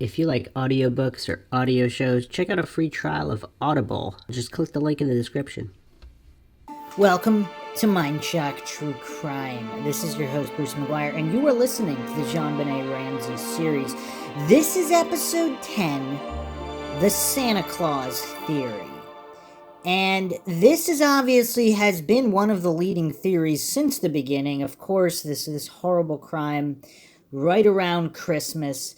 If you like audiobooks or audio shows, check out a free trial of Audible. Just click the link in the description. Welcome to Mindshock True Crime. This is your host, Bruce McGuire, and you are listening to the JonBenet Ramsey series. This is episode 10, The Santa Claus Theory. And this is obviously has been one of the leading theories since the beginning. Of course, this horrible crime right around Christmas.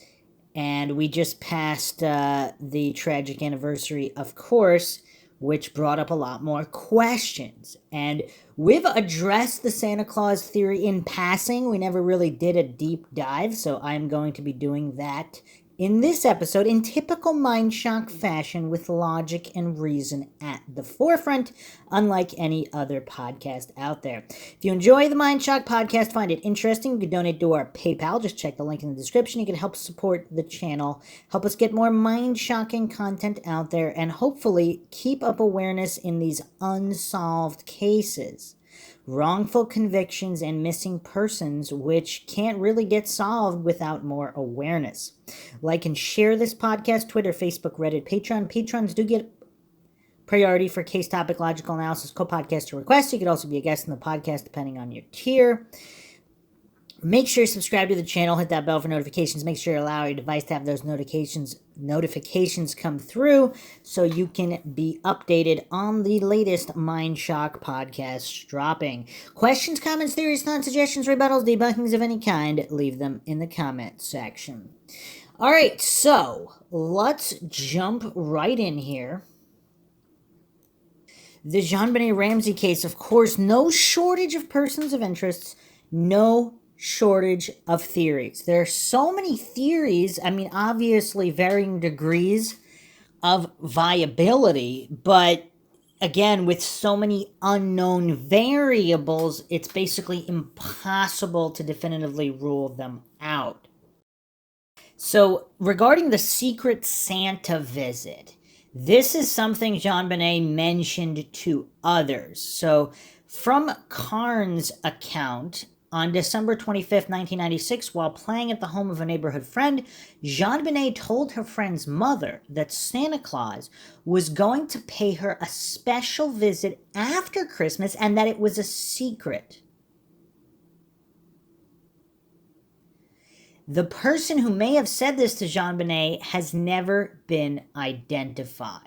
And we just passed the tragic anniversary, of course, which brought up a lot more questions. And we've addressed the Santa Claus theory in passing. We never really did a deep dive, so I'm going to be doing that in this episode in typical Mindshock fashion with logic and reason at the forefront, unlike any other podcast out there. If you enjoy the Mindshock podcast, find it interesting, you can donate to our PayPal. Just check the link in the description. You can help support the channel, help us get more mind-shocking content out there, and hopefully keep up awareness in these unsolved cases. Wrongful convictions and missing persons, which can't really get solved without more awareness. Like and share this podcast, Twitter, Facebook, Reddit, Patreon. Patrons do get priority for case topic, logical analysis, co-podcaster requests. You could also be a guest in the podcast depending on your tier. Make sure you subscribe to the channel, hit that bell for notifications. Make sure you allow your device to have those notifications come through so you can be updated on the latest Mindshock podcasts dropping. Questions, comments, theories, thoughts, suggestions, rebuttals, debunkings of any kind, leave them in the comment section. All right, so let's jump right in here. The JonBenet Ramsey case, of course, no shortage of persons of interest, no shortage of theories. There are so many theories, obviously varying degrees of viability, but again, with so many unknown variables, it's basically impossible to definitively rule them out. So, regarding the Secret Santa visit, this is something JonBenet mentioned to others. So, from Carnes' account, on December 25th, 1996, while playing at the home of a neighborhood friend, JonBenet told her friend's mother that Santa Claus was going to pay her a special visit after Christmas and that it was a secret. The person who may have said this to JonBenet has never been identified.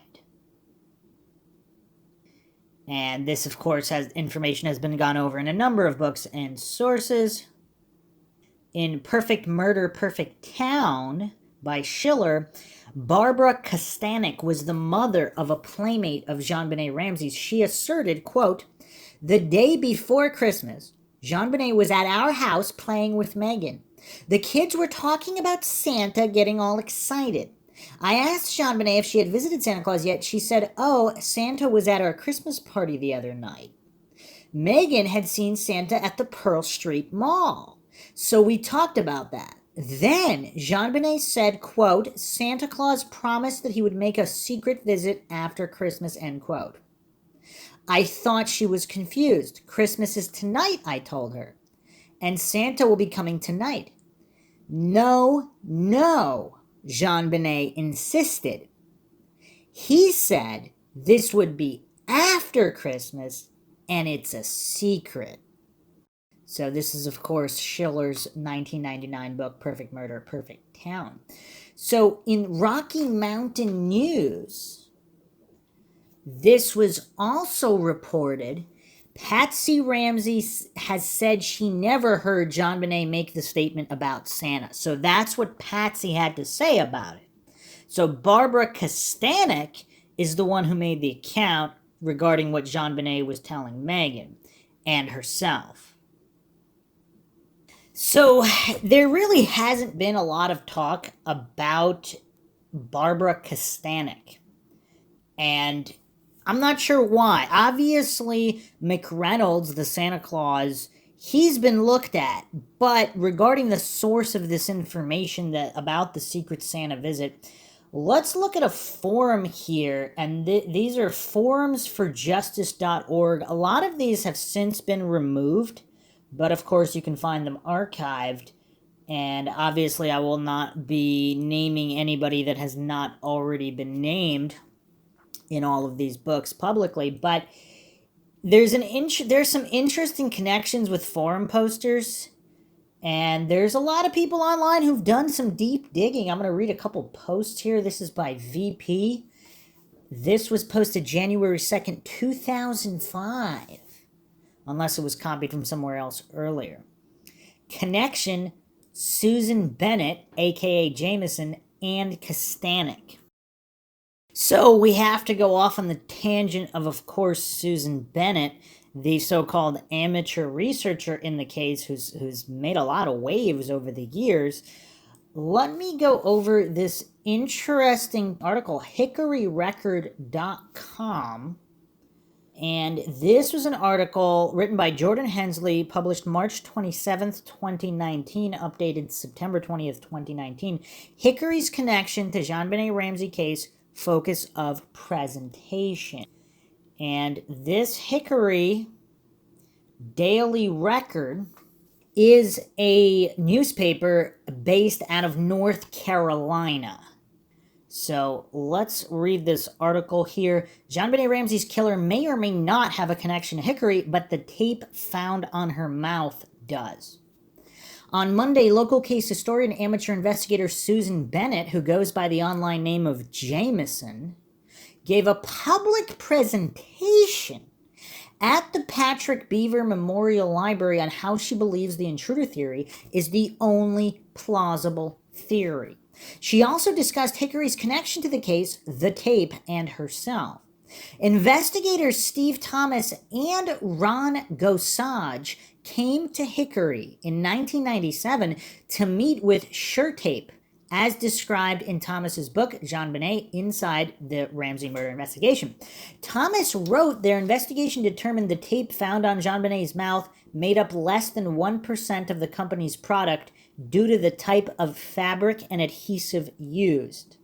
And this, of course, information has been gone over in a number of books and sources. In Perfect Murder, Perfect Town by Schiller, Barbara Kastanek was the mother of a playmate of JonBenet Ramsey's. She asserted, quote, "The day before Christmas, JonBenet was at our house playing with Megan. The kids were talking about Santa, getting all excited. I asked JonBenet if she had visited Santa Claus yet. She said, oh, Santa was at our Christmas party the other night. Megan had seen Santa at the Pearl Street Mall. So we talked about that. Then JonBenet said, quote, Santa Claus promised that he would make a secret visit after Christmas, end quote. I thought she was confused. Christmas is tonight, I told her. And Santa will be coming tonight. No, JonBenet insisted. He said this would be after Christmas, and it's a secret. So this is, of course, Schiller's 1999 book, Perfect Murder, Perfect Town. So in Rocky Mountain News, this was also reported. Patsy Ramsey has said she never heard JonBenet make the statement about Santa. So that's what Patsy had to say about it. So Barbara Kastanek is the one who made the account regarding what JonBenet was telling Megan and herself. So there really hasn't been a lot of talk about Barbara Kastanek. And I'm not sure why. Obviously, McReynolds, the Santa Claus, he's been looked at. But regarding the source of this information about the Secret Santa visit, let's look at a forum here. And these are forumsforjustice.org. A lot of these have since been removed. But, of course, you can find them archived. And obviously I will not be naming anybody that has not already been named in all of these books publicly, but there's some interesting connections with forum posters, and there's a lot of people online who've done some deep digging. I'm going to read a couple posts here. This is by VP. This was posted January 2nd, 2005, unless it was copied from somewhere else earlier. Connection, Susan Bennett, aka Jameson, and Kostanek. So we have to go off on the tangent of course, Susan Bennett, the so-called amateur researcher in the case who's made a lot of waves over the years. Let me go over this interesting article, hickoryrecord.com. And this was an article written by Jordan Hensley, published March 27th, 2019, updated September 20th, 2019. Hickory's connection to JonBenet Ramsey case, focus of presentation. And this Hickory Daily Record is a newspaper based out of North Carolina. So let's read this article here. JonBenet Ramsey's killer may or may not have a connection to Hickory, but the tape found on her mouth does. On Monday, local case historian and amateur investigator Susan Bennett, who goes by the online name of Jameson, gave a public presentation at the Patrick Beaver Memorial Library on how she believes the intruder theory is the only plausible theory. She also discussed Hickory's connection to the case, the tape, and herself. Investigators Steve Thomas and Ron Gosage came to Hickory in 1997 to meet with Tape, as described in Thomas's book, JonBenet, Inside the Ramsey Murder Investigation. Thomas wrote their investigation determined the tape found on JonBenet's mouth made up less than 1% of the company's product due to the type of fabric and adhesive used.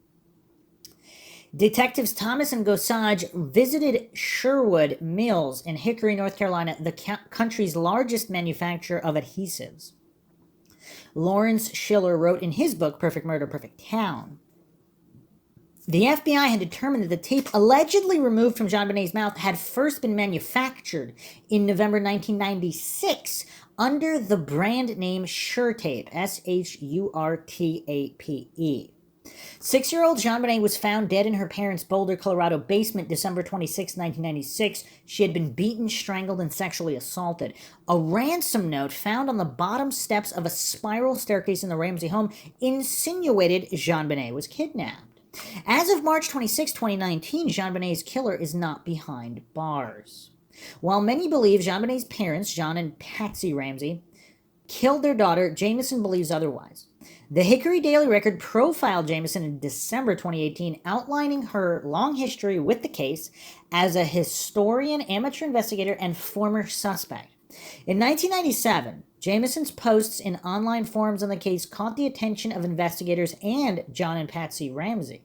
Detectives Thomas and Gosage visited Sherwood Mills in Hickory, North Carolina, the country's largest manufacturer of adhesives. Lawrence Schiller wrote in his book, Perfect Murder, Perfect Town, the FBI had determined that the tape allegedly removed from JonBenet's mouth had first been manufactured in November 1996 under the brand name Tape, Shurtape. 6-year-old JonBenet was found dead in her parents' Boulder, Colorado basement December 26, 1996. She had been beaten, strangled, and sexually assaulted. A ransom note found on the bottom steps of a spiral staircase in the Ramsey home insinuated JonBenet was kidnapped. As of March 26, 2019, JonBenet's killer is not behind bars. While many believe JonBenet's parents, John and Patsy Ramsey, killed their daughter, Jameson believes otherwise. The Hickory Daily Record profiled Jameson in December 2018, outlining her long history with the case as a historian, amateur investigator, and former suspect. In 1997, Jameson's posts in online forums on the case caught the attention of investigators and John and Patsy Ramsey.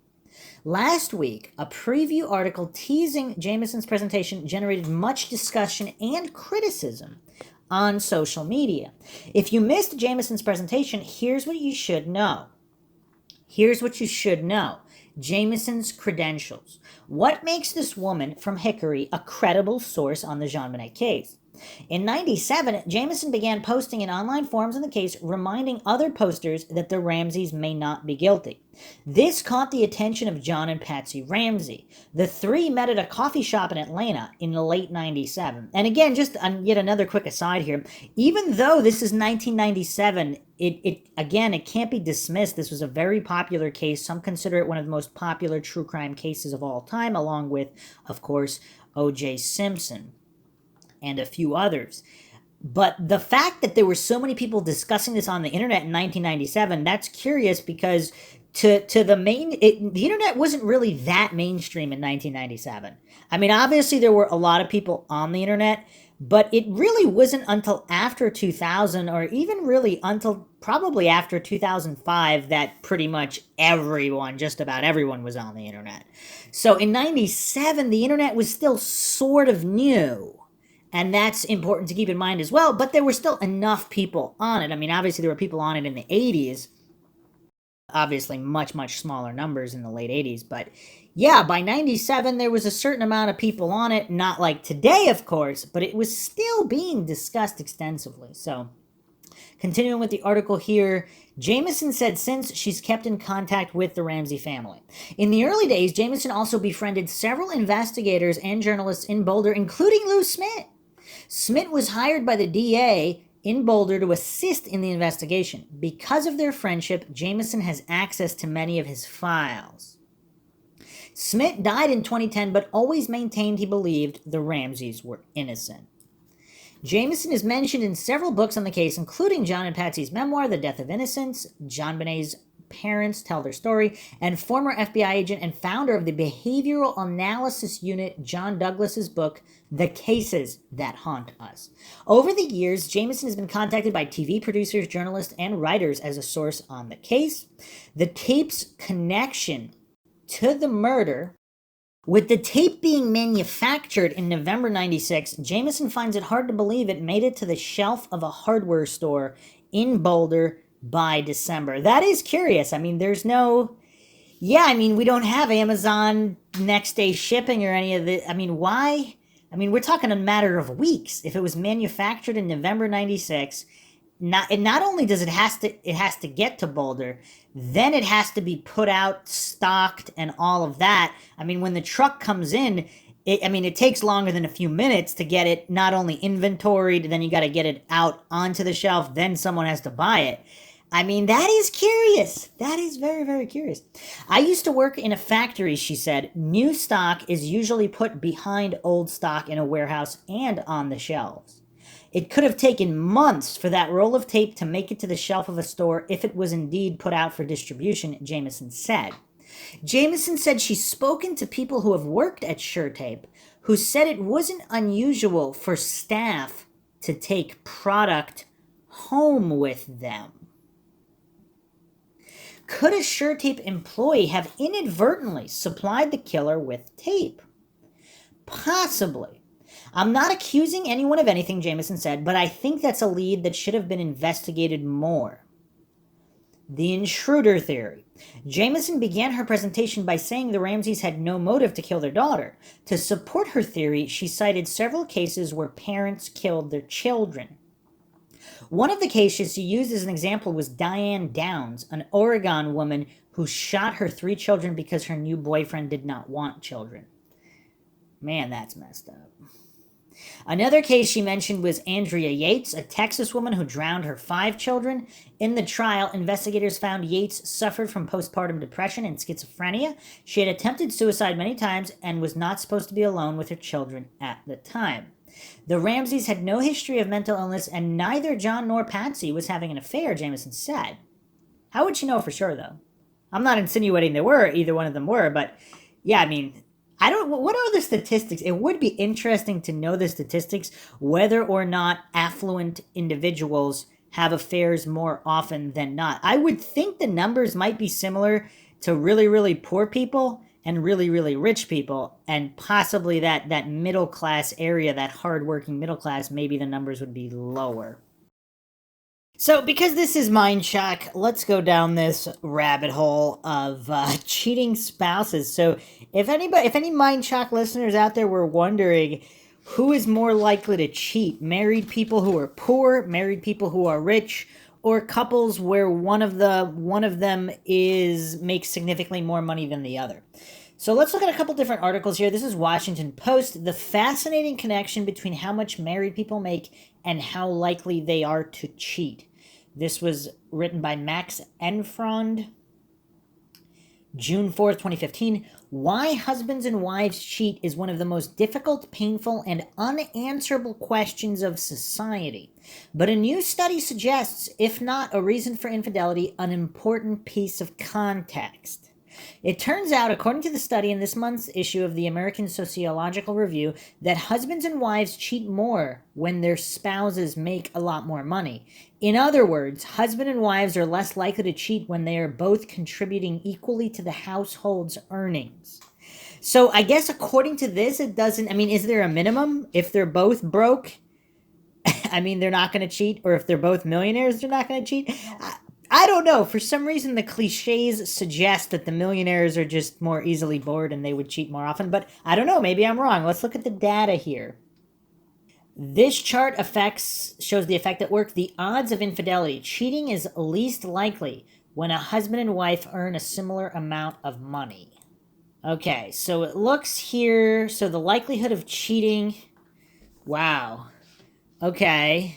Last week, a preview article teasing Jameson's presentation generated much discussion and criticism on social media. If you missed Jameson's presentation, here's what you should know. Jameson's credentials. What makes this woman from Hickory a credible source on the JonBenet case? In 1997, Jameson began posting in online forums on the case, reminding other posters that the Ramseys may not be guilty. This caught the attention of John and Patsy Ramsey. The three met at a coffee shop in Atlanta in the late 97. And again, just yet another quick aside here, even though this is 1997, it can't be dismissed. This was a very popular case. Some consider it one of the most popular true crime cases of all time, along with, of course, O.J. Simpson and a few others. But the fact that there were so many people discussing this on the internet in 1997, that's curious because the internet wasn't really that mainstream in 1997. I mean, obviously there were a lot of people on the internet, but it really wasn't until after 2000, or even really until probably after 2005, that pretty much just about everyone was on the internet. So in 97, the internet was still sort of new. And that's important to keep in mind as well. But there were still enough people on it. I mean, obviously, there were people on it in the 80s. Obviously, much, much smaller numbers in the late 80s. But yeah, by 97, there was a certain amount of people on it. Not like today, of course, but it was still being discussed extensively. So, continuing with the article here, Jamison said since she's kept in contact with the Ramsey family. In the early days, Jamison also befriended several investigators and journalists in Boulder, including Lou Smith. Smith was hired by the DA in Boulder to assist in the investigation. Because of their friendship, Jamison has access to many of his files. Smith died in 2010, but always maintained he believed the Ramseys were innocent. Jamison is mentioned in several books on the case, including John and Patsy's memoir, The Death of Innocence, JonBenet's parents tell their story, and former FBI agent and founder of the Behavioral Analysis Unit, John Douglas's book, The Cases That Haunt Us. Over the years, Jamison has been contacted by TV producers, journalists, and writers as a source on the case. The tape's connection to the murder, with the tape being manufactured in November 96, Jamison finds it hard to believe it made it to the shelf of a hardware store in Boulder by December. That is curious. I mean, there's no... Yeah, I mean, we don't have Amazon next day shipping or any of the... I mean, why? I mean, we're talking a matter of weeks. If it was manufactured in November 96, not only does it has to get to Boulder, then it has to be put out, stocked, and all of that. I mean, when the truck comes in, it takes longer than a few minutes to get it not only inventoried, then you got to get it out onto the shelf, then someone has to buy it. I mean, that is curious. That is very, very curious. I used to work in a factory, she said. New stock is usually put behind old stock in a warehouse and on the shelves. It could have taken months for that roll of tape to make it to the shelf of a store if it was indeed put out for distribution, Jamison said. Jamison said she's spoken to people who have worked at SureTape who said it wasn't unusual for staff to take product home with them. Could a SureTape employee have inadvertently supplied the killer with tape? Possibly. I'm not accusing anyone of anything, Jamison said, but I think that's a lead that should have been investigated more. The intruder theory. Jamison began her presentation by saying the Ramseys had no motive to kill their daughter. To support her theory, she cited several cases where parents killed their children. One of the cases she used as an example was Diane Downs, an Oregon woman who shot her 3 children because her new boyfriend did not want children. Man, that's messed up. Another case she mentioned was Andrea Yates, a Texas woman who drowned her 5 children. In the trial, investigators found Yates suffered from postpartum depression and schizophrenia. She had attempted suicide many times and was not supposed to be alone with her children at the time. The Ramseys had no history of mental illness, and neither John nor Patsy was having an affair, Jamison said. How would she know for sure, though? I'm not insinuating either one of them were, but yeah, I mean, what are the statistics? It would be interesting to know the statistics, whether or not affluent individuals have affairs more often than not. I would think the numbers might be similar to really, really poor people and really, really rich people, and possibly that middle class area, that hardworking middle class, maybe the numbers would be lower. So, because this is Mindshock, let's go down this rabbit hole of cheating spouses. So, if any Mindshock listeners out there were wondering who is more likely to cheat, married people who are poor, married people who are rich, or couples where one of them makes significantly more money than the other. So let's look at a couple different articles here. This is Washington Post, the fascinating connection between how much married people make and how likely they are to cheat. This was written by Max Enfrond, June 4th, 2015. Why husbands and wives cheat is one of the most difficult, painful, and unanswerable questions of society. But a new study suggests, if not a reason for infidelity, an important piece of context. It turns out, according to the study in this month's issue of the American Sociological Review, that husbands and wives cheat more when their spouses make a lot more money. In other words, husband and wives are less likely to cheat when they are both contributing equally to the household's earnings. So I guess according to this, it doesn't. I mean, is there a minimum? If they're both broke, I mean, they're not going to cheat, or if they're both millionaires, they're not going to cheat. I don't know. For some reason, the cliches suggest that the millionaires are just more easily bored and they would cheat more often. But I don't know. Maybe I'm wrong. Let's look at the data here. This chart shows the effect at work. The odds of infidelity. Cheating is least likely when a husband and wife earn a similar amount of money. Okay, so it looks here. So the likelihood of cheating. Wow. Okay.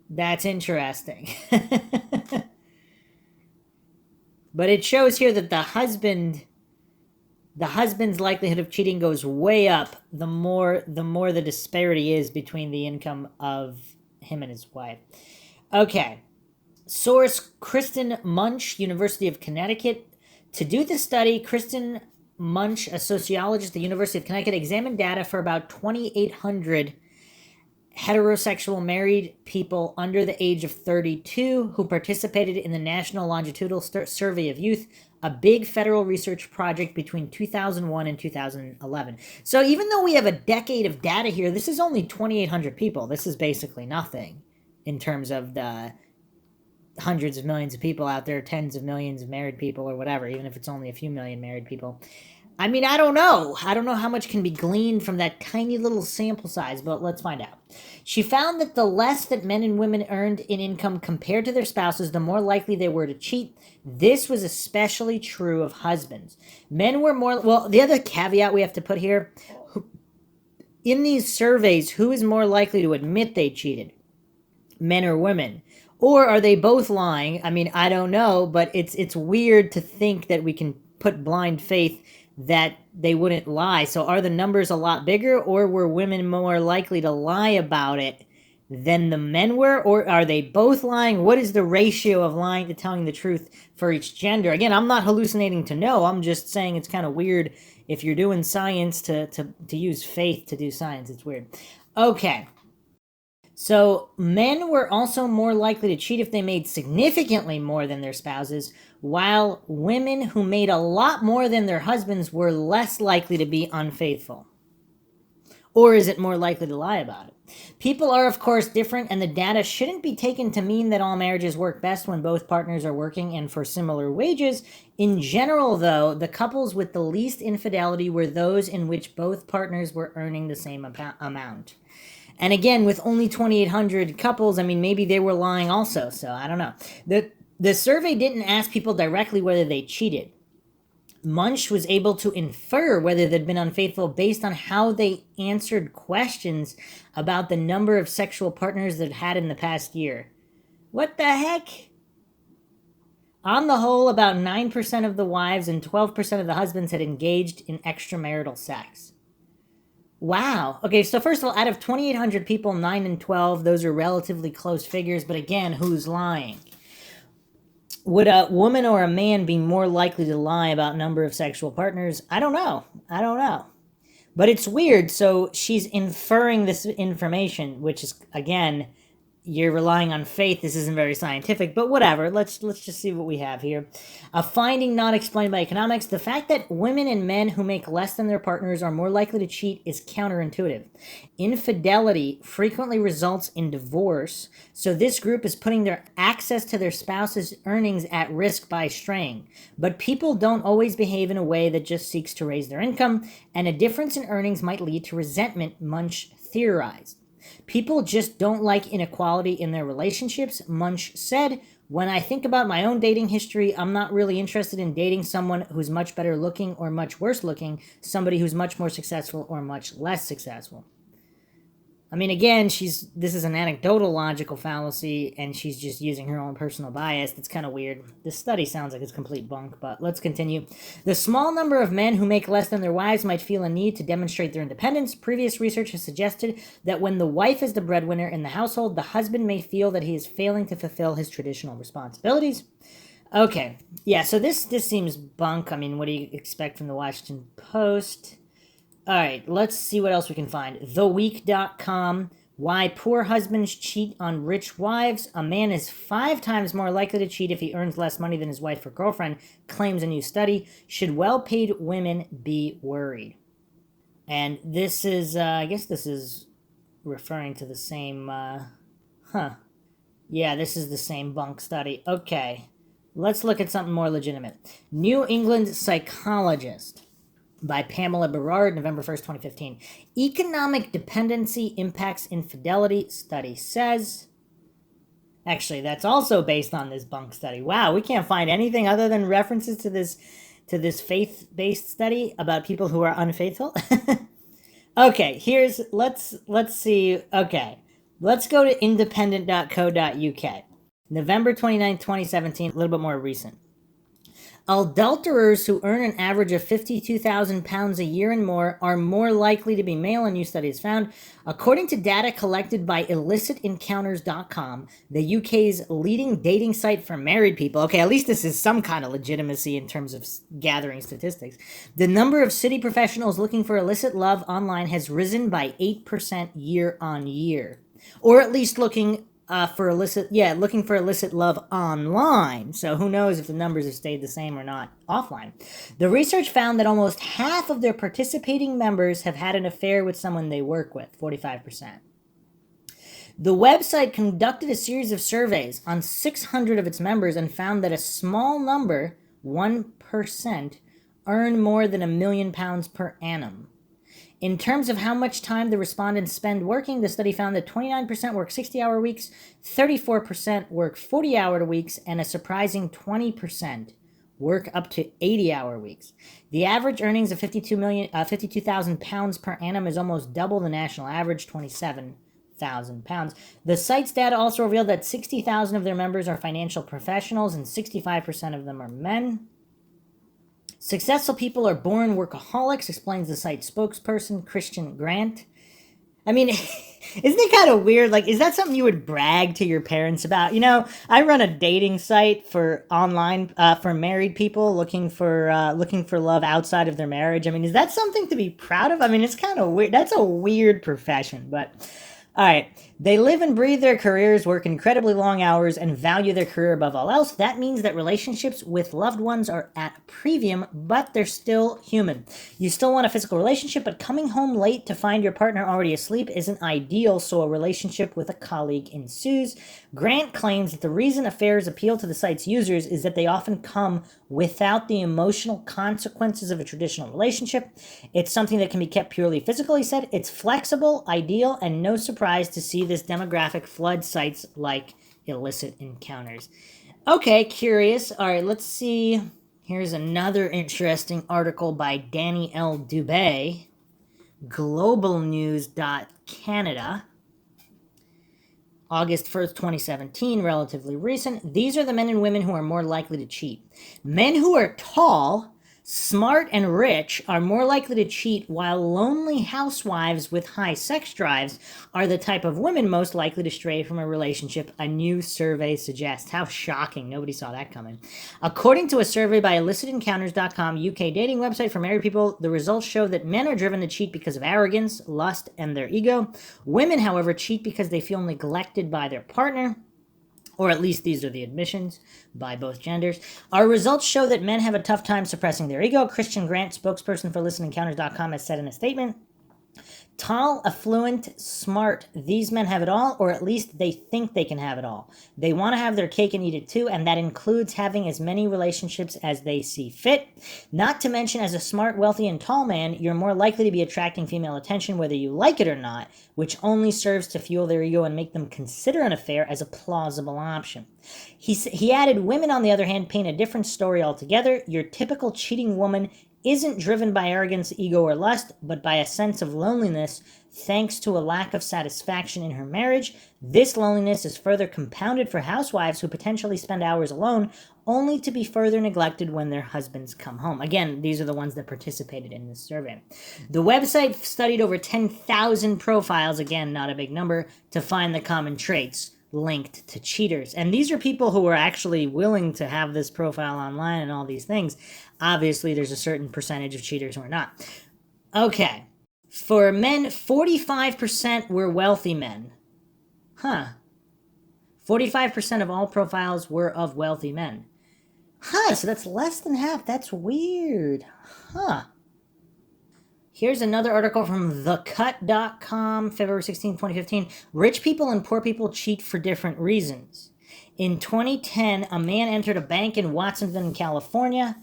That's interesting. But it shows here that the husband's likelihood of cheating goes way up the more the disparity is between the income of him and his wife. Okay. Source: Kristen Munch, University of Connecticut. To do the study, Kristen Munch, a sociologist at the University of Connecticut, examined data for about 2,800 heterosexual married people under the age of 32 who participated in the National Longitudinal Survey of Youth, a big federal research project between 2001 and 2011. So even though we have a decade of data here, this is only 2,800 people. This is basically nothing in terms of the hundreds of millions of people out there, tens of millions of married people or whatever, even if it's only a few million married people. I mean, I don't know. I don't know how much can be gleaned from that tiny little sample size, but let's find out. She found that the less that men and women earned in income compared to their spouses, the more likely they were to cheat. This was especially true of husbands. Men were more... Well, the other caveat we have to put here, in these surveys, who is more likely to admit they cheated? Men or women? Or are they both lying? I mean, I don't know, but it's weird to think that we can put blind faith that they wouldn't lie. So are the numbers a lot bigger, or were women more likely to lie about it than the men were? Or are they both lying? What is the ratio of lying to telling the truth for each gender? Again, I'm not hallucinating to know. I'm just saying it's kind of weird if you're doing science to use faith to do science. It's weird. Okay. So men were also more likely to cheat if they made significantly more than their spouses, while women who made a lot more than their husbands were less likely to be unfaithful. Or is it more likely to lie about it? People are, of course, different, and the data shouldn't be taken to mean that all marriages work best when both partners are working and for similar wages. In general, though, the couples with the least infidelity were those in which both partners were earning the same amount. And again, with only 2,800 couples, I mean, maybe they were lying also, so I don't know. The survey didn't ask people directly whether they cheated. Munch was able to infer whether they'd been unfaithful based on how they answered questions about the number of sexual partners they'd had in the past year. What the heck? On the whole, about 9% of the wives and 12% of the husbands had engaged in extramarital sex. Wow. Okay, so first of all, out of 2,800 people, 9 and 12, those are relatively close figures, but again, who's lying? Would a woman or a man be more likely to lie about number of sexual partners? I don't know. But it's weird, so she's inferring this information, which is, again, you're relying on faith. This isn't very scientific, but whatever. Let's just see what we have here. A finding not explained by economics. The fact that women and men who make less than their partners are more likely to cheat is counterintuitive. Infidelity frequently results in divorce, so this group is putting their access to their spouse's earnings at risk by straying. But people don't always behave in a way that just seeks to raise their income, and a difference in earnings might lead to resentment, Munch theorized. People just don't like inequality in their relationships, Munch said. When I think about my own dating history, I'm not really interested in dating someone who's much better looking or much worse looking, somebody who's much more successful or much less successful. I mean, again, this is an anecdotal logical fallacy, and she's just using her own personal bias. That's kind of weird. This study sounds like it's complete bunk, but let's continue. The small number of men who make less than their wives might feel a need to demonstrate their independence. Previous research has suggested that when the wife is the breadwinner in the household, the husband may feel that he is failing to fulfill his traditional responsibilities. Okay, yeah, so this seems bunk. I mean, what do you expect from the Washington Post? All right, let's see what else we can find. TheWeek.com Why poor husbands cheat on rich wives. A man is 5 times more likely to cheat if he earns less money than his wife or girlfriend, claims a new study. Should well-paid women be worried? And this is, I guess this is referring to the same, Yeah, this is the same bunk study. Okay, let's look at something more legitimate. New England Psychologist by Pamela Berard, November 1st, 2015. Economic dependency impacts infidelity, study says. Actually, that's also based on this bunk study. Wow, we can't find anything other than references to this faith-based study about people who are unfaithful. Okay, let's see. Okay, let's go to independent.co.uk. November 29th, 2017, a little bit more recent. Adulterers who earn an average of £52,000 a year and more are more likely to be male, a new study has found. According to data collected by illicitencounters.com, the UK's leading dating site for married people, okay, at least this is some kind of legitimacy in terms of gathering statistics, the number of city professionals looking for illicit love online has risen by 8% year on year. Or at least looking for illicit love online. So who knows if the numbers have stayed the same or not offline. The research found that almost half of their participating members have had an affair with someone they work with, 45%. The website conducted a series of surveys on 600 of its members and found that a small number, 1%, earn more than £1 million per annum. In terms of how much time the respondents spend working, the study found that 29% work 60-hour weeks, 34% work 40-hour weeks, and a surprising 20% work up to 80-hour weeks. The average earnings of £52,000 per annum is almost double the national average, £27,000. The site's data also revealed that 60,000 of their members are financial professionals and 65% of them are men. Successful people are born workaholics, explains the site's spokesperson, Christian Grant. I mean, isn't it kind of weird? Like, is that something you would brag to your parents about? You know, I run a dating site for online, for married people looking for love outside of their marriage. I mean, is that something to be proud of? I mean, it's kind of weird. That's a weird profession, but all right. They live and breathe their careers, work incredibly long hours, and value their career above all else. That means that relationships with loved ones are at a premium, but they're still human. You still want a physical relationship, but coming home late to find your partner already asleep isn't ideal, so a relationship with a colleague ensues. Grant claims that the reason affairs appeal to the site's users is that they often come without the emotional consequences of a traditional relationship. It's something that can be kept purely physical, he said. It's flexible, ideal, and no surprise to see this demographic flood sites like illicit encounters. Okay, curious. All right, let's see. Here's another interesting article by Danny L. Dubé, globalnews.canada, August 1st, 2017, relatively recent. These are the men and women who are more likely to cheat. Men who are tall, smart, and rich are more likely to cheat, while lonely housewives with high sex drives are the type of women most likely to stray from a relationship, a new survey suggests. How shocking. Nobody saw that coming. According to a survey by illicitencounters.com, UK dating website for married people, the results show that men are driven to cheat because of arrogance, lust, and their ego. Women, however, cheat because they feel neglected by their partner. Or at least these are the admissions by both genders. Our results show that men have a tough time suppressing their ego. Christian Grant, spokesperson for illicitencounters.com, has said in a statement, tall, affluent, smart, these men have it all, or at least they think they can have it all. They want to have their cake and eat it too, and that includes having as many relationships as they see fit. Not to mention, as a smart, wealthy, and tall man, you're more likely to be attracting female attention whether you like it or not, which only serves to fuel their ego and make them consider an affair as a plausible option. He added, women, on the other hand, paint a different story altogether. Your typical cheating woman isn't driven by arrogance, ego, or lust, but by a sense of loneliness thanks to a lack of satisfaction in her marriage. This loneliness is further compounded for housewives who potentially spend hours alone, only to be further neglected when their husbands come home. Again, these are the ones that participated in this survey. The website studied over 10,000 profiles, again, not a big number, to find the common traits linked to cheaters. And these are people who are actually willing to have this profile online and all these things. Obviously, there's a certain percentage of cheaters who are not. Okay. For men, 45% were wealthy men. 45% of all profiles were of wealthy men. So that's less than half. That's weird. Here's another article from thecut.com, February 16, 2015. Rich people and poor people cheat for different reasons. In 2010, a man entered a bank in Watsonville, California,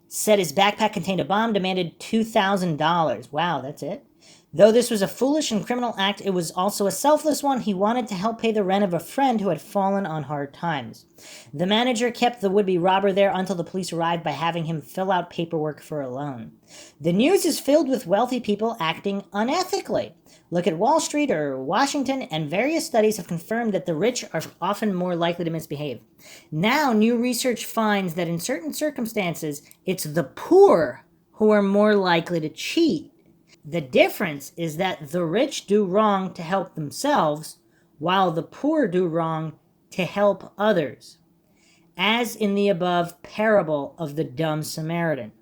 said his backpack contained a bomb, demanded $2,000. Wow, that's it? Though this was a foolish and criminal act, it was also a selfless one. He wanted to help pay the rent of a friend who had fallen on hard times. The manager kept the would-be robber there until the police arrived by having him fill out paperwork for a loan. The news is filled with wealthy people acting unethically. Look at Wall Street or Washington, and various studies have confirmed that the rich are often more likely to misbehave. Now, new research finds that in certain circumstances, it's the poor who are more likely to cheat. The difference is that the rich do wrong to help themselves, while the poor do wrong to help others, as in the above parable of the dumb Samaritan.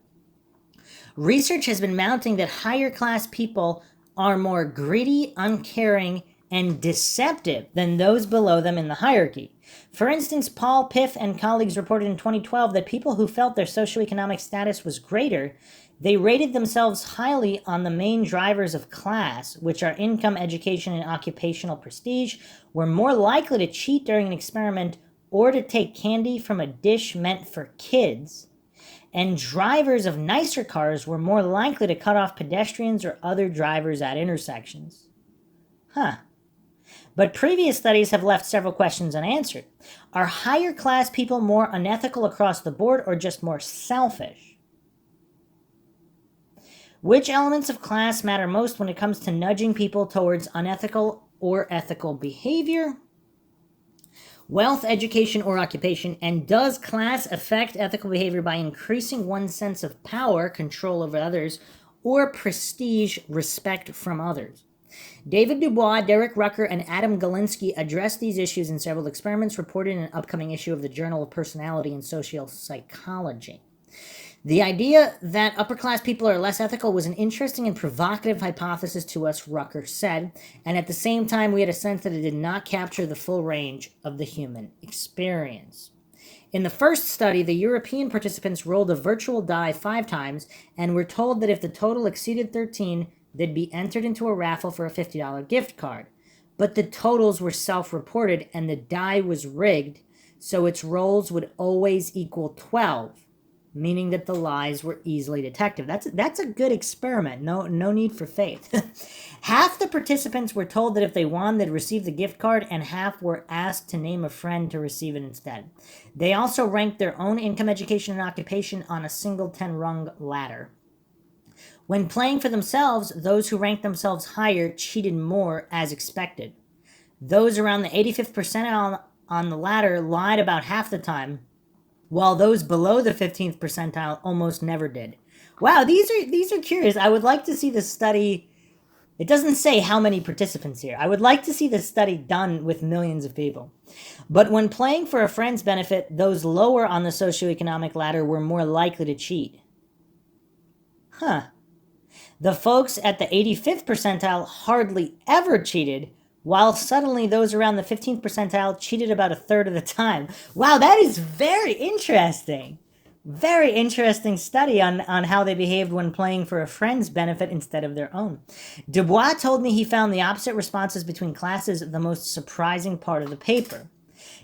Research has been mounting that higher class people are more greedy, uncaring, and deceptive than those below them in the hierarchy. For instance, Paul Piff and colleagues reported in 2012 that people who felt their socioeconomic status was greater, they rated themselves highly on the main drivers of class, which are income, education, and occupational prestige, were more likely to cheat during an experiment or to take candy from a dish meant for kids, and drivers of nicer cars were more likely to cut off pedestrians or other drivers at intersections. But previous studies have left several questions unanswered. Are higher class people more unethical across the board or just more selfish? Which elements of class matter most when it comes to nudging people towards unethical or ethical behavior? Wealth, education, or occupation, and does class affect ethical behavior by increasing one's sense of power, control over others, or prestige, respect from others? David Dubois, Derek Rucker, and Adam Galinsky address these issues in several experiments reported in an upcoming issue of the Journal of Personality and Social Psychology. The idea that upper-class people are less ethical was an interesting and provocative hypothesis to us, Rucker said, and at the same time we had a sense that it did not capture the full range of the human experience. In the first study, the European participants rolled a virtual die 5 times and were told that if the total exceeded 13, they'd be entered into a raffle for a $50 gift card. But the totals were self-reported and the die was rigged, so its rolls would always equal 12. Meaning that the lies were easily detected. That's a good experiment. No need for faith. Half the participants were told that if they won, they'd receive the gift card, and half were asked to name a friend to receive it instead. They also ranked their own income, education, and occupation on a single 10-rung ladder. When playing for themselves, those who ranked themselves higher cheated more as expected. Those around the 85th percentile on the ladder lied about half the time, while those below the 15th percentile almost never did. Wow, these are curious. I would like to see the study. It doesn't say how many participants here. I would like to see the study done with millions of people. But when playing for a friend's benefit, those lower on the socioeconomic ladder were more likely to cheat. The folks at the 85th percentile hardly ever cheated, while suddenly those around the 15th percentile cheated about a third of the time. Wow, that is very interesting. Very interesting study on how they behaved when playing for a friend's benefit instead of their own. Dubois told me he found the opposite responses between classes the most surprising part of the paper.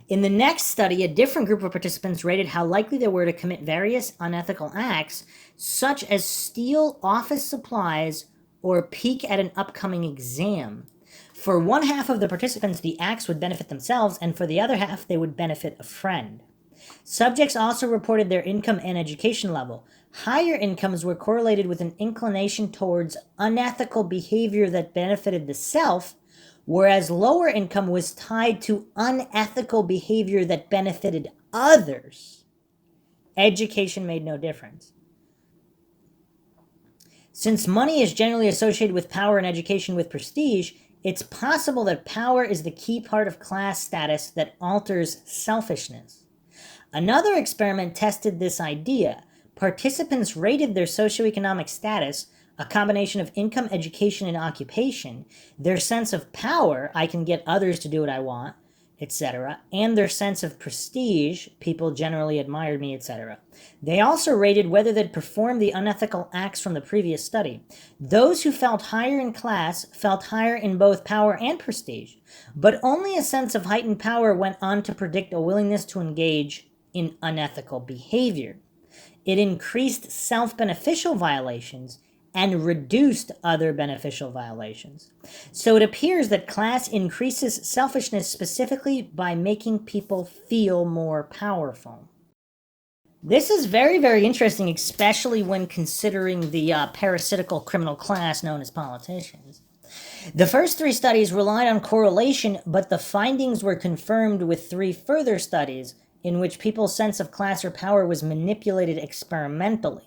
In the next study, a different group of participants rated how likely they were to commit various unethical acts, such as steal office supplies or peek at an upcoming exam. For one half of the participants, the acts would benefit themselves, and for the other half, they would benefit a friend. Subjects also reported their income and education level. Higher incomes were correlated with an inclination towards unethical behavior that benefited the self, whereas lower income was tied to unethical behavior that benefited others. Education made no difference. Since money is generally associated with power and education with prestige, it's possible that power is the key part of class status that alters selfishness. Another experiment tested this idea. Participants rated their socioeconomic status, a combination of income, education, and occupation, their sense of power, I can get others to do what I want, etc., and their sense of prestige, people generally admired me, etc. They also rated whether they'd performed the unethical acts from the previous study. Those who felt higher in class felt higher in both power and prestige, but only a sense of heightened power went on to predict a willingness to engage in unethical behavior. It increased self-beneficial violations and reduced other beneficial violations. So it appears that class increases selfishness specifically by making people feel more powerful. This is very, very interesting, especially when considering the parasitical criminal class known as politicians. The first 3 studies relied on correlation, but the findings were confirmed with 3 further studies in which people's sense of class or power was manipulated experimentally.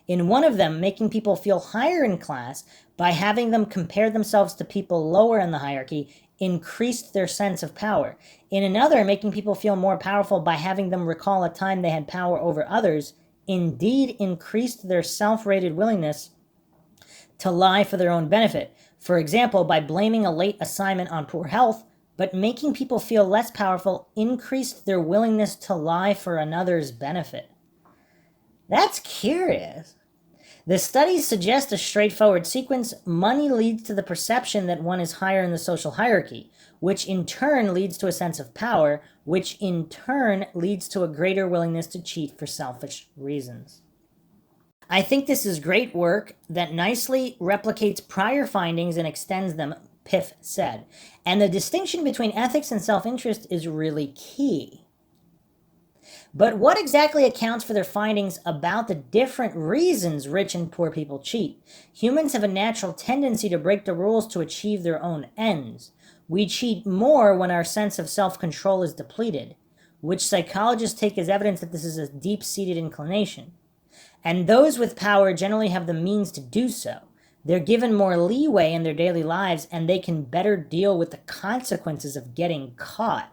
In one of them, making people feel higher in class by having them compare themselves to people lower in the hierarchy increased their sense of power. In another, making people feel more powerful by having them recall a time they had power over others indeed increased their self-rated willingness to lie for their own benefit. For example, by blaming a late assignment on poor health, but making people feel less powerful increased their willingness to lie for another's benefit. That's curious. The studies suggest a straightforward sequence. Money leads to the perception that one is higher in the social hierarchy, which in turn leads to a sense of power, which in turn leads to a greater willingness to cheat for selfish reasons. I think this is great work that nicely replicates prior findings and extends them, Piff said. And the distinction between ethics and self-interest is really key. But what exactly accounts for their findings about the different reasons rich and poor people cheat? Humans have a natural tendency to break the rules to achieve their own ends. We cheat more when our sense of self-control is depleted, which psychologists take as evidence that this is a deep-seated inclination. And those with power generally have the means to do so. They're given more leeway in their daily lives, and they can better deal with the consequences of getting caught.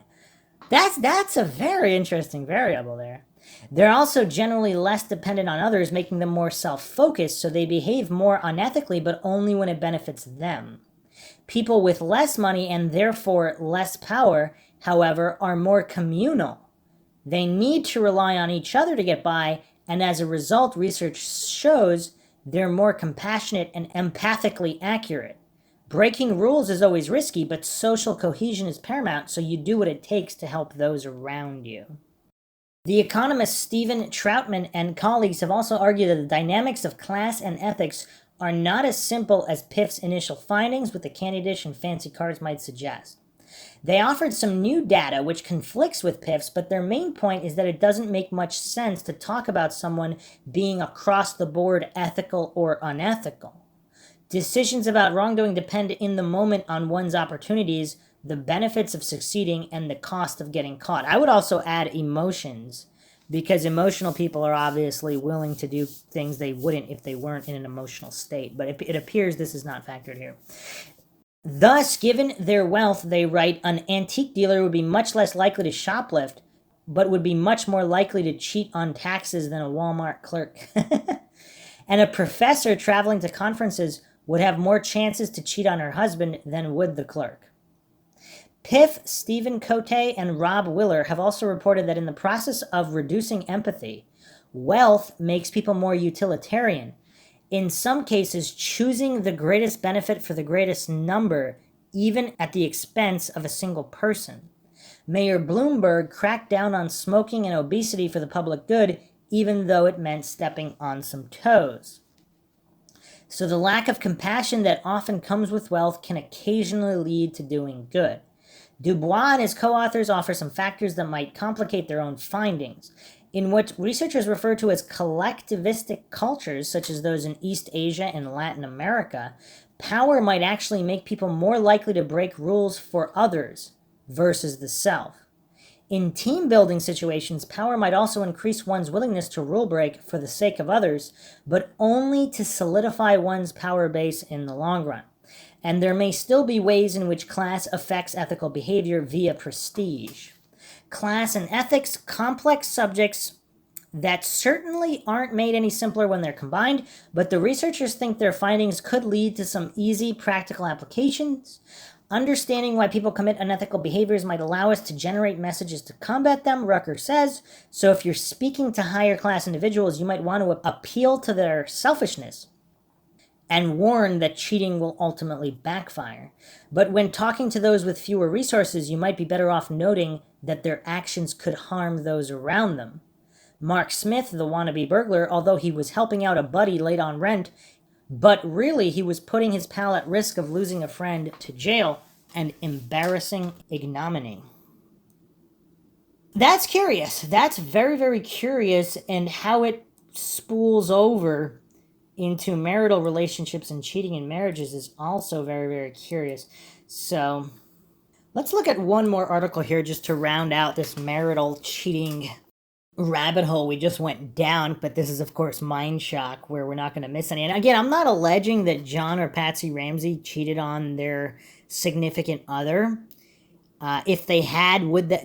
That's a very interesting variable there. They're also generally less dependent on others, making them more self-focused, so they behave more unethically, but only when it benefits them. People with less money and therefore less power, however, are more communal. They need to rely on each other to get by, and as a result, research shows they're more compassionate and empathically accurate. Breaking rules is always risky, but social cohesion is paramount, so you do what it takes to help those around you. The economist Stephen Troutman and colleagues have also argued that the dynamics of class and ethics are not as simple as Piff's initial findings with the candy dish and fancy cars might suggest. They offered some new data which conflicts with Piff's, but their main point is that it doesn't make much sense to talk about someone being across the board ethical or unethical. Decisions about wrongdoing depend in the moment on one's opportunities, the benefits of succeeding, and the cost of getting caught. I would also add emotions, because emotional people are obviously willing to do things they wouldn't if they weren't in an emotional state. But it appears this is not factored here. Thus, given their wealth, they write, an antique dealer would be much less likely to shoplift, but would be much more likely to cheat on taxes than a Walmart clerk. And a professor traveling to conferences would have more chances to cheat on her husband than would the clerk. Piff, Stephen Cote, and Rob Willer have also reported that in the process of reducing empathy, wealth makes people more utilitarian, in some cases choosing the greatest benefit for the greatest number, even at the expense of a single person. Mayor Bloomberg cracked down on smoking and obesity for the public good, even though it meant stepping on some toes. So the lack of compassion that often comes with wealth can occasionally lead to doing good. Dubois and his co-authors offer some factors that might complicate their own findings. In what researchers refer to as collectivistic cultures, such as those in East Asia and Latin America, power might actually make people more likely to break rules for others versus the self. In team-building situations, power might also increase one's willingness to rule break for the sake of others, but only to solidify one's power base in the long run. And there may still be ways in which class affects ethical behavior via prestige. Class and ethics, complex subjects that certainly aren't made any simpler when they're combined, but the researchers think their findings could lead to some easy practical applications. Understanding why people commit unethical behaviors might allow us to generate messages to combat them, Rucker says. So if you're speaking to higher class individuals, you might want to appeal to their selfishness and warn that cheating will ultimately backfire. But when talking to those with fewer resources, you might be better off noting that their actions could harm those around them. Mark Smith, the wannabe burglar, although he was helping out a buddy late on rent, but really he was putting his pal at risk of losing a friend to jail and embarrassing ignominy. That's curious. That's very, very curious, and how it spools over into marital relationships and cheating in marriages is also very, very curious. So let's look at one more article here just to round out this marital cheating rabbit hole we just went down, but this is of course Mindshock, where we're not going to miss any. And again, I'm not alleging that John or Patsy Ramsey cheated on their significant other. If they had,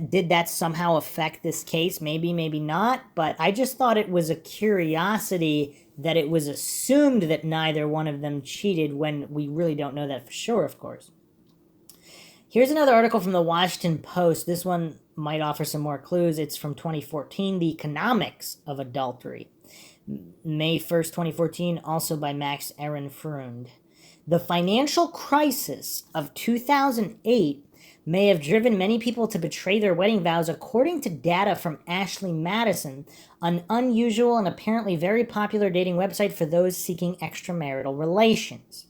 did that somehow affect this case? Maybe, maybe not. But I just thought it was a curiosity that it was assumed that neither one of them cheated, when we really don't know that for sure, of course. Here's another article from the Washington Post. This one might offer some more clues. It's from 2014, The Economics of Adultery. May 1st, 2014, also by Max Ehrenfreund. The financial crisis of 2008 may have driven many people to betray their wedding vows, according to data from Ashley Madison, an unusual and apparently very popular dating website for those seeking extramarital relations.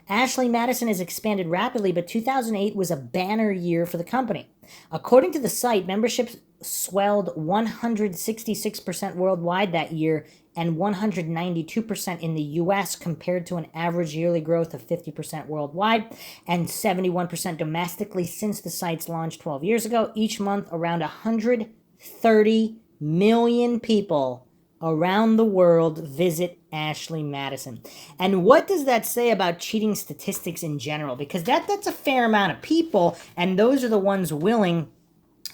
Ashley Madison has expanded rapidly, but 2008 was a banner year for the company. According to the site, membership swelled 166% worldwide that year and 192% in the U.S., compared to an average yearly growth of 50% worldwide and 71% domestically since the site's launch 12 years ago. Each month, around 130 million people around the world visit Ashley Madison. And what does that say about cheating statistics in general? Because that's a fair amount of people, and those are the ones willing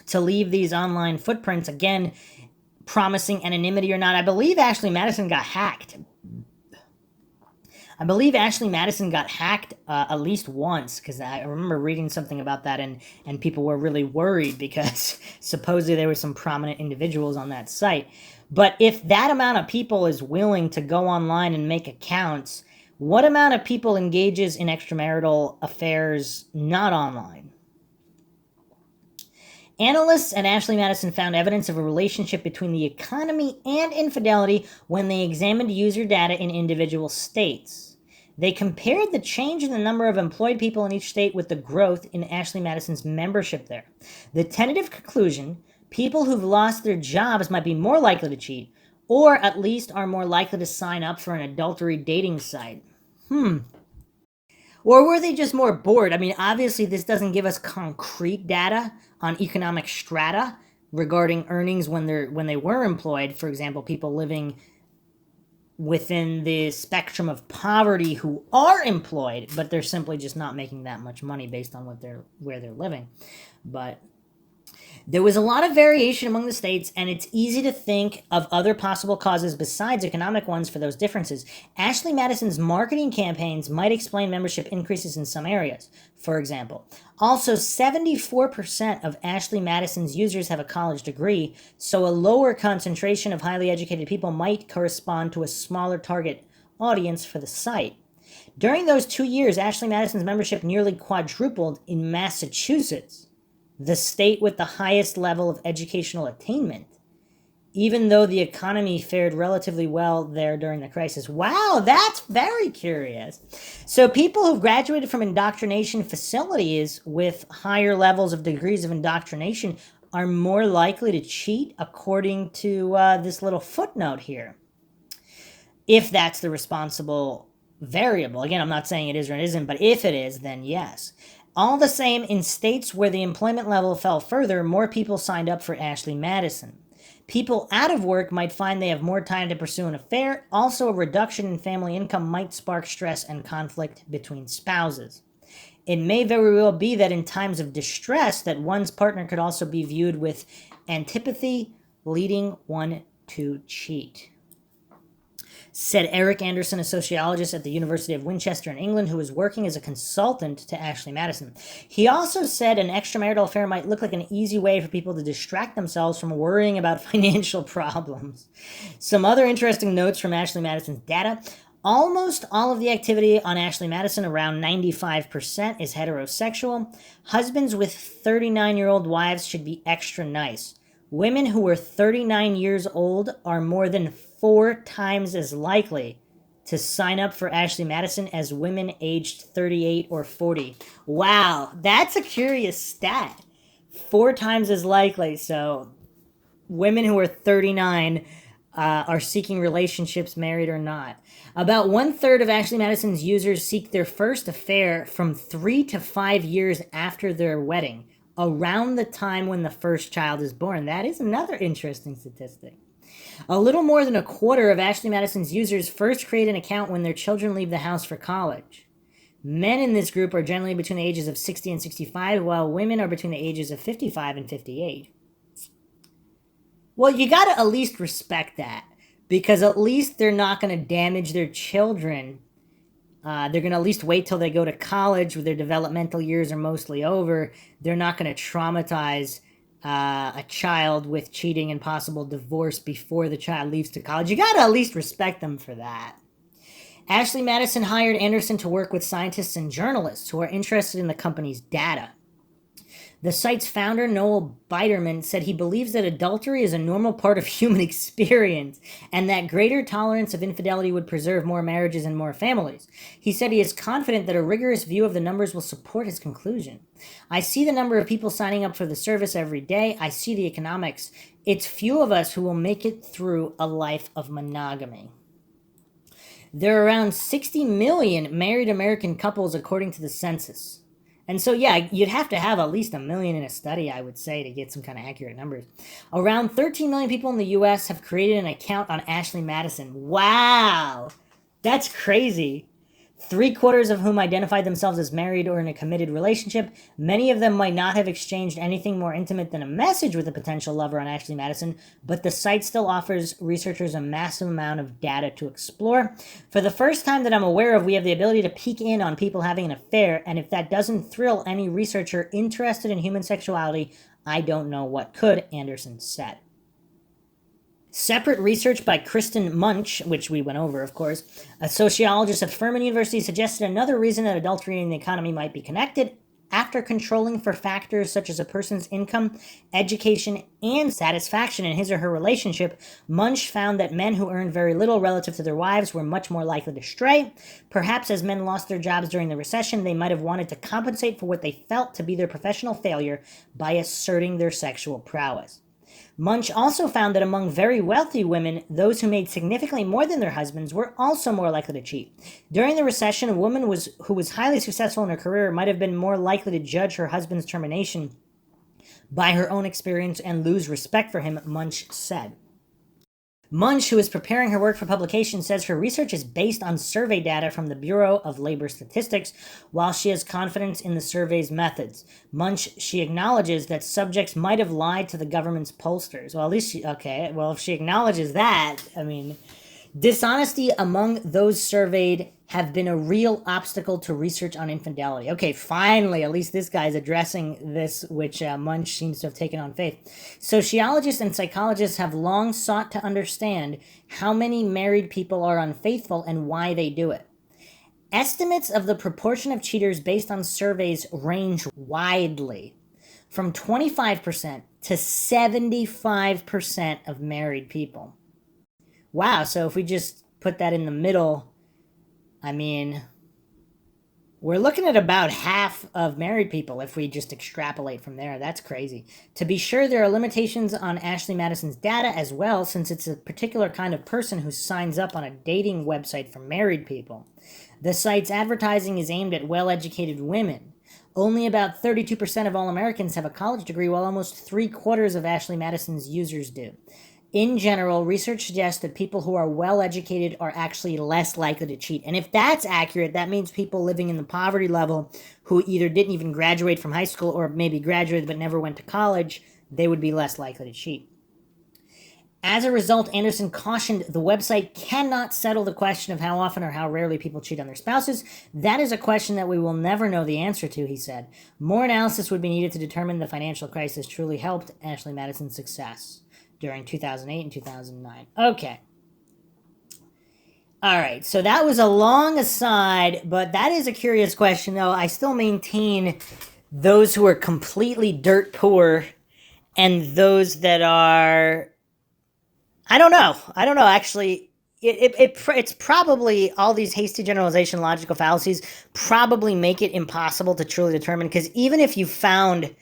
to leave these online footprints, again, promising anonymity or not. I believe Ashley Madison got hacked. at least once, because I remember reading something about that, and people were really worried because supposedly there were some prominent individuals on that site. But if that amount of people is willing to go online and make accounts, what amount of people engages in extramarital affairs not online? Analysts at Ashley Madison found evidence of a relationship between the economy and infidelity when they examined user data in individual states. They compared the change in the number of employed people in each state with the growth in Ashley Madison's membership there. The tentative conclusion: people who've lost their jobs might be more likely to cheat, or at least are more likely to sign up for an adultery dating site. Or were they just more bored? I mean, obviously this doesn't give us concrete data on economic strata regarding earnings when they were employed. For example, people living within the spectrum of poverty who are employed, but they're simply just not making that much money based on where they're living. But there was a lot of variation among the states, and it's easy to think of other possible causes besides economic ones for those differences. Ashley Madison's marketing campaigns might explain membership increases in some areas, for example. Also, 74% of Ashley Madison's users have a college degree, so a lower concentration of highly educated people might correspond to a smaller target audience for the site. During those 2 years, Ashley Madison's membership nearly quadrupled in Massachusetts, the state with the highest level of educational attainment, even though the economy fared relatively well there during the crisis. Wow, that's very curious. So people who've graduated from indoctrination facilities with higher levels of degrees of indoctrination are more likely to cheat, according to this little footnote here, if that's the responsible variable. Again, I'm not saying it is or it isn't, but if it is, then yes. All the same, in states where the employment level fell further, more people signed up for Ashley Madison. People out of work might find they have more time to pursue an affair. Also, a reduction in family income might spark stress and conflict between spouses. It may very well be that in times of distress that one's partner could also be viewed with antipathy, leading one to cheat. Said Eric Anderson, a sociologist at the University of Winchester in England, who was working as a consultant to Ashley Madison. He also said an extramarital affair might look like an easy way for people to distract themselves from worrying about financial problems. Some other interesting notes from Ashley Madison's data. Almost all of the activity on Ashley Madison, around 95%, is heterosexual. Husbands with 39-year-old wives should be extra nice. Women who are 39 years old are more than 4 times as likely to sign up for Ashley Madison as women aged 38 or 40. Wow, that's a curious stat. 4 times as likely. So women who are 39 are seeking relationships, married or not. About 1/3 of Ashley Madison's users seek their first affair from 3 to 5 years after their wedding, around the time when the first child is born. That is another interesting statistic. A little more than 1/4 of Ashley Madison's users first create an account when their children leave the house for college. Men in this group are generally between the ages of 60 and 65, while women are between the ages of 55 and 58. Well, you got to at least respect that, because at least they're not going to damage their children. They're going to at least wait till they go to college, where their developmental years are mostly over. They're not going to traumatize a child with cheating and possible divorce before the child leaves to college. You got to at least respect them for that. Ashley Madison hired Anderson to work with scientists and journalists who are interested in the company's data. The site's founder, Noel Biderman, said he believes that adultery is a normal part of human experience and that greater tolerance of infidelity would preserve more marriages and more families. He said he is confident that a rigorous view of the numbers will support his conclusion. I see the number of people signing up for the service every day. I see the economics. It's few of us who will make it through a life of monogamy. There are around 60 million married American couples according to the census. And so, yeah, you'd have to have at least 1 million in a study, I would say, to get some kind of accurate numbers. Around 13 million people in the U.S. have created an account on Ashley Madison. Wow! That's crazy. 3/4 of whom identified themselves as married or in a committed relationship. Many of them might not have exchanged anything more intimate than a message with a potential lover on Ashley Madison, but the site still offers researchers a massive amount of data to explore. For the first time that I'm aware of, we have the ability to peek in on people having an affair, and if that doesn't thrill any researcher interested in human sexuality, I don't know what could, Anderson said. Separate research by Kristen Munch, which we went over, of course, a sociologist at Furman University, suggested another reason that adultery and the economy might be connected. After controlling for factors such as a person's income, education, and satisfaction in his or her relationship, Munch found that men who earned very little relative to their wives were much more likely to stray. Perhaps as men lost their jobs during the recession, they might have wanted to compensate for what they felt to be their professional failure by asserting their sexual prowess. Munch also found that among very wealthy women, those who made significantly more than their husbands were also more likely to cheat. During the recession, a woman who was highly successful in her career might have been more likely to judge her husband's termination by her own experience and lose respect for him, Munch said. Munch, who is preparing her work for publication, says her research is based on survey data from the Bureau of Labor Statistics. While she has confidence in the survey's methods, she acknowledges that subjects might have lied to the government's pollsters. Well, at least if she acknowledges that, dishonesty among those surveyed have been a real obstacle to research on infidelity. Okay, finally, at least this guy's addressing this, which Munch seems to have taken on faith. Sociologists and psychologists have long sought to understand how many married people are unfaithful and why they do it. Estimates of the proportion of cheaters based on surveys range widely, from 25% to 75% of married people. Wow, so if we just put that in the middle, we're looking at about half of married people if we just extrapolate from there. That's crazy. To be sure, there are limitations on Ashley Madison's data as well, since it's a particular kind of person who signs up on a dating website for married people. The site's advertising is aimed at well-educated women. Only about 32% of all Americans have a college degree, while almost 3/4 of Ashley Madison's users do. In general, research suggests that people who are well-educated are actually less likely to cheat. And if that's accurate, that means people living in the poverty level who either didn't even graduate from high school or maybe graduated but never went to college, they would be less likely to cheat. As a result, Anderson cautioned the website cannot settle the question of how often or how rarely people cheat on their spouses. That is a question that we will never know the answer to, he said. More analysis would be needed to determine the financial crisis truly helped Ashley Madison's success during 2008 and 2009. Okay. All right, so that was a long aside, but that is a curious question, though. I still maintain those who are completely dirt poor and those that are... I don't know, actually. It's probably all these hasty generalization logical fallacies probably make it impossible to truly determine, because even if you said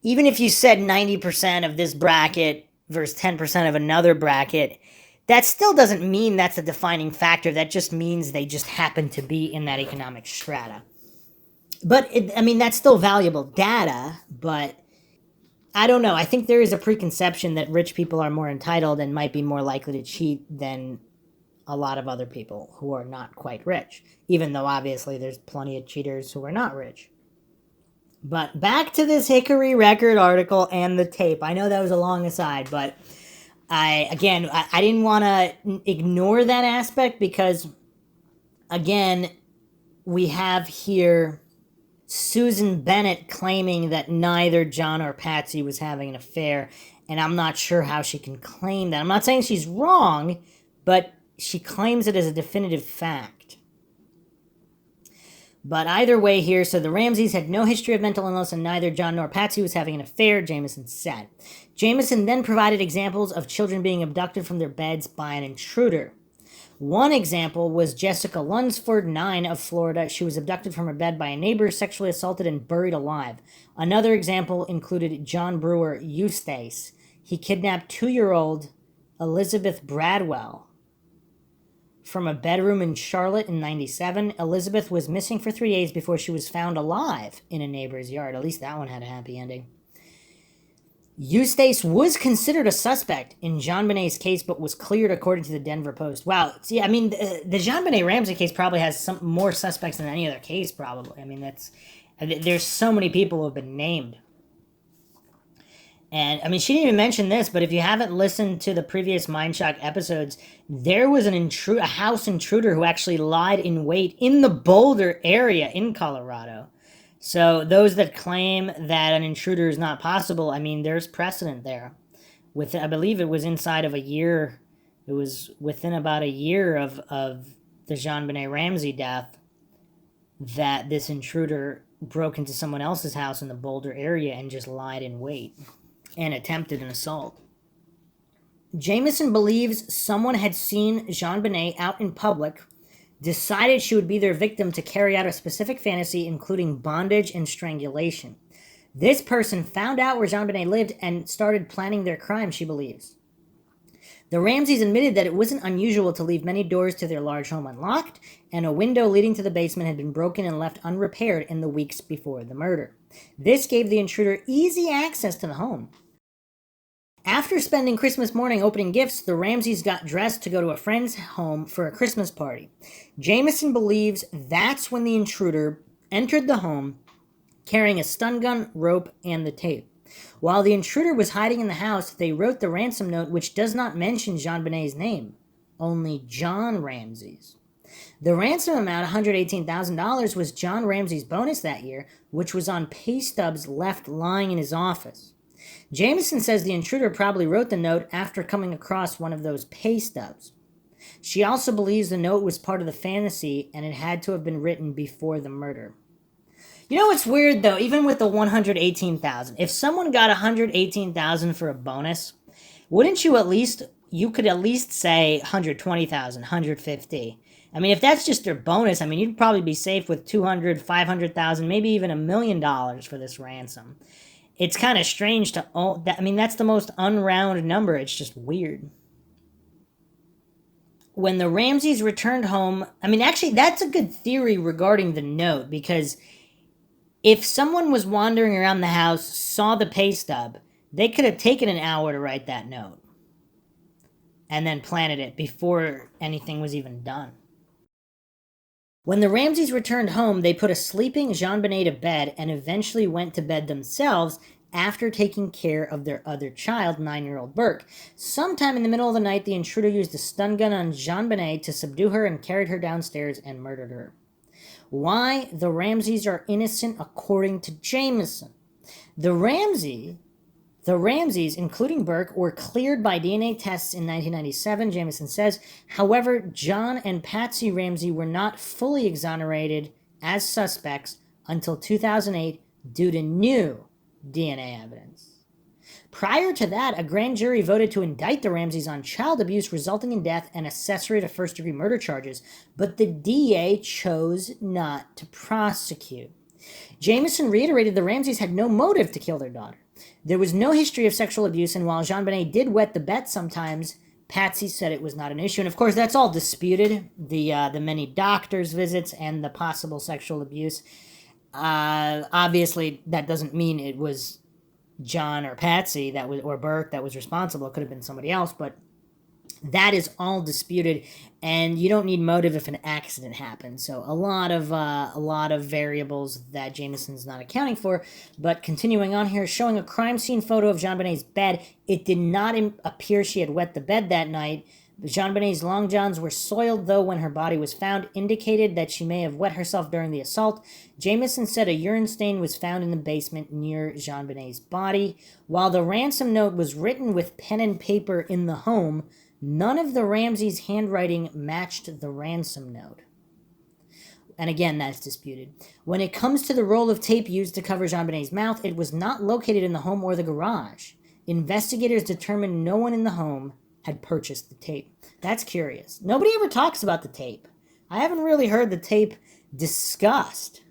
90% of this bracket versus 10% of another bracket, that still doesn't mean that's a defining factor. That just means they just happen to be in that economic strata. But, that's still valuable data, but I don't know. I think there is a preconception that rich people are more entitled and might be more likely to cheat than a lot of other people who are not quite rich, even though obviously there's plenty of cheaters who are not rich. But back to this Hickory Record article and the tape. I know that was a long aside, but I didn't want to ignore that aspect because, again, we have here Susan Bennett claiming that neither John or Patsy was having an affair, and I'm not sure how she can claim that. I'm not saying she's wrong, but she claims it as a definitive fact. But either way here, so the Ramseys had no history of mental illness and neither John nor Patsy was having an affair, Jameson said. Jameson then provided examples of children being abducted from their beds by an intruder. One example was Jessica Lunsford, 9, of Florida. She was abducted from her bed by a neighbor, sexually assaulted, and buried alive. Another example included John Brewer Eustace. He kidnapped 2-year-old Elizabeth Bradwell from a bedroom in Charlotte in 97. Elizabeth was missing for 3 days before she was found alive in a neighbor's yard. At least that one had a happy ending. Eustace was considered a suspect in JonBenet's case, but was cleared according to the Denver Post. Wow. See, the JonBenet Ramsey case probably has some more suspects than any other case, probably. There's so many people who have been named. And, she didn't even mention this, but if you haven't listened to the previous Mindshock episodes, there was a house intruder who actually lied in wait in the Boulder area in Colorado. So those that claim that an intruder is not possible, there's precedent there. I believe it was inside of a year. It was within about a year of the JonBenet Ramsey death that this intruder broke into someone else's house in the Boulder area and just lied in wait and attempted an assault. Jameson believes someone had seen JonBenet out in public, decided she would be their victim to carry out a specific fantasy, including bondage and strangulation. This person found out where JonBenet lived and started planning their crime, she believes. The Ramseys admitted that it wasn't unusual to leave many doors to their large home unlocked, and a window leading to the basement had been broken and left unrepaired in the weeks before the murder. This gave the intruder easy access to the home. After spending Christmas morning opening gifts, the Ramseys got dressed to go to a friend's home for a Christmas party. Jameson believes that's when the intruder entered the home carrying a stun gun, rope, and the tape. While the intruder was hiding in the house, they wrote the ransom note, which does not mention JonBenet's name, only John Ramsey's. The ransom amount, $118,000, was John Ramsey's bonus that year, which was on pay stubs left lying in his office. Jameson says the intruder probably wrote the note after coming across one of those pay stubs. She also believes the note was part of the fantasy and it had to have been written before the murder. You know what's weird, though? Even with the $118,000, if someone got $118,000 for a bonus, wouldn't you could at least say $120,000, $150,000. If that's just their bonus, you'd probably be safe with $200,000, $500,000, maybe even $1 million for this ransom. It's kind of strange to own that. That's the most unround number. It's just weird. When the Ramseys returned home, actually, that's a good theory regarding the note, because if someone was wandering around the house, saw the pay stub, they could have taken an hour to write that note and then planted it before anything was even done. When the Ramseys returned home, they put a sleeping JonBenet to bed and eventually went to bed themselves, after taking care of their other child, 9-year-old Burke. Sometime in the middle of the night, the intruder used a stun gun on JonBenet to subdue her and carried her downstairs and murdered her. Why? The Ramseys are innocent according to Jameson. The Ramseys, including Burke, were cleared by DNA tests in 1997, Jameson says. However, John and Patsy Ramsey were not fully exonerated as suspects until 2008 due to new DNA evidence. Prior to that, a grand jury voted to indict the Ramseys on child abuse resulting in death and accessory to first-degree murder charges, but the DA chose not to prosecute. Jameson reiterated the Ramseys had no motive to kill their daughter. There was no history of sexual abuse, and while JonBenet did wet the bed sometimes, Patsy said it was not an issue. And of course, that's all disputed, the many doctor's visits and the possible sexual abuse. Obviously, that doesn't mean it was John or Patsy or Burke that was responsible. It could have been somebody else, but that is all disputed, and you don't need motive if an accident happens. So a lot of variables that Jameson's not accounting for. But continuing on here, showing a crime scene photo of JonBenet's bed, it did not appear she had wet the bed that night. JonBenet's long johns were soiled, though, when her body was found, indicated that she may have wet herself during the assault. Jameson said a urine stain was found in the basement near JonBenet's body. While the ransom note was written with pen and paper in the home, none of the Ramseys' handwriting matched the ransom note. And again, that's disputed. When it comes to the roll of tape used to cover JonBenet's mouth, it was not located in the home or the garage. Investigators determined no one in the home had purchased the tape. That's curious. Nobody ever talks about the tape. I haven't really heard the tape discussed.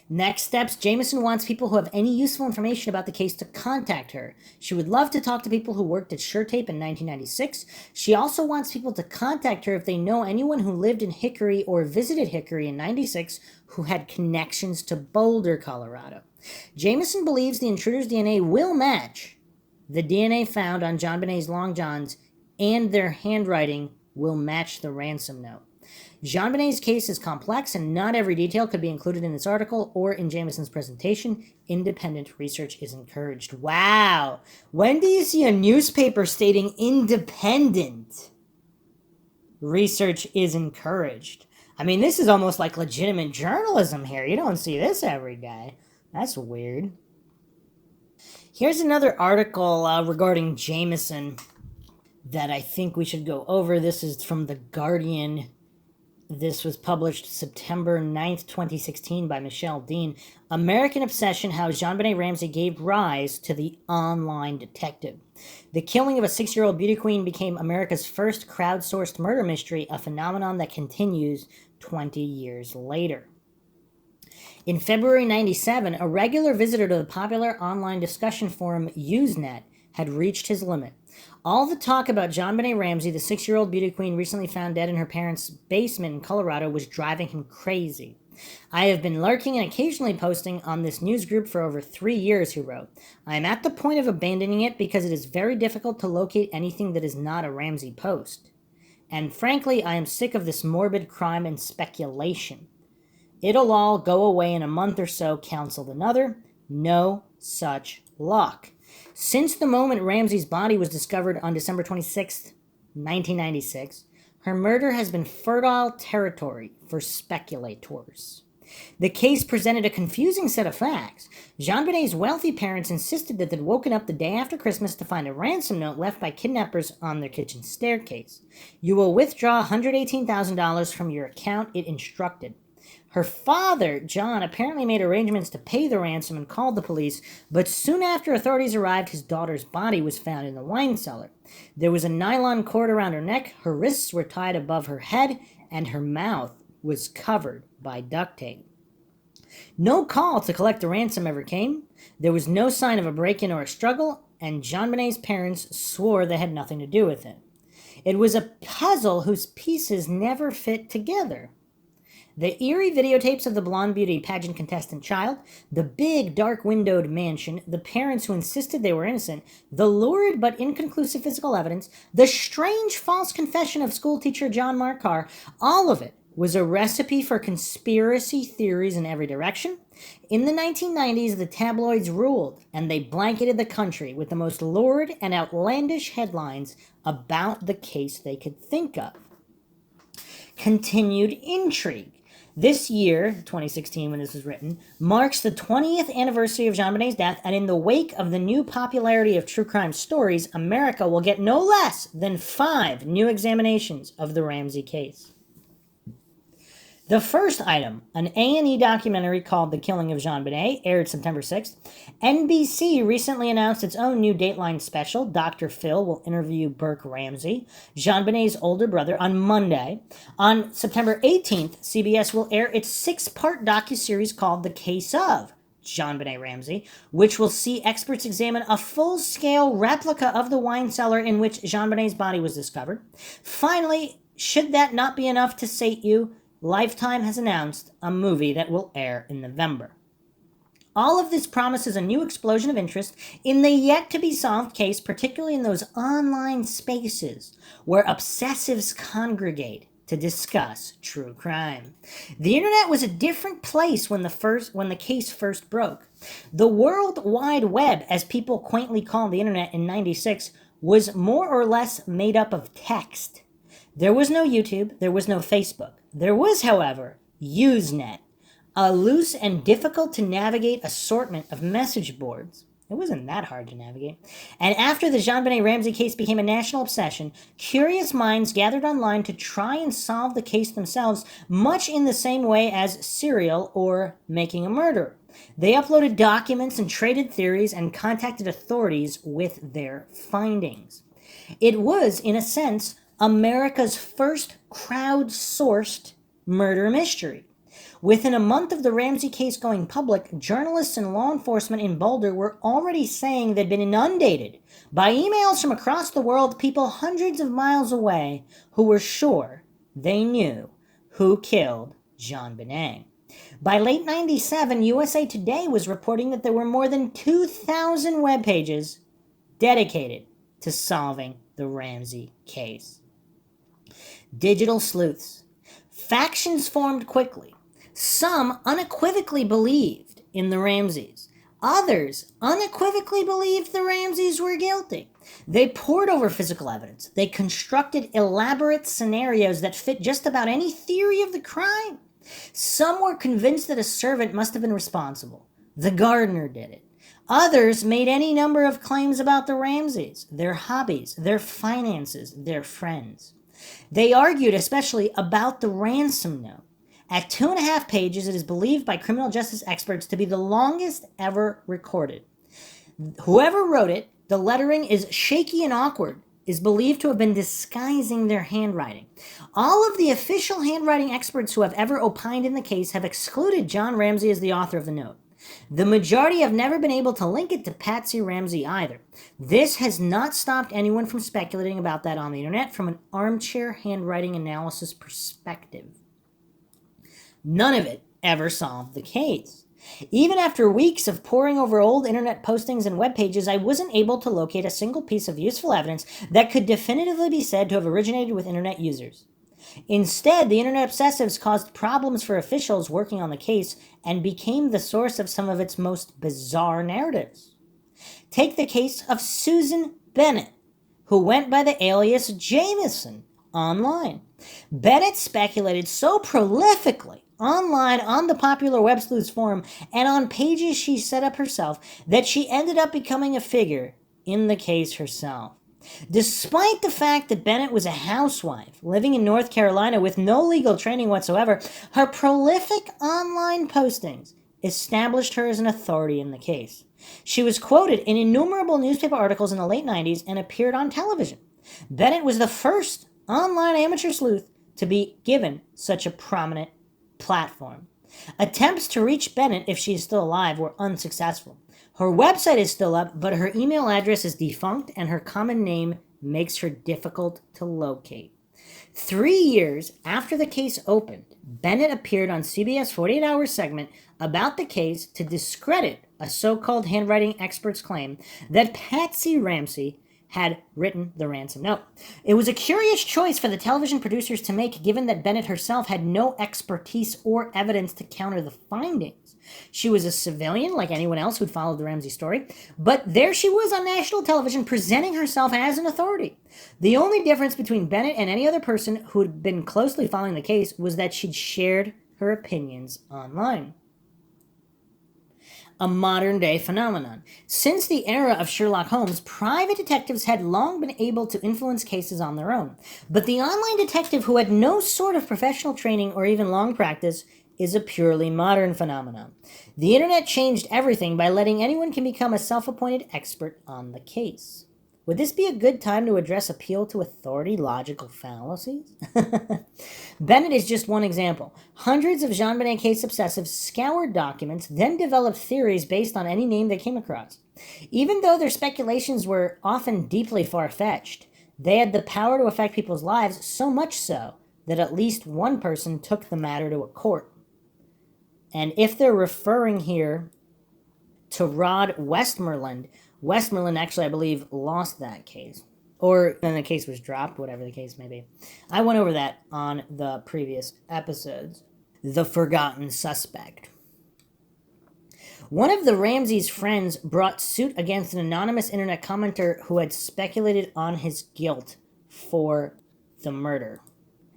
Next steps, Jameson wants people who have any useful information about the case to contact her. She would love to talk to people who worked at SureTape in 1996. She also wants people to contact her if they know anyone who lived in Hickory or visited Hickory in 96 who had connections to Boulder, Colorado. Jameson believes the intruder's DNA will match the DNA found on JonBenet's long johns, and their handwriting will match the ransom note. JonBenet's case is complex, and not every detail could be included in this article or in Jameson's presentation. Independent research is encouraged. Wow! When do you see a newspaper stating independent research is encouraged? I mean, this is almost like legitimate journalism here. You don't see this every day. That's weird. Here's another article regarding Jameson that I think we should go over. This is from The Guardian. This was published September 9th, 2016 by Michelle Dean. American Obsession: How JonBenet Ramsey Gave Rise to the Online Detective. The killing of a 6-year-old beauty queen became America's first crowdsourced murder mystery, a phenomenon that continues 20 years later. In February 97, a regular visitor to the popular online discussion forum Usenet had reached his limit. All the talk about JonBenet Ramsey, the 6-year-old beauty queen recently found dead in her parents' basement in Colorado, was driving him crazy. I have been lurking and occasionally posting on this news group for over 3 years, he wrote. I am at the point of abandoning it because it is very difficult to locate anything that is not a Ramsey post. And frankly, I am sick of this morbid crime and speculation. It'll all go away in a month or so, counseled another. No such luck. Since the moment Ramsey's body was discovered on December 26, 1996, her murder has been fertile territory for speculators. The case presented a confusing set of facts. JonBenet's wealthy parents insisted that they'd woken up the day after Christmas to find a ransom note left by kidnappers on their kitchen staircase. You will withdraw $118,000 from your account, it instructed. Her father, John, apparently made arrangements to pay the ransom and called the police, but soon after authorities arrived, his daughter's body was found in the wine cellar. There was a nylon cord around her neck, her wrists were tied above her head, and her mouth was covered by duct tape. No call to collect the ransom ever came. There was no sign of a break-in or a struggle, and JonBenet's parents swore they had nothing to do with it. It was a puzzle whose pieces never fit together. The eerie videotapes of the blonde beauty pageant contestant child, the big dark-windowed mansion, the parents who insisted they were innocent, the lurid but inconclusive physical evidence, the strange false confession of schoolteacher John Mark Carr, all of it was a recipe for conspiracy theories in every direction. In the 1990s, the tabloids ruled, and they blanketed the country with the most lurid and outlandish headlines about the case they could think of. Continued intrigue. This year, 2016 when this was written, marks the 20th anniversary of JonBenet's death, and in the wake of the new popularity of true crime stories, America will get no less than 5 new examinations of the Ramsey case. The first item, an A&E documentary called The Killing of JonBenet, aired September 6th. NBC recently announced its own new Dateline special. Dr. Phil will interview Burke Ramsey, JonBenet's older brother, on Monday. On September 18th, CBS will air its 6-part docuseries called The Case of JonBenet Ramsey, which will see experts examine a full-scale replica of the wine cellar in which JonBenet's body was discovered. Finally, should that not be enough to sate you, Lifetime has announced a movie that will air in November. All of this promises a new explosion of interest in the yet-to-be-solved case, particularly in those online spaces where obsessives congregate to discuss true crime. The internet was a different place when the case first broke. The World Wide Web, as people quaintly called the internet in '96, was more or less made up of text. There was no YouTube, there was no Facebook. There was, however, Usenet, a loose and difficult-to-navigate assortment of message boards. It wasn't that hard to navigate. And after the JonBenet Ramsey case became a national obsession, curious minds gathered online to try and solve the case themselves, much in the same way as Serial or Making a Murderer. They uploaded documents and traded theories and contacted authorities with their findings. It was, in a sense, America's first crowd-sourced murder mystery. Within a month of the Ramsey case going public, journalists and law enforcement in Boulder were already saying they'd been inundated by emails from across the world, people hundreds of miles away who were sure they knew who killed JonBenet. By late '97, USA Today was reporting that there were more than 2,000 web pages dedicated to solving the Ramsey case. Digital sleuths. Factions formed quickly. Some unequivocally believed in the Ramseys. Others unequivocally believed the Ramseys were guilty. They pored over physical evidence. They constructed elaborate scenarios that fit just about any theory of the crime. Some were convinced that a servant must have been responsible. The gardener did it. Others made any number of claims about the Ramseys, their hobbies, their finances, their friends. They argued especially about the ransom note. At 2.5 pages, it is believed by criminal justice experts to be the longest ever recorded. Whoever wrote it, the lettering is shaky and awkward, is believed to have been disguising their handwriting. All of the official handwriting experts who have ever opined in the case have excluded John Ramsey as the author of the note. The majority have never been able to link it to Patsy Ramsey either. This has not stopped anyone from speculating about that on the internet from an armchair handwriting analysis perspective. None of it ever solved the case. Even after weeks of poring over old internet postings and web pages, I wasn't able to locate a single piece of useful evidence that could definitively be said to have originated with internet users. Instead, the internet obsessives caused problems for officials working on the case and became the source of some of its most bizarre narratives. Take the case of Susan Bennett, who went by the alias Jameson online. Bennett speculated so prolifically online on the popular web sleuths forum and on pages she set up herself that she ended up becoming a figure in the case herself. Despite the fact that Bennett was a housewife living in North Carolina with no legal training whatsoever, her prolific online postings established her as an authority in the case. She was quoted in innumerable newspaper articles in the late '90s and appeared on television. Bennett was the first online amateur sleuth to be given such a prominent platform. Attempts to reach Bennett, if she is still alive, were unsuccessful. Her website is still up, but her email address is defunct and her common name makes her difficult to locate. 3 years after the case opened, Bennett appeared on CBS 48 Hours segment about the case to discredit a so-called handwriting expert's claim that Patsy Ramsey had written the ransom note. It was a curious choice for the television producers to make, given that Bennett herself had no expertise or evidence to counter the findings. She was a civilian like anyone else who'd followed the Ramsey story, but there she was on national television presenting herself as an authority. The only difference between Bennett and any other person who'd been closely following the case was that she'd shared her opinions online. A modern-day phenomenon. Since the era of Sherlock Holmes, private detectives had long been able to influence cases on their own. But the online detective who had no sort of professional training or even long practice is a purely modern phenomenon. The internet changed everything by letting anyone can become a self-appointed expert on the case. Would this be a good time to address appeal to authority logical fallacies? Bennett is just one example. Hundreds of JonBenet case obsessives scoured documents, then developed theories based on any name they came across. Even though their speculations were often deeply far-fetched, they had the power to affect people's lives, so much so that at least one person took the matter to a court. And if they're referring here to Rod Westmoreland actually, I believe, lost that case. Or then the case was dropped, whatever the case may be. I went over that on the previous episodes. The forgotten suspect. One of the Ramsey's friends brought suit against an anonymous internet commenter who had speculated on his guilt for the murder.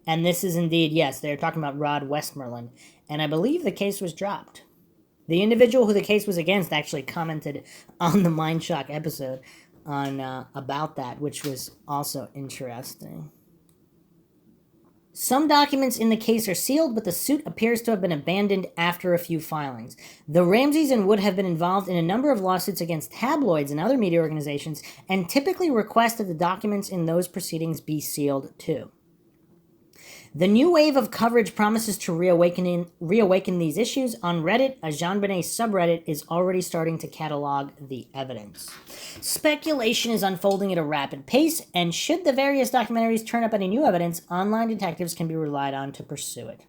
And this is indeed, yes, they're talking about Rod Westmoreland. And I believe the case was dropped. The individual who the case was against actually commented on the Mindshock episode on about that, which was also interesting. Some documents in the case are sealed, but the suit appears to have been abandoned after a few filings. The Ramseys and Wood have been involved in a number of lawsuits against tabloids and other media organizations, and typically request that the documents in those proceedings be sealed too. The new wave of coverage promises to reawaken these issues. On Reddit, a JonBenet subreddit is already starting to catalog the evidence. Speculation is unfolding at a rapid pace, and should the various documentaries turn up any new evidence, online detectives can be relied on to pursue it.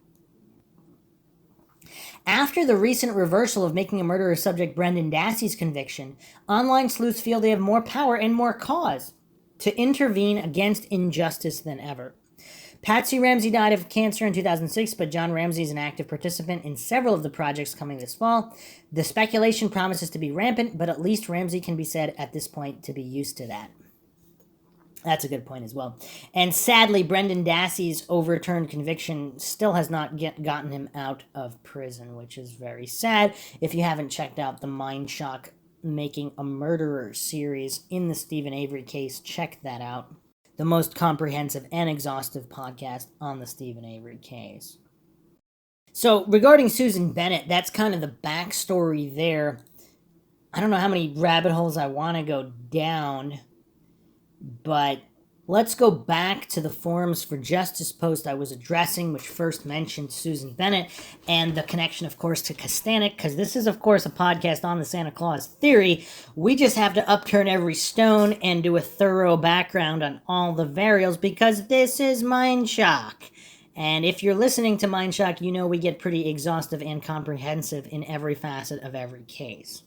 After the recent reversal of making a murderer subject Brendan Dassey's conviction, online sleuths feel they have more power and more cause to intervene against injustice than ever. Patsy Ramsey died of cancer in 2006, but John Ramsey is an active participant in several of the projects coming this fall. The speculation promises to be rampant, but at least Ramsey can be said at this point to be used to that. That's a good point as well. And sadly, Brendan Dassey's overturned conviction still has not gotten him out of prison, which is very sad. If you haven't checked out the Mindshock Making a Murderer series in the Stephen Avery case, check that out. The most comprehensive and exhaustive podcast on the Stephen Avery case. So, regarding Susan Bennett, that's kind of the backstory there. I don't know how many rabbit holes I want to go down, but let's go back to the Forums for Justice post I was addressing, which first mentioned Susan Bennett, and the connection, of course, to Kostanek, because this is, of course, a podcast on the Santa Claus theory. We just have to upturn every stone and do a thorough background on all the variables, because this is Mindshock. And if you're listening to Mindshock, you know we get pretty exhaustive and comprehensive in every facet of every case.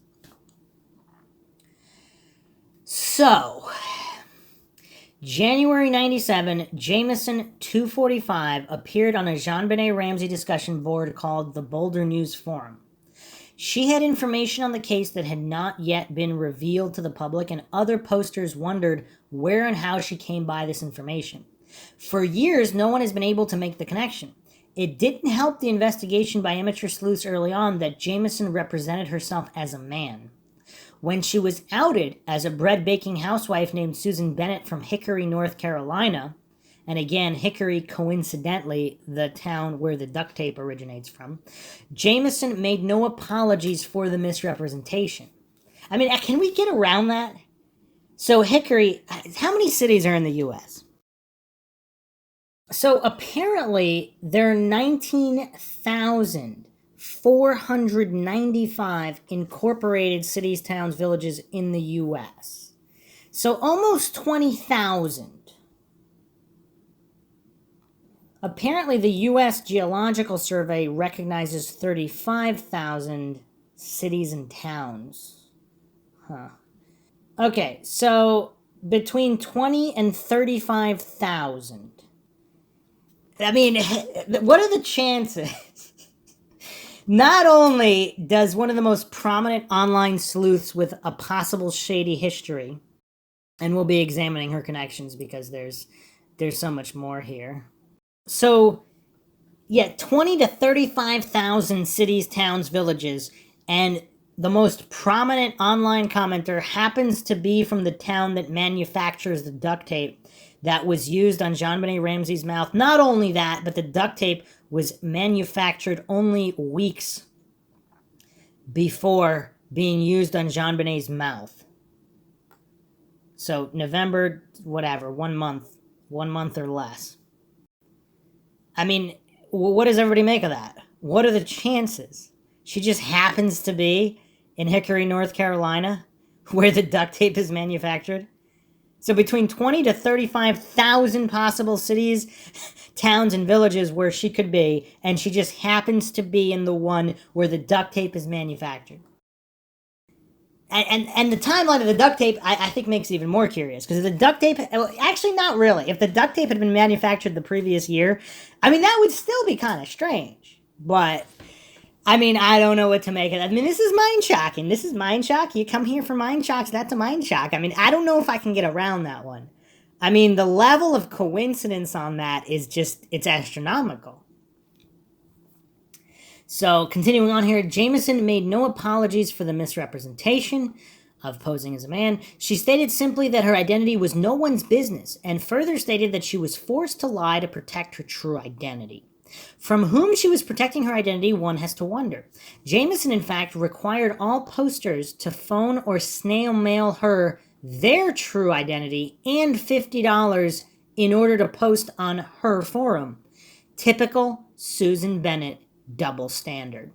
So, January 97, Jameson 245 appeared on a JonBenet Ramsey discussion board called the Boulder News Forum. She had information on the case that had not yet been revealed to the public, and other posters wondered where and how she came by this information. For years, no one has been able to make the connection. It didn't help the investigation by amateur sleuths early on that Jameson represented herself as a man. When she was outed as a bread-baking housewife named Susan Bennett from Hickory, North Carolina, and again, Hickory, coincidentally, the town where the duct tape originates from, Jameson made no apologies for the misrepresentation. I mean, can we get around that? So Hickory, how many cities are in the U.S.? So apparently, there are 19,495 incorporated cities, towns, villages in the U.S. So almost 20,000. Apparently, the U.S. Geological Survey recognizes 35,000 cities and towns. Okay, so between 20 and 35,000. I mean, what are the chances? Not only does one of the most prominent online sleuths with a possible shady history, and we'll be examining her connections because there's so much more here. So, yeah, 20 to 35,000 cities, towns, villages, and the most prominent online commenter happens to be from the town that manufactures the duct tape that was used on JonBenet Ramsey's mouth. Not only that, but the duct tape was manufactured only weeks before being used on JonBenet's mouth. So November, whatever, 1 month or less. I mean, what does everybody make of that? What are the chances? She just happens to be in Hickory, North Carolina, where the duct tape is manufactured. So between 20 to 35,000 possible cities, towns, and villages where she could be, and she just happens to be in the one where the duct tape is manufactured. And the timeline of the duct tape, I think, makes it even more curious. Because if the duct tape... Actually, not really. If the duct tape had been manufactured the previous year, I mean, that would still be kind of strange. But, I mean, I don't know what to make of that. I mean, this is mind-shocking. This is mind-shock. You come here for mind-shocks, that's a mind-shock. I mean, I don't know if I can get around that one. I mean, the level of coincidence on that is just... It's astronomical. So, continuing on here, Jamison made no apologies for the misrepresentation of posing as a man. She stated simply that her identity was no one's business, and further stated that she was forced to lie to protect her true identity. From whom she was protecting her identity, one has to wonder. Jamison, in fact, required all posters to phone or snail mail her their true identity and $50 in order to post on her forum. Typical Susan Bennett double standard.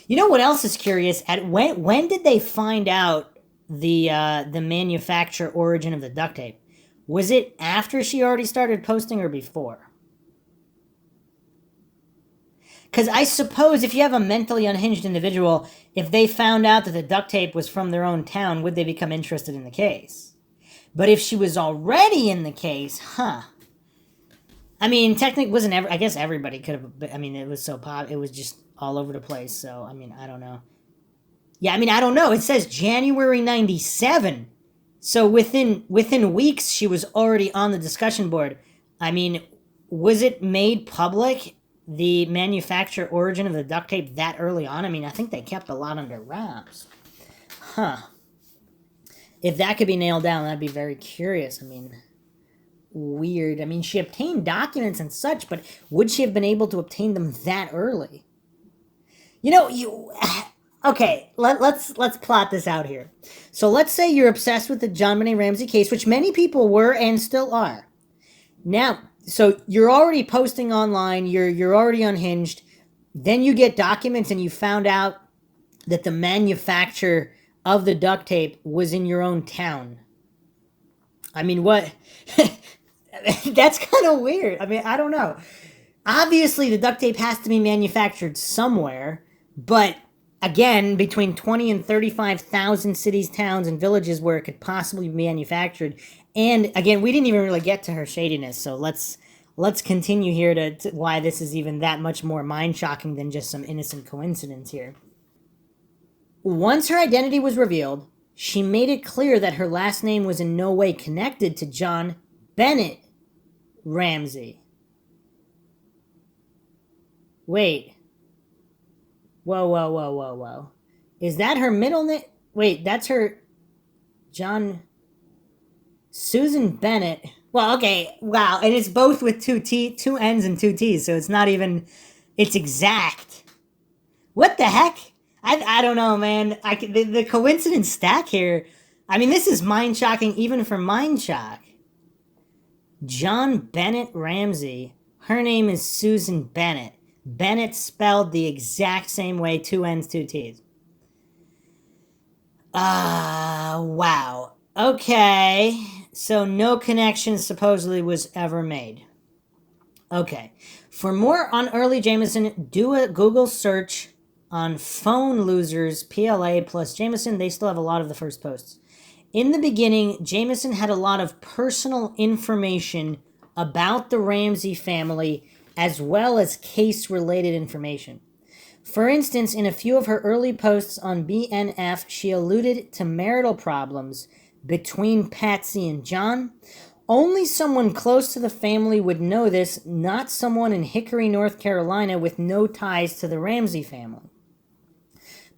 You know what else is curious? At when did they find out the manufacturer origin of the duct tape? Was it after she already started posting or before? Because I suppose if you have a mentally unhinged individual, if they found out that the duct tape was from their own town, would they become interested in the case? But if she was already in the case, I mean, technically, I guess everybody could have. I mean, it was so it was just all over the place. So, I mean, I don't know. Yeah, I mean, I don't know. It says January 97. So within weeks, she was already on the discussion board. I mean, was it made public, the manufacturer origin of the duct tape, that early on? I mean, I think they kept a lot under wraps. If that could be nailed down, that'd be very curious. I mean... weird. I mean, she obtained documents and such, but would she have been able to obtain them that early? Okay, let's plot this out here. So let's say you're obsessed with the JonBenet Ramsey case, which many people were and still are. Now, so you're already posting online, you're already unhinged, then you get documents and you found out that the manufacturer of the duct tape was in your own town. I mean, what... That's kind of weird. I mean, I don't know. Obviously, the duct tape has to be manufactured somewhere, but again, between 20 and 35,000 cities, towns, and villages where it could possibly be manufactured. And again, we didn't even really get to her shadiness, so let's continue here to why this is even that much more mind-shocking than just some innocent coincidence here. Once her identity was revealed, she made it clear that her last name was in no way connected to JonBenet Ramsey. Wait. Whoa. Is that her middle name? Wait, that's her... Susan Bennett. Well, okay, wow. And it's both with two N's and two T's, so it's not even... It's exact. What the heck? I don't know, man. The coincidence stack here... I mean, this is mind-shocking even for Mindshock. JonBenet Ramsey. Her name is Susan Bennett. Bennett spelled the exact same way, 2 N's, 2 T's. Wow. Okay. So no connection supposedly was ever made. Okay. For more on early Jamison, do a Google search on phone losers, PLA plus Jamison. They still have a lot of the first posts. In the beginning, Jamison had a lot of personal information about the Ramsey family as well as case-related information. For instance, in a few of her early posts on BNF, she alluded to marital problems between Patsy and John. Only someone close to the family would know this, not someone in Hickory, North Carolina with no ties to the Ramsey family.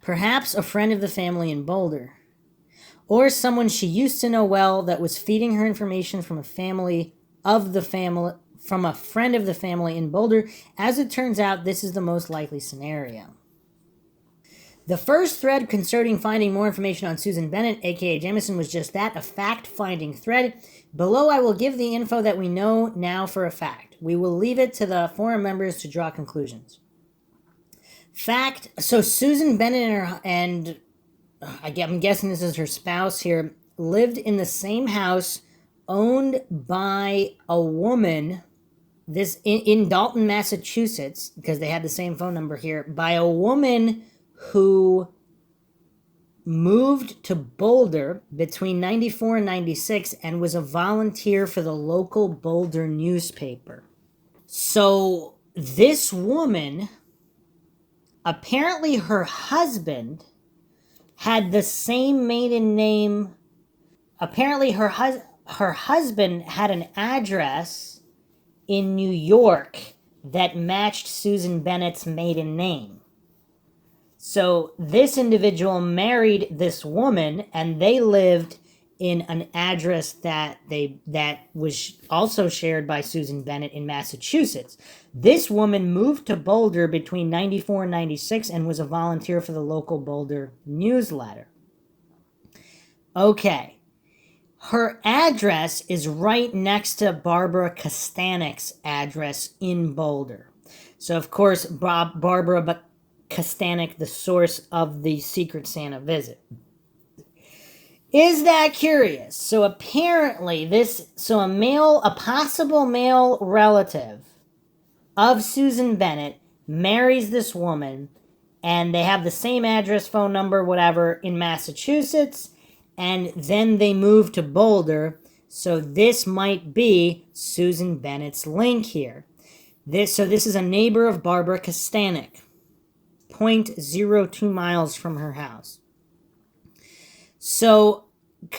Perhaps a friend of the family in Boulder. Or someone she used to know well that was feeding her information from a friend of the family in Boulder. As it turns out, this is the most likely scenario. The first thread concerning finding more information on Susan Bennett, aka Jamison, was just that, a fact-finding thread. Below, I will give the info that we know now for a fact. We will leave it to the forum members to draw conclusions. Fact, so Susan Bennett and I'm guessing this is her spouse here, lived in the same house owned by a woman, this in Dalton, Massachusetts, because they had the same phone number here, by a woman who moved to Boulder between 94 and 96 and was a volunteer for the local Boulder newspaper. So this woman, apparently her husband had the same maiden name. Apparently her husband had an address in New York that matched Susan Bennett's maiden name. So this individual married this woman, and they lived in an address that was also shared by Susan Bennett in Massachusetts. This woman moved to Boulder between 94 and 96 and was a volunteer for the local Boulder newsletter. Okay. Her address is right next to Barbara Kostanek's address in Boulder. So, of course, Barbara Kostanek, the source of the Secret Santa visit. Is that curious? So apparently a possible male relative of Susan Bennett marries this woman, and they have the same address, phone number, whatever, in Massachusetts, and then they move to Boulder. So this might be Susan Bennett's link here. This is a neighbor of Barbara Kostanek, 0.02 miles from her house. So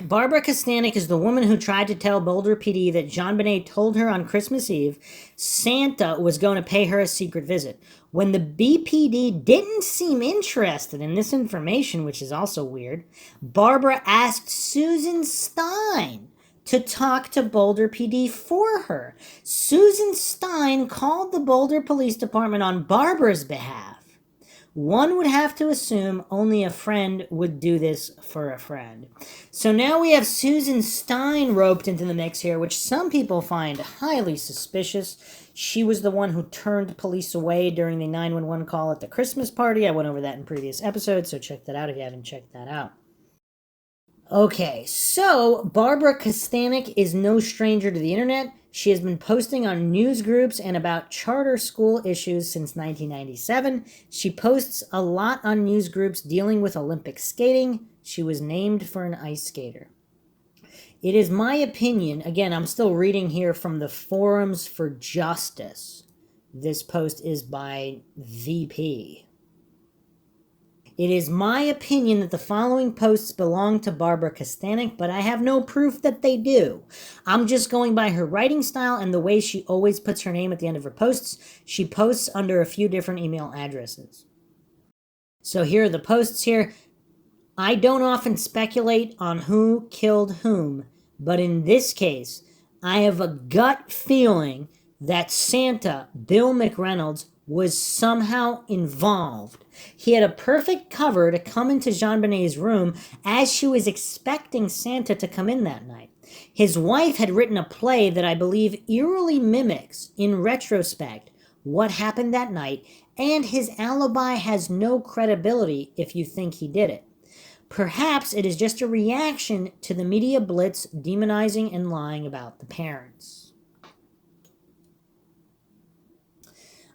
Barbara Kostanek is the woman who tried to tell Boulder PD that JonBenet told her on Christmas Eve Santa was going to pay her a secret visit. When the BPD didn't seem interested in this information, which is also weird, Barbara asked Susan Stein to talk to Boulder PD for her. Susan Stein called the Boulder Police Department on Barbara's behalf. One would have to assume only a friend would do this for a friend. So now we have Susan Stein roped into the mix here, which some people find highly suspicious. She was the one who turned police away during the 911 call at the Christmas party. I went over that in previous episodes, so check that out if you haven't checked that out. Okay, so Barbara Kostanek is no stranger to the internet. She has been posting on news groups and about charter school issues since 1997. She posts a lot on news groups dealing with Olympic skating. She was named for an ice skater. It is my opinion, again, I'm still reading here from the Forums for Justice. This post is by VP. It is my opinion that the following posts belong to Barbara Kostanek, but I have no proof that they do. I'm just going by her writing style and the way she always puts her name at the end of her posts. She posts under a few different email addresses. So here are the posts here. I don't often speculate on who killed whom, but in this case, I have a gut feeling that Santa, Bill McReynolds, was somehow involved. He had a perfect cover to come into JonBenet's room as she was expecting Santa to come in that night. His wife had written a play that I believe eerily mimics, in retrospect, what happened that night, and his alibi has no credibility if you think he did it. Perhaps it is just a reaction to the media blitz demonizing and lying about the parents.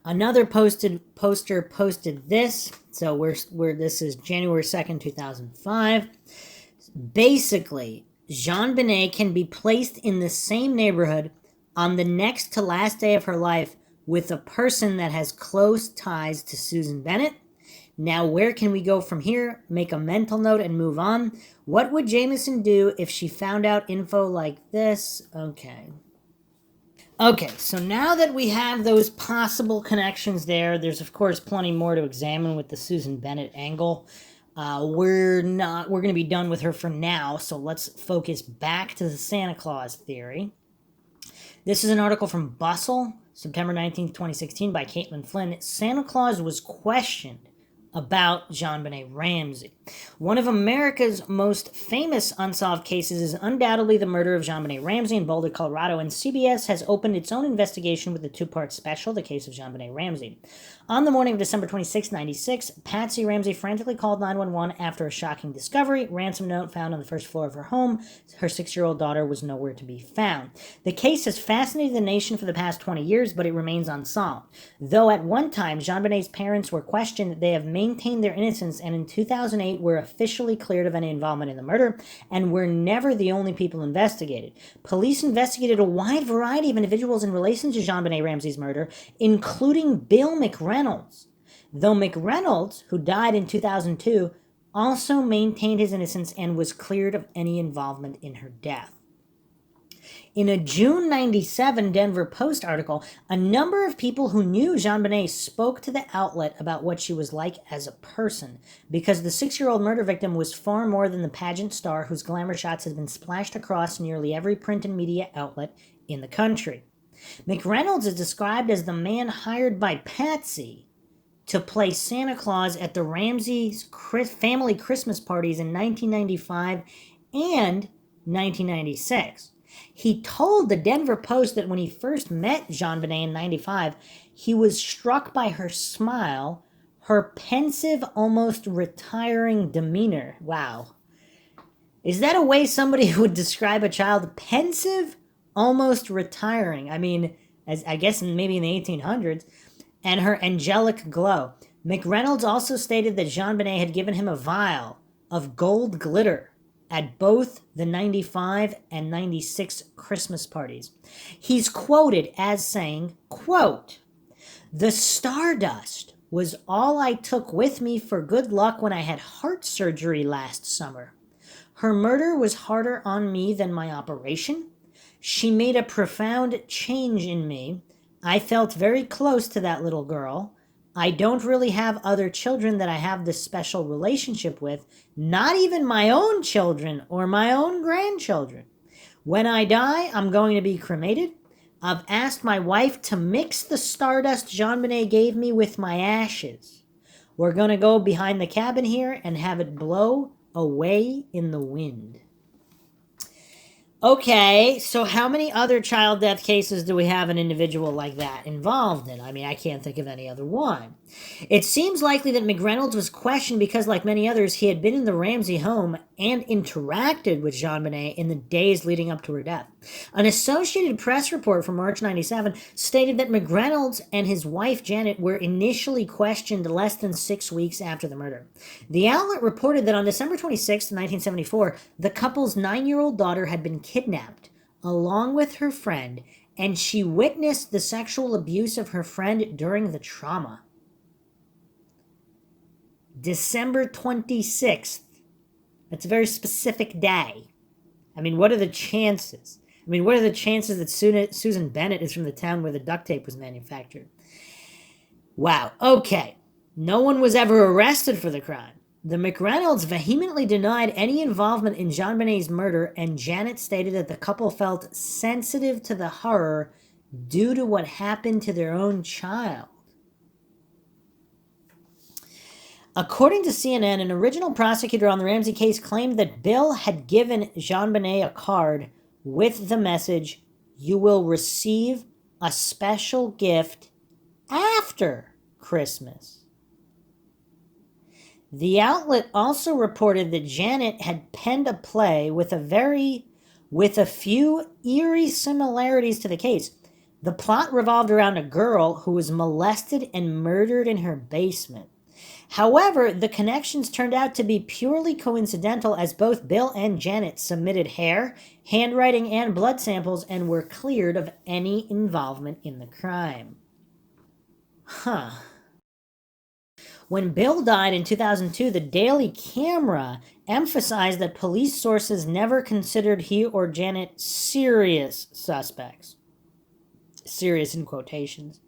Another poster posted this. So this is January 2nd, 2005. Basically, JonBenet can be placed in the same neighborhood on the next to last day of her life with a person that has close ties to Susan Bennett. Now, where can we go from here? Make a mental note and move on. What would Jameson do if she found out info like this? Okay, so now that we have those possible connections there, there's of course plenty more to examine with the Susan Bennett angle. We're going to be done with her for now, so let's focus back to the Santa Claus theory. This is an article from Bustle, September 19th, 2016, by Caitlin Flynn. Santa Claus was questioned about JonBenet Ramsey. One of America's most famous unsolved cases is undoubtedly the murder of JonBenet Ramsey in Boulder, Colorado, and CBS has opened its own investigation with a two-part special, The Case of JonBenet Ramsey. On the morning of December 26, 1996, Patsy Ramsey frantically called 911 after a shocking discovery. Ransom note found on the first floor of her home. Her 6-year-old daughter was nowhere to be found. The case has fascinated the nation for the past 20 years, but it remains unsolved. Though at one time, JonBenet's parents were questioned, they have maintained their innocence and in 2008 were officially cleared of any involvement in the murder and were never the only people investigated. Police investigated a wide variety of individuals in relation to JonBenet Ramsey's murder, including Bill McReynolds. Though McReynolds, who died in 2002, also maintained his innocence and was cleared of any involvement in her death. In a June 97 Denver Post article, a number of people who knew JonBenet spoke to the outlet about what she was like as a person, because the 6-year-old murder victim was far more than the pageant star whose glamour shots had been splashed across nearly every print and media outlet in the country. McReynolds is described as the man hired by Patsy to play Santa Claus at the Ramsey's family Christmas parties in 1995 and 1996. He told the Denver Post that when he first met JonBenet in 95, he was struck by her smile, her pensive, almost retiring demeanor. Wow. Is that a way somebody would describe a child? Pensive, almost retiring. I mean, as I guess maybe in the 1800s. And her angelic glow. McReynolds also stated that JonBenet had given him a vial of gold glitter at both the 95 and 96 Christmas parties. He's quoted as saying, quote, "The stardust was all I took with me for good luck when I had heart surgery last summer. Her murder was harder on me than my operation. She made a profound change in me. I felt very close to that little girl. I don't really have other children that I have this special relationship with, not even my own children or my own grandchildren. When I die, I'm going to be cremated. I've asked my wife to mix the stardust JonBenet gave me with my ashes. We're going to go behind the cabin here and have it blow away in the wind." Okay, so how many other child death cases do we have an individual like that involved in? I mean, I can't think of any other one. It seems likely that McReynolds was questioned because, like many others, he had been in the Ramsey home and interacted with JonBenet in the days leading up to her death. An Associated Press report from March 97 stated that McReynolds and his wife Janet were initially questioned less than 6 weeks after the murder. The outlet reported that on December 26, 1974, the couple's 9-year-old daughter had been kidnapped along with her friend, and she witnessed the sexual abuse of her friend during the trauma. December 26th. That's a very specific day. I mean, what are the chances? What are the chances that Susan Bennett is from the town where the duct tape was manufactured? Wow. Okay. No one was ever arrested for the crime. The McReynolds vehemently denied any involvement in JonBenet's murder, and Janet stated that the couple felt sensitive to the horror due to what happened to their own child. According to CNN, an original prosecutor on the Ramsey case claimed that Bill had given JonBenet a card with the message, "You will receive a special gift after Christmas." The outlet also reported that Janet had penned a play with a few eerie similarities to the case. The plot revolved around a girl who was molested and murdered in her basement. However, the connections turned out to be purely coincidental as both Bill and Janet submitted hair, handwriting, and blood samples and were cleared of any involvement in the crime. Huh. When Bill died in 2002, the Daily Camera emphasized that police sources never considered he or Janet serious suspects. Serious in quotations.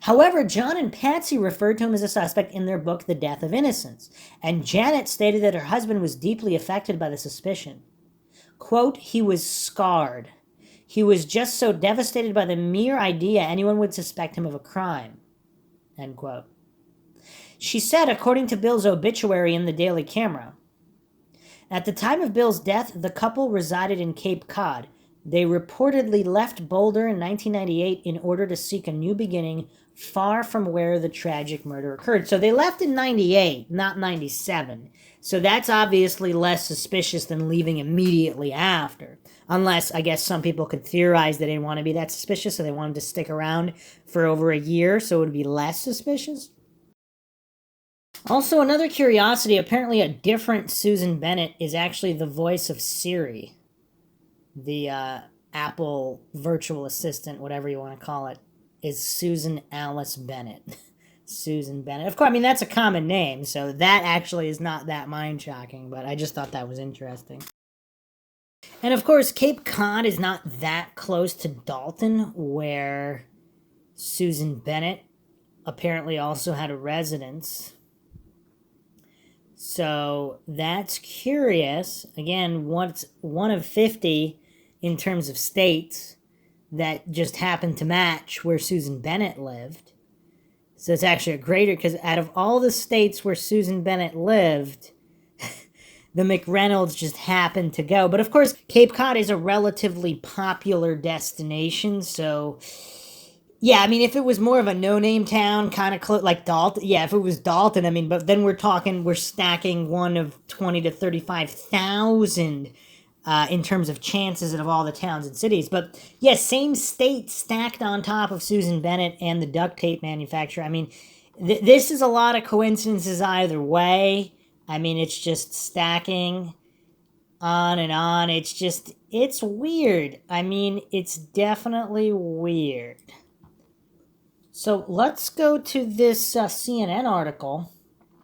However, John and Patsy referred to him as a suspect in their book, The Death of Innocence, and Janet stated that her husband was deeply affected by the suspicion. Quote, he was scarred. He was just so devastated by the mere idea anyone would suspect him of a crime. End quote. She said, according to Bill's obituary in the Daily Camera, at the time of Bill's death, the couple resided in Cape Cod. They reportedly left Boulder in 1998 in order to seek a new beginning far from where the tragic murder occurred. So they left in 98, not 97. So that's obviously less suspicious than leaving immediately after. Unless, I guess, some people could theorize they didn't want to be that suspicious, so they wanted to stick around for over a year, so it would be less suspicious. Also, another curiosity, apparently a different Susan Bennett is actually the voice of Siri. The Apple virtual assistant, whatever you want to call it, is Susan Alice Bennett. Susan Bennett. Of course, I mean, that's a common name, so that actually is not that mind-shocking, but I just thought that was interesting. And of course, Cape Cod is not that close to Dalton, where Susan Bennett apparently also had a residence. So that's curious. Again, what's one of 50 in terms of states that just happened to match where Susan Bennett lived. So it's actually a greater, because out of all the states where Susan Bennett lived, the McReynolds just happened to go. But of course, Cape Cod is a relatively popular destination, so yeah, I mean, if it was more of a no-name town, kind of close, like Dalton, yeah, if it was Dalton, I mean, but then we're stacking one of 20 to 35,000 in terms of chances of all the towns and cities. But yeah, same state stacked on top of Susan Bennett and the duct tape manufacturer. I mean, this is a lot of coincidences either way. I mean, it's just stacking on and on. It's weird. I mean, it's definitely weird. So let's go to this CNN article.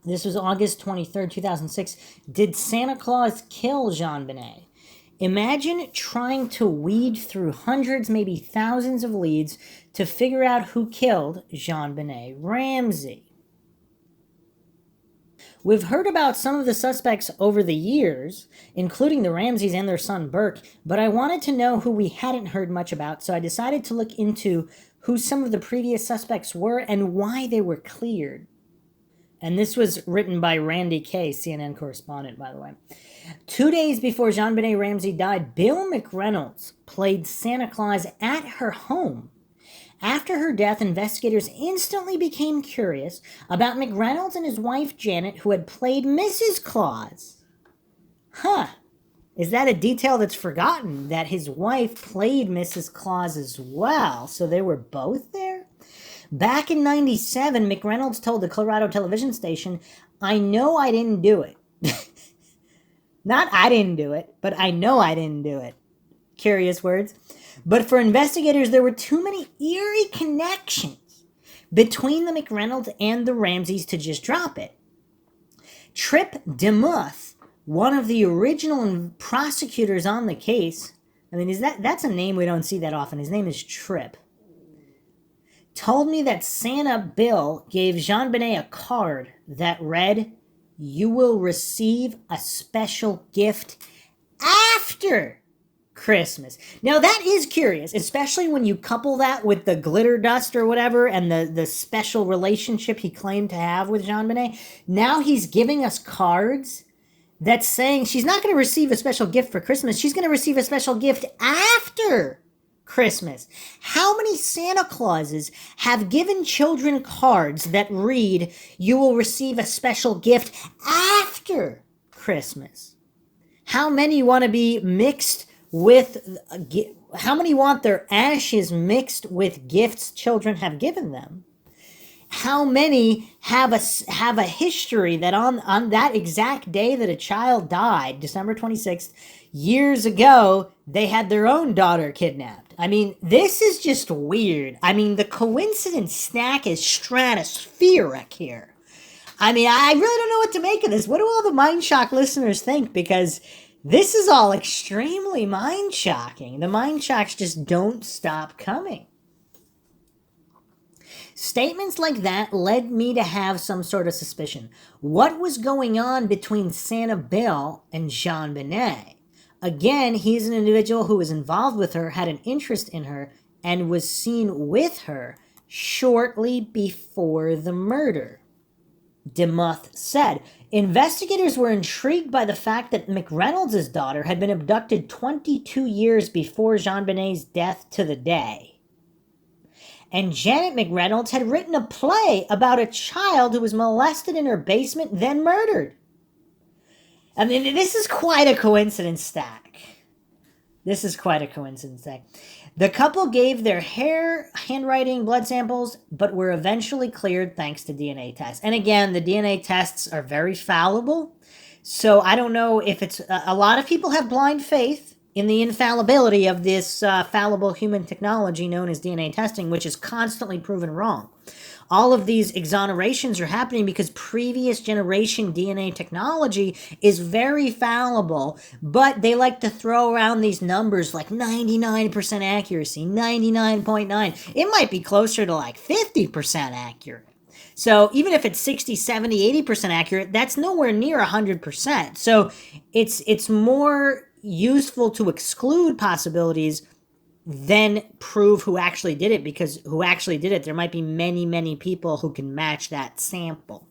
This was August 23rd, 2006. Did Santa Claus kill JonBenet? Imagine trying to weed through hundreds, maybe thousands of leads to figure out who killed JonBenet Ramsey. We've heard about some of the suspects over the years, including the Ramseys and their son Burke, but I wanted to know who we hadn't heard much about, so I decided to look into who some of the previous suspects were and why they were cleared. And this was written by Randy Kay, CNN correspondent, by the way. 2 days before JonBenet Ramsey died, Bill McReynolds played Santa Claus at her home. After her death, investigators instantly became curious about McReynolds and his wife Janet, who had played Mrs. Claus. Huh. Is that a detail that's forgotten, that his wife played Mrs. Claus as well? So they were both there? Back in 97, McReynolds told the Colorado television station, I know I didn't do it. Not I didn't do it, but I know I didn't do it. Curious words. But for investigators, there were too many eerie connections between the McReynolds and the Ramseys to just drop it. Trip DeMuth, one of the original prosecutors on the case, I mean, that's a name we don't see that often. His name is Trip. Told me that Santa Bill gave JonBenet a card that read, you will receive a special gift after Christmas. Now that is curious, especially when you couple that with the glitter dust or whatever and the special relationship he claimed to have with JonBenet. Now he's giving us cards that's saying she's not going to receive a special gift for Christmas. She's going to receive a special gift after Christmas. How many Santa Clauses have given children cards that read, you will receive a special gift after Christmas? How many want to be mixed with, how many want their ashes mixed with gifts children have given them? how many have a history that on that exact day that a child died, December 26th, years ago, they had their own daughter kidnapped? I mean, this is just weird. I mean, the coincidence stack is stratospheric here. I mean, I really don't know what to make of this. What do all the Mindshock listeners think? Because this is all extremely mind-shocking. The Mindshocks just don't stop coming. Statements like that led me to have some sort of suspicion. What was going on between Santa Bill and JonBenet? Again, he's an individual who was involved with her, had an interest in her, and was seen with her shortly before the murder. DeMuth said, investigators were intrigued by the fact that McReynolds' daughter had been abducted 22 years before JonBenet's death to the day. And Janet McReynolds had written a play about a child who was molested in her basement, then murdered. I mean, this is quite a coincidence stack. This is quite a coincidence stack. The couple gave their hair, handwriting, blood samples, but were eventually cleared thanks to DNA tests. And again, the DNA tests are very fallible. So I don't know if it's... a lot of people have blind faith in the infallibility of this fallible human technology known as DNA testing, which is constantly proven wrong. All of these exonerations are happening because previous generation DNA technology is very fallible, but they like to throw around these numbers like 99% accuracy, 99.9. It might be closer to like 50% accurate. So even if it's 60, 70, 80% accurate, that's nowhere near 100%. So it's more useful to exclude possibilities than prove who actually did it, because who actually did it, there might be many, many people who can match that sample.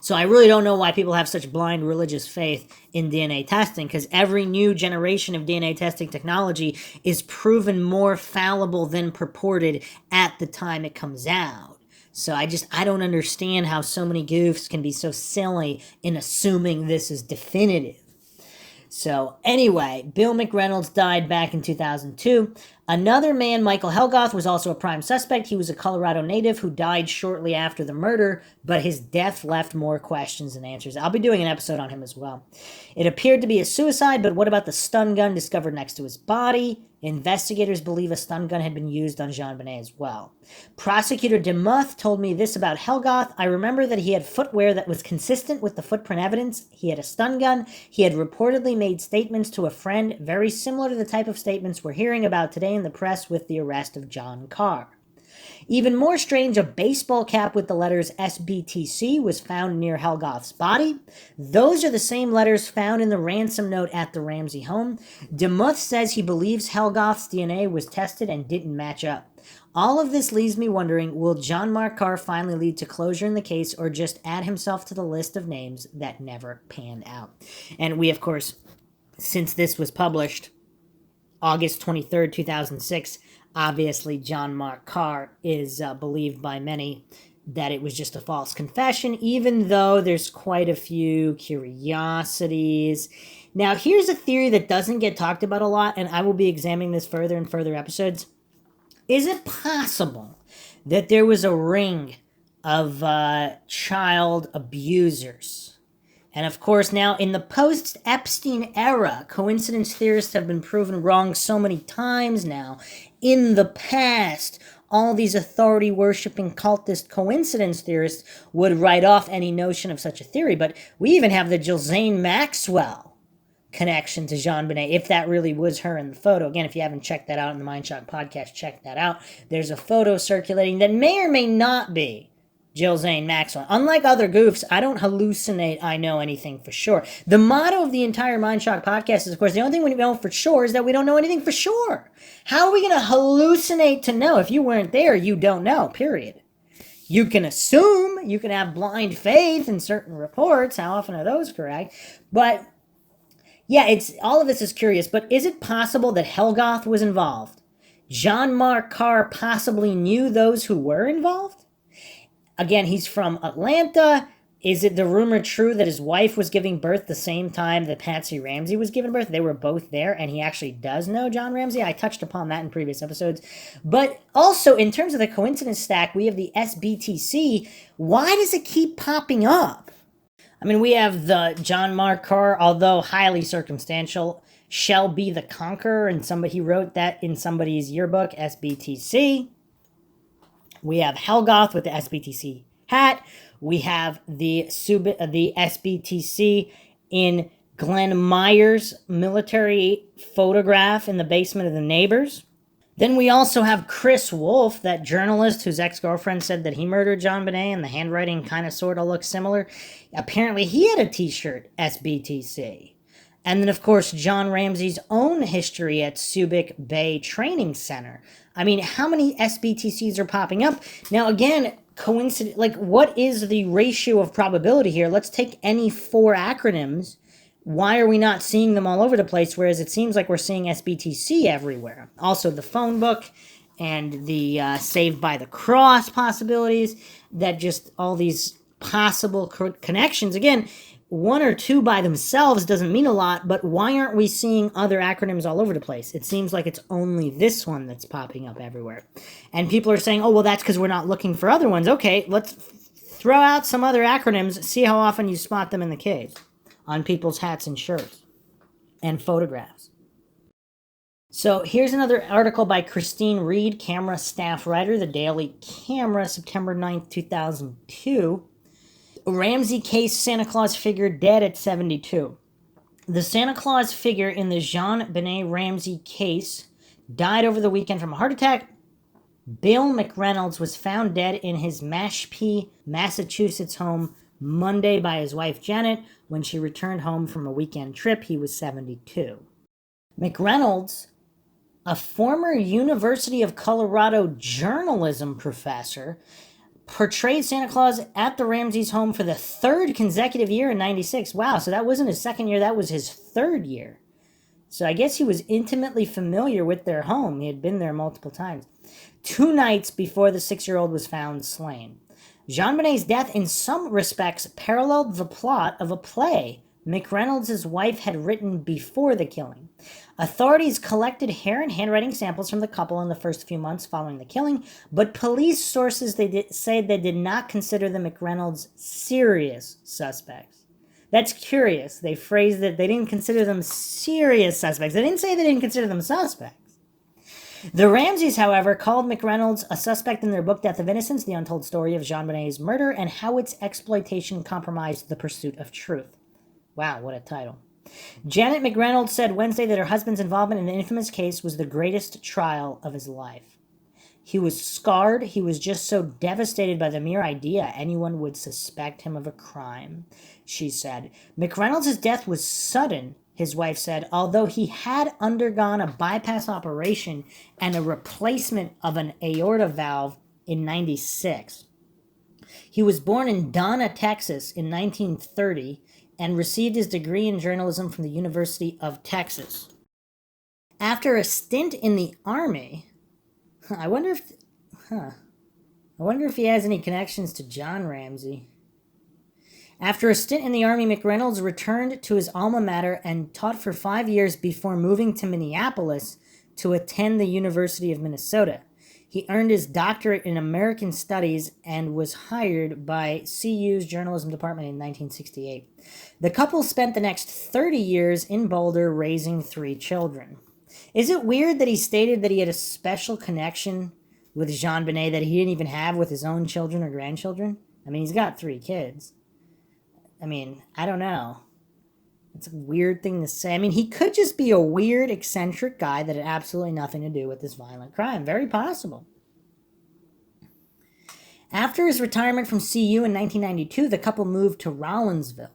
So I really don't know why people have such blind religious faith in DNA testing, because every new generation of DNA testing technology is proven more fallible than purported at the time it comes out. So I don't understand how so many goofs can be so silly in assuming this is definitive. So anyway, Bill McReynolds died back in 2002. Another man, Michael Helgoth, was also a prime suspect. He was a Colorado native who died shortly after the murder, but his death left more questions than answers. I'll be doing an episode on him as well. It appeared to be a suicide, but what about the stun gun discovered next to his body? Investigators believe a stun gun had been used on JonBenet as well. Prosecutor DeMuth told me this about Helgoth. I remember that he had footwear that was consistent with the footprint evidence. He had a stun gun. He had reportedly made statements to a friend very similar to the type of statements we're hearing about today in the press with the arrest of John Carr. Even more strange, a baseball cap with the letters SBTC was found near Helgoth's body. Those are the same letters found in the ransom note at the Ramsey home. DeMuth says he believes Helgoth's DNA was tested and didn't match up. All of this leaves me wondering, will John Mark Carr finally lead to closure in the case, or just add himself to the list of names that never panned out? And we, of course, since this was published August 23rd, 2006, obviously, John Mark Carr is believed by many that it was just a false confession, even though there's quite a few curiosities. Now, here's a theory that doesn't get talked about a lot, and I will be examining this further in further episodes. Is it possible that there was a ring of child abusers? And of course, now in the post-Epstein era, coincidence theorists have been proven wrong so many times now. In the past, all these authority-worshipping cultist coincidence theorists would write off any notion of such a theory. But we even have the Ghislaine Maxwell connection to JonBenet, if that really was her in the photo. Again, if you haven't checked that out in the Mindshock podcast, check that out. There's a photo circulating that may or may not be Ghislaine Maxwell. Unlike other goofs, I don't hallucinate I know anything for sure. The motto of the entire Mindshock podcast is, of course, the only thing we know for sure is that we don't know anything for sure. How are we going to hallucinate to know? If you weren't there, you don't know, period. You can assume, you can have blind faith in certain reports. How often are those correct? But yeah, all of this is curious, but is it possible that Helgoth was involved? John Mark Carr possibly knew those who were involved? Again, he's from Atlanta. Is it the rumor true that his wife was giving birth the same time that Patsy Ramsey was giving birth? They were both there, and he actually does know John Ramsey. I touched upon that in previous episodes. But also, in terms of the coincidence stack, we have the SBTC. Why does it keep popping up? I mean, we have the John Marker, although highly circumstantial, shall be the conqueror, and he wrote that in somebody's yearbook, SBTC. We have Helgoth with the SBTC hat. We have the SBTC in Glenn Meyer's military photograph in the basement of the neighbors. Then we also have Chris Wolf, that journalist whose ex-girlfriend said that he murdered JonBenet, and the handwriting kind of sort of looks similar. Apparently he had a t-shirt, SBTC. And then, of course, John Ramsey's own history at Subic Bay Training Center. I mean, how many SBTCs are popping up? Now, again, what is the ratio of probability here? Let's take any 4 acronyms. Why are we not seeing them all over the place, whereas it seems like we're seeing SBTC everywhere? Also, the phone book and the Saved by the Cross possibilities, that just all these possible connections. Again, 1 or 2 by themselves doesn't mean a lot, but why aren't we seeing other acronyms all over the place? It seems like it's only this one that's popping up everywhere. And people are saying, oh, well, that's because we're not looking for other ones. Okay, let's throw out some other acronyms, see how often you spot them in the case on people's hats and shirts and photographs. So here's another article by Christine Reed, camera staff writer, The Daily Camera, September 9th, 2002. Ramsey case, Santa Claus figure dead at 72. The Santa Claus figure in the JonBenet Ramsey case died over the weekend from a heart attack. Bill McReynolds was found dead in his Mashpee, Massachusetts home Monday by his wife Janet when she returned home from a weekend trip. He was 72. McReynolds, a former University of Colorado journalism professor, portrayed Santa Claus at the Ramseys' home for the 3rd consecutive year in 96. Wow, so that wasn't his 2nd year, that was his 3rd year. So I guess he was intimately familiar with their home. He had been there multiple times. 2 nights before the 6-year-old was found slain. JonBenet's death in some respects paralleled the plot of a play McReynolds' wife had written before the killing. Authorities collected hair and handwriting samples from the couple in the first few months following the killing, but police sources say they did not consider the McReynolds serious suspects. That's curious. They phrased that they didn't consider them serious suspects. They didn't say they didn't consider them suspects. The Ramseys, however, called McReynolds a suspect in their book Death of Innocence, The Untold Story of JonBenet's Murder and How Its Exploitation Compromised the Pursuit of Truth. Wow, what a title. Janet McReynolds said Wednesday that her husband's involvement in the infamous case was the greatest trial of his life. He was scarred. He was just so devastated by the mere idea anyone would suspect him of a crime, she said. McReynolds' death was sudden, his wife said, although he had undergone a bypass operation and a replacement of an aorta valve in 96. He was born in Donna, Texas in 1930 and received his degree in journalism from the University of Texas. After a stint in the Army, I wonder if he has any connections to John Ramsey. After a stint in the Army, McReynolds returned to his alma mater and taught for 5 years before moving to Minneapolis to attend the University of Minnesota. He earned his doctorate in American Studies and was hired by CU's journalism department in 1968. The couple spent the next 30 years in Boulder raising 3 children. Is it weird that he stated that he had a special connection with JonBenet that he didn't even have with his own children or grandchildren? I mean, he's got 3 kids. I mean, I don't know. It's a weird thing to say. I mean, he could just be a weird, eccentric guy that had absolutely nothing to do with this violent crime. Very possible. After his retirement from CU in 1992, the couple moved to Rollinsville.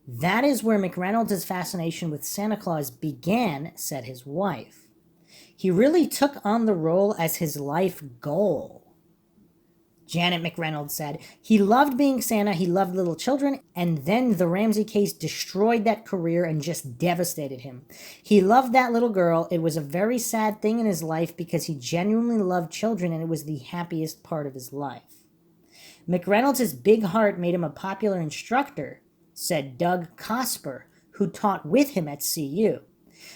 That is where McReynolds' fascination with Santa Claus began, said his wife. He really took on the role as his life goal. Janet McReynolds said, he loved being Santa, he loved little children, and then the Ramsey case destroyed that career and just devastated him. He loved that little girl. It was a very sad thing in his life because he genuinely loved children and it was the happiest part of his life. McReynolds' big heart made him a popular instructor, said Doug Cosper, who taught with him at CU.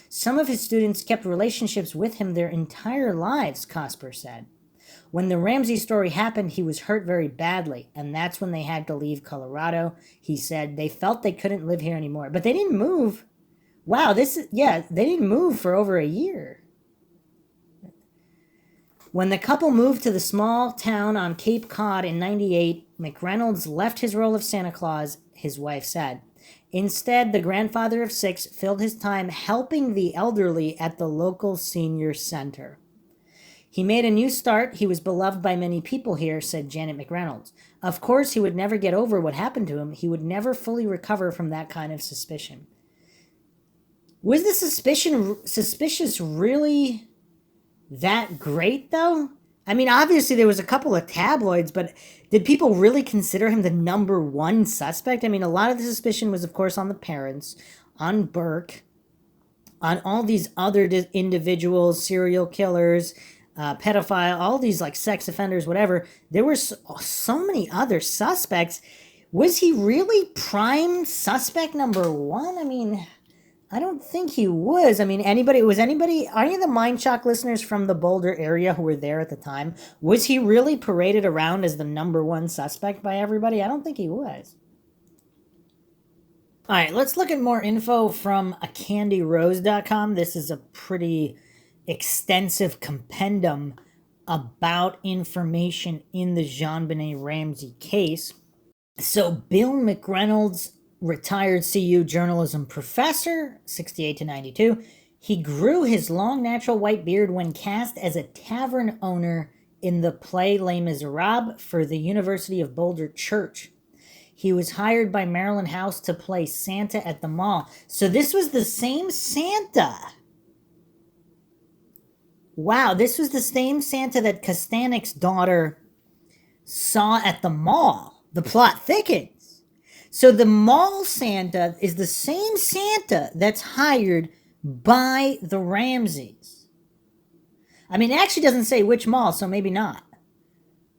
Some of his students kept relationships with him their entire lives, Cosper said. When the Ramsey story happened, he was hurt very badly, and that's when they had to leave Colorado. He said they felt they couldn't live here anymore, but they didn't move. Wow, they didn't move for over a year. When the couple moved to the small town on Cape Cod in 98, McReynolds left his role of Santa Claus, his wife said. Instead, the grandfather of 6 filled his time helping the elderly at the local senior center. He made a new start. He was beloved by many people here, said Janet McReynolds. Of course, he would never get over what happened to him. He would never fully recover from that kind of suspicion. Was the suspicious really that great, though? I mean, obviously there was a couple of tabloids, but did people really consider him the number one suspect? I mean, a lot of the suspicion was, of course, on the parents, on Burke, on all these other individuals, serial killers, pedophile, all these like sex offenders, whatever. There were so many other suspects. Was he really prime suspect number one? I mean, I don't think he was. I mean, any of the Mindshock listeners from the Boulder area who were there at the time, was he really paraded around as the number one suspect by everybody? I don't think he was. All right, let's look at more info from acandyrose.com. This is a pretty extensive compendium about information in the JonBenet Ramsey case. So Bill McReynolds, retired CU journalism professor, 68 to 92. He grew his long natural white beard when cast as a tavern owner in the play Les Miserables for the University of Boulder Church. He was hired by Marilyn House to play Santa at the mall. So this was the same Santa. Wow, this was the same Santa that Kostanek's daughter saw at the mall. The plot thickens. So the mall Santa is the same Santa that's hired by the Ramseys. I mean, it actually doesn't say which mall, so maybe not.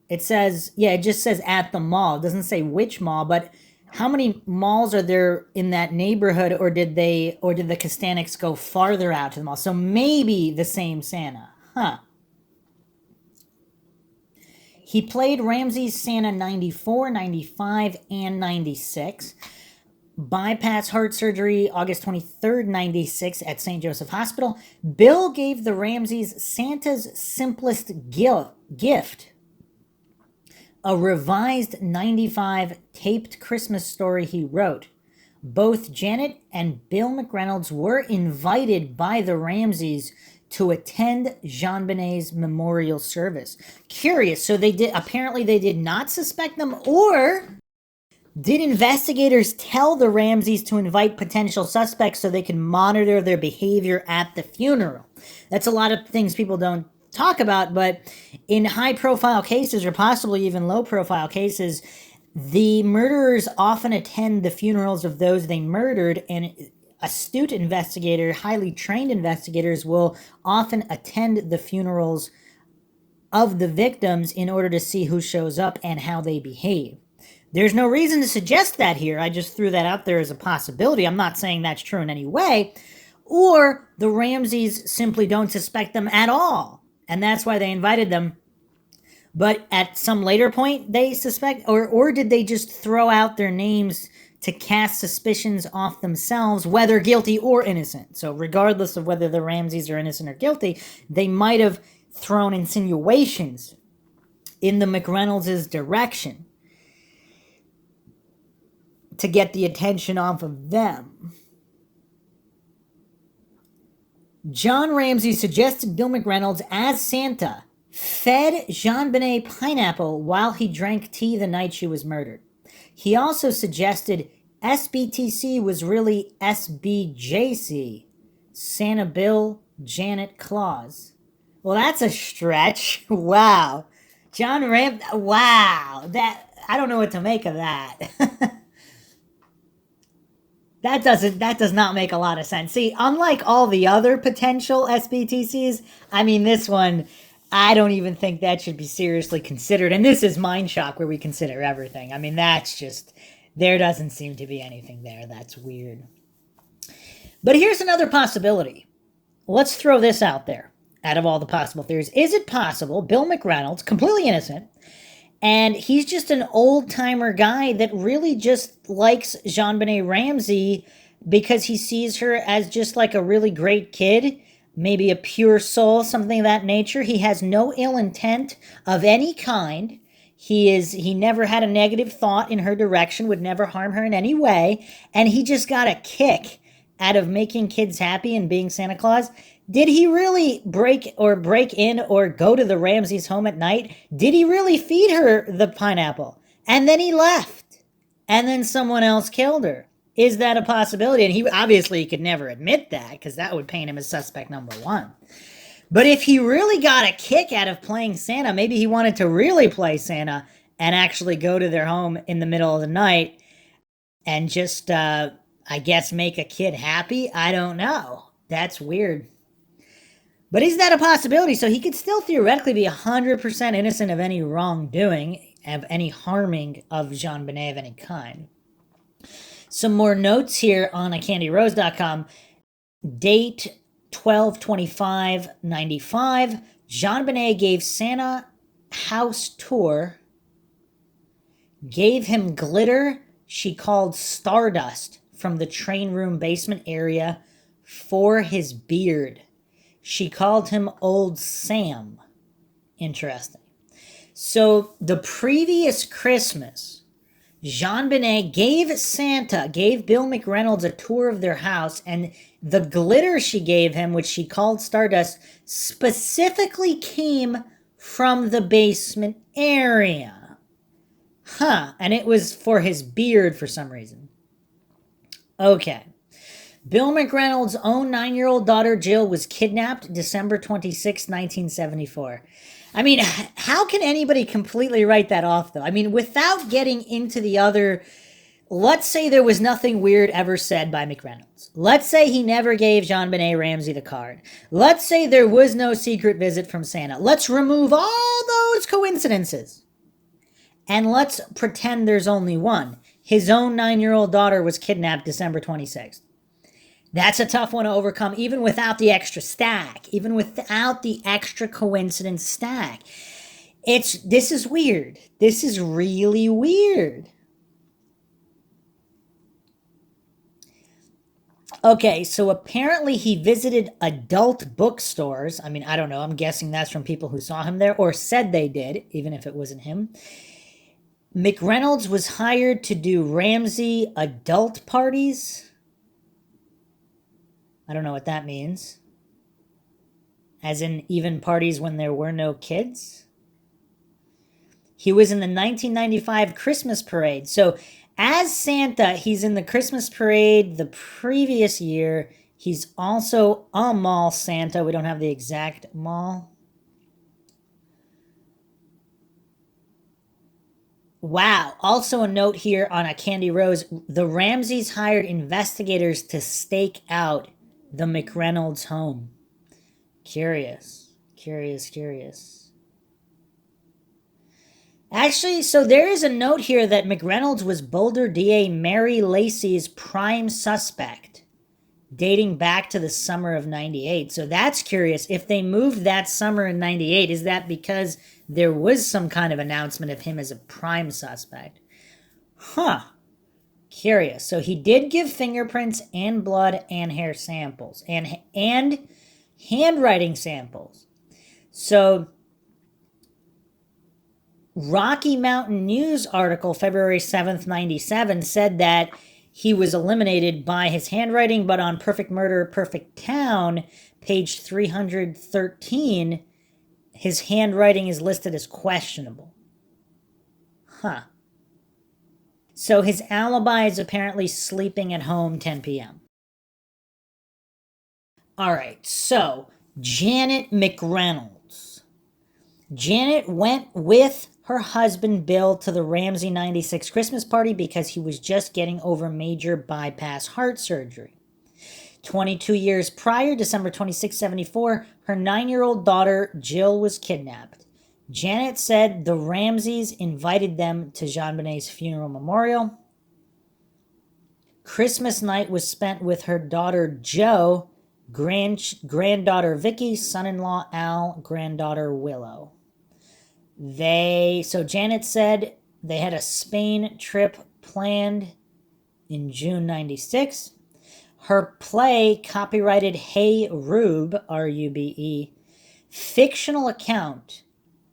It just says at the mall. It doesn't say which mall, but how many malls are there in that neighborhood, or did the Kostaneks go farther out to the mall? So maybe the same Santa. Huh. He played Ramsey's Santa 94, 95, and 96. Bypass heart surgery August 23rd, 96 at St. Joseph Hospital. Bill gave the Ramseys Santa's simplest gift, a revised 95 taped Christmas story he wrote. Both Janet and Bill McReynolds were invited by the Ramseys to attend JonBenet's memorial service. Curious, so apparently they did not suspect them, or did investigators tell the Ramseys to invite potential suspects so they can monitor their behavior at the funeral? That's a lot of things people don't talk about, but in high-profile cases, or possibly even low-profile cases, the murderers often attend the funerals of those they murdered, and astute highly trained investigators will often attend the funerals of the victims in order to see who shows up and how they behave. There's no reason to suggest that here. I just threw that out there as a possibility. I'm not saying that's true in any way. Or the Ramseys simply don't suspect them at all, and that's why they invited them. But at some later point, they suspect, or did they just throw out their names to cast suspicions off themselves, whether guilty or innocent? So regardless of whether the Ramseys are innocent or guilty, they might have thrown insinuations in the McReynolds' direction to get the attention off of them. John Ramsey suggested Bill McReynolds as Santa fed JonBenet pineapple while he drank tea the night she was murdered. He also suggested SBTC was really SBJC, Santa Bill, Janet, Claus. Well, that's a stretch. Wow. Wow. I don't know what to make of that. That does not make a lot of sense. See, unlike all the other potential SBTCs, I mean, this one, I don't even think that should be seriously considered. And this is Mindshock where we consider everything. I mean, that's just, there doesn't seem to be anything there. That's weird. But here's another possibility. Let's throw this out there. Out of all the possible theories, is it possible Bill McReynolds, completely innocent, and he's just an old-timer guy that really just likes JonBenet Ramsey because he sees her as just like a really great kid, maybe a pure soul, something of that nature. He has no ill intent of any kind. He never had a negative thought in her direction, would never harm her in any way, and he just got a kick out of making kids happy and being Santa Claus. Did he really break in or go to the Ramseys' home at night? Did he really feed her the pineapple? And then he left. And then someone else killed her. Is that a possibility? And he obviously could never admit that because that would paint him as suspect number one. But if he really got a kick out of playing Santa, maybe he wanted to really play Santa and actually go to their home in the middle of the night and just, I guess, make a kid happy? I don't know. That's weird. But is that a possibility? So he could still theoretically be 100% innocent of any wrongdoing, of any harming of JonBenet of any kind. Some more notes here on acandyrose.com. Date 12/25/95. JonBenet gave Santa house tour, gave him glitter she called stardust from the train room basement area for his beard. She called him Old Sam. Interesting. So the previous Christmas, JonBenet gave Bill McReynolds a tour of their house, and the glitter she gave him, which she called stardust, specifically came from the basement area. And it was for his beard for some reason. Okay. Bill McReynolds' own 9-year-old daughter, Jill, was kidnapped December 26, 1974. I mean, how can anybody completely write that off, though? I mean, without getting into the other, let's say there was nothing weird ever said by McReynolds. Let's say he never gave JonBenet Ramsey the card. Let's say there was no secret visit from Santa. Let's remove all those coincidences. And let's pretend there's only one. His own 9-year-old daughter was kidnapped December 26th. That's a tough one to overcome, even without the extra stack, even without the extra coincidence stack. This is weird. This is really weird. Okay, so apparently he visited adult bookstores. I mean, I don't know. I'm guessing that's from people who saw him there or said they did, even if it wasn't him. McReynolds was hired to do Ramsey adult parties. I don't know what that means. As in even parties when there were no kids? He was in the 1995 Christmas parade. So as Santa, he's in the Christmas parade the previous year. He's also a mall Santa. We don't have the exact mall. Wow. Also a note here on A Candy Rose. The Ramseys hired investigators to stake out the McReynolds home. Curious. Actually, so there is a note here that McReynolds was Boulder DA Mary Lacey's prime suspect, dating back to the summer of 98. So that's curious. If they moved that summer in 98, is that because there was some kind of announcement of him as a prime suspect? Curious. So he did give fingerprints and blood and hair samples and handwriting samples. So Rocky Mountain News article, February 7th, 97, said that he was eliminated by his handwriting, but on Perfect Murder, Perfect Town, page 313, his handwriting is listed as questionable. So his alibi is apparently sleeping at home 10 p.m. All right, so Janet McReynolds. Janet went with her husband Bill to the Ramsey 96 Christmas party because he was just getting over major bypass heart surgery. 22 years prior, December 26, 74, her 9-year-old daughter, Jill, was kidnapped. Janet said the Ramseys invited them to JonBenet's funeral memorial. Christmas night was spent with her daughter, Jo, granddaughter, Vicky, son-in-law, Al, granddaughter, Willow. So Janet said they had a Spain trip planned in June 96. Her play, copyrighted Hey Rube, R-U-B-E, fictional account,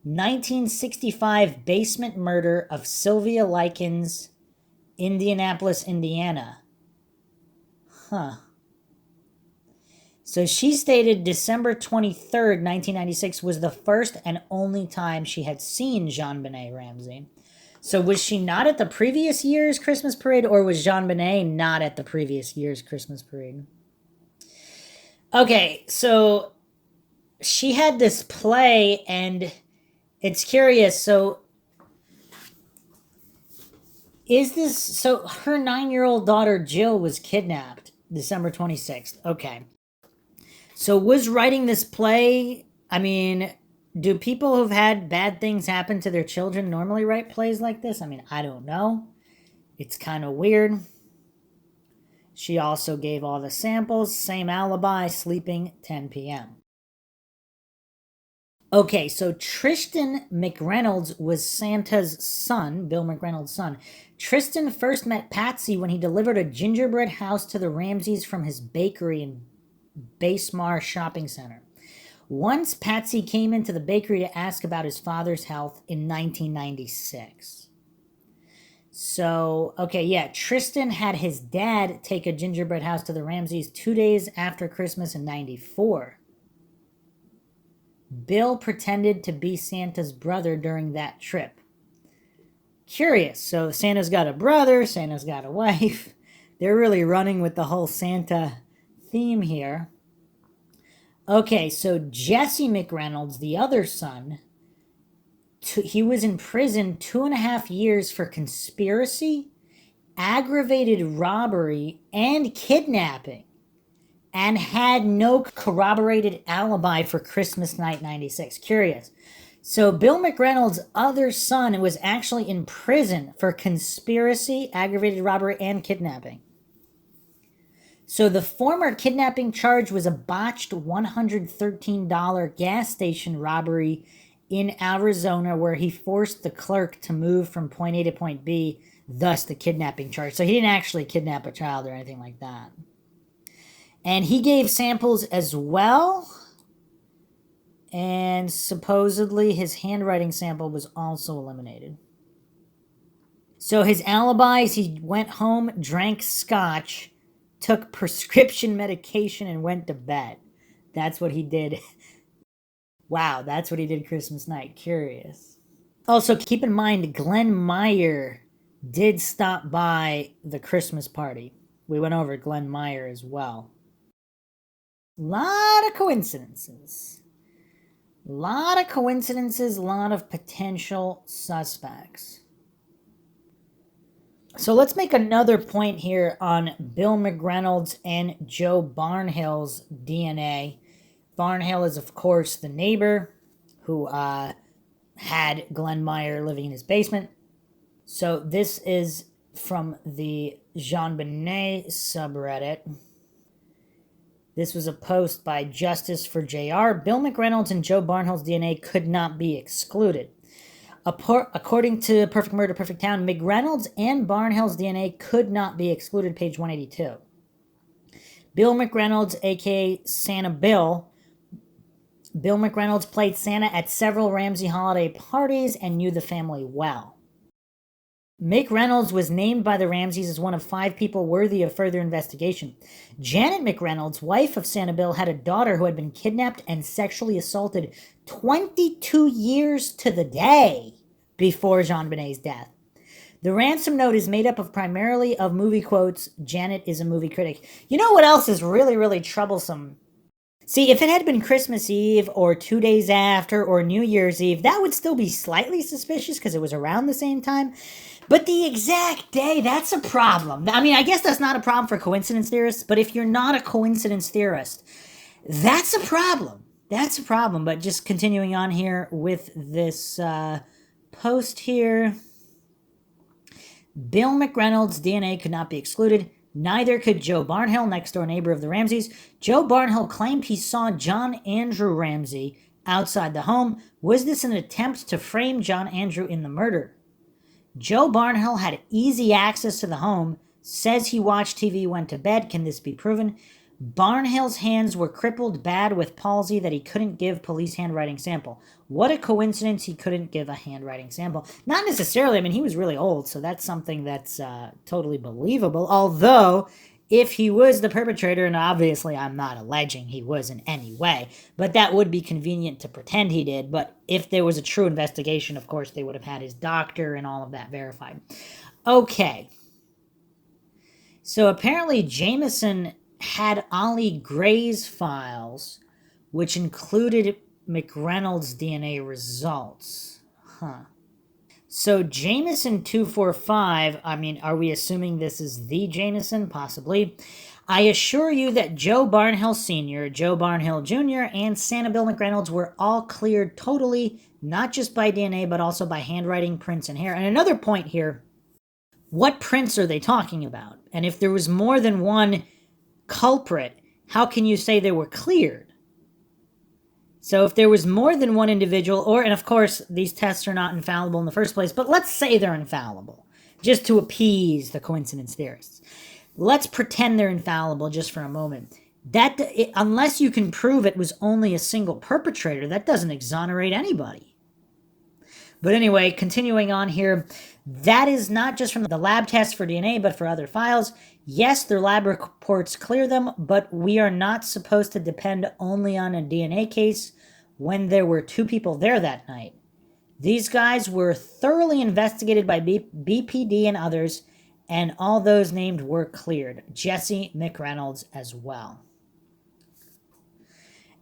1965 basement murder of Sylvia Likens, Indianapolis, Indiana. So she stated December 23rd, 1996 was the first and only time she had seen JonBenet Ramsey. So was she not at the previous year's Christmas parade, or was JonBenet not at the previous year's Christmas parade? Okay, so she had this play, and it's curious. So her 9-year-old daughter Jill was kidnapped December 26th. Okay. So was writing this play, I mean, do people who've had bad things happen to their children normally write plays like this? I mean, I don't know. It's kind of weird. She also gave all the samples, same alibi, sleeping 10 p.m. Okay, so Tristan McReynolds was Santa's son, Bill McReynolds' son. Tristan first met Patsy when he delivered a gingerbread house to the Ramseys from his bakery in Basemar Shopping Center. Once Patsy came into the bakery to ask about his father's health in 1996. So, okay, yeah, Tristan had his dad take a gingerbread house to the Ramseys 2 days after Christmas in 94. Bill pretended to be Santa's brother during that trip. Curious. So Santa's got a brother, Santa's got a wife. They're really running with the whole Santa theme here. Okay, so Jesse McReynolds, the other son, he was in prison 2.5 years for conspiracy, aggravated robbery, and kidnapping, and had no corroborated alibi for Christmas night 96. Curious. So Bill McReynolds' other son was actually in prison for conspiracy, aggravated robbery, and kidnapping. So the former kidnapping charge was a botched $113 gas station robbery in Arizona, where he forced the clerk to move from point A to point B, thus the kidnapping charge. So he didn't actually kidnap a child or anything like that. And he gave samples as well. And supposedly his handwriting sample was also eliminated. So his alibis, he went home, drank scotch, took prescription medication, and went to bed. That's what he did. Wow, that's what he did Christmas night. Curious. Also, keep in mind, Glenn Meyer did stop by the Christmas party. We went over Glenn Meyer as well. Lot of coincidences. Lot of potential suspects. So let's make another point here on Bill McReynolds and Joe Barnhill's DNA. Barnhill is, of course, the neighbor who had Glenn Meyer living in his basement. So this is from the JonBenet subreddit. This was a post by Justice for JR. Bill McReynolds and Joe Barnhill's DNA could not be excluded. According to Perfect Murder, Perfect Town, McReynolds and Barnhill's DNA could not be excluded, page 182. Bill McReynolds, a.k.a. Santa Bill. Bill McReynolds played Santa at several Ramsey holiday parties and knew the family well. McReynolds was named by the Ramseys as one of 5 people worthy of further investigation. Janet McReynolds, wife of Santa Bill, had a daughter who had been kidnapped and sexually assaulted 22 years to the day before JonBenet's death. The ransom note is made up primarily of movie quotes. Janet is a movie critic. You know what else is really, really troublesome? See, if it had been Christmas Eve or 2 days after or New Year's Eve, that would still be slightly suspicious because it was around the same time. But the exact day, that's a problem. I mean, I guess that's not a problem for coincidence theorists, but if you're not a coincidence theorist, that's a problem. That's a problem. But just continuing on here with this post here. Bill McReynolds' DNA could not be excluded. Neither could Joe Barnhill, next-door neighbor of the Ramseys. Joe Barnhill claimed he saw John Andrew Ramsey outside the home. Was this an attempt to frame John Andrew in the murder? Joe Barnhill had easy access to the home, says he watched TV, went to bed. Can this be proven? Barnhill's hands were crippled bad with palsy that he couldn't give police handwriting sample. What a coincidence he couldn't give a handwriting sample. Not necessarily. I mean, he was really old, so that's something that's totally believable. Although, if he was the perpetrator, and obviously I'm not alleging he was in any way, but that would be convenient to pretend he did. But if there was a true investigation, of course, they would have had his doctor and all of that verified. Okay. So apparently Jameson had Ollie Gray's files, which included McReynolds' DNA results. So Jameson 245, I mean, are we assuming this is the Jameson? Possibly. I assure you that Joe Barnhill Sr., Joe Barnhill Jr., and Santa Bill McReynolds were all cleared totally, not just by DNA, but also by handwriting, prints, and hair. And another point here, what prints are they talking about? And if there was more than one culprit, how can you say they were cleared? So if there was more than one individual, and of course these tests are not infallible in the first place, but let's say they're infallible, just to appease the coincidence theorists. Let's pretend they're infallible just for a moment. Unless you can prove it was only a single perpetrator, that doesn't exonerate anybody. But anyway, continuing on here, that is not just from the lab tests for DNA, but for other files. Yes, their lab reports clear them, but we are not supposed to depend only on a DNA case when there were two people there that night. These guys were thoroughly investigated by BPD and others, and all those named were cleared. Jesse McReynolds as well.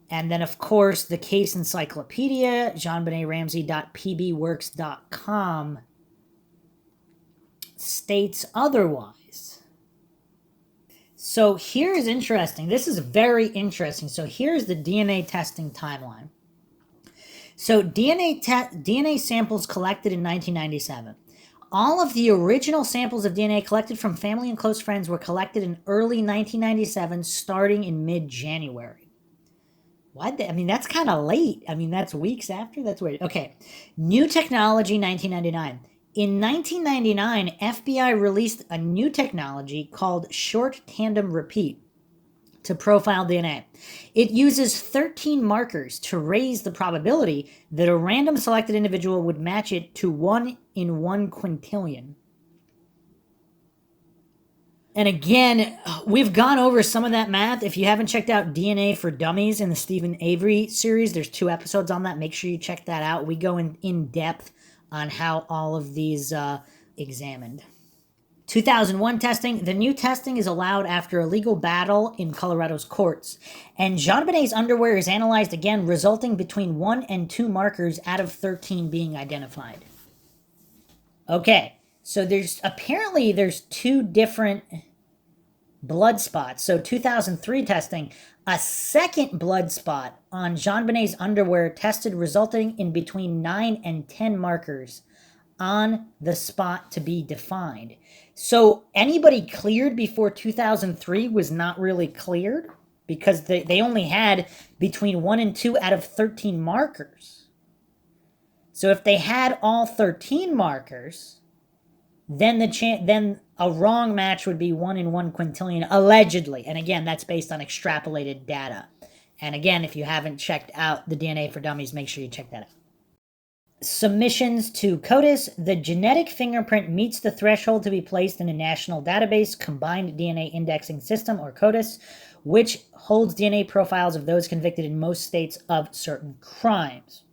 And then, of course, the case encyclopedia, JonBenetRamsey.pbworks.com, states otherwise. So here's interesting. This is very interesting. So here's the DNA testing timeline. So DNA samples collected in 1997. All of the original samples of DNA collected from family and close friends were collected in early 1997, starting in mid-January. I mean, that's kind of late. I mean, that's weeks after. That's weird. Okay. New technology, 1999. In 1999, FBI released a new technology called short tandem repeat to profile DNA. It uses 13 markers to raise the probability that a random selected individual would match it to 1 in 1 quintillion. And again, we've gone over some of that math. If you haven't checked out DNA for Dummies in the Stephen Avery series, there's 2 episodes on that. Make sure you check that out. We go in depth on how all of these examined. 2001 testing. The new testing is allowed after a legal battle in Colorado's courts. And JonBenet's underwear is analyzed again, resulting between 1 and 2 markers out of 13 being identified. Okay. So there's 2 different blood spots. So 2003 testing, a second blood spot on JonBenet's underwear tested, resulting in between 9 and 10 markers on the spot to be defined. So anybody cleared before 2003 was not really cleared because they only had between 1 and 2 out of 13 markers. So if they had all 13 markers, then a wrong match would be 1 in 1 quintillion, allegedly. And again, that's based on extrapolated data. And again, if you haven't checked out the DNA for Dummies, make sure you check that out. Submissions to CODIS. The genetic fingerprint meets the threshold to be placed in a national database, combined DNA indexing system, or CODIS, which holds DNA profiles of those convicted in most states of certain crimes.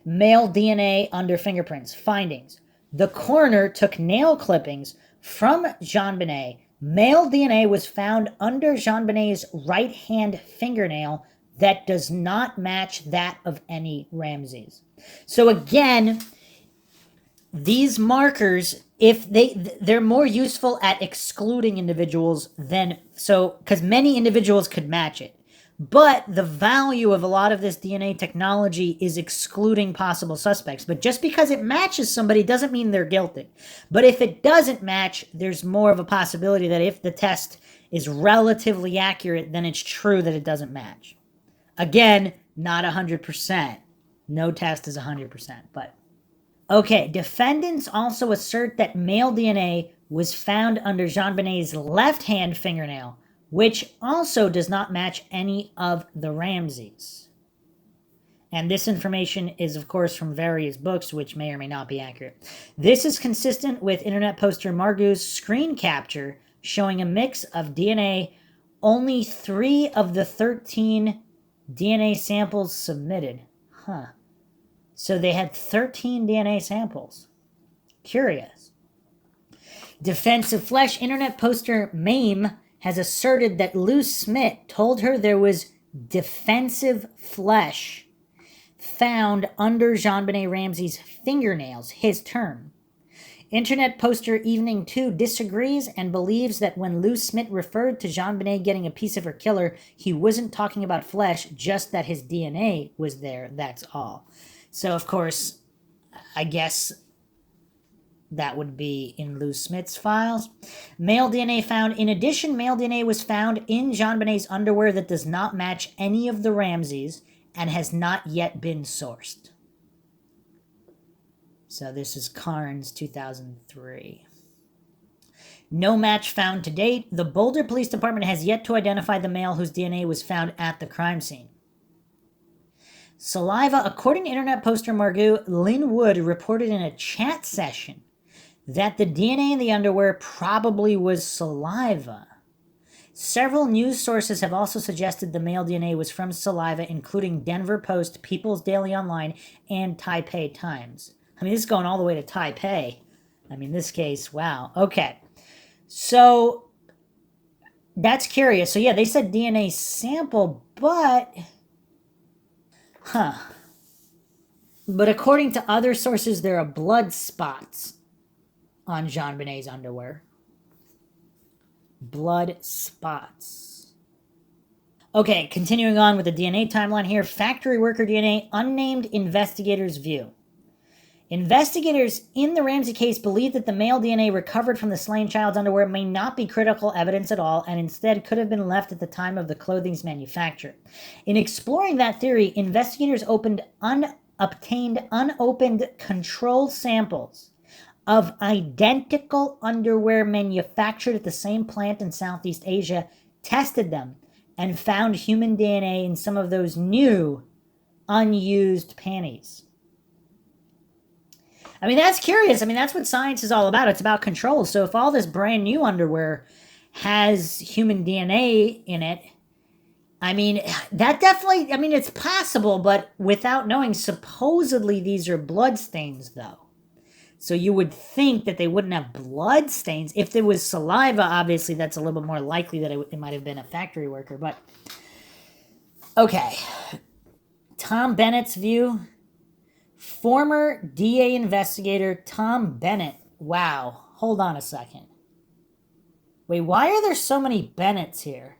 Male DNA under fingerprints. Findings. The coroner took nail clippings from JonBenet. Male DNA was found under JonBenet's right hand fingernail that does not match that of any Ramseys. So again, these markers if they're more useful at excluding individuals than, so because many individuals could match it, but the value of a lot of this DNA technology is excluding possible suspects. But just because it matches somebody doesn't mean they're guilty. But if it doesn't match, there's more of a possibility that if the test is relatively accurate, then it's true that it doesn't match. Again, not 100%. No test is 100%, but okay, defendants also assert that male DNA was found under JonBenet's left hand fingernail, which also does not match any of the Ramseys. And this information is, of course, from various books, which may or may not be accurate. This is consistent with internet poster Margou's screen capture showing a mix of DNA. Only 3 of the 13 DNA samples submitted. Huh. So they had 13 DNA samples. Curious. Defensive Flesh internet poster Mame has asserted that Lou Smith told her there was defensive flesh found under JonBenet Ramsey's fingernails, his term. Internet poster Evening 2 disagrees and believes that when Lou Smith referred to JonBenet getting a piece of her killer, he wasn't talking about flesh, just that his DNA was there, that's all. So, of course, I guess that would be in Lou Smith's files. Male DNA found. In addition, male DNA was found in JonBenet's underwear that does not match any of the Ramseys and has not yet been sourced. So this is Carnes, 2003. No match found to date. The Boulder Police Department has yet to identify the male whose DNA was found at the crime scene. Saliva. According to internet poster Margou, Lynn Wood reported in a chat session that the DNA in the underwear probably was saliva. Several news sources have also suggested the male DNA was from saliva, including Denver Post, People's Daily Online, and Taipei Times. I mean, this is going all the way to Taipei. I mean, this case, wow. Okay. So, that's curious. So, yeah, they said DNA sample, but... But according to other sources, there are blood spots on JonBenet's underwear. Blood spots. Okay, continuing on with the DNA timeline here. Factory worker DNA, unnamed investigators' view. Investigators in the Ramsey case believe that the male DNA recovered from the slain child's underwear may not be critical evidence at all and instead could have been left at the time of the clothing's manufacture. In exploring that theory, investigators obtained unopened control samples of identical underwear manufactured at the same plant in Southeast Asia, tested them, and found human DNA in some of those new, unused panties. I mean, that's curious. I mean, that's what science is all about. It's about control. So if all this brand new underwear has human DNA in it, I mean, that definitely, I mean, it's possible, but without knowing, supposedly these are blood stains, though. So you would think that they wouldn't have blood stains. If there was saliva, obviously that's a little bit more likely that it might have been a factory worker. But, okay. Tom Bennett's view. Former DA investigator Tom Bennett. Wow. Hold on a second. Wait, why are there so many Bennetts here?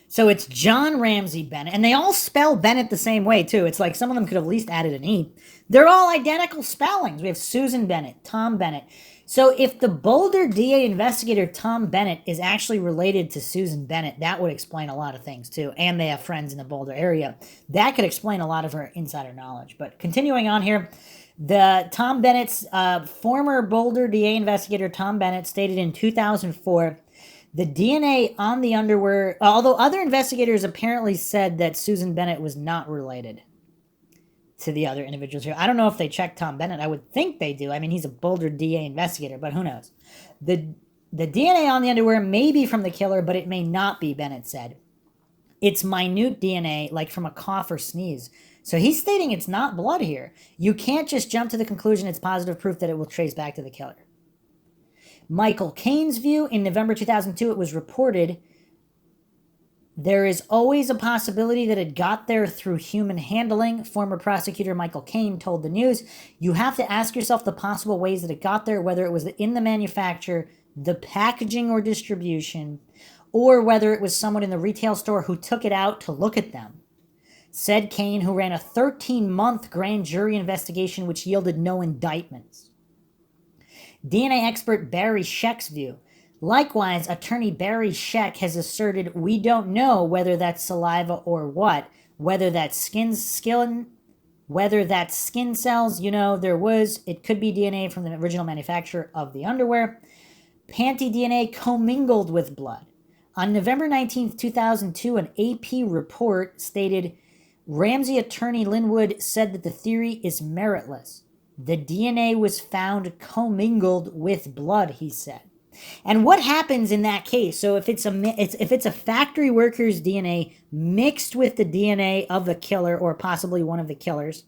So it's John Ramsey Bennett. And they all spell Bennett the same way, too. It's like some of them could have at least added an E. They're all identical spellings. We have Susan Bennett, Tom Bennett. So if the Boulder DA investigator Tom Bennett is actually related to Susan Bennett, that would explain a lot of things, too. And they have friends in the Boulder area. That could explain a lot of her insider knowledge. But continuing on here, the Tom Bennett's former Boulder DA investigator Tom Bennett stated in 2004, the DNA on the underwear, although other investigators apparently said that Susan Bennett was not related to the other individuals here. I don't know if they checked Tom Bennett. I would think they do. I mean, he's a Boulder DA investigator, but who knows? The DNA on the underwear may be from the killer, but it may not be, Bennett said. It's minute DNA, like from a cough or sneeze. So he's stating it's not blood here. You can't just jump to the conclusion it's positive proof that it will trace back to the killer. Michael Caine's view, in November 2002, it was reported There is always a possibility that it got there through human handling, former prosecutor Michael Caine told the News. You have to ask yourself the possible ways that it got there, whether it was in the manufacture, the packaging or distribution, or whether it was someone in the retail store who took it out to look at them, said Caine, who ran a 13-month grand jury investigation which yielded no indictments. DNA expert Barry Scheck's view. Likewise, attorney Barry Scheck has asserted we don't know whether that's saliva or what, whether that's skin cells, it could be DNA from the original manufacturer of the underwear. Panty DNA commingled with blood. On November 19, 2002, an AP report stated, Ramsey attorney Linwood said that the theory is meritless. The DNA was found commingled with blood, he said. And what happens in that case? So if it's a factory worker's DNA mixed with the DNA of the killer or possibly one of the killers,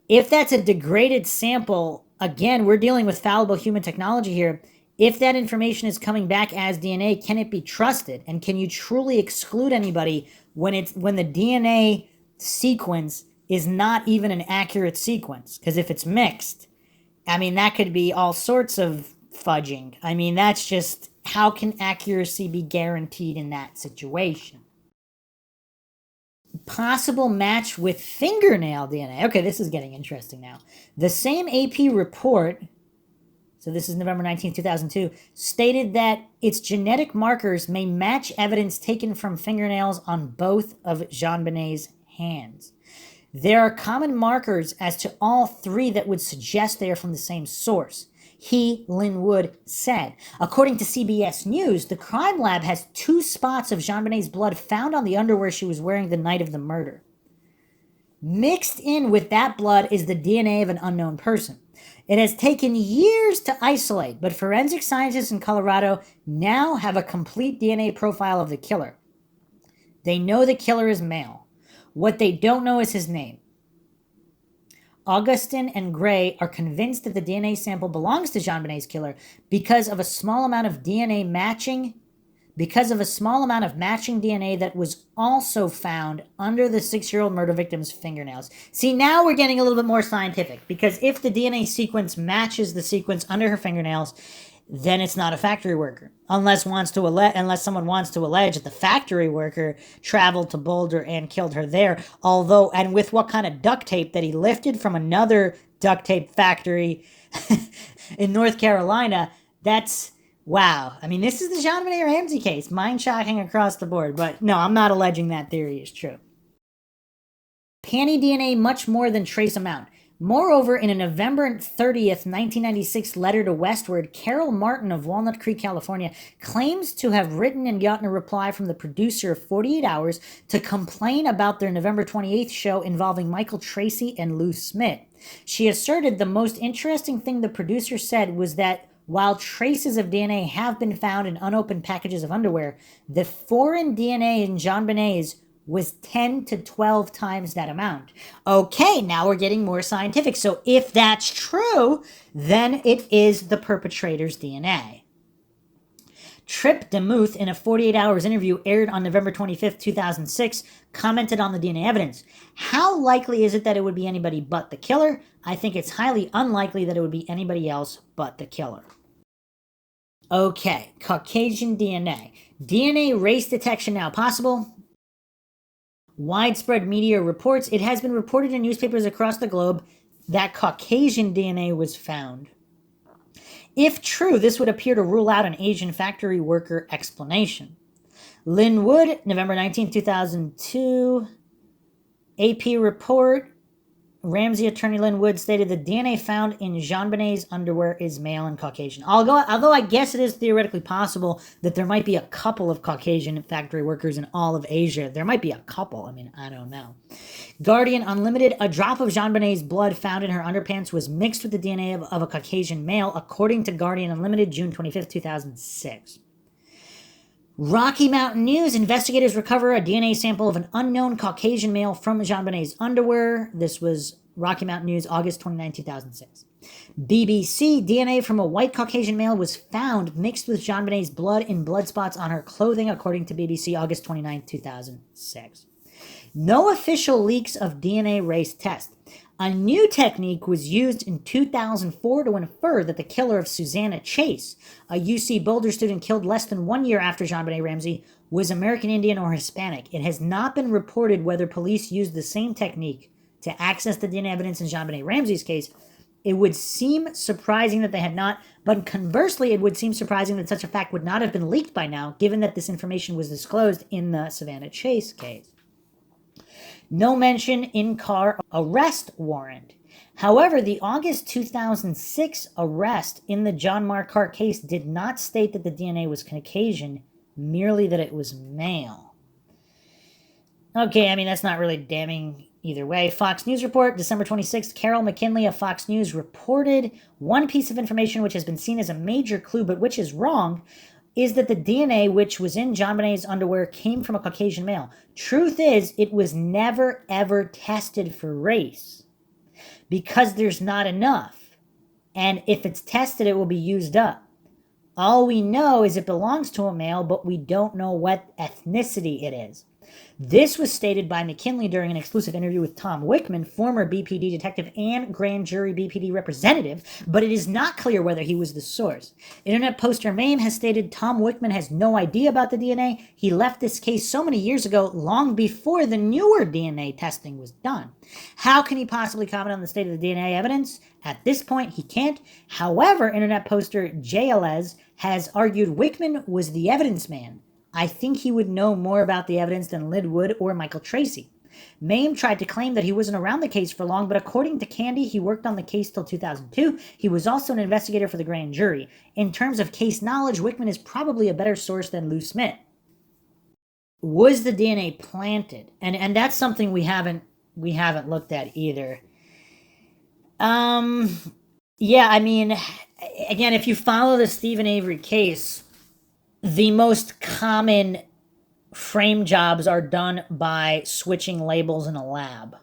if that's a degraded sample, again, we're dealing with fallible human technology here. If that information is coming back as DNA, can it be trusted? And can you truly exclude anybody when the DNA sequence is not even an accurate sequence? Because if it's mixed, I mean, that could be all sorts of fudging. I mean, that's just, how can accuracy be guaranteed in that situation? Possible match with fingernail DNA. Okay, this is getting interesting now. The same AP report, so this is November 19, 2002, stated that its genetic markers may match evidence taken from fingernails on both of JonBenet's hands. There are common markers as to all three that would suggest they are from the same source. He, Linwood, said. According to CBS News, the crime lab has 2 spots of JonBenet's blood found on the underwear she was wearing the night of the murder. Mixed in with that blood is the DNA of an unknown person. It has taken years to isolate, but forensic scientists in Colorado now have a complete DNA profile of the killer. They know the killer is male. What they don't know is his name. Augustin and Gray are convinced that the DNA sample belongs to JonBenet's killer because of a small amount of matching DNA that was also found under the 6-year-old murder victim's fingernails. See, now we're getting a little bit more scientific, because if the DNA sequence matches the sequence under her fingernails, then it's not a factory worker. Unless someone wants to allege that the factory worker traveled to Boulder and killed her there. Although, and with what kind of duct tape that he lifted from another duct tape factory in North Carolina, that's, wow. I mean, this is the JonBenet Ramsey case. Mind-shocking across the board. But no, I'm not alleging that theory is true. Panty DNA much more than trace amount. Moreover, in a November 30th, 1996 letter to Westward, Carol Martin of Walnut Creek, California, claims to have written and gotten a reply from the producer of 48 Hours to complain about their November 28th show involving Michael Tracy and Lou Smith. She asserted the most interesting thing the producer said was that while traces of DNA have been found in unopened packages of underwear, the foreign DNA in JonBenet's was 10 to 12 times that amount. Okay, now we're getting more scientific. So if that's true, then it is the perpetrator's DNA. Trip DeMuth, in a 48 Hours interview aired on November 25th, 2006, commented on the DNA evidence. How likely is it that it would be anybody but the killer? I think it's highly unlikely that it would be anybody else but the killer. Okay, Caucasian DNA. DNA race detection now possible? Widespread media reports. It has been reported in newspapers across the globe that Caucasian DNA was found. If true, this would appear to rule out an Asian factory worker explanation. Linwood, November 19, 2002, AP report. Ramsey attorney Linwood stated the DNA found in JonBenet's underwear is male and Caucasian. Although I guess it is theoretically possible that there might be a couple of Caucasian factory workers in all of Asia. There might be a couple. I mean, I don't know. Guardian Unlimited, a drop of JonBenet's blood found in her underpants was mixed with the DNA of a Caucasian male, according to Guardian Unlimited, June 25th, 2006. Rocky Mountain News, investigators recover a DNA sample of an unknown Caucasian male from JonBenet's underwear. This was Rocky Mountain News, August 29, 2006. BBC, DNA from a white Caucasian male was found mixed with JonBenet's blood in blood spots on her clothing, according to BBC, August 29, 2006. No official leaks of DNA race test. A new technique was used in 2004 to infer that the killer of Susanna Chase, a UC Boulder student killed less than 1 year after JonBenet Ramsey, was American Indian or Hispanic. It has not been reported whether police used the same technique to access the DNA evidence in JonBenet Ramsey's case. It would seem surprising that they had not, but conversely, it would seem surprising that such a fact would not have been leaked by now, given that this information was disclosed in the Savannah Chase case. No mention in-car arrest warrant. However, the August 2006 arrest in the John Marquardt case did not state that the DNA was Caucasian, merely that it was male. Okay, I mean, that's not really damning either way. Fox News report, December 26th, Carol McKinley of Fox News reported one piece of information which has been seen as a major clue, but which is wrong, is that the DNA which was in JonBenet's underwear came from a Caucasian male. Truth is, it was never, ever tested for race because there's not enough. And if it's tested, it will be used up. All we know is it belongs to a male, but we don't know what ethnicity it is. This was stated by McKinley during an exclusive interview with Tom Wickman, former BPD detective and grand jury BPD representative, but it is not clear whether he was the source. Internet poster Mame has stated Tom Wickman has no idea about the DNA. He left this case so many years ago, long before the newer DNA testing was done. How can he possibly comment on the state of the DNA evidence? At this point, he can't. However, Internet poster JLS has argued Wickman was the evidence man. I think he would know more about the evidence than Lyd Wood or Michael Tracy. Mame tried to claim that he wasn't around the case for long, but according to Candy, he worked on the case till 2002. He was also an investigator for the grand jury. In terms of case knowledge, Wickman is probably a better source than Lou Smith. Was the DNA planted? And that's something we haven't looked at either. Yeah, I mean, again, if you follow the Stephen Avery case, the most common frame jobs are done by switching labels in a lab.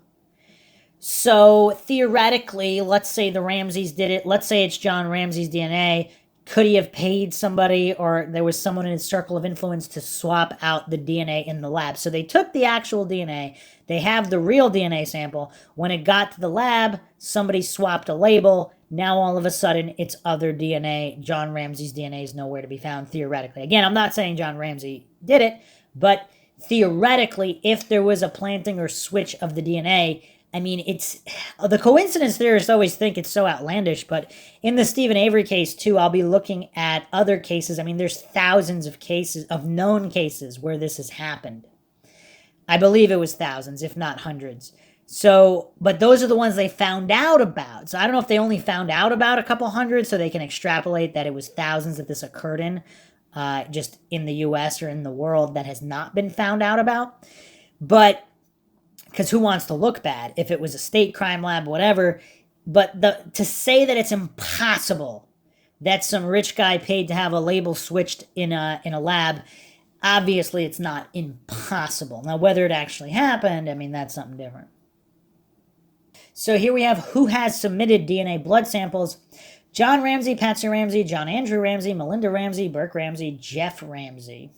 So theoretically, let's say the Ramseys did it. Let's say it's John Ramsey's DNA. Could he have paid somebody, or there was someone in his circle of influence to swap out the DNA in the lab? So they took the actual DNA. They have the real DNA sample. When it got to the lab, somebody swapped a label. Now all of a sudden, it's other DNA. John Ramsey's DNA is nowhere to be found, theoretically. Again, I'm not saying John Ramsey did it, but theoretically, if there was a planting or switch of the DNA, I mean, it's the coincidence theorists always think it's so outlandish, but in the Stephen Avery case, too, I'll be looking at other cases. I mean, there's thousands of cases, of known cases where this has happened. I believe it was thousands, if not hundreds. So, but those are the ones they found out about. So I don't know if they only found out about a couple hundred so they can extrapolate that it was thousands that this occurred in, just in the U.S. or in the world that has not been found out about. But, because who wants to look bad? If it was a state crime lab, whatever. But to say that it's impossible that some rich guy paid to have a label switched in a lab, obviously it's not impossible. Now, whether it actually happened, I mean, that's something different. So here we have who has submitted DNA blood samples. John Ramsey, Patsy Ramsey, John Andrew Ramsey, Melinda Ramsey, Burke Ramsey, Jeff Ramsey.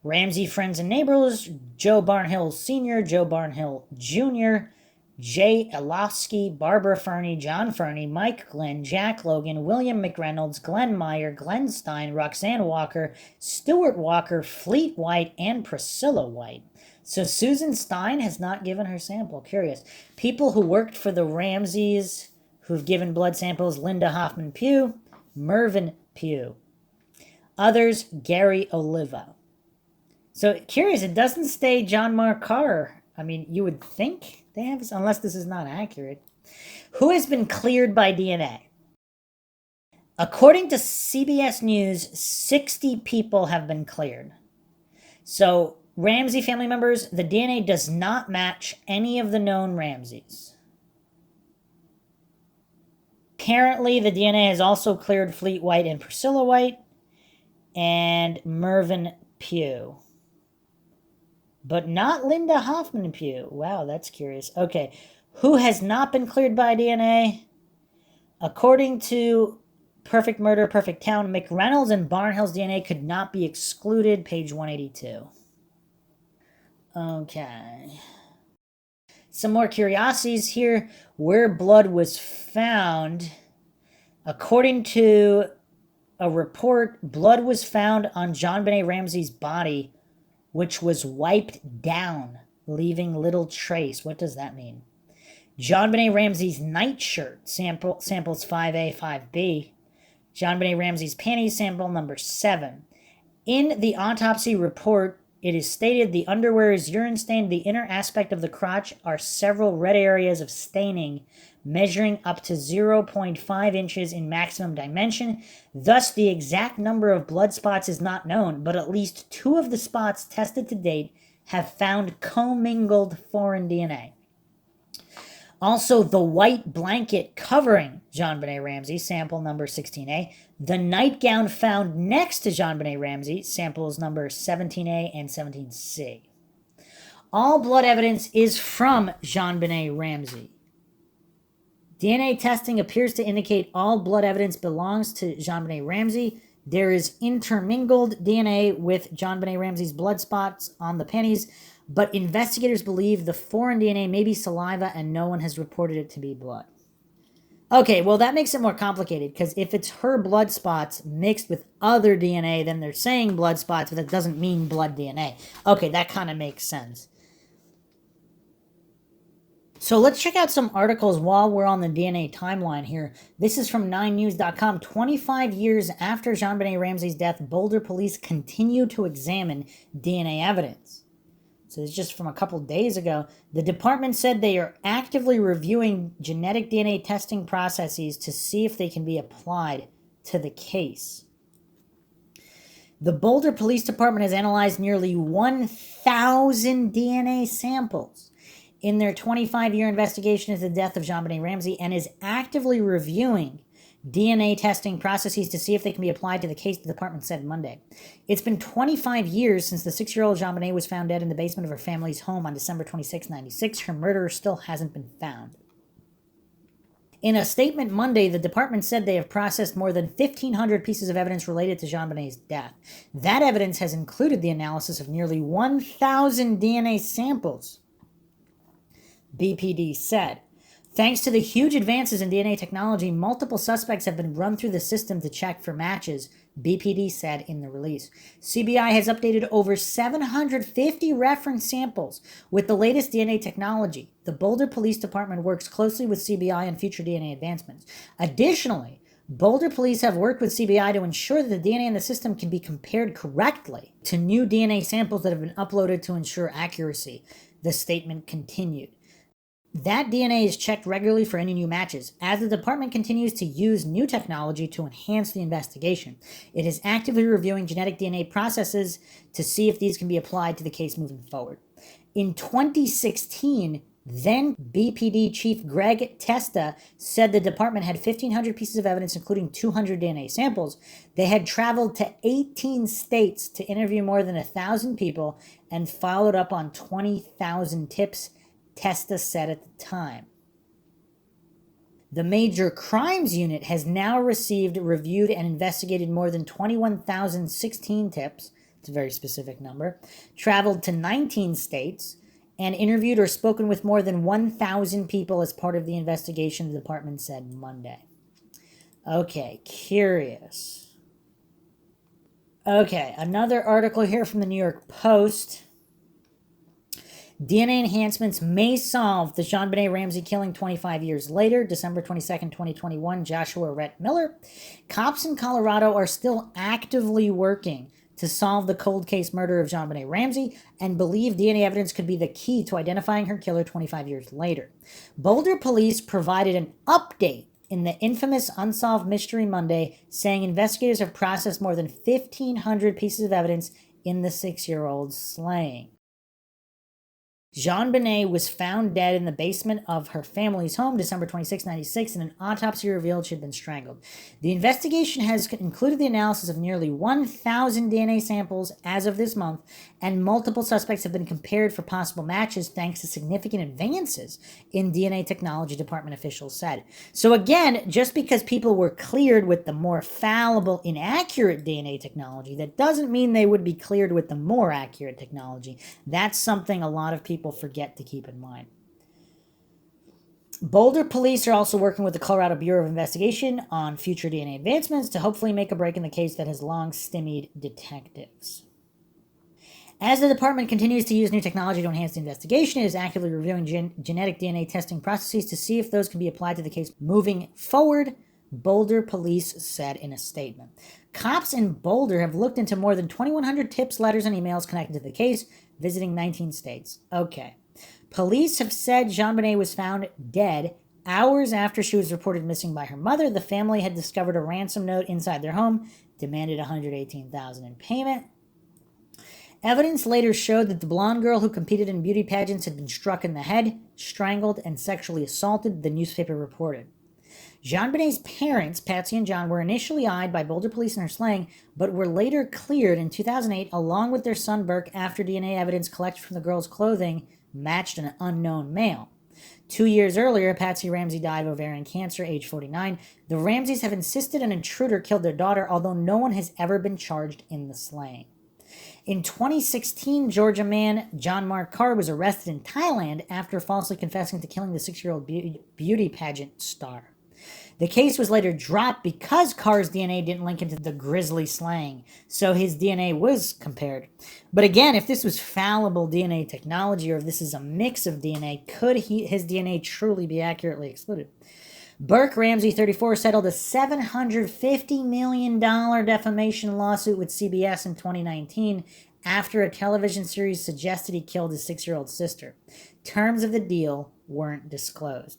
Ramsey Friends and Neighbors, Joe Barnhill Sr., Joe Barnhill Jr., Jay Elofsky, Barbara Fernie, John Fernie, Mike Glenn, Jack Logan, William McReynolds, Glenn Meyer, Glenn Stein, Roxanne Walker, Stuart Walker, Fleet White, and Priscilla White. So Susan Stein has not given her sample. Curious. People who worked for the Ramseys who've given blood samples: Linda Hoffman Pugh, Mervyn Pugh. Others: Gary Oliva. So curious, it doesn't say John Marquardt. I mean, you would think they have, unless this is not accurate. Who has been cleared by DNA? According to CBS News, 60 people have been cleared. So Ramsey family members, the DNA does not match any of the known Ramseys. Apparently, the DNA has also cleared Fleet White and Priscilla White and Mervyn Pugh. But not Linda Hoffman Pugh. Wow, that's curious. Okay, who has not been cleared by DNA? According to Perfect Murder, Perfect Town, McReynolds and Barnhill's DNA could not be excluded, page 182. Okay. Some more curiosities here. Where blood was found. According to a report, blood was found on JonBenet Ramsey's body, which was wiped down, leaving little trace. What does that mean? JonBenet Ramsey's nightshirt samples 5A, 5B. JonBenet Ramsey's panties sample number 7. In the autopsy report, it is stated the underwear is urine stained. The inner aspect of the crotch are several red areas of staining, measuring up to 0.5 inches in maximum dimension. Thus, the exact number of blood spots is not known, but at least 2 of the spots tested to date have found commingled foreign DNA. Also, the white blanket covering JonBenet Ramsey, sample number 16A. The nightgown found next to JonBenet Ramsey, samples number 17A and 17C. All blood evidence is from JonBenet Ramsey. DNA testing appears to indicate all blood evidence belongs to JonBenet Ramsey. There is intermingled DNA with JonBenet Ramsey's blood spots on the panties, but investigators believe the foreign DNA may be saliva and no one has reported it to be blood. Okay, well, that makes it more complicated, because if it's her blood spots mixed with other DNA, then they're saying blood spots, but that doesn't mean blood DNA. Okay, that kind of makes sense. So let's check out some articles while we're on the DNA timeline here. This is from 9news.com. 25 years after JonBenet Ramsey's death, Boulder police continue to examine DNA evidence. So it's just from a couple days ago. The department said they are actively reviewing genetic DNA testing processes to see if they can be applied to the case. The Boulder Police Department has analyzed nearly 1,000 DNA samples in their 25-year investigation into the death of JonBenet Ramsey and is actively reviewing DNA testing processes to see if they can be applied to the case, the department said Monday. It's been 25 years since the 6-year-old JonBenet was found dead in the basement of her family's home on December 26, 1996. Her murderer still hasn't been found. In a statement Monday, the department said they have processed more than 1,500 pieces of evidence related to JonBenet's death. That evidence has included the analysis of nearly 1,000 DNA samples, BPD said. Thanks to the huge advances in DNA technology, multiple suspects have been run through the system to check for matches, BPD said in the release. CBI has updated over 750 reference samples with the latest DNA technology. The Boulder Police Department works closely with CBI on future DNA advancements. Additionally, Boulder police have worked with CBI to ensure that the DNA in the system can be compared correctly to new DNA samples that have been uploaded to ensure accuracy, the statement continued. That DNA is checked regularly for any new matches. As the department continues to use new technology to enhance the investigation, it is actively reviewing genetic DNA processes to see if these can be applied to the case moving forward. In 2016, then BPD Chief Greg Testa said the department had 1,500 pieces of evidence, including 200 DNA samples. They had traveled to 18 states to interview more than 1,000 people and followed up on 20,000 tips, Testa said at the time. The Major Crimes Unit has now received, reviewed, and investigated more than 21,016 tips, it's a very specific number, traveled to 19 states, and interviewed or spoken with more than 1,000 people as part of the investigation, the department said Monday. Okay, curious. Okay, another article here from the New York Post. DNA enhancements may solve the JonBenet Ramsey killing 25 years later, December 22nd, 2021, Joshua Rhett Miller. Cops in Colorado are still actively working to solve the cold case murder of JonBenet Ramsey and believe DNA evidence could be the key to identifying her killer 25 years later. Boulder police provided an update in the infamous Unsolved Mystery Monday, saying investigators have processed more than 1,500 pieces of evidence in the 6-year-old's slaying. JonBenet was found dead in the basement of her family's home December 26, 1996, and an autopsy revealed she had been strangled. The investigation has included the analysis of nearly 1,000 DNA samples as of this month, and multiple suspects have been compared for possible matches thanks to significant advances in DNA technology, department officials said. So again, just because people were cleared with the more fallible, inaccurate DNA technology, that doesn't mean they would be cleared with the more accurate technology. That's something a lot of people forget to keep in mind. Boulder police are also working with the Colorado Bureau of Investigation on future DNA advancements to hopefully make a break in the case that has long stymied detectives. As the department continues to use new technology to enhance the investigation, it is actively reviewing genetic DNA testing processes to see if those can be applied to the case moving forward, Boulder police said in a statement. Cops in Boulder have looked into more than 2,100 tips, letters, and emails connected to the case, visiting 19 states. Okay. Police have said JonBenet was found dead hours after she was reported missing by her mother. The family had discovered a ransom note inside their home, demanded $118,000 in payment. Evidence later showed that the blonde girl who competed in beauty pageants had been struck in the head, strangled, and sexually assaulted, the newspaper reported. JonBenet's parents, Patsy and John, were initially eyed by Boulder police in her slaying, but were later cleared in 2008 along with their son Burke after DNA evidence collected from the girl's clothing matched an unknown male. 2 years earlier, Patsy Ramsey died of ovarian cancer, age 49. The Ramseys have insisted an intruder killed their daughter, although no one has ever been charged in the slaying. In 2016, Georgia man John Mark Carr was arrested in Thailand after falsely confessing to killing the 6-year-old beauty pageant star. The case was later dropped because Carr's DNA didn't link him to the grisly slaying, so his DNA was compared. But again, if this was fallible DNA technology, or if this is a mix of DNA, could his DNA truly be accurately excluded? Burke Ramsey, 34, settled a $750 million defamation lawsuit with CBS in 2019 after a television series suggested he killed his 6-year-old sister. Terms of the deal weren't disclosed.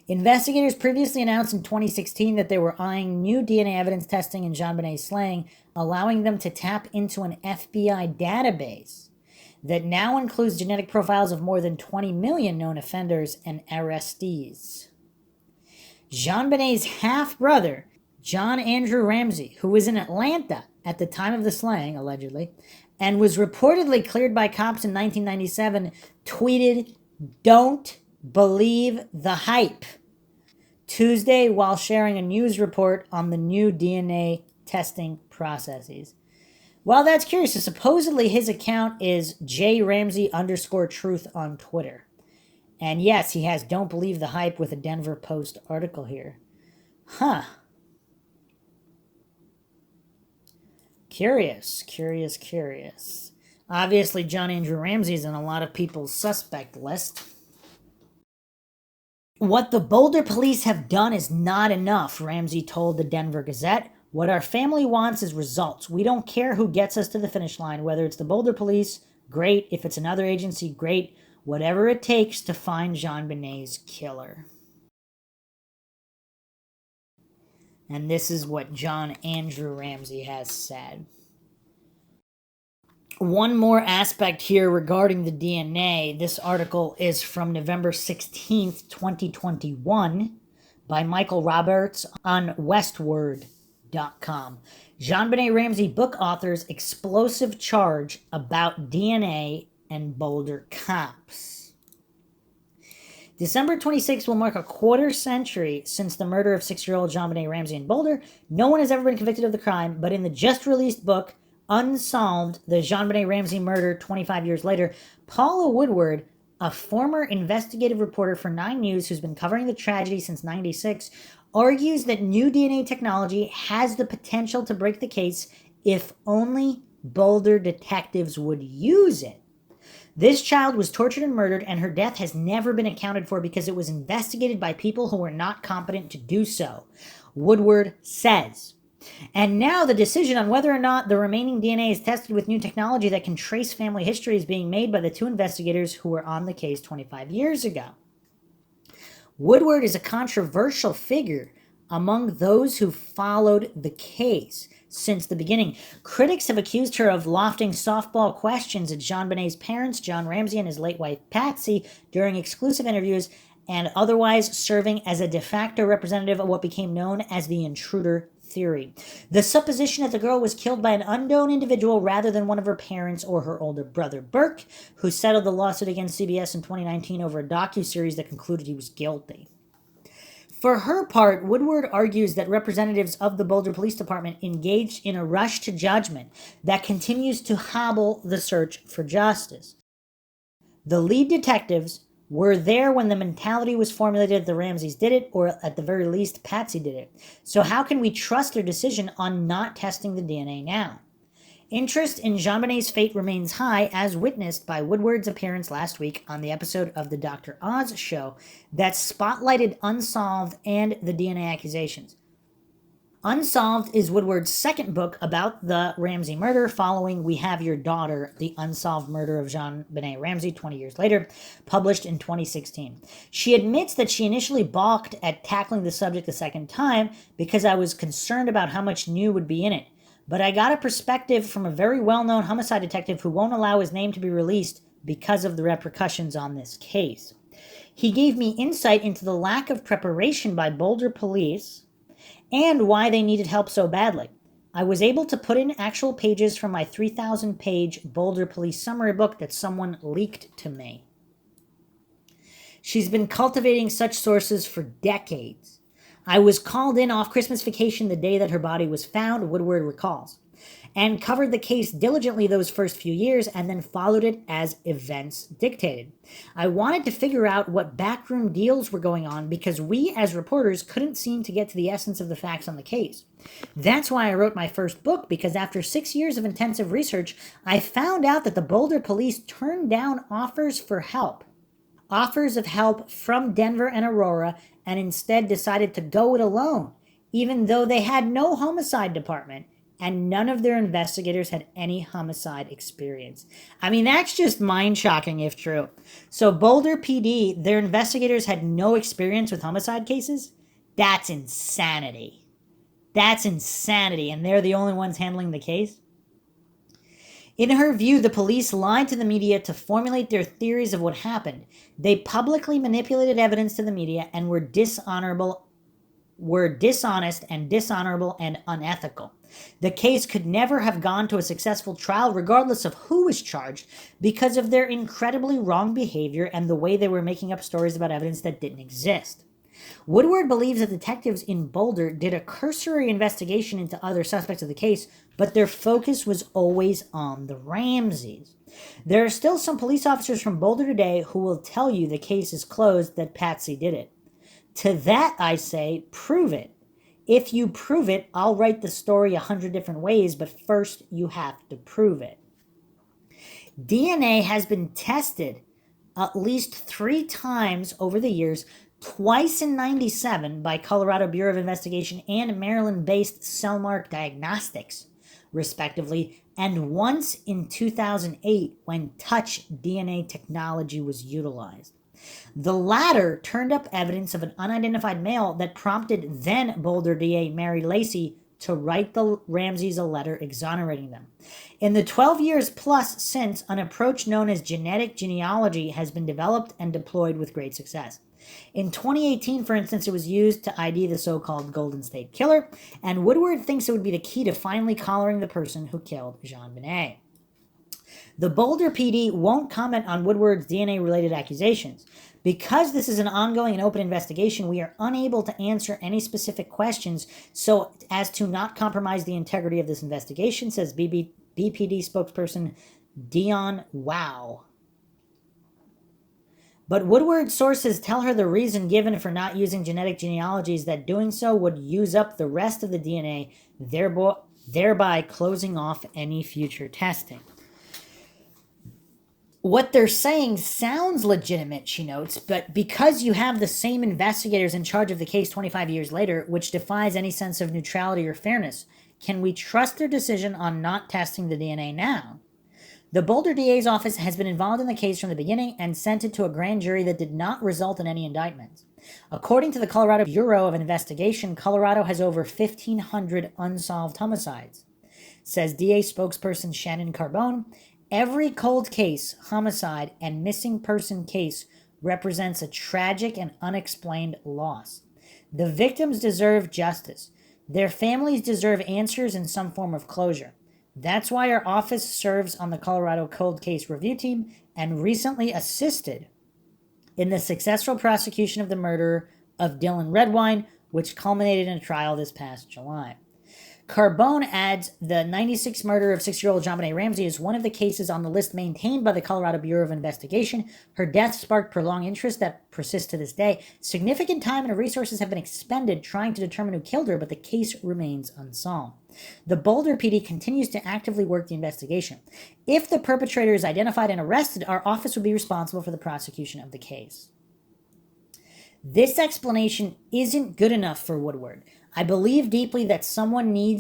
Investigators previously announced in 2016 that they were eyeing new DNA evidence testing in JonBenet's slaying, allowing them to tap into an FBI database that now includes genetic profiles of more than 20 million known offenders and arrestees. JonBenet's half-brother, John Andrew Ramsey, who was in Atlanta at the time of the slaying, allegedly, and was reportedly cleared by cops in 1997, tweeted, "Don't believe the hype," Tuesday while sharing a news report on the new DNA testing processes. Well, that's curious. So supposedly his account is JRamsey_truth on Twitter. And yes, he has "Don't believe the hype" with a Denver Post article here. Huh. Curious. Obviously, John Andrew Ramsey's on a lot of people's suspect list. What the Boulder police have done is not enough, Ramsey told the Denver Gazette. What our family wants is results. We don't care who gets us to the finish line, whether it's the Boulder police, great. If it's another agency, great. Whatever it takes to find JonBenet's killer. And this is what John Andrew Ramsey has said. One more aspect here regarding the DNA. This article is from November 16th, 2021 by Michael Roberts on westword.com. JonBenet Ramsey book authors explosive charge about DNA and Boulder cops. December 26th will mark a quarter century since the murder of 6-year-old JonBenet Ramsey in Boulder. No one has ever been convicted of the crime, but in the just-released book, Unsolved, the JonBenet Ramsey murder 25 years later, Paula Woodward, a former investigative reporter for 9 News who's been covering the tragedy since '96, argues that new DNA technology has the potential to break the case if only Boulder detectives would use it. This child was tortured and murdered, and her death has never been accounted for because it was investigated by people who were not competent to do so, Woodward says. And now the decision on whether or not the remaining DNA is tested with new technology that can trace family history is being made by the 2 investigators who were on the case 25 years ago. Woodward is a controversial figure among those who followed the case, since the beginning. Critics have accused her of lofting softball questions at JonBenet's parents, John Ramsey, and his late wife Patsy, during exclusive interviews, and otherwise serving as a de facto representative of what became known as the intruder theory. The supposition that the girl was killed by an unknown individual rather than one of her parents or her older brother Burke, who settled the lawsuit against CBS in 2019 over a docuseries that concluded he was guilty. For her part, Woodward argues that representatives of the Boulder Police Department engaged in a rush to judgment that continues to hobble the search for justice. The lead detectives were there when the mentality was formulated that the Ramseys did it, or at the very least, Patsy did it. So how can we trust their decision on not testing the DNA now? Interest in JonBenet's fate remains high, as witnessed by Woodward's appearance last week on the episode of the Dr. Oz show that spotlighted Unsolved and the DNA accusations. Unsolved is Woodward's second book about the Ramsey murder, following We Have Your Daughter, the unsolved murder of JonBenet Ramsey 20 years later, published in 2016. She admits that she initially balked at tackling the subject a second time because I was concerned about how much new would be in it. But I got a perspective from a very well-known homicide detective who won't allow his name to be released because of the repercussions on this case. He gave me insight into the lack of preparation by Boulder police and why they needed help so badly. I was able to put in actual pages from my 3,000-page Boulder police summary book that someone leaked to me. She's been cultivating such sources for decades. I was called in off Christmas vacation the day that her body was found, Woodward recalls, and covered the case diligently those first few years and then followed it as events dictated. I wanted to figure out what backroom deals were going on because we as reporters couldn't seem to get to the essence of the facts on the case. That's why I wrote my first book, because after 6 years of intensive research, I found out that the Boulder police turned down offers of help from Denver and Aurora, and instead decided to go it alone, even though they had no homicide department and none of their investigators had any homicide experience. I mean, that's just mind-shocking if true. So Boulder PD, their investigators had no experience with homicide cases? That's insanity. That's insanity, and they're the only ones handling the case? In her view, the police lied to the media to formulate their theories of what happened. They publicly manipulated evidence to the media and were dishonest and dishonorable and unethical. The case could never have gone to a successful trial regardless of who was charged because of their incredibly wrong behavior and the way they were making up stories about evidence that didn't exist. Woodward believes that detectives in Boulder did a cursory investigation into other suspects of the case, but their focus was always on the Ramseys. There are still some police officers from Boulder today who will tell you the case is closed, that Patsy did it. To that I say, prove it. If you prove it, I'll write the story 100 different ways, but first you have to prove it. DNA has been tested at least 3 times over the years, twice in 1997 by Colorado Bureau of Investigation and Maryland-based Cellmark Diagnostics, respectively, and once in 2008 when touch DNA technology was utilized. The latter turned up evidence of an unidentified male that prompted then Boulder DA Mary Lacey to write the Ramseys a letter exonerating them. In the 12 years plus since, an approach known as genetic genealogy has been developed and deployed with great success. In 2018, for instance, it was used to ID the so-called Golden State Killer, and Woodward thinks it would be the key to finally collaring the person who killed JonBenet. The Boulder PD won't comment on Woodward's DNA-related accusations. Because this is an ongoing and open investigation, we are unable to answer any specific questions so as to not compromise the integrity of this investigation, says BPD spokesperson Dion Wow. But Woodward's sources tell her the reason given for not using genetic genealogy is that doing so would use up the rest of the DNA, thereby closing off any future testing. What they're saying sounds legitimate, she notes, but because you have the same investigators in charge of the case 25 years later, which defies any sense of neutrality or fairness, can we trust their decision on not testing the DNA now? The Boulder DA's office has been involved in the case from the beginning and sent it to a grand jury that did not result in any indictments. According to the Colorado Bureau of Investigation, Colorado has over 1,500 unsolved homicides. Says DA spokesperson Shannon Carbone, every cold case, homicide, and missing person case represents a tragic and unexplained loss. The victims deserve justice. Their families deserve answers and some form of closure. That's why our office serves on the Colorado Cold Case Review Team and recently assisted in the successful prosecution of the murder of Dylan Redwine, which culminated in a trial this past July. Carbone adds the 96 murder of 6-year-old JonBenet Ramsey is one of the cases on the list maintained by the Colorado Bureau of Investigation. Her death sparked prolonged interest that persists to this day. Significant time and resources have been expended trying to determine who killed her, but the case remains unsolved. The Boulder PD continues to actively work the investigation. If the perpetrator is identified and arrested, our office will be responsible for the prosecution of the case. This explanation isn't good enough for Woodward. I believe deeply that someone new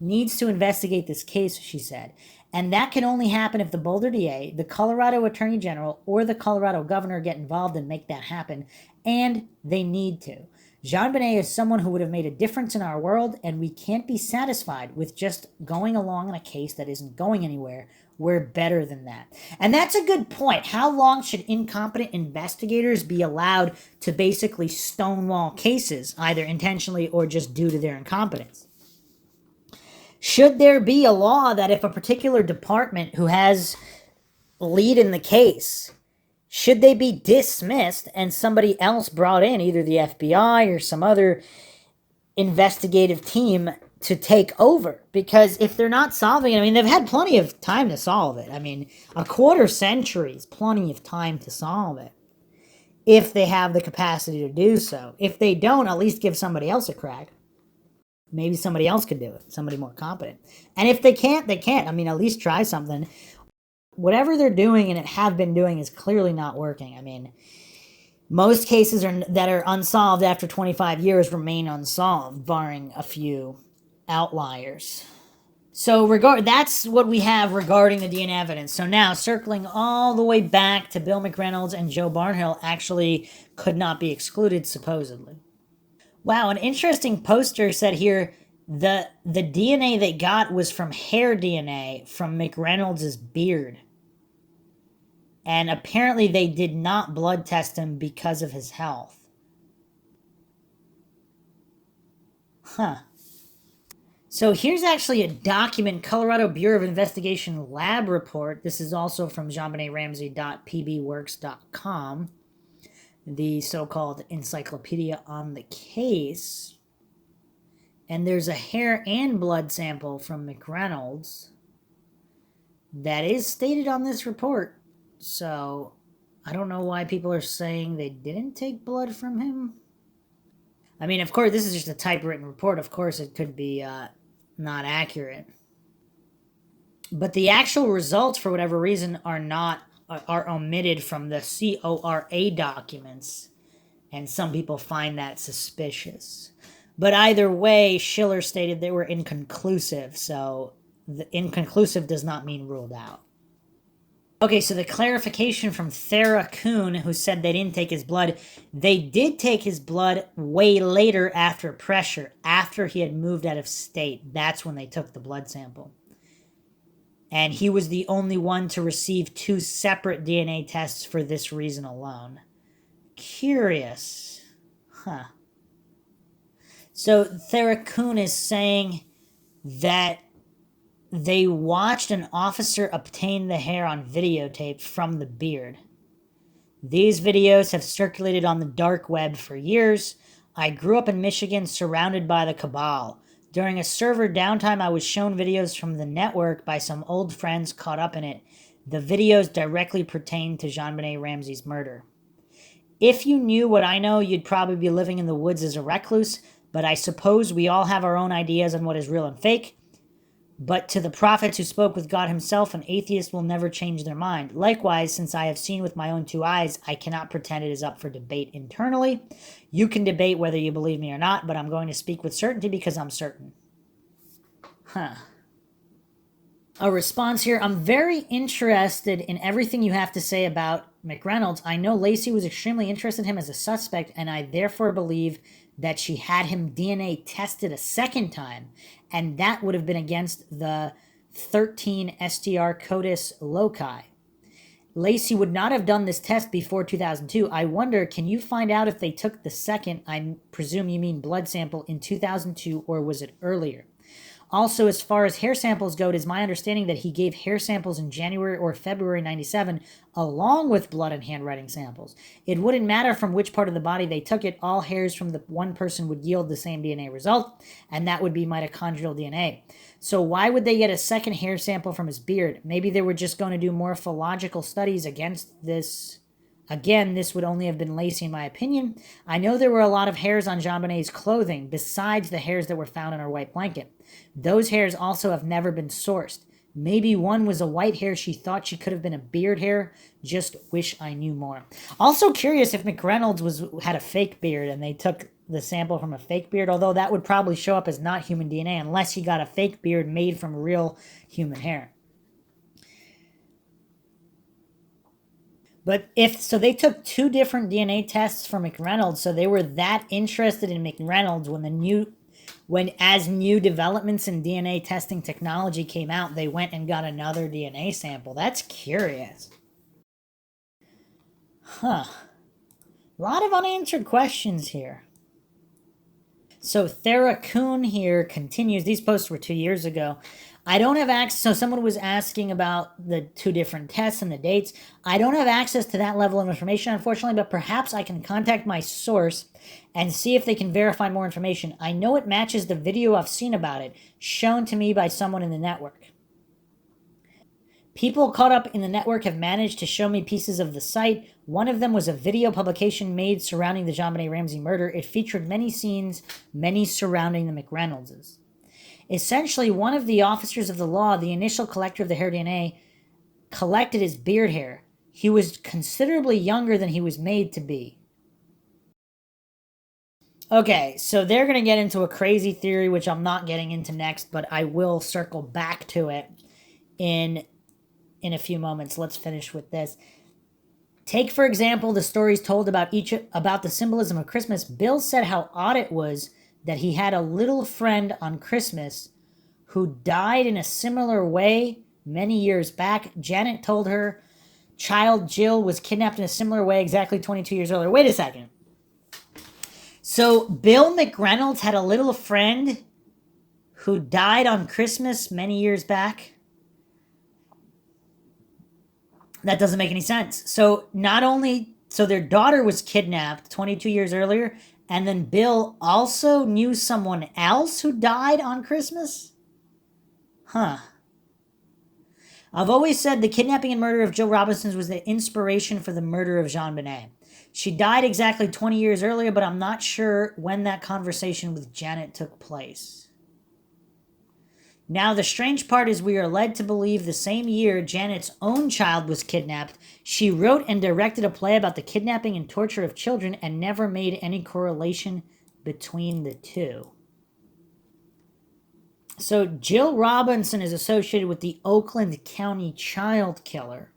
needs to investigate this case, she said. And that can only happen if the Boulder DA, the Colorado Attorney General, or the Colorado Governor get involved and make that happen. And they need to. JonBenet is someone who would have made a difference in our world, and we can't be satisfied with just going along in a case that isn't going anywhere. We're better than that. And that's a good point. How long should incompetent investigators be allowed to basically stonewall cases, either intentionally or just due to their incompetence? Should there be a law that if a particular department who has lead in the case, should they be dismissed and somebody else brought in, either the FBI or some other investigative team to take over? Because if they're not solving it, I mean, they've had plenty of time to solve it. I mean, a quarter century is plenty of time to solve it if they have the capacity to do so. If they don't, at least give somebody else a crack. Maybe somebody else could do it, somebody more competent. And if they can't, they can't. I mean, at least try something. Whatever they're doing and have been doing is clearly not working. I mean, most cases that are unsolved after 25 years remain unsolved, barring a few outliers. So that's what we have regarding the DNA evidence. So now, circling all the way back to Bill McReynolds and Joe Barnhill actually could not be excluded, supposedly. Wow, an interesting poster said here, the DNA they got was from hair DNA from McReynolds' beard. And apparently they did not blood test him because of his health. Huh. So here's actually a document, Colorado Bureau of Investigation lab report. This is also from JonBenetRamsey.pbworks.com, the so-called encyclopedia on the case. And there's a hair and blood sample from McReynolds that is stated on this report. So I don't know why people are saying they didn't take blood from him. I mean, of course, this is just a typewritten report. Of course, it could be not accurate. But the actual results, for whatever reason, are omitted from the CORA documents. And some people find that suspicious. But either way, Schiller stated they were inconclusive. So the inconclusive does not mean ruled out. Okay, so the clarification from Thera Kuhn, who said they didn't take his blood, they did take his blood way later after pressure, after he had moved out of state. That's when they took the blood sample. And he was the only one to receive 2 separate DNA tests for this reason alone. Curious. Huh. So Thera Kuhn is saying that they watched an officer obtain the hair on videotape from the beard. These videos have circulated on the dark web for years. I grew up in Michigan surrounded by the cabal. During a server downtime, I was shown videos from the network by some old friends caught up in it. The videos directly pertain to JonBenet Ramsey's murder. If you knew what I know, you'd probably be living in the woods as a recluse, but I suppose we all have our own ideas on what is real and fake. But to the prophets who spoke with God himself, an atheist will never change their mind. Likewise, since I have seen with my own 2 eyes, I cannot pretend it is up for debate internally. You can debate whether you believe me or not, but I'm going to speak with certainty because I'm certain. Huh. a response here. I'm very interested in everything you have to say about McReynolds. I know Lacey was extremely interested in him as a suspect, and I therefore believe that she had him DNA tested a second time, and that would have been against the 13 STR CODIS loci. Lacey would not have done this test before 2002. I wonder, can you find out if they took the second, I presume you mean blood sample, in 2002, or was it earlier? Also, as far as hair samples go, it is my understanding that he gave hair samples in January or February 97, along with blood and handwriting samples. It wouldn't matter from which part of the body they took it. All hairs from the one person would yield the same DNA result, and that would be mitochondrial DNA. So why would they get a second hair sample from his beard? Maybe they were just going to do morphological studies against this. Again, this would only have been Lacey in my opinion. I know there were a lot of hairs on JonBenet's clothing besides the hairs that were found in her white blanket. Those hairs also have never been sourced. Maybe one was a white hair she thought she could have been a beard hair. Just wish I knew more. Also curious if McReynolds had a fake beard and they took the sample from a fake beard, although that would probably show up as not human DNA unless he got a fake beard made from real human hair. But they took two different DNA tests for McReynolds, so they were that interested in McReynolds when as new developments in DNA testing technology came out, they went and got another DNA sample. That's curious. Huh. A lot of unanswered questions here. So Theracoon here continues. These posts were 2 years ago. I don't have access. So someone was asking about the two different tests and the dates. I don't have access to that level of information, unfortunately, but perhaps I can contact my source and see if they can verify more information. I know it matches the video I've seen about it, shown to me by someone in the network. People caught up in the network have managed to show me pieces of the site. One of them was a video publication made surrounding the JonBenet Ramsey murder. It featured many scenes, many surrounding the McReynoldses. Essentially, one of the officers of the law, the initial collector of the hair DNA, collected his beard hair. He was considerably younger than he was made to be. Okay, so they're going to get into a crazy theory, which I'm not getting into next, but I will circle back to it in a few moments. Let's finish with this. Take, for example, the stories told about the symbolism of Christmas. Bill said how odd it was that he had a little friend on Christmas who died in a similar way many years back. Janet told her child Jill was kidnapped in a similar way exactly 22 years earlier. Wait a second. So Bill McReynolds had a little friend who died on Christmas many years back? That doesn't make any sense. So their daughter was kidnapped 22 years earlier, and then Bill also knew someone else who died on Christmas? Huh. I've always said the kidnapping and murder of Jill Robinson was the inspiration for the murder of JonBenet. She died exactly 20 years earlier, but I'm not sure when that conversation with Janet took place. Now, the strange part is we are led to believe the same year Janet's own child was kidnapped, she wrote and directed a play about the kidnapping and torture of children and never made any correlation between the two. So Jill Robinson is associated with the Oakland County child killer.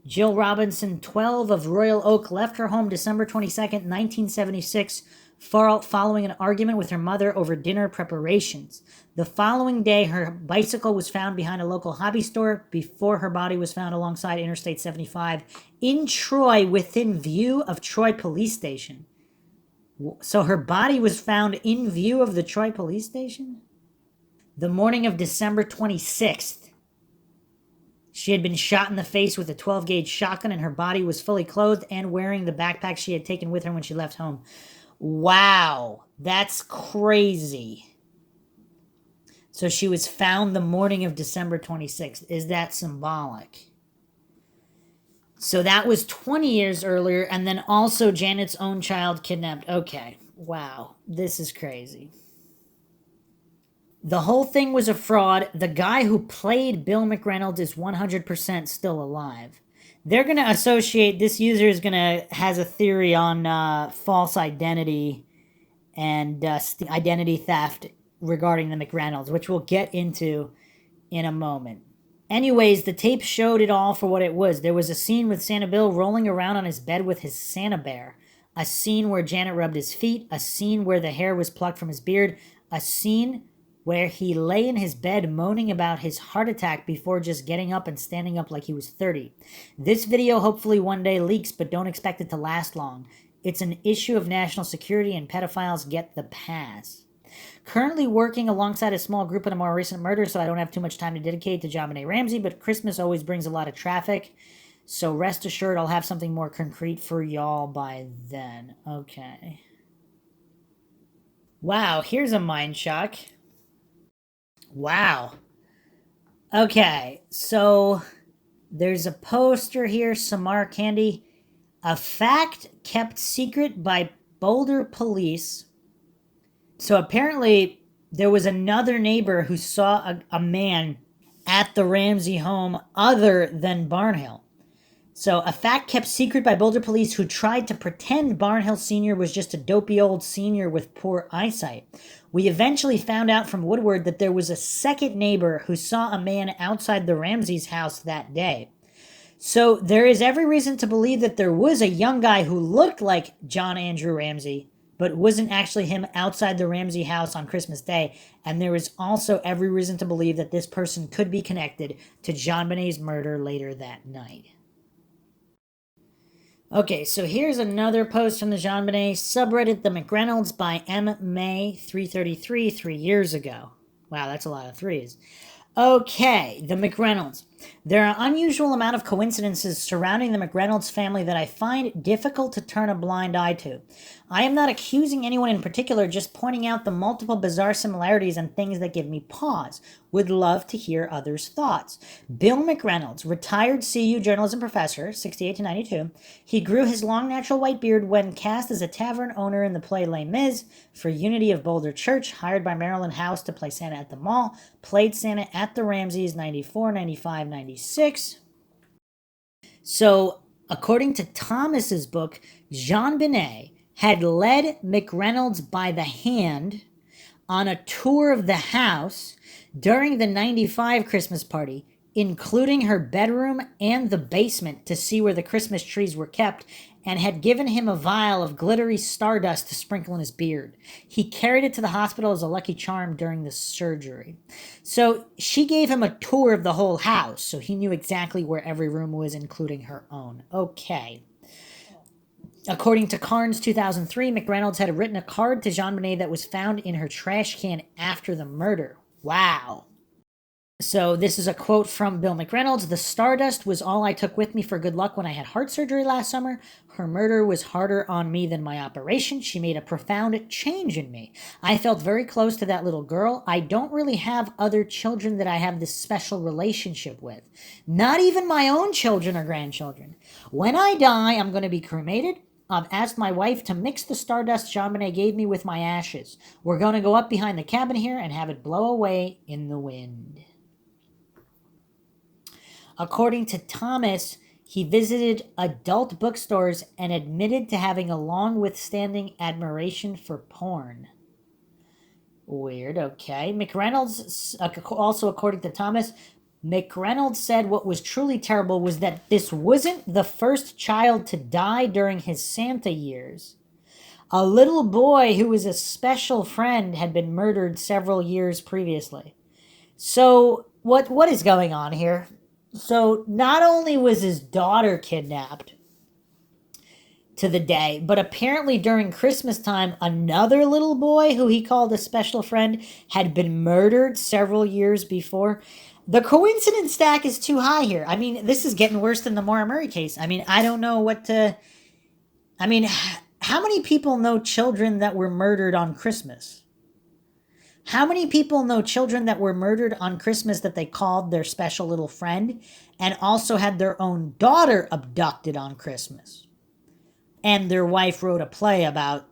Jill Robinson, 12, of Royal Oak, left her home December 22nd, 1976, following an argument with her mother over dinner preparations. The following day, her bicycle was found behind a local hobby store before her body was found alongside Interstate 75 in Troy, within view of Troy Police Station. So her body was found in view of the Troy Police Station? The morning of December 26th, she had been shot in the face with a 12-gauge shotgun, and her body was fully clothed and wearing the backpack she had taken with her when she left home. Wow, that's crazy. So she was found the morning of December 26th. Is that symbolic? So that was 20 years earlier, and then also Janet's own child kidnapped. Okay, wow, this is crazy. The whole thing was a fraud. The guy who played Bill McReynolds is 100% still alive. They're going to associate, this user has a theory on false identity and identity theft regarding the McReynolds, which we'll get into in a moment. Anyways, the tape showed it all for what it was. There was a scene with Santa Bill rolling around on his bed with his Santa bear, a scene where Janet rubbed his feet, a scene where the hair was plucked from his beard, a scene where he lay in his bed moaning about his heart attack before just getting up and standing up like he was 30. This video hopefully one day leaks, but don't expect it to last long. It's an issue of national security and pedophiles get the pass. Currently working alongside a small group in a more recent murder, so I don't have too much time to dedicate to JonBenet Ramsey, but Christmas always brings a lot of traffic, so rest assured I'll have something more concrete for y'all by then. Okay. Wow, here's a Mindshock. Wow. Okay, so there's a poster here, Samara Candy. A fact kept secret by Boulder police. So apparently there was another neighbor who saw a man at the Ramsey home other than Barnhill. So a fact kept secret by Boulder police who tried to pretend Barnhill Sr. was just a dopey old senior with poor eyesight. We eventually found out from Woodward that there was a second neighbor who saw a man outside the Ramsey's house that day. So there is every reason to believe that there was a young guy who looked like John Andrew Ramsey, but wasn't actually him outside the Ramsey house on Christmas Day. And there is also every reason to believe that this person could be connected to JonBenet's murder later that night. Okay, so here's another post from the JonBenet subreddit, The McReynolds by M. May 333, 3 years ago. Wow, that's a lot of threes. Okay, the McReynolds. There are an unusual amount of coincidences surrounding the McReynolds family that I find difficult to turn a blind eye to. I am not accusing anyone in particular, just pointing out the multiple bizarre similarities and things that give me pause. Would love to hear others' thoughts. Bill McReynolds, retired CU journalism professor, 68 to 92. He grew his long natural white beard when cast as a tavern owner in the play Les Mis for Unity of Boulder Church, hired by Marilyn House to play Santa at the mall, played Santa at the Ramseys 94, 95, 96. So, according to Thomas's book, JonBenet had led McReynolds by the hand on a tour of the house during the 95 Christmas party, including her bedroom and the basement to see where the Christmas trees were kept, and had given him a vial of glittery stardust to sprinkle in his beard. He carried it to the hospital as a lucky charm during the surgery. So she gave him a tour of the whole house, so he knew exactly where every room was, including her own. Okay. According to Carnes 2003, McReynolds had written a card to JonBenet that was found in her trash can after the murder. Wow. So this is a quote from Bill McReynolds. The stardust was all I took with me for good luck when I had heart surgery last summer. Her murder was harder on me than my operation. She made a profound change in me. I felt very close to that little girl. I don't really have other children that I have this special relationship with. Not even my own children or grandchildren. When I die, I'm going to be cremated. I've asked my wife to mix the stardust JonBenet gave me with my ashes. We're going to go up behind the cabin here and have it blow away in the wind. According to Thomas, he visited adult bookstores and admitted to having a long-withstanding admiration for porn. Weird, okay. McReynolds, also according to Thomas, McReynolds said what was truly terrible was that this wasn't the first child to die during his Santa years. A little boy who was a special friend had been murdered several years previously. So, what is going on here? So, not only was his daughter kidnapped to the day, but apparently during Christmas time, another little boy who he called a special friend had been murdered several years before. The coincidence stack is too high here. I mean, this is getting worse than the Maura Murray case. I mean, I don't know what to... I mean, how many people know children that were murdered on Christmas? How many people know children that were murdered on Christmas that they called their special little friend and also had their own daughter abducted on Christmas? And their wife wrote a play about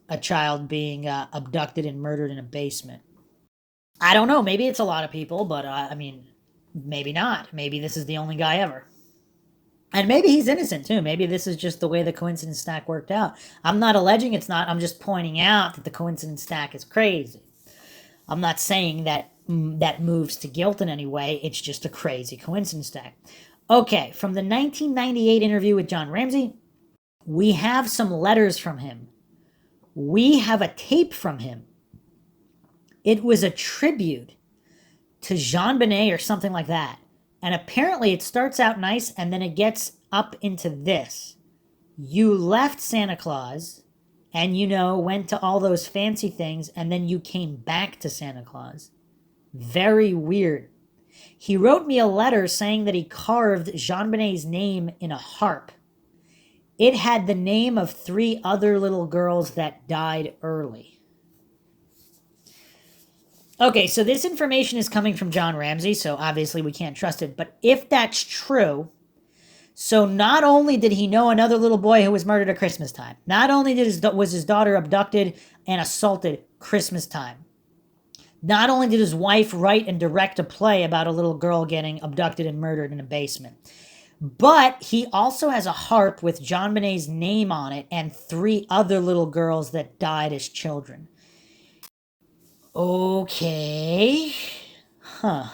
a child being abducted and murdered in a basement. I don't know. Maybe it's a lot of people, but I mean, maybe not. Maybe this is the only guy ever. And maybe he's innocent too. Maybe this is just the way the coincidence stack worked out. I'm not alleging it's not. I'm just pointing out that the coincidence stack is crazy. I'm not saying that that moves to guilt in any way. It's just a crazy coincidence tag. Okay, from the 1998 interview with John Ramsey, we have some letters from him. We have a tape from him. It was a tribute to JonBenet or something like that. And apparently it starts out nice and then it gets up into this. You left Santa Claus and, went to all those fancy things and then you came back to Santa Claus. Very weird. He wrote me a letter saying that he carved JonBenet's name in a harp. It had the name of 3 other little girls that died early. Okay, so this information is coming from John Ramsey, so obviously we can't trust it. But if that's true, so not only did he know another little boy who was murdered at Christmas time, not only was his daughter abducted and assaulted Christmas time, not only did his wife write and direct a play about a little girl getting abducted and murdered in a basement, but he also has a harp with JonBenet's name on it and 3 other little girls that died as children. Okay. Huh.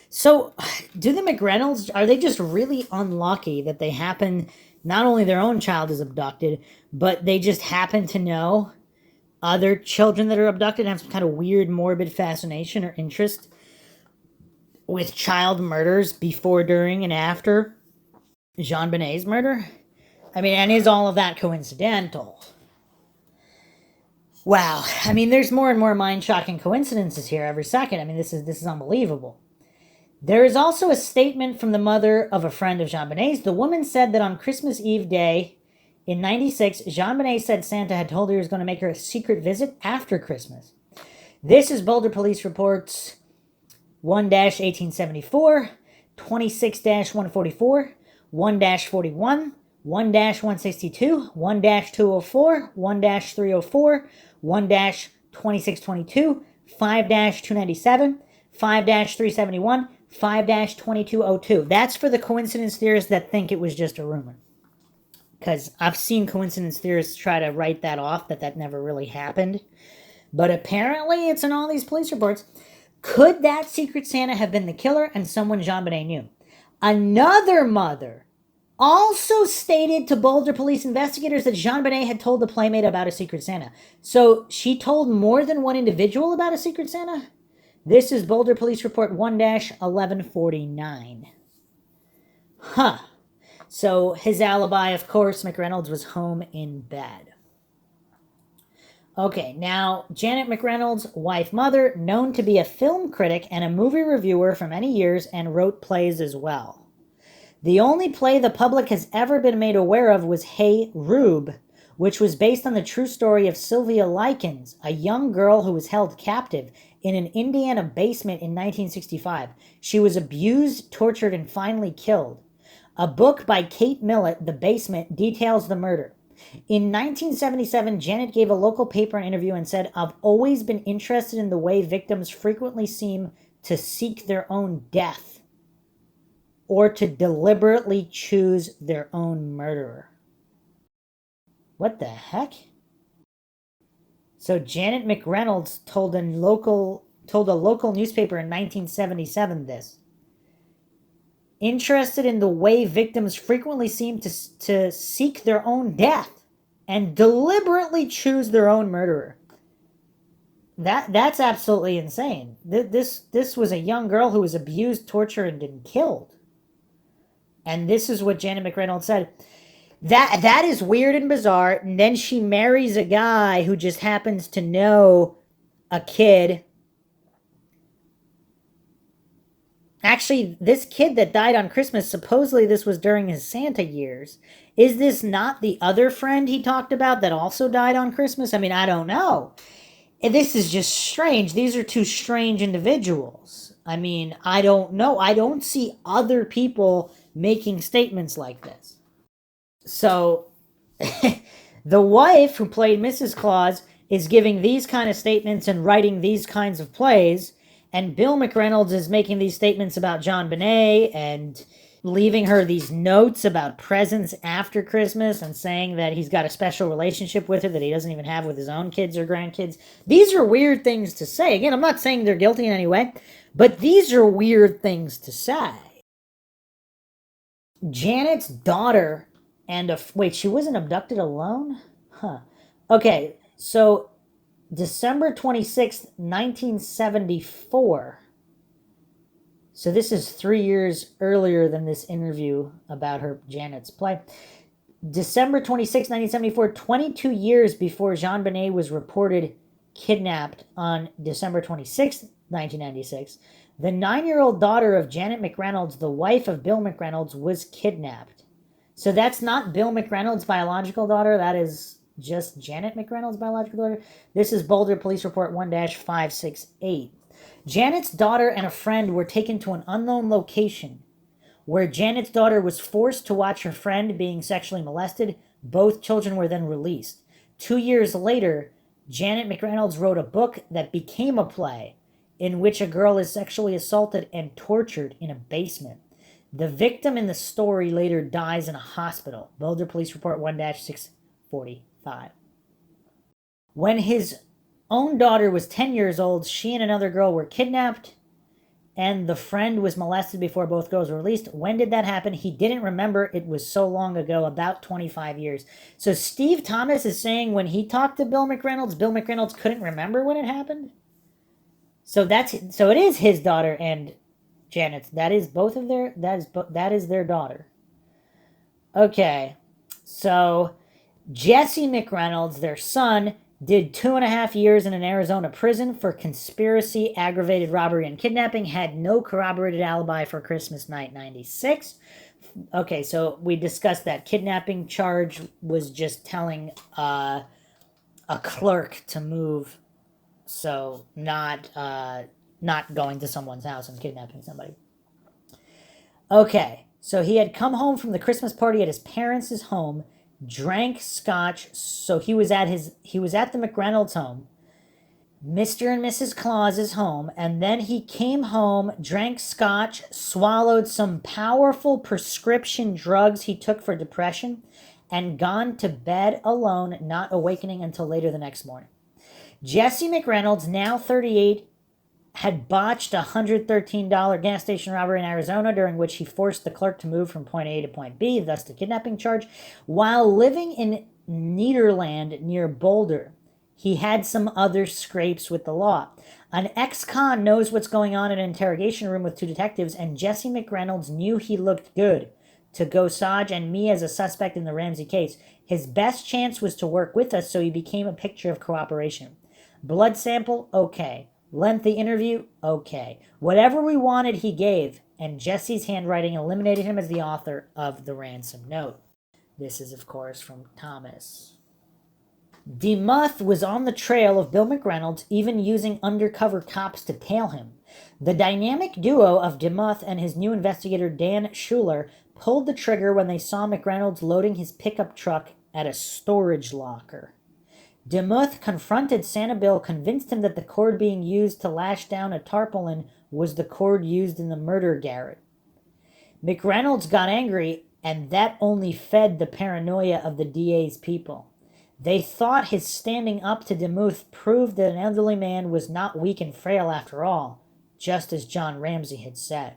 So, do the McReynolds, are they just really unlucky that they happen, not only their own child is abducted, but they just happen to know other children that are abducted and have some kind of weird, morbid fascination or interest with child murders before, during, and after JonBenet's murder? I mean, and is all of that coincidental? Wow. I mean, there's more and more mind-shocking coincidences here every second. I mean, this is unbelievable. There is also a statement from the mother of a friend of JonBenet's. The woman said that on Christmas Eve day in 96, JonBenet said Santa had told her he was going to make her a secret visit after Christmas. This is Boulder Police Reports 1-1874, 26-144, 1-41, 1-162, 1-204, 1-304, 1-2622, 5-297, 5-371, 5-2202. That's for the coincidence theorists that think it was just a rumor. Because I've seen coincidence theorists try to write that off, that never really happened. But apparently it's in all these police reports. Could that Secret Santa have been the killer and someone JonBenet knew? Another mother also stated to Boulder police investigators that JonBenet had told the playmate about a Secret Santa. So she told more than one individual about a Secret Santa? This is Boulder Police Report 1-1149. Huh. So his alibi, of course, McReynolds was home in bed. Okay, now, Janet McReynolds, wife, mother, known to be a film critic and a movie reviewer for many years and wrote plays as well. The only play the public has ever been made aware of was Hey Rube, which was based on the true story of Sylvia Likens, a young girl who was held captive in an Indiana basement in 1965. She was abused, tortured, and finally killed. A book by Kate Millett, The Basement, details the murder. In 1977, Janet gave a local paper an interview and said, "I've always been interested in the way victims frequently seem to seek their own death or to deliberately choose their own murderer." What the heck? So Janet McReynolds told a local newspaper in 1977 this. Interested in the way victims frequently seem to seek their own death and deliberately choose their own murderer. That's absolutely insane. This was a young girl who was abused, tortured, and killed. And this is what Janet McReynolds said. That is weird and bizarre. And then she marries a guy who just happens to know a kid. Actually, this kid that died on Christmas, supposedly this was during his Santa years. Is this not the other friend he talked about that also died on Christmas? I mean, I don't know. This is just strange. These are two strange individuals. I mean, I don't know. I don't see other people making statements like this. So, the wife who played Mrs. Claus is giving these kind of statements and writing these kinds of plays, and Bill McReynolds is making these statements about JonBenet and leaving her these notes about presents after Christmas and saying that he's got a special relationship with her that he doesn't even have with his own kids or grandkids. These are weird things to say. Again, I'm not saying they're guilty in any way, but these are weird things to say. Janet's daughter and wait, she wasn't abducted alone? Huh. Okay, so December 26th, 1974. So this is 3 years earlier than this interview about her Janet's play. December 26, 1974, 22 years before JonBenet was reported kidnapped on December 26, 1996, the 9-year-old daughter of Janet McReynolds, the wife of Bill McReynolds, was kidnapped. So that's not Bill McReynolds' biological daughter. That is just Janet McReynolds' biological daughter. This is Boulder Police Report 1-568. Janet's daughter and a friend were taken to an unknown location where Janet's daughter was forced to watch her friend being sexually molested. Both children were then released. 2 years later, Janet McReynolds wrote a book that became a play in which a girl is sexually assaulted and tortured in a basement. The victim in the story later dies in a hospital. Boulder Police Report 1-645. When his own daughter was 10 years old, she and another girl were kidnapped, and the friend was molested before both girls were released. When did that happen? He didn't remember. It was so long ago, about 25 years. So Steve Thomas is saying when he talked to Bill McReynolds couldn't remember when it happened? So it is his daughter and Janet's. That is their daughter. Okay. So Jesse McReynolds, their son, did 2.5 years in an Arizona prison for conspiracy, aggravated robbery, and kidnapping. Had no corroborated alibi for Christmas night 96. Okay, so we discussed that. Kidnapping charge was just telling a clerk to move, so not going to someone's house and kidnapping somebody. Okay, so he had come home from the Christmas party at his parents' home, drank scotch. So he was at the McReynolds home, Mr. and Mrs. Claus's home, and then he came home, drank scotch, swallowed some powerful prescription drugs he took for depression, and gone to bed alone, not awakening until later the next morning. Jesse McReynolds, now 38, had botched a $113 gas station robbery in Arizona, during which he forced the clerk to move from point A to point B, thus the kidnapping charge. While living in Nederland near Boulder, he had some other scrapes with the law. An ex-con knows what's going on in an interrogation room with 2 detectives, and Jesse McReynolds knew he looked good to Gosage and me as a suspect in the Ramsey case. His best chance was to work with us, so he became a picture of cooperation. Blood sample, okay. Lengthy interview, okay. Whatever we wanted, he gave, and Jesse's handwriting eliminated him as the author of the ransom note. This is, of course, from Thomas. DeMuth was on the trail of Bill McReynolds, even using undercover cops to tail him. The dynamic duo of DeMuth and his new investigator, Dan Schuler, pulled the trigger when they saw McReynolds loading his pickup truck at a storage locker. DeMuth confronted Santa Bill, convinced him that the cord being used to lash down a tarpaulin was the cord used in the murder garret. McReynolds got angry, and that only fed the paranoia of the DA's people. They thought his standing up to DeMuth proved that an elderly man was not weak and frail after all, just as John Ramsey had said.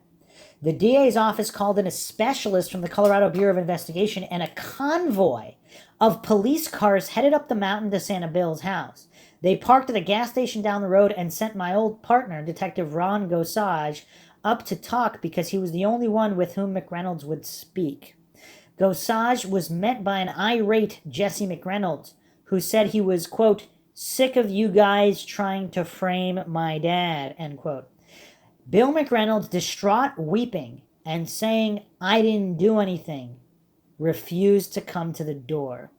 The DA's office called in a specialist from the Colorado Bureau of Investigation, and a convoy of police cars headed up the mountain to Santa Bill's house. They parked at a gas station down the road and sent my old partner, Detective Ron Gosage, up to talk because he was the only one with whom McReynolds would speak. Gosage was met by an irate Jesse McReynolds, who said he was, quote, sick of you guys trying to frame my dad, end quote. Bill McReynolds, distraught, weeping, and saying, I didn't do anything, refused to come to the door.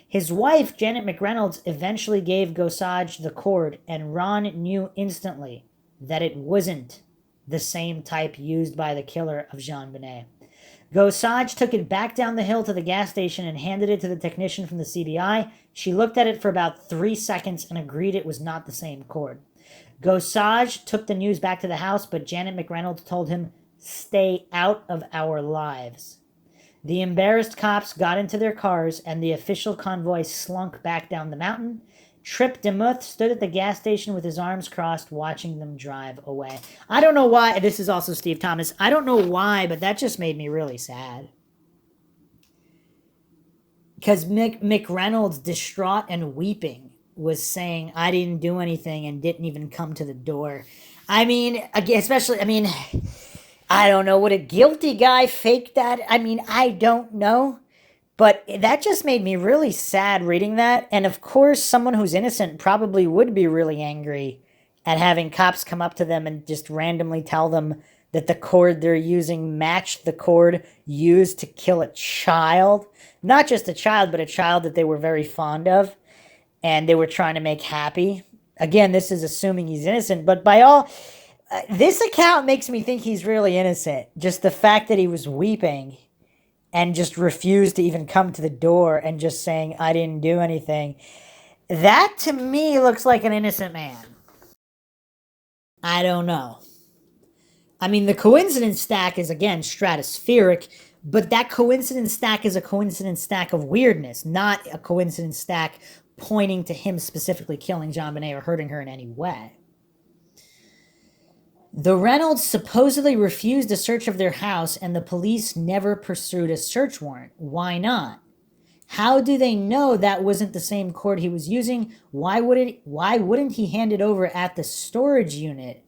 His wife, Janet McReynolds, eventually gave Gosage the cord, and Ron knew instantly that it wasn't the same type used by the killer of JonBenet. Gosage took it back down the hill to the gas station and handed it to the technician from the CBI. She looked at it for about 3 seconds and agreed it was not the same cord. Gosage took the news back to the house, but Janet McReynolds told him, Stay out of our lives. The embarrassed cops got into their cars, and the official convoy slunk back down the mountain. Trip Demuth stood at the gas station with his arms crossed, watching them drive away. I don't know why. This is also Steve Thomas. I don't know why, but that just made me really sad. Because McReynolds, distraught and weeping, was saying, I didn't do anything and didn't even come to the door. I mean, again, especially, I don't know, would a guilty guy fake that? I don't know. But that just made me really sad reading that. And of course, someone who's innocent probably would be really angry at having cops come up to them and just randomly tell them that the cord they're using matched the cord used to kill a child. Not just a child, but a child that they were very fond of and they were trying to make happy. Again, this is assuming he's innocent, but by all... this account makes me think he's really innocent. Just the fact that he was weeping and just refused to even come to the door and just saying, I didn't do anything. That, to me, looks like an innocent man. I don't know. The coincidence stack is, again, stratospheric, but that coincidence stack is a coincidence stack of weirdness, not a coincidence stack pointing to him specifically killing JonBenet or hurting her in any way. The Reynolds supposedly refused a search of their house, and the police never pursued a search warrant. Why not? How do they know that wasn't the same cord he was using? Why wouldn't he hand it over at the storage unit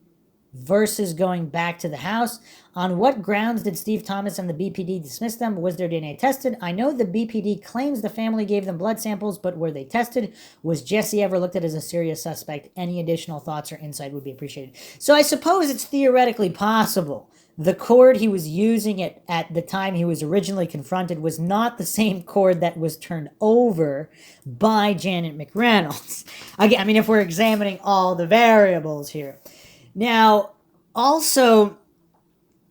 versus going back to the house? On what grounds did Steve Thomas and the BPD dismiss them? Was their DNA tested? I know the BPD claims the family gave them blood samples, but were they tested? Was Jesse ever looked at as a serious suspect? Any additional thoughts or insight would be appreciated. So I suppose it's theoretically possible. The cord he was using at the time he was originally confronted was not the same cord that was turned over by Janet McReynolds. Again, if we're examining all the variables here. Now, also...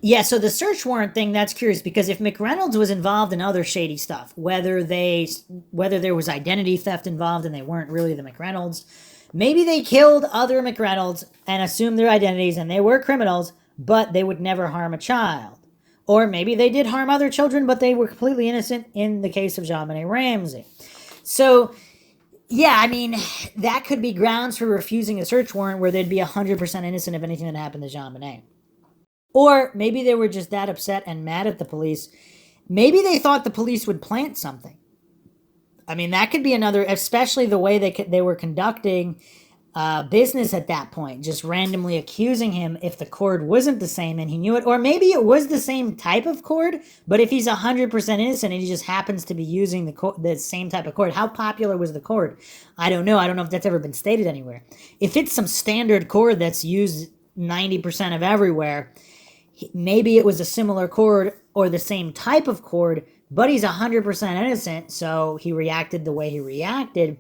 yeah, so the search warrant thing, that's curious, because if McReynolds was involved in other shady stuff, whether there was identity theft involved and they weren't really the McReynolds, maybe they killed other McReynolds and assumed their identities and they were criminals, but they would never harm a child. Or maybe they did harm other children, but they were completely innocent in the case of JonBenet Ramsey. So... yeah, that could be grounds for refusing a search warrant where they'd be 100% innocent of anything that happened to JonBenet. Or maybe they were just that upset and mad at the police. Maybe they thought the police would plant something. That could be another, especially the way they were conducting business at that point, just randomly accusing him if the cord wasn't the same and he knew it. Or maybe it was the same type of cord, but if he's 100% innocent and he just happens to be using the same type of cord, how popular was the cord? I don't know. I don't know if that's ever been stated anywhere. If it's some standard cord that's used 90% of everywhere, maybe it was a similar cord or the same type of cord, but he's 100% innocent, so he reacted the way he reacted.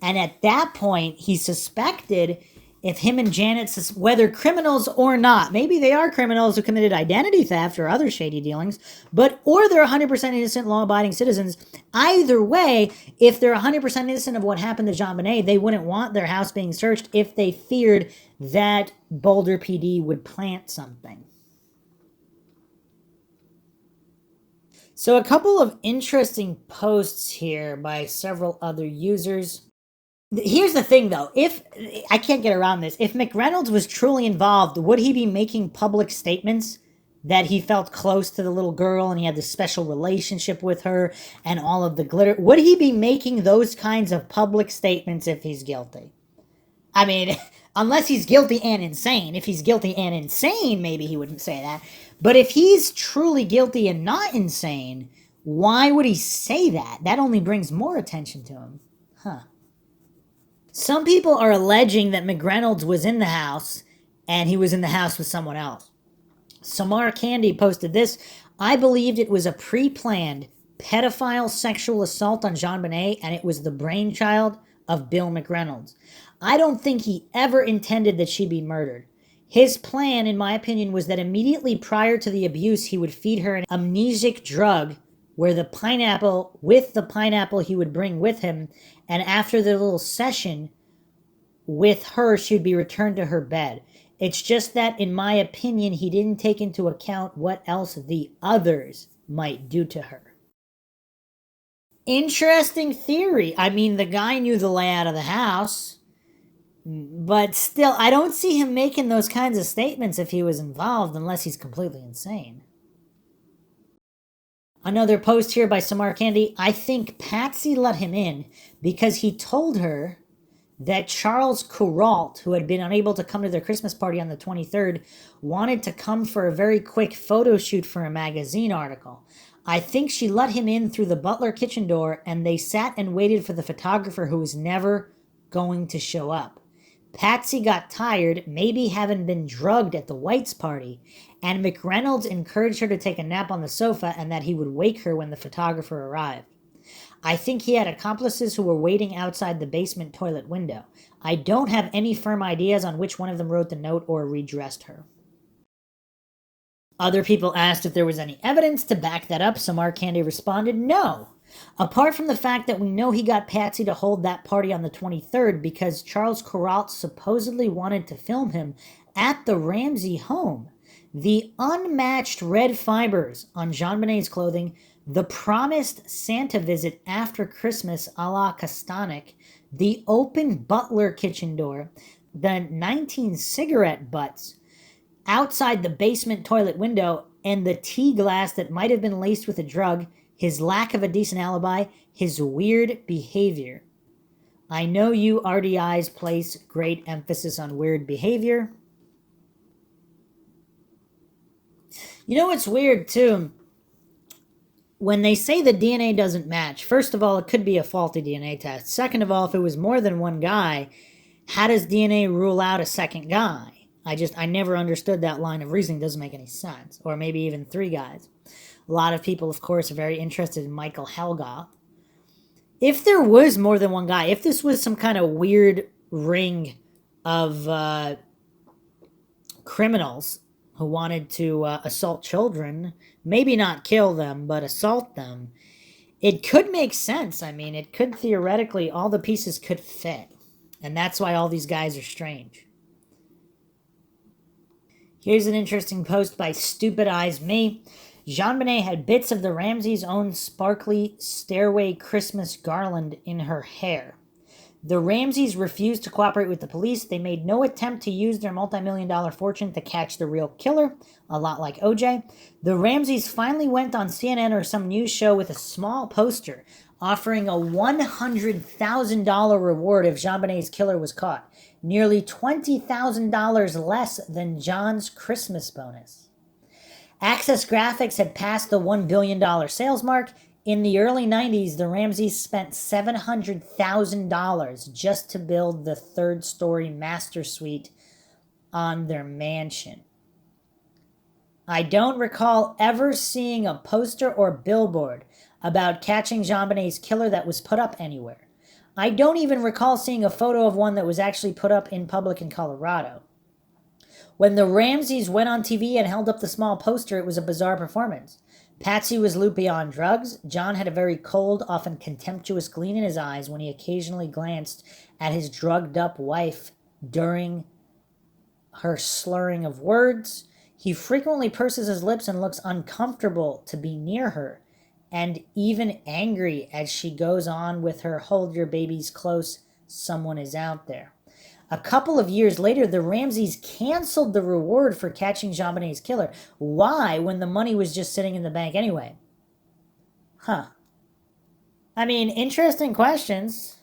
And at that point, he suspected if him and Janet, whether criminals or not, maybe they are criminals who committed identity theft or other shady dealings, or they're 100% innocent, law-abiding citizens. Either way, if they're 100% innocent of what happened to JonBenet, they wouldn't want their house being searched if they feared that Boulder PD would plant something. So a couple of interesting posts here by several other users. Here's the thing, though. I can't get around this. If McReynolds was truly involved, would he be making public statements that he felt close to the little girl and he had this special relationship with her and all of the glitter? Would he be making those kinds of public statements if he's guilty? Unless he's guilty and insane. If he's guilty and insane, maybe he wouldn't say that. But if he's truly guilty and not insane, why would he say that? That only brings more attention to him. Some people are alleging that McReynolds was in the house and he was in the house with someone else. Samar Candy posted this. I believed it was a pre-planned pedophile sexual assault on JonBenet and it was the brainchild of Bill McReynolds. I don't think he ever intended that she be murdered. His plan, in my opinion, was that immediately prior to the abuse, he would feed her an amnesic drug with the pineapple he would bring with him, and after the little session with her, she would be returned to her bed. It's just that, in my opinion, he didn't take into account what else the others might do to her. Interesting theory. I mean, the guy knew the layout of the house, but still, I don't see him making those kinds of statements if he was involved, unless he's completely insane. Another post here by Samar Candy. I think Patsy let him in because he told her that Charles Kuralt, who had been unable to come to their Christmas party on the 23rd, wanted to come for a very quick photo shoot for a magazine article. I think she let him in through the butler kitchen door, and they sat and waited for the photographer who was never going to show up. Patsy got tired, maybe having been drugged at the White's party, and McReynolds encouraged her to take a nap on the sofa and that he would wake her when the photographer arrived. I think he had accomplices who were waiting outside the basement toilet window. I don't have any firm ideas on which one of them wrote the note or redressed her. Other people asked if there was any evidence to back that up. Samar Candy responded, no. Apart from the fact that we know he got Patsy to hold that party on the 23rd because Charles Kuralt supposedly wanted to film him at the Ramsey home. The unmatched red fibers on JonBenet's clothing, the promised Santa visit after Christmas a la Kastanik, the open butler kitchen door, the 19 cigarette butts outside the basement toilet window, and the tea glass that might have been laced with a drug, his lack of a decent alibi, his weird behavior. I know you RDIs place great emphasis on weird behavior. You know what's weird, too? When they say the DNA doesn't match, first of all, it could be a faulty DNA test. Second of all, if it was more than one guy, how does DNA rule out a second guy? I never understood that line of reasoning. It doesn't make any sense. Or maybe even three guys. A lot of people, of course, are very interested in Michael Helga. If there was more than one guy, if this was some kind of weird ring of criminals who wanted to assault children, maybe not kill them, but assault them, it could make sense. I mean, it could theoretically, all the pieces could fit. And that's why all these guys are strange. Here's an interesting post by Stupid Eyes Me. JonBenet had bits of the Ramsey's own sparkly stairway Christmas garland in her hair. The Ramseys refused to cooperate with the police. They made no attempt to use their multi-million-dollar fortune to catch the real killer, a lot like OJ. The Ramseys finally went on CNN or some news show with a small poster offering a $100,000 reward if JonBenet's killer was caught. Nearly $20,000 less than John's Christmas bonus. Access Graphics had passed the $1 billion sales mark. In the early 90s, the Ramseys spent $700,000 just to build the third-story master suite on their mansion. I don't recall ever seeing a poster or billboard about catching JonBenet's killer that was put up anywhere. I don't even recall seeing a photo of one that was actually put up in public in Colorado. When the Ramseys went on TV and held up the small poster, it was a bizarre performance. Patsy was loopy on drugs. John had a very cold, often contemptuous gleam in his eyes when he occasionally glanced at his drugged-up wife during her slurring of words. He frequently purses his lips and looks uncomfortable to be near her, and even angry as she goes on with her "hold your babies close, someone is out there." A couple of years later, the Ramseys canceled the reward for catching JonBenet's killer. Why, when the money was just sitting in the bank anyway? I mean, interesting questions.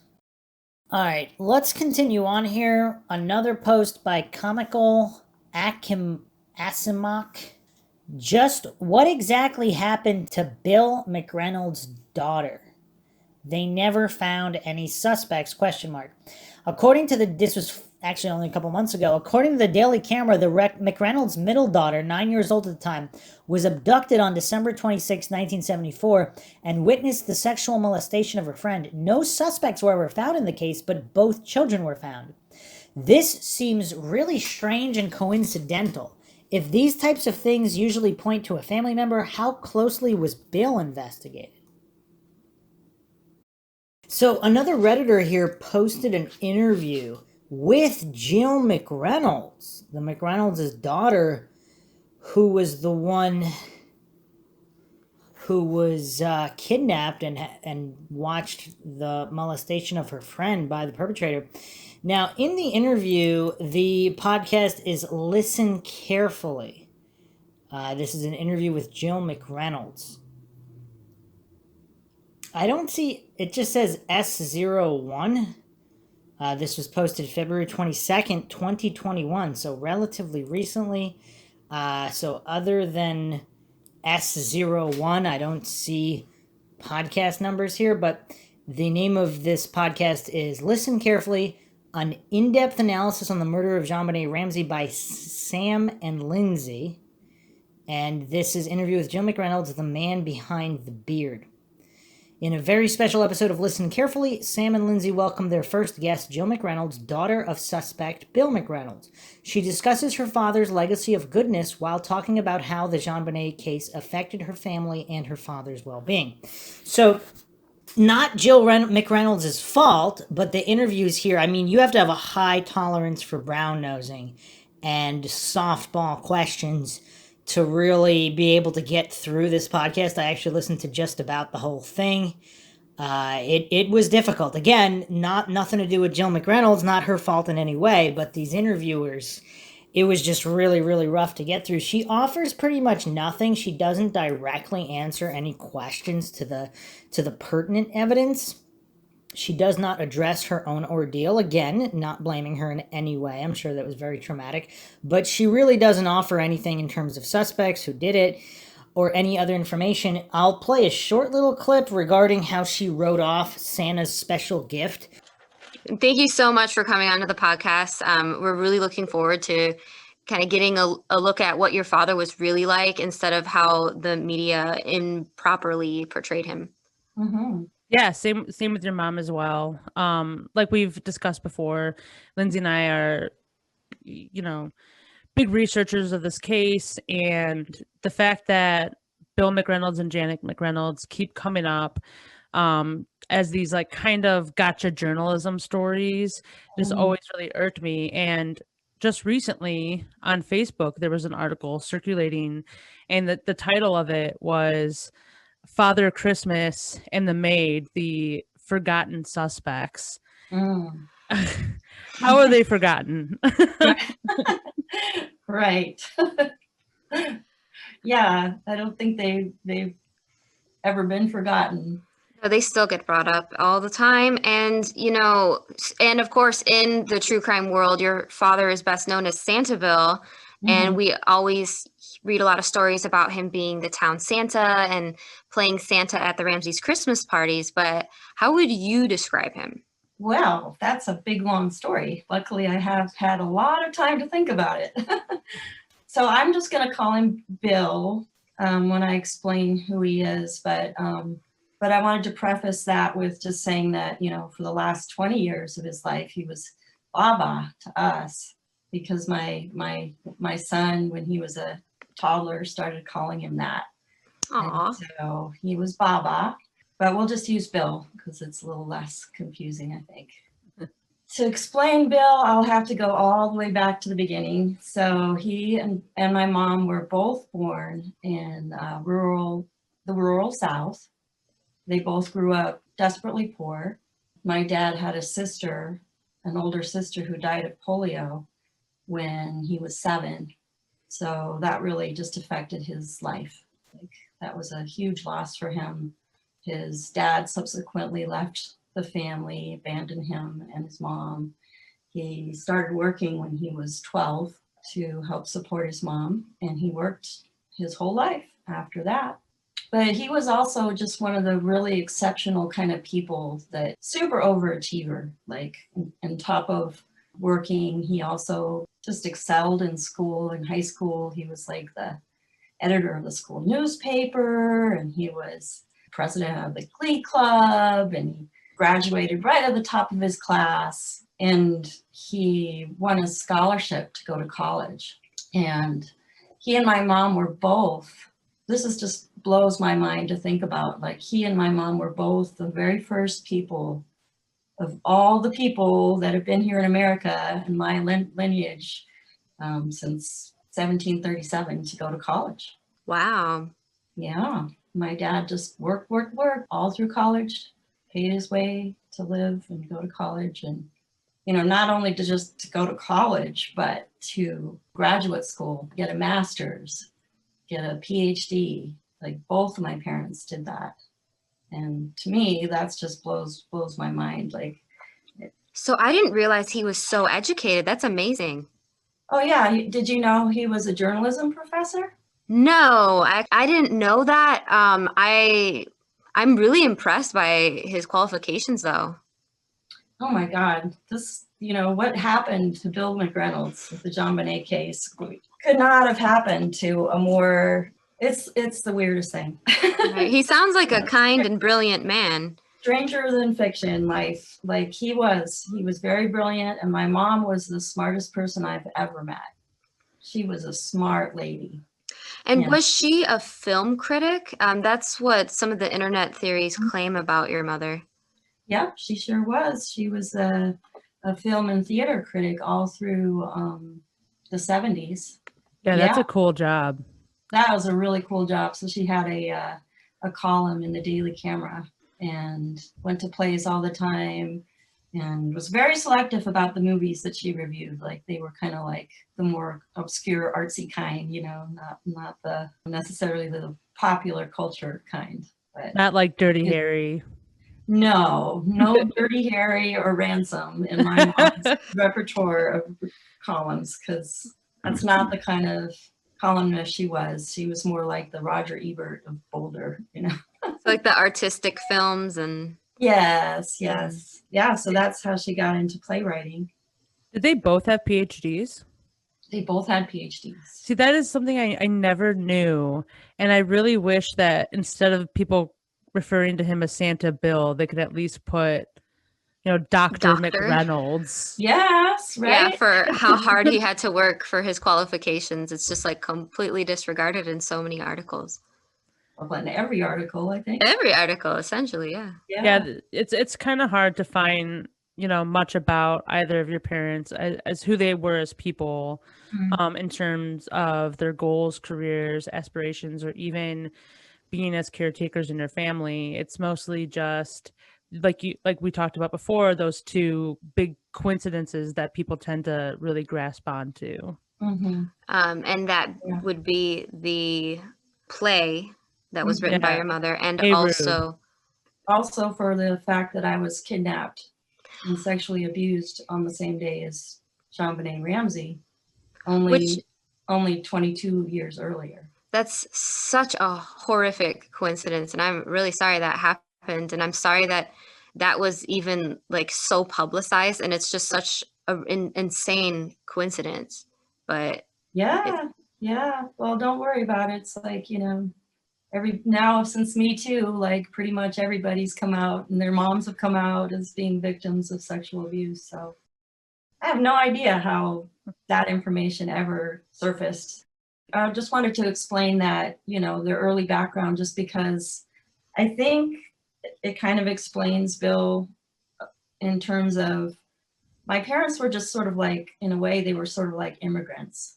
Alright, let's continue on here. Another post by Comical Asimak. Just what exactly happened to Bill McReynolds' daughter? They never found any suspects, question mark. According to this was actually only a couple months ago, according to the Daily Camera, the McReynolds' middle daughter, 9 years old at the time, was abducted on December 26, 1974, and witnessed the sexual molestation of her friend. No suspects were ever found in the case, but both children were found. This seems really strange and coincidental. If these types of things usually point to a family member, how closely was Bill investigated? So another Redditor here posted an interview with Jill McReynolds, the McReynolds' daughter, who was the one who was kidnapped and watched the molestation of her friend by the perpetrator. Now, in the interview, the podcast is Listen Carefully. This is an interview with Jill McReynolds. I don't see, it just says S01. This was posted February 22nd, 2021, so relatively recently. So other than S01, I don't see podcast numbers here, but the name of this podcast is Listen Carefully, an in-depth analysis on the murder of JonBenet Ramsey by Sam and Lindsay. And this is interview with Jill McReynolds, the man behind the beard. In a very special episode of Listen Carefully, Sam and Lindsay welcome their first guest, Jill McReynolds, daughter of suspect Bill McReynolds. She discusses her father's legacy of goodness while talking about how the JonBenet case affected her family and her father's well-being. So, not Jill McReynolds' fault, but the interviews here, I mean, you have to have a high tolerance for brown-nosing and softball questions to really be able to get through this podcast. I actually listened to just about the whole thing. It was difficult. Again, nothing to do with Jill McReynolds, not her fault in any way, but these interviewers, it was just really, really rough to get through. She offers pretty much nothing. She doesn't directly answer any questions to the pertinent evidence. She does not address her own ordeal. Again, not blaming her in any way. I'm sure that was very traumatic. But she really doesn't offer anything in terms of suspects, who did it, or any other information. I'll play a short little clip regarding how she wrote off Santa's special gift. Thank you so much for coming onto the podcast. We're really looking forward to kind of getting a look at what your father was really like instead of how the media improperly portrayed him. Mm-hmm. Yeah, same with your mom as well. Like we've discussed before, Lindsay and I are, big researchers of this case, and the fact that Bill McReynolds and Janet McReynolds keep coming up as these like kind of gotcha journalism stories just always really irked me. And just recently on Facebook, there was an article circulating, and the title of it was Father Christmas and the Maid, the Forgotten Suspects. How are they forgotten? Right. Yeah, I don't think they've ever been forgotten. They still get brought up all the time. And, and of course, in the true crime world, your father is best known as Santa Bill. And we always read a lot of stories about him being the town Santa and playing Santa at the Ramsey's Christmas parties. But how would you describe him? Well, that's a big, long story. Luckily, I have had a lot of time to think about it. So I'm just going to call him Bill when I explain who he is. But I wanted to preface that with just saying that, for the last 20 years of his life, he was Baba to us. Because my son, when he was a toddler, started calling him that. Aww. And so he was Baba, but we'll just use Bill because it's a little less confusing, I think. To explain Bill, I'll have to go all the way back to the beginning. So he and my mom were both born in the rural South. They both grew up desperately poor. My dad had a sister, an older sister, who died of polio when he was 7. So that really just affected his life. That was a huge loss for him. His dad subsequently left the family, abandoned him and his mom. He started working when he was 12 to help support his mom, and he worked his whole life after that. But he was also just one of the really exceptional kind of people, that super overachiever, like on top of working, he also just excelled in school. In high school, he was like the editor of the school newspaper, and he was president of the Glee Club, and he graduated right at the top of his class, and he won a scholarship to go to college. And he and my mom were both, this is just blows my mind to think about, like he and my mom were both the very first people of all the people that have been here in America in my lineage since 1737 to go to college. Wow. Yeah, my dad just worked all through college, paid his way to live and go to college. And, you know, not only to go to college, but to graduate school, get a master's, get a PhD. Like both of my parents did that. And to me, that's just blows my mind. Like, So I didn't realize he was so educated. That's amazing. oh yeah, did you know he was a journalism professor? No, I didn't know that. I'm really impressed by his qualifications, though. Oh my God, what happened to Bill McReynolds with the JonBenet case could not have happened to a more, it's the weirdest thing. Right. He sounds like a kind and brilliant man. Stranger than fiction life. Like he was very brilliant, and my mom was the smartest person I've ever met. She was a smart lady. And Yeah. was she a film critic? That's what some of the internet theories claim about your mother. Yeah, she sure was. She was a film and theater critic all through the 70s. Yeah, that's a cool job. That was a really cool job. So she had a column in the Daily Camera and went to plays all the time and was very selective about the movies that she reviewed. Like they were kind of like the more obscure artsy kind, you know, not the necessarily the popular culture kind. But Not like Dirty Harry. no Dirty Harry or Ransom in my mom's repertoire of columns, because that's not the kind of columnist she was. She was more like the Roger Ebert of Boulder, you know. Like the artistic films and... Yes. Yeah, so that's how she got into playwriting. Did they both have PhDs? They both had PhDs. See, that is something I never knew. And I really wish that instead of people referring to him as Santa Bill, they could at least put, you know, Dr. McReynolds. Yes, right? Yeah, for how hard he had to work for his qualifications. It's just like completely disregarded in so many articles. Well, in every article, I think. Every article, essentially, yeah. Yeah, it's kind of hard to find, you know, much about either of your parents as who they were as people, in terms of their goals, careers, aspirations, or even being as caretakers in their family. It's mostly just like we talked about before, those two big coincidences that people tend to really grasp onto. Mm-hmm. And that would be the play that was written by your mother, and Hey, also for the fact that I was kidnapped and sexually abused on the same day as JonBenet Ramsey, only 22 years earlier. That's such a horrific coincidence, and I'm really sorry that happened, and I'm sorry that was even like so publicized, and it's just such an insane coincidence. But yeah, well, don't worry about it. It's like, you know, now since Me Too, like pretty much everybody's come out and their moms have come out as being victims of sexual abuse. So I have no idea how that information ever surfaced. I just wanted to explain that, you know, their early background, just because I think it kind of explains Bill in terms of my parents were just sort of like, in a way, they were sort of like immigrants.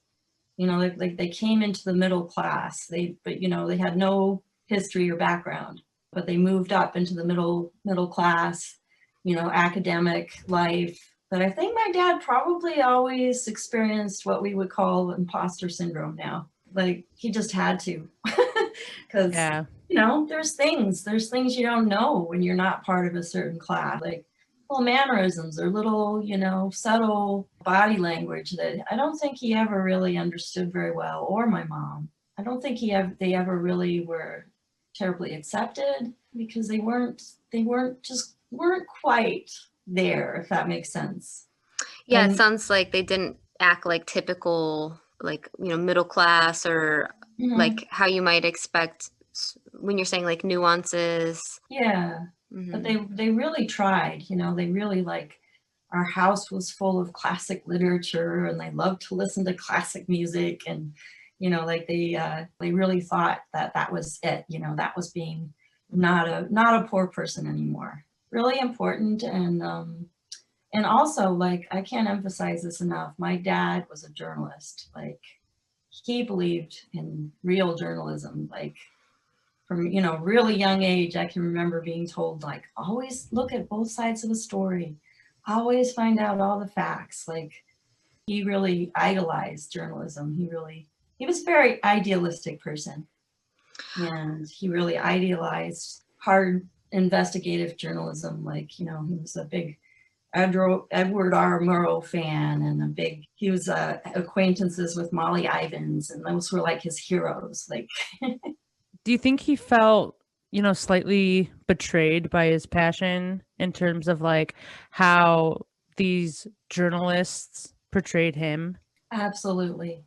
You know, like they came into the middle class. But you know, they had no history or background, but they moved up into the middle class, you know, academic life. But I think my dad probably always experienced what we would call imposter syndrome now. Like he just had to, because you know, there's things you don't know when you're not part of a certain class, like little mannerisms or little, you know, subtle body language that I don't think he ever really understood very well, or my mom. I don't think they ever really were terribly accepted, because they weren't quite there, if that makes sense. Yeah, it sounds like they didn't act like typical, like, you know, middle class, or like how you might expect when you're saying like nuances. Yeah. But they really tried, you know, they really, like, our house was full of classic literature and they loved to listen to classic music, and, you know, like they really thought that was it, you know, that was being not a poor person anymore. really important. And also, like, I can't emphasize this enough. My dad was a journalist. Like, he believed in real journalism. Like, from, you know, really young age, I can remember being told, like, always look at both sides of a story, always find out all the facts. Like, he really idolized journalism. He was a very idealistic person, and he really idealized hard investigative journalism. Like, you know, he was a big Edward R. Murrow fan, and he was acquaintances with Molly Ivins, and those were like his heroes. Like, Do you think he felt, you know, slightly betrayed by his passion in terms of like how these journalists portrayed him? absolutely,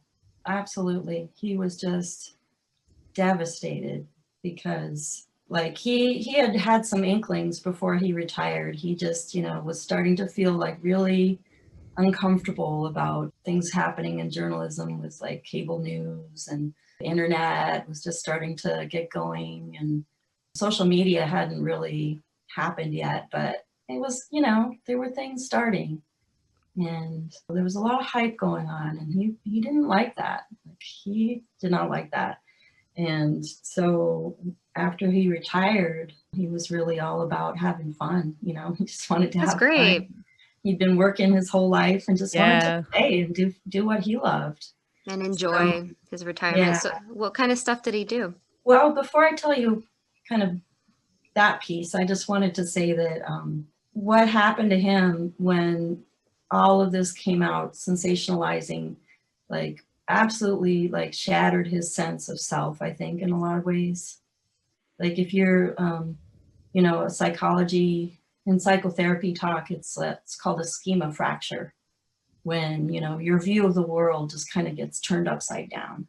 absolutely. He was just devastated because, like, he had had some inklings before he retired. He just, you know, was starting to feel like really uncomfortable about things happening in journalism with like cable news, and the internet was just starting to get going, and social media hadn't really happened yet, but it was, you know, there were things starting, and there was a lot of hype going on, and he didn't like that. Like, he did not like that. And so after he retired, he was really all about having fun. You know, he just wanted to That's have great. fun. He'd been working his whole life and just wanted Yeah. to play and do what he loved. And enjoy his retirement. yeah. So what kind of stuff did he do? Well, before I tell you kind of that piece, I just wanted to say that what happened to him when all of this came out, sensationalizing, like, absolutely, like, shattered his sense of self, I think, in a lot of ways. Like, if you're, you know, a psychology and psychotherapy talk, it's called a schema fracture, when, you know, your view of the world just kind of gets turned upside down.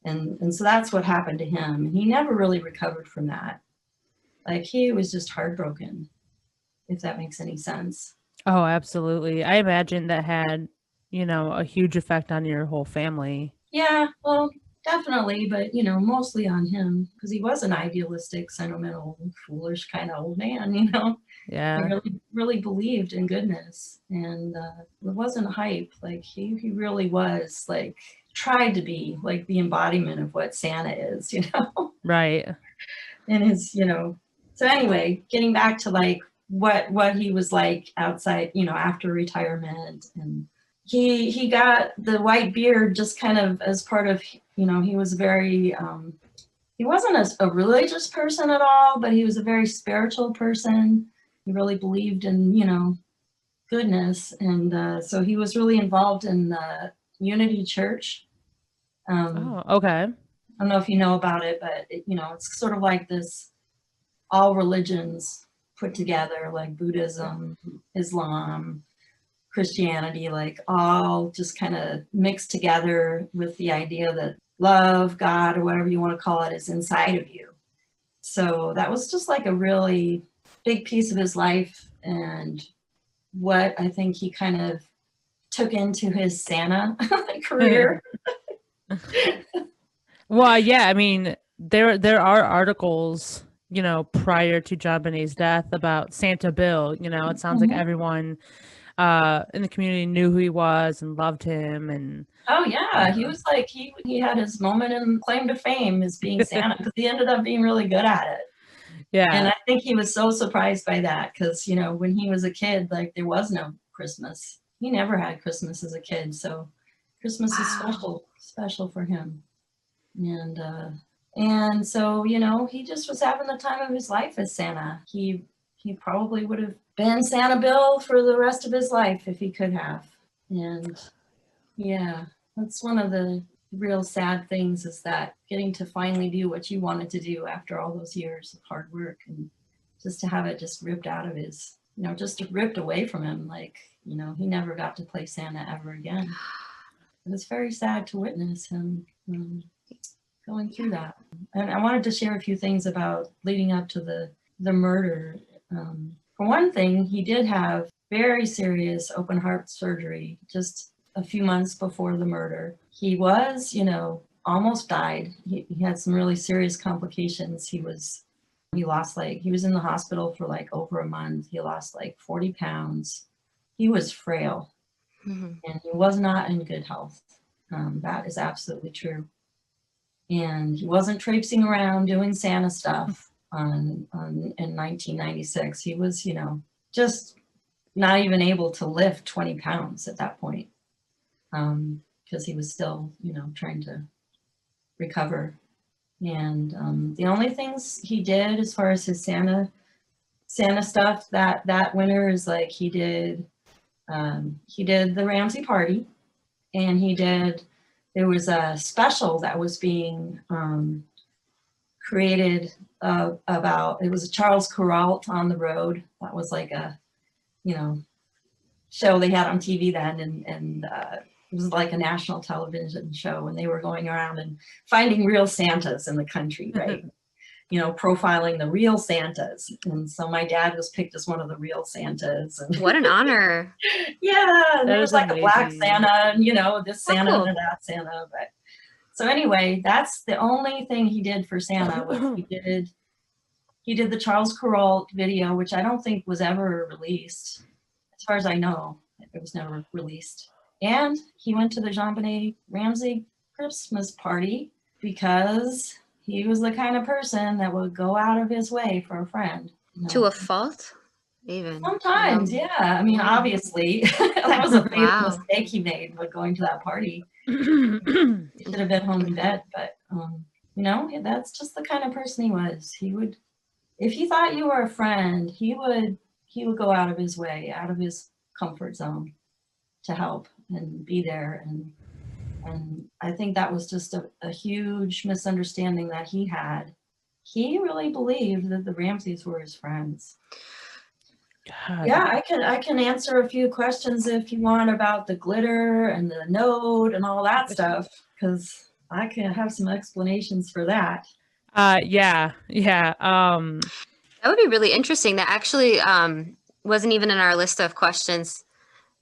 And so that's what happened to him. And he never really recovered from that. Like, he was just heartbroken, if that makes any sense. Oh, absolutely. I imagine that had, you know, a huge effect on your whole family. Yeah, well, definitely, but, you know, mostly on him, because he was an idealistic, sentimental, foolish kind of old man, you know. He Yeah. really, really believed in goodness, and it wasn't hype. Like, he really was, like, tried to be like the embodiment of what Santa is, you know. Right. And his, you know. So anyway, getting back to like what he was like outside, you know, after retirement, and he got the white beard just kind of as part of, you know, he was very he wasn't a religious person at all, but he was a very spiritual person. He really believed in, you know, goodness, and so he was really involved in the Unity Church. Oh, okay. I don't know if you know about it, but you know, it's sort of like this all religions put together, like Buddhism, Islam, Christianity, like all just kind of mixed together with the idea that love, God, or whatever you want to call it, is inside of you. So that was just like a really big piece of his life, and what I think he kind of took into his Santa career. Well, yeah, I mean, there are articles, you know, prior to JonBenet's death about Santa Bill. You know, it sounds like everyone in the community knew who he was and loved him. And Oh yeah, he was like, he had his moment and claim to fame as being Santa, because he ended up being really good at it. yeah. And I think he was so surprised by that, because, you know, when he was a kid, like, there was no Christmas. He never had Christmas as a kid, so Christmas is special for him. And so, you know, he just was having the time of his life as Santa. He probably would have been Santa Bill for the rest of his life if he could have. And yeah, that's one of the real sad things, is that getting to finally do what you wanted to do after all those years of hard work, and just to have it just ripped out of his, you know, just ripped away from him. Like, you know, he never got to play Santa ever again. It was very sad to witness him going through that. And I wanted to share a few things about leading up to the murder. For one thing, he did have very serious open heart surgery just a few months before the murder. He was, you know, almost died. He had some really serious complications. He was He was in the hospital for like over a month. He lost like 40 pounds. He was frail and he was not in good health. That is absolutely true. And he wasn't traipsing around doing Santa stuff in 1996. He was, just not even able to lift 20 pounds at that point, because he was still, trying to recover. And the only things he did as far as his Santa stuff that winter is like he did the Ramsey party, and there was a special that was being created about, it was Charles Kuralt on the Road. That was like a, show they had on TV then, and it was like a national television show, and they were going around and finding real Santas in the country, right? Profiling the real Santas. And so my dad was picked as one of the real Santas. And What an honor. yeah, there was like amazing. a black Santa, and this Santa cool. and that Santa. But so anyway, that's the only thing he did for Santa. Was he did the Charles Kuralt video, which I don't think was ever released. As far as I know, it was never released. And he went to the JonBenet Ramsey Christmas Party because he was the kind of person that would go out of his way for a friend. To a fault, even. Sometimes, yeah. I mean, obviously, that was a big Wow. mistake he made with going to that party. He should have been home in bed, but that's just the kind of person he was. He would, if he thought you were a friend, he would go out of his way, out of his comfort zone to help and be there. And I think that was just a huge misunderstanding that he had. He really believed that the Ramseys were his friends. God. Yeah, I can answer a few questions if you want about the glitter and the node and all that stuff, because I can have some explanations for that. Yeah. That would be really interesting. That actually wasn't even in our list of questions.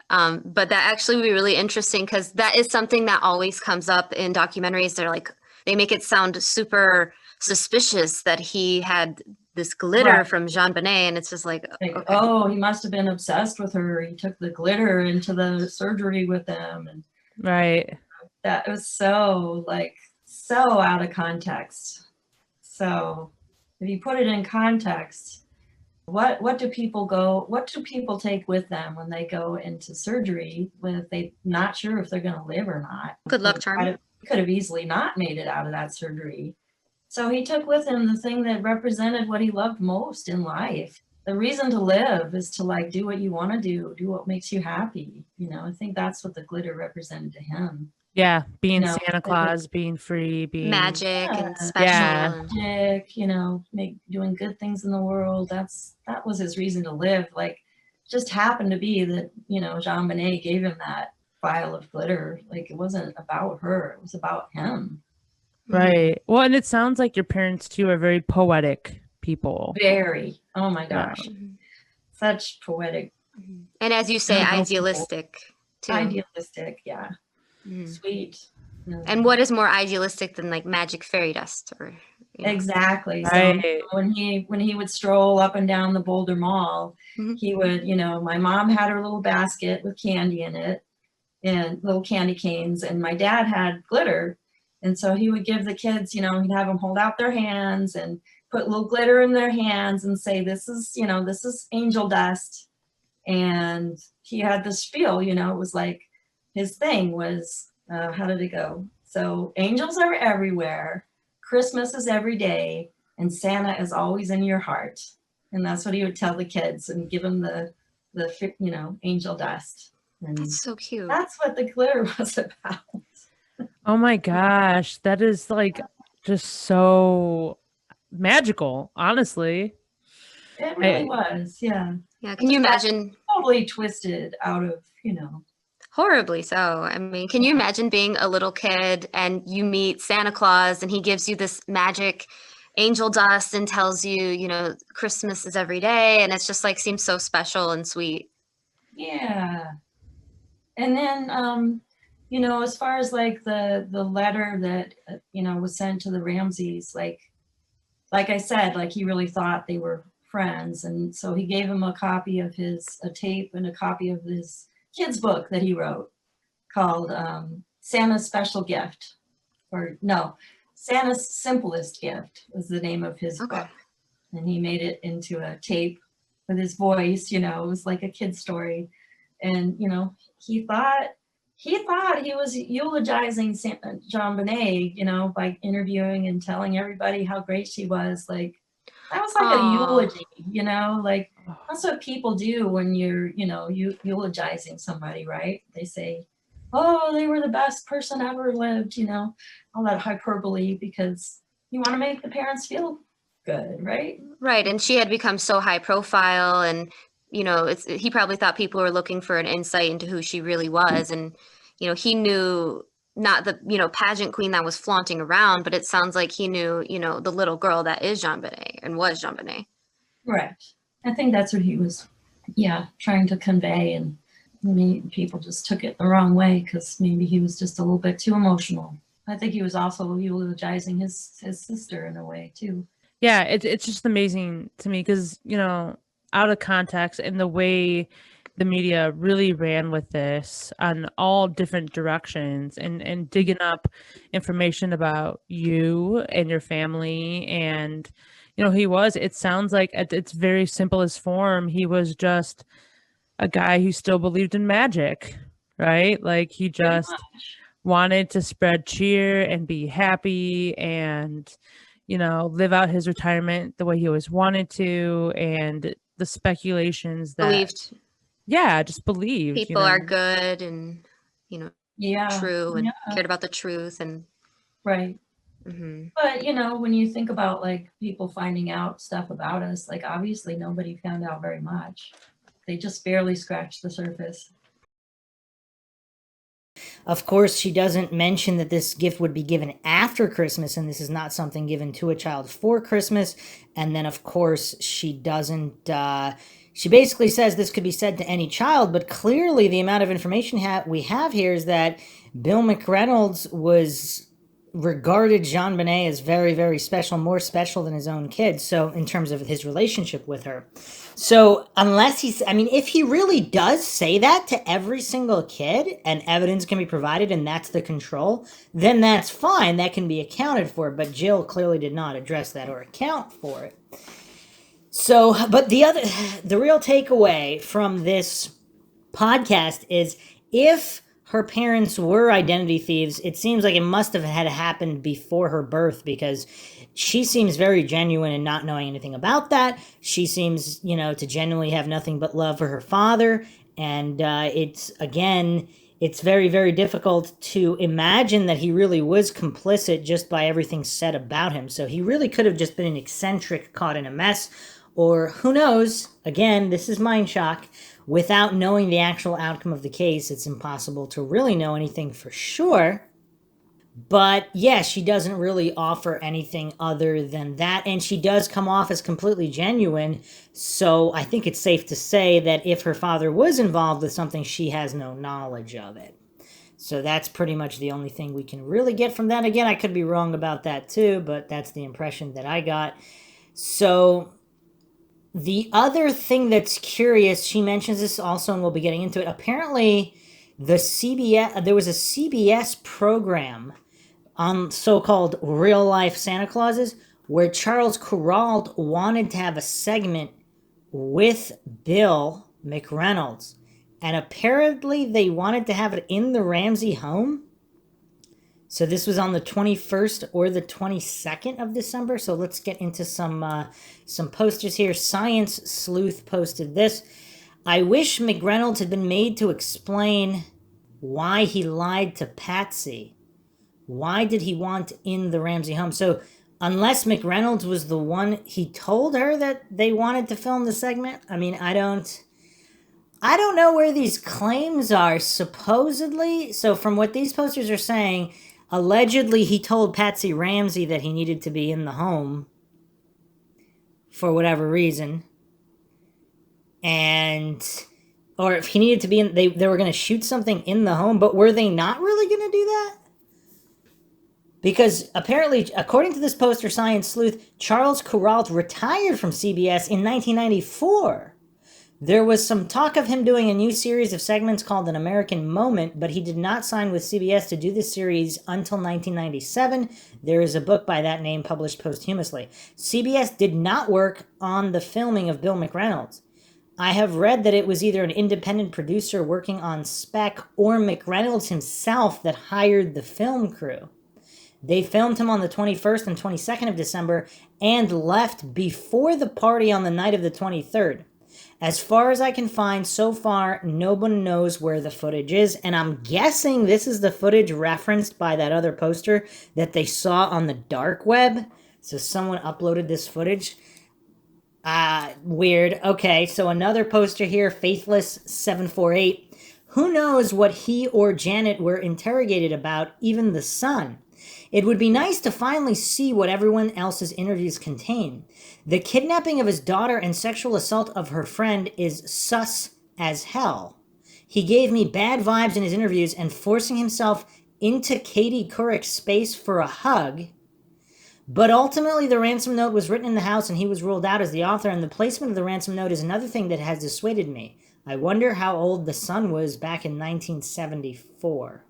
But that actually would be really interesting because that is something that always comes up in documentaries. They make it sound super suspicious that he had this glitter Right. from JonBenet, and it's just like okay. Oh, he must have been obsessed with her. He took the glitter into the surgery with him, and Right. that was so out of context. So if you put it in context, what do people take with them when they go into surgery when they're not sure if they're going to live or not? Good luck charm. He could have easily not made it out of that surgery. So he took with him the thing that represented what he loved most in life. The reason to live is to do what you want to do what makes you happy. I think that's what the glitter represented to him. Yeah. Being No, Santa Claus, being free, being Magic Yeah. and special. Yeah. And Magic, doing good things in the world. That was his reason to live. Just happened to be that, JonBenet gave him that vial of glitter. It wasn't about her. It was about him. Right. Well, and it sounds like your parents too are very poetic people. Very. Oh my gosh. Mhm. Such poetic, And as you say, Beautiful. idealistic too. idealistic. Yeah. Mhm. Sweet. And what is more idealistic than magic fairy dust or Exactly. So Right. when he would stroll up and down the Boulder Mall, Mhm. he would, my mom had her little basket with candy in it and little candy canes, and my dad had glitter. And so he would give the kids, he'd have them hold out their hands and put little glitter in their hands and say, this is angel dust. And he had the spiel, it was his thing was, how did it go? So angels are everywhere. Christmas is every day, and Santa is always in your heart. And that's what he would tell the kids and give them the angel dust. And That's so cute. that's what the glitter was about. Oh my gosh. That is just so magical, honestly. It really was, yeah. Yeah. Can you imagine? Totally twisted out of, Horribly so. I mean, can you imagine being a little kid and you meet Santa Claus and he gives you this magic angel dust and tells you, Christmas is every day, and it's just seems so special and sweet. Yeah. And then, as far as the letter that, was sent to the Ramseys, like I said, like he really thought they were friends. And so he gave him a copy of a tape and a copy of his kid's book that he wrote called Santa's Special Gift. Or no, Santa's Simplest Gift was the name of his book. And he made it into a tape with his voice, it was like a kid's story. And, he thought he was eulogizing JonBenet, by interviewing and telling everybody how great she was. Like, that was like a eulogy, like that's what people do when you're, eulogizing somebody, right? They say, oh, they were the best person ever lived, all that hyperbole, because you want to make the parents feel good, right? Right. And she had become so high profile, and he probably thought people were looking for an insight into who she really was. And, he knew not the, pageant queen that was flaunting around, but it sounds like he knew, the little girl that is JonBenet and was JonBenet. Right. I think that's what he was, trying to convey. And people just took it the wrong way because maybe he was just a little bit too emotional. I think he was also eulogizing his sister in a way too. Yeah, it's just amazing to me because, out of context and the way the media really ran with this on all different directions and digging up information about you and your family. And, it sounds like at its very simplest form, he was just a guy who still believed in magic, right? Like he just wanted to spread cheer and be happy and, live out his retirement the way he always wanted to. And the speculations that just believed people are good and, true and cared about the truth and right. Mm-hmm. But, when you think about like people finding out stuff about us, like obviously nobody found out very much. They just barely scratched the surface. Of course, she doesn't mention that this gift would be given after Christmas, and this is not something given to a child for Christmas. And then, of course, she doesn't... she basically says this could be said to any child, but clearly the amount of information we have here is that Bill McReynolds regarded JonBenet as very, very special, more special than his own kids. So in terms of his relationship with her. So if he really does say that to every single kid and evidence can be provided and that's the control, then that's fine. That can be accounted for. But Jill clearly did not address that or account for it. So, but the real takeaway from this podcast is if her parents were identity thieves, it seems like it must have had happened before her birth because she seems very genuine in not knowing anything about that. She seems, to genuinely have nothing but love for her father. And it's very, very difficult to imagine that he really was complicit just by everything said about him. So he really could have just been an eccentric caught in a mess. Or who knows, again, this is Mindshock. Without knowing the actual outcome of the case, it's impossible to really know anything for sure. But yeah, she doesn't really offer anything other than that. And she does come off as completely genuine. So I think it's safe to say that if her father was involved with something, she has no knowledge of it. So that's pretty much the only thing we can really get from that. Again, I could be wrong about that too, but that's the impression that I got. So the other thing that's curious, she mentions this also, and we'll be getting into it. Apparently, there was a CBS program on so-called real-life Santa Clauses where Charles Kuralt wanted to have a segment with Bill McReynolds. And apparently they wanted to have it in the Ramsey home. So this was on the 21st or the 22nd of December. So let's get into some posters here. Science Sleuth posted this. I wish McReynolds had been made to explain why he lied to Patsy. Why did he want in the Ramsey home? So unless McReynolds was the one, he told her that they wanted to film the segment. I mean, I don't know where these claims are, supposedly. So from what these posters are saying, allegedly he told Patsy Ramsey that he needed to be in the home for whatever reason. Or if he needed to be in, they were going to shoot something in the home, but were they not really going to do that? Because apparently, according to this poster science sleuth, Charles Kuralt retired from CBS in 1994. There was some talk of him doing a new series of segments called An American Moment, but he did not sign with CBS to do this series until 1997. There is a book by that name published posthumously. CBS did not work on the filming of Bill McReynolds. I have read that it was either an independent producer working on spec or McReynolds himself that hired the film crew. They filmed him on the 21st and 22nd of December and left before the party on the night of the 23rd. As far as I can find, so far, no one knows where the footage is, and I'm guessing this is the footage referenced by that other poster that they saw on the dark web. So someone uploaded this footage. Weird. Okay, so another poster here, Faithless748. Who knows what he or Janet were interrogated about, even the son? It would be nice to finally see what everyone else's interviews contain. The kidnapping of his daughter and sexual assault of her friend is sus as hell. He gave me bad vibes in his interviews, and forcing himself into Katie Couric's space for a hug. But ultimately, the ransom note was written in the house and he was ruled out as the author, and the placement of the ransom note is another thing that has dissuaded me. I wonder how old the son was back in 1974.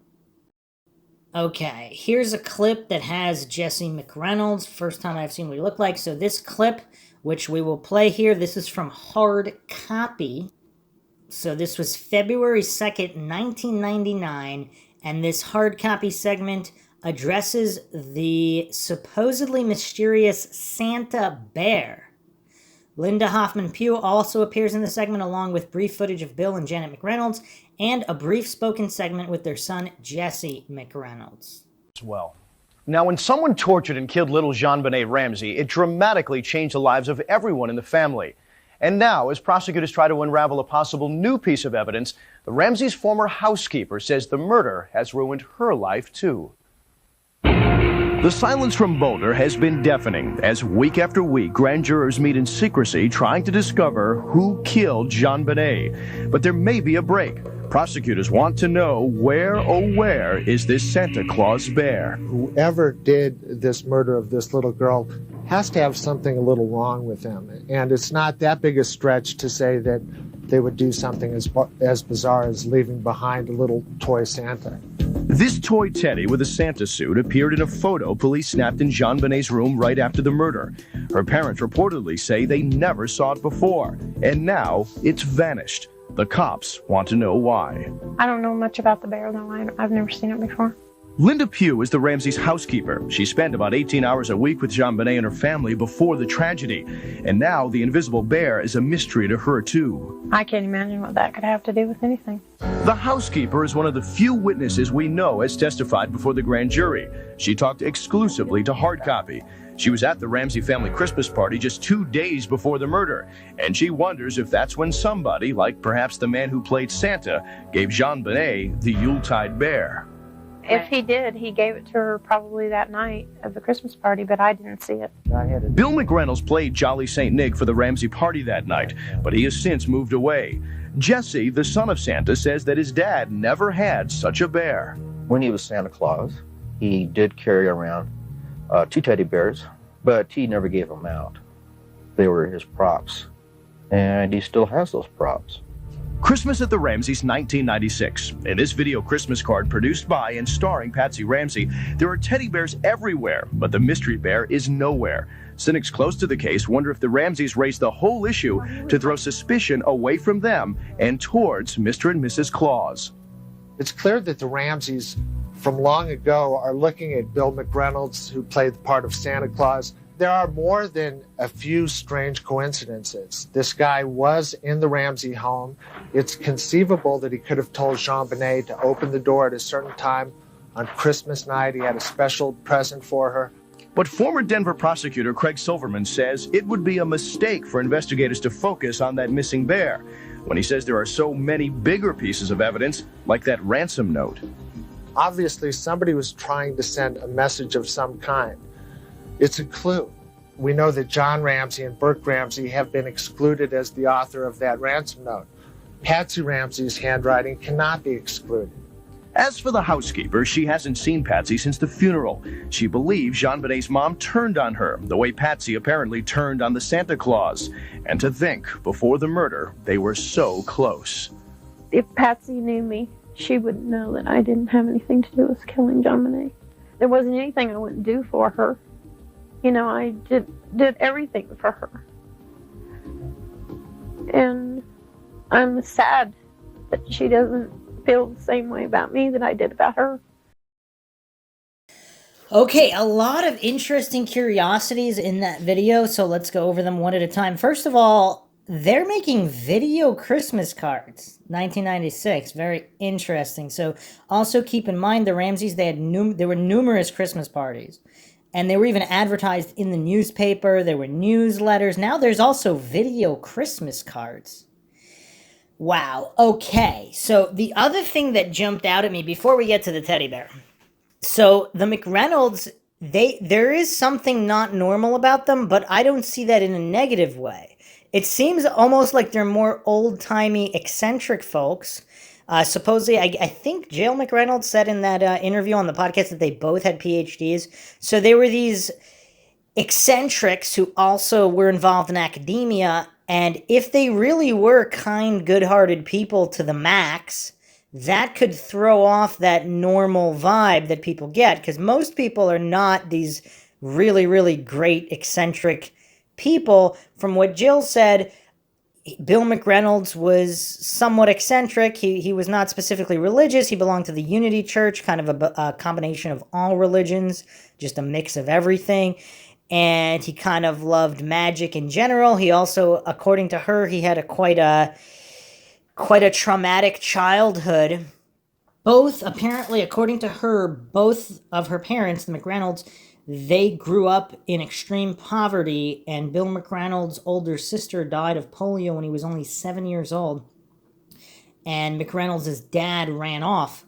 Okay, here's a clip that has Jesse McReynolds. First time I've seen what he looked like. So this clip, which we will play here, this is from Hard Copy. So this was February 2nd, 1999, and this Hard Copy segment addresses the supposedly mysterious Santa bear. Linda Hoffman-Pugh also appears in the segment, along with brief footage of Bill and Janet McReynolds, and a brief spoken segment with their son, Jesse McReynolds. Well, now when someone tortured and killed little JonBenet Ramsey, it dramatically changed the lives of everyone in the family. And now, as prosecutors try to unravel a possible new piece of evidence, the Ramseys' former housekeeper says the murder has ruined her life, too. The silence from Boulder has been deafening as week after week grand jurors meet in secrecy trying to discover who killed JonBenet. But there may be a break. Prosecutors want to know where is this Santa Claus bear? Whoever did this murder of this little girl has to have something a little wrong with them. And it's not that big a stretch to say that they would do something as bizarre as leaving behind a little toy Santa. This toy teddy with a Santa suit appeared in a photo police snapped in JonBenet's room right after the murder. Her parents reportedly say they never saw it before, and now it's vanished. The cops want to know why. I don't know much about the bear, though. I've never seen it before. Linda Pugh is the Ramseys' housekeeper. She spent about 18 hours a week with JonBenet and her family before the tragedy. And now the invisible bear is a mystery to her, too. I can't imagine what that could have to do with anything. The housekeeper is one of the few witnesses we know has testified before the grand jury. She talked exclusively to Hard Copy. She was at the Ramsey family Christmas party just 2 days before the murder, and she wonders if that's when somebody, like perhaps the man who played Santa, gave JonBenet the Yuletide bear. If he did, he gave it to her probably that night of the Christmas party, but I didn't see it. Bill McReynolds played Jolly St. Nick for the Ramsey party that night, but he has since moved away. Jesse, the son of Santa, says that his dad never had such a bear. When he was Santa Claus, he did carry around 2 teddy bears, but he never gave them out. They were his props, and he still has those props. Christmas at the Ramseys, 1996. In this video Christmas card produced by and starring Patsy Ramsey, there are teddy bears everywhere, but the mystery bear is nowhere. Cynics close to the case wonder if the Ramseys raised the whole issue to throw suspicion away from them and towards Mr. and Mrs. Claus. It's clear that the Ramseys from long ago are looking at Bill McReynolds, who played the part of Santa Claus. There are more than a few strange coincidences. This guy was in the Ramsey home. It's conceivable that he could have told JonBenet to open the door at a certain time on Christmas night. He had a special present for her. But former Denver prosecutor Craig Silverman says it would be a mistake for investigators to focus on that missing bear, when he says there are so many bigger pieces of evidence, like that ransom note. Obviously, somebody was trying to send a message of some kind. It's a clue. We know that John Ramsey and Burke Ramsey have been excluded as the author of that ransom note. Patsy Ramsey's handwriting cannot be excluded. As for the housekeeper, she hasn't seen Patsy since the funeral. She believes JonBenet's mom turned on her, the way Patsy apparently turned on the Santa Claus. And to think, before the murder, they were so close. If Patsy knew me, she would know that I didn't have anything to do with killing JonBenet. There wasn't anything I wouldn't do for her. You know, I did everything for her. And I'm sad that she doesn't feel the same way about me that I did about her. Okay, a lot of interesting curiosities in that video, so let's go over them one at a time. First of all, they're making video Christmas cards, 1996. Very interesting. So also keep in mind the Ramseys, there were numerous Christmas parties, and they were even advertised in the newspaper. There were newsletters. Now there's also video Christmas cards. Wow. Okay. So the other thing that jumped out at me before we get to the teddy bear. So the McReynolds, there is something not normal about them, but I don't see that in a negative way. It seems almost like they're more old-timey, eccentric folks. Supposedly, I think Jill McReynolds said in that interview on the podcast that they both had PhDs. So they were these eccentrics who also were involved in academia. And if they really were kind, good-hearted people to the max, that could throw off that normal vibe that people get. Because most people are not these really, really great, eccentric people. From what Jill said, Bill McReynolds was somewhat eccentric. He was not specifically religious. He belonged to the Unity Church, kind of a combination of all religions, just a mix of everything. And he kind of loved magic in general. He also, according to her, he had quite a traumatic childhood. Both, apparently, according to her, both of her parents, the McReynolds, they grew up in extreme poverty, and Bill McReynolds' older sister died of polio when he was only 7 years old. And McReynolds' dad ran off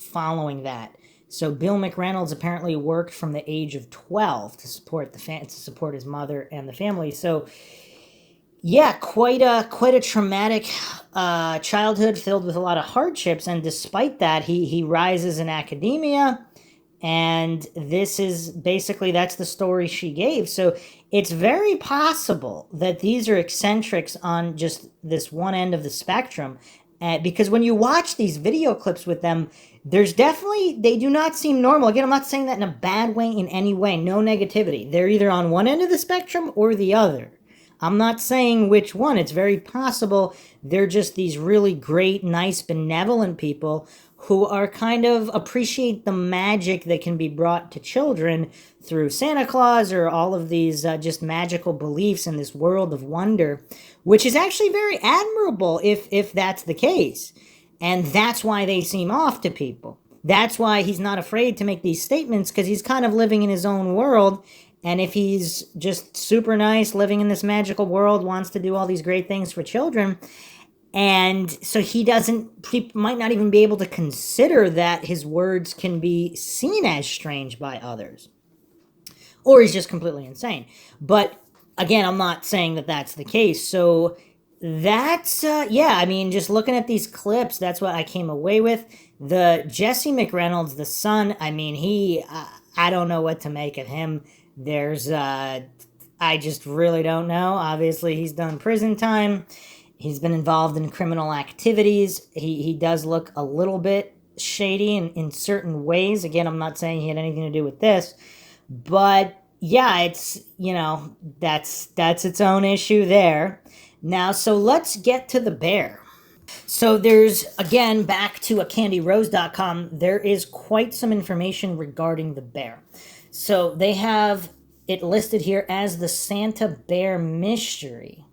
following that. So Bill McReynolds apparently worked from the age of 12 to support his mother and the family. So yeah, quite a traumatic childhood filled with a lot of hardships. And despite that, he rises in academia. And this is basically, that's the story she gave. So it's very possible that these are eccentrics on just this one end of the spectrum. Because when you watch these video clips with them, there's definitely, they do not seem normal. Again, I'm not saying that in a bad way in any way. No negativity. They're either on one end of the spectrum or the other. I'm not saying which one. It's very possible they're just these really great, nice, benevolent people who are kind of appreciate the magic that can be brought to children through Santa Claus or all of these just magical beliefs in this world of wonder, which is actually very admirable if that's the case. And that's why they seem off to people. That's why he's not afraid to make these statements, because he's kind of living in his own world. And if he's just super nice, living in this magical world, wants to do all these great things for children, and so he might not even be able to consider that his words can be seen as strange by others. Or he's just completely insane. But again, I'm not saying that that's the case. So that's, yeah, I mean, just looking at these clips, that's what I came away with. The Jesse McReynolds, the son, I mean, I don't know what to make of him. I just really don't know. Obviously, he's done prison time. He's been involved in criminal activities. He does look a little bit shady in certain ways. Again, I'm not saying he had anything to do with this. But yeah, it's, that's its own issue there. Now, so let's get to the bear. So there's, again, back to acandyrose.com, there is quite some information regarding the bear. So they have it listed here as the Santa Bear Mystery.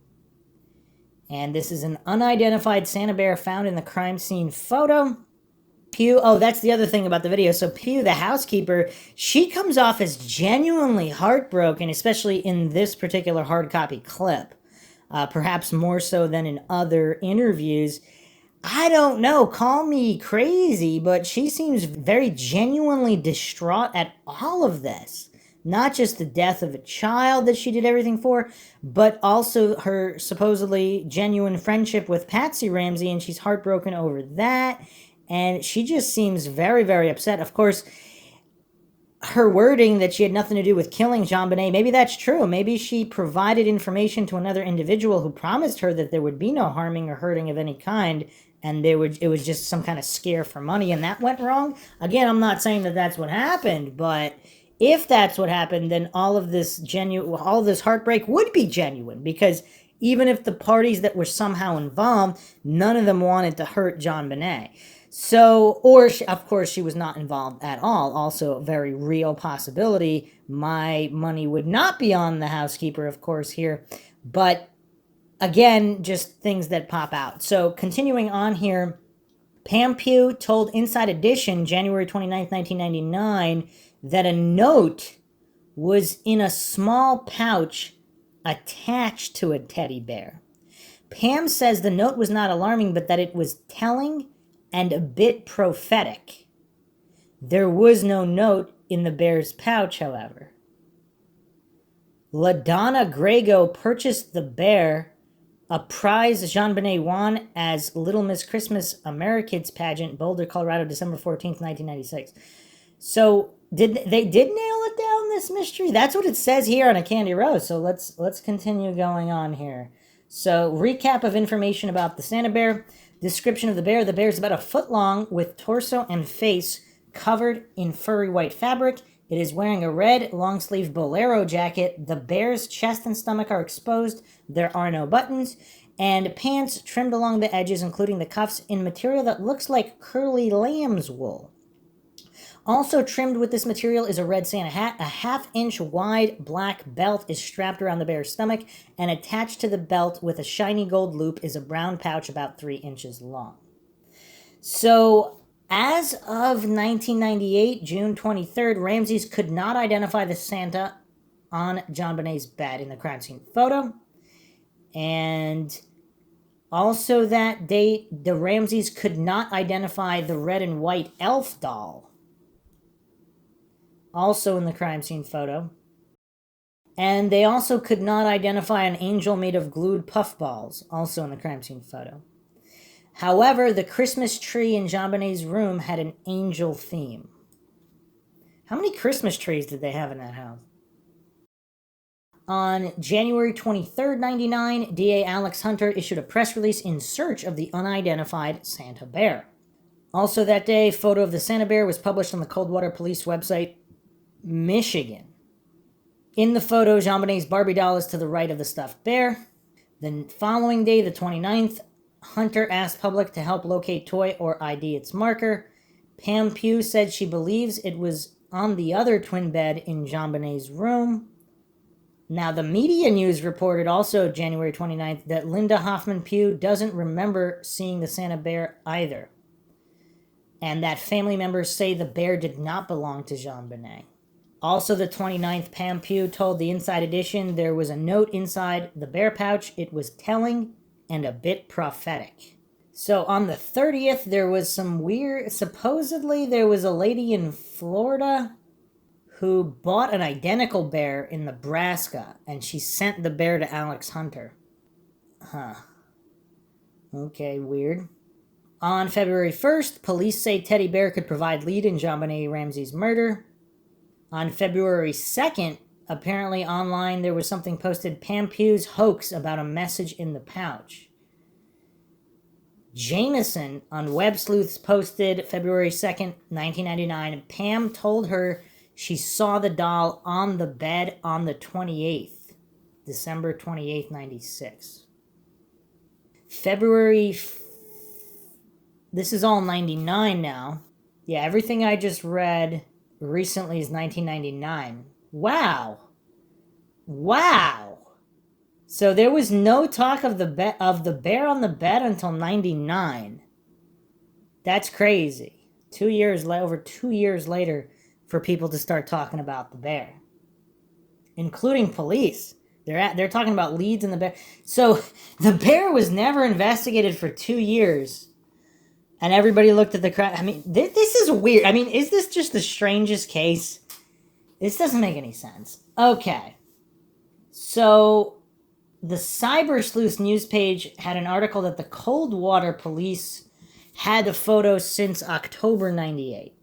And this is an unidentified Santa bear found in the crime scene photo. Pew, oh, that's the other thing about the video. So Pew, the housekeeper, she comes off as genuinely heartbroken, especially in this particular hard copy clip. Perhaps more so than in other interviews. I don't know, call me crazy, but she seems very genuinely distraught at all of this. Not just the death of a child that she did everything for, but also her supposedly genuine friendship with Patsy Ramsey, and she's heartbroken over that. And she just seems very, very upset. Of course, her wording that she had nothing to do with killing JonBenet, maybe that's true. Maybe she provided information to another individual who promised her that there would be no harming or hurting of any kind, and it was just some kind of scare for money, and that went wrong. Again, I'm not saying that that's what happened, but if that's what happened, then all of this heartbreak would be genuine, because even if the parties that were somehow involved, none of them wanted to hurt JonBenet. So, of course, she was not involved at all. Also, a very real possibility. My money would not be on the housekeeper, of course, here. But, again, just things that pop out. So, continuing on here, Pam Pugh told Inside Edition, January 29th, 1999, that a note was in a small pouch attached to a teddy bear. Pam says the note was not alarming, but that it was telling and a bit prophetic. There was no note in the bear's pouch, however. LaDonna Grego purchased the bear, a prize JonBenet won as Little Miss Christmas AmeriKids pageant, Boulder, Colorado, December 14th, 1996. So they did nail it down, this mystery? That's what it says here on a Candy Rose. So let's continue going on here. So recap of information about the Santa bear. Description of the bear. The bear is about a foot long with torso and face covered in furry white fabric. It is wearing a red long-sleeve bolero jacket. The bear's chest and stomach are exposed. There are no buttons. And pants trimmed along the edges, including the cuffs, in material that looks like curly lamb's wool. Also trimmed with this material is a red Santa hat. A half-inch wide black belt is strapped around the bear's stomach, and attached to the belt with a shiny gold loop is a brown pouch about 3 inches long. So, as of 1998, June 23rd, Ramsey's could not identify the Santa on JonBenet's bed in the crime scene photo. And also that date, the Ramseys could not identify the red and white elf doll, also in the crime scene photo. And they also could not identify an angel made of glued puffballs, also in the crime scene photo. However, the Christmas tree in JonBenet's room had an angel theme. How many Christmas trees did they have in that house? On January 23rd, 1999, DA Alex Hunter issued a press release in search of the unidentified Santa bear. Also that day, a photo of the Santa bear was published on the Coldwater Police website, Michigan. In the photo, JonBenet's Barbie doll is to the right of the stuffed bear. The following day, the 29th, Hunter asked public to help locate toy or ID its marker. Pam Pugh said she believes it was on the other twin bed in JonBenet's room. Now, the media news reported also January 29th that Linda Hoffman Pugh doesn't remember seeing the Santa bear either, and that family members say the bear did not belong to JonBenet. Also, the 29th, Pam Pugh told the Inside Edition there was a note inside the bear pouch. It was telling and a bit prophetic. So on the 30th, there was some weird... Supposedly, there was a lady in Florida who bought an identical bear in Nebraska, and she sent the bear to Alex Hunter. Huh. Okay, weird. On February 1st, police say teddy bear could provide lead in JonBenet Ramsey's murder. On February 2nd, apparently online there was something posted, Pam Pugh's hoax about a message in the pouch. Jameson on Web Sleuths posted February 2nd, 1999, Pam told her she saw the doll on the bed on the 28th, December 28th, 96. This is all 99 now. Yeah, everything I just read recently is 1999. Wow. So there was no talk of the bear on the bed until 99. That's crazy. Over 2 years later for people to start talking about the bear, including police. They're talking about leads in the bear. So the bear was never investigated for 2 years. And everybody looked at the crime. I mean, this is weird. I mean, is this just the strangest case? This doesn't make any sense. Okay. So, the Cyber Sleuth news page had an article that the Coldwater Police had the photo since October 98.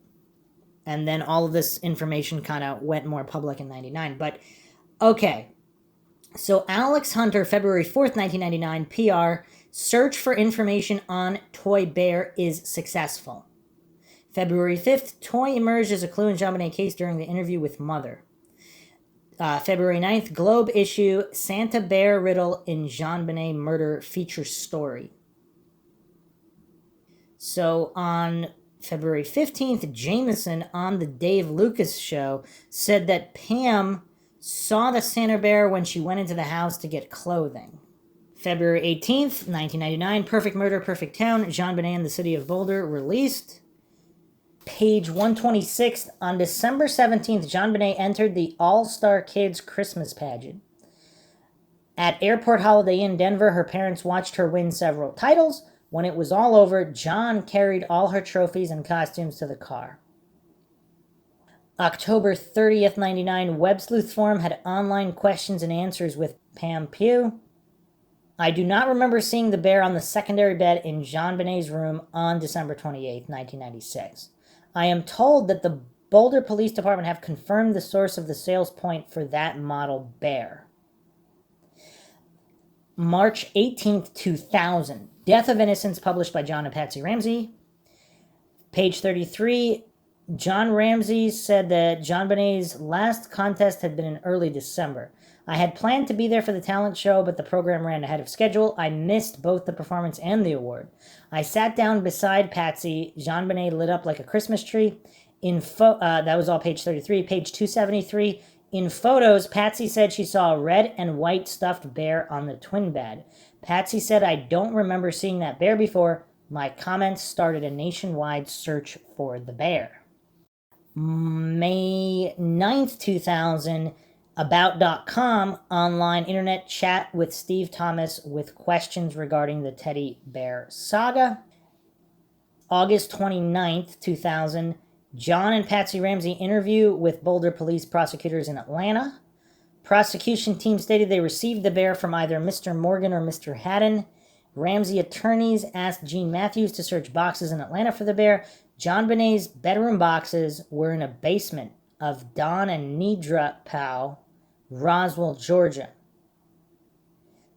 And then all of this information kind of went more public in 99. But, okay. So Alex Hunter, February 4th, 1999, PR, search for information on toy bear is successful. February 5th, toy emerged as a clue in JonBenet case during the interview with mother. February 9th, Globe issue, Santa Bear riddle in JonBenet murder feature story. So on February 15th, Jameson on the Dave Lucas show said that Pam saw the Santa Bear when she went into the house to get clothing. February 18th, 1999, Perfect Murder, Perfect Town, JonBenet and the City of Boulder released. Page 126, on December 17th, JonBenet entered the All-Star Kids Christmas pageant. At Airport Holiday Inn, Denver, her parents watched her win several titles. When it was all over, John carried all her trophies and costumes to the car. October 30th, 99, Web Sleuth Forum had online questions and answers with Pam Pugh. I do not remember seeing the bear on the secondary bed in JonBenet's room on December 28th, 1996. I am told that the Boulder Police Department have confirmed the source of the sales point for that model bear. March 18th, 2000. Death of Innocence, published by John and Patsy Ramsey. Page 33. John Ramsey said that JonBenet's last contest had been in early December. I had planned to be there for the talent show, but the program ran ahead of schedule. I missed both the performance and the award. I sat down beside Patsy. JonBenet lit up like a Christmas tree. That was all page 33. Page 273. In photos, Patsy said she saw a red and white stuffed bear on the twin bed. Patsy said, I don't remember seeing that bear before. My comments started a nationwide search for the bear. May 9th, 2000, About.com, online internet chat with Steve Thomas with questions regarding the teddy bear saga. August 29th, 2000, John and Patsy Ramsey interview with Boulder police prosecutors in Atlanta. Prosecution team stated they received the bear from either Mr. Morgan or Mr. Haddon. Ramsey attorneys asked Gene Matthews to search boxes in Atlanta for the bear. JonBenet's bedroom boxes were in a basement of Don and Nidra Powell, Roswell, Georgia.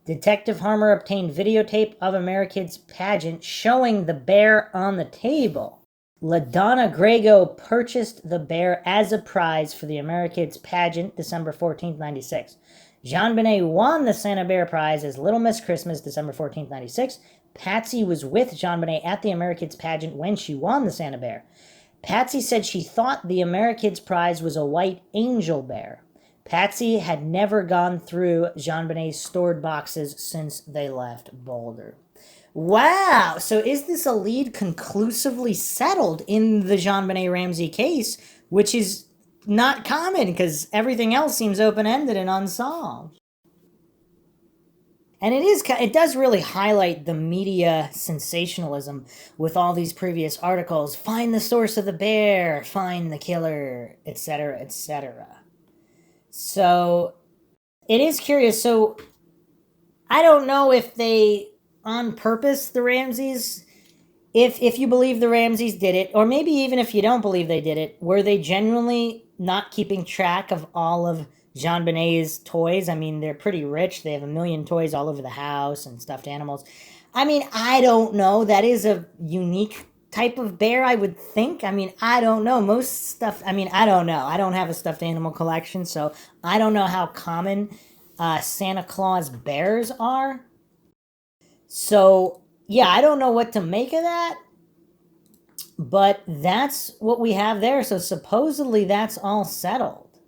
Detective Harmer obtained videotape of AmeriKids pageant showing the bear on the table. LaDonna Grego purchased the bear as a prize for the AmeriKids pageant December 14th, 96. JonBenet won the Santa Bear Prize as Little Miss Christmas December 14th, 96. Patsy was with JonBenet at the AmeriKids pageant when she won the Santa Bear. Patsy said she thought the AmeriKids prize was a white angel bear. Patsy had never gone through JonBenet's stored boxes since they left Boulder. Wow! So is this a lead conclusively settled in the JonBenet Ramsey case, which is not common because everything else seems open-ended and unsolved? And it does really highlight the media sensationalism with all these previous articles. Find the source of the bear, find the killer, etc., etc. So it is curious. So I don't know if they, on purpose, the Ramseys, if you believe the Ramseys did it, or maybe even if you don't believe they did it, were they genuinely not keeping track of all of JonBenet's toys? I mean, they're pretty rich. They have 1 million toys all over the house and stuffed animals. I mean, I don't know. That is a unique type of bear, I would think. I mean, I don't know. Most stuff, I mean, I don't know. I don't have a stuffed animal collection, so I don't know how common Santa Claus bears are. So, yeah, I don't know what to make of that. But that's what we have there. So supposedly that's all settled.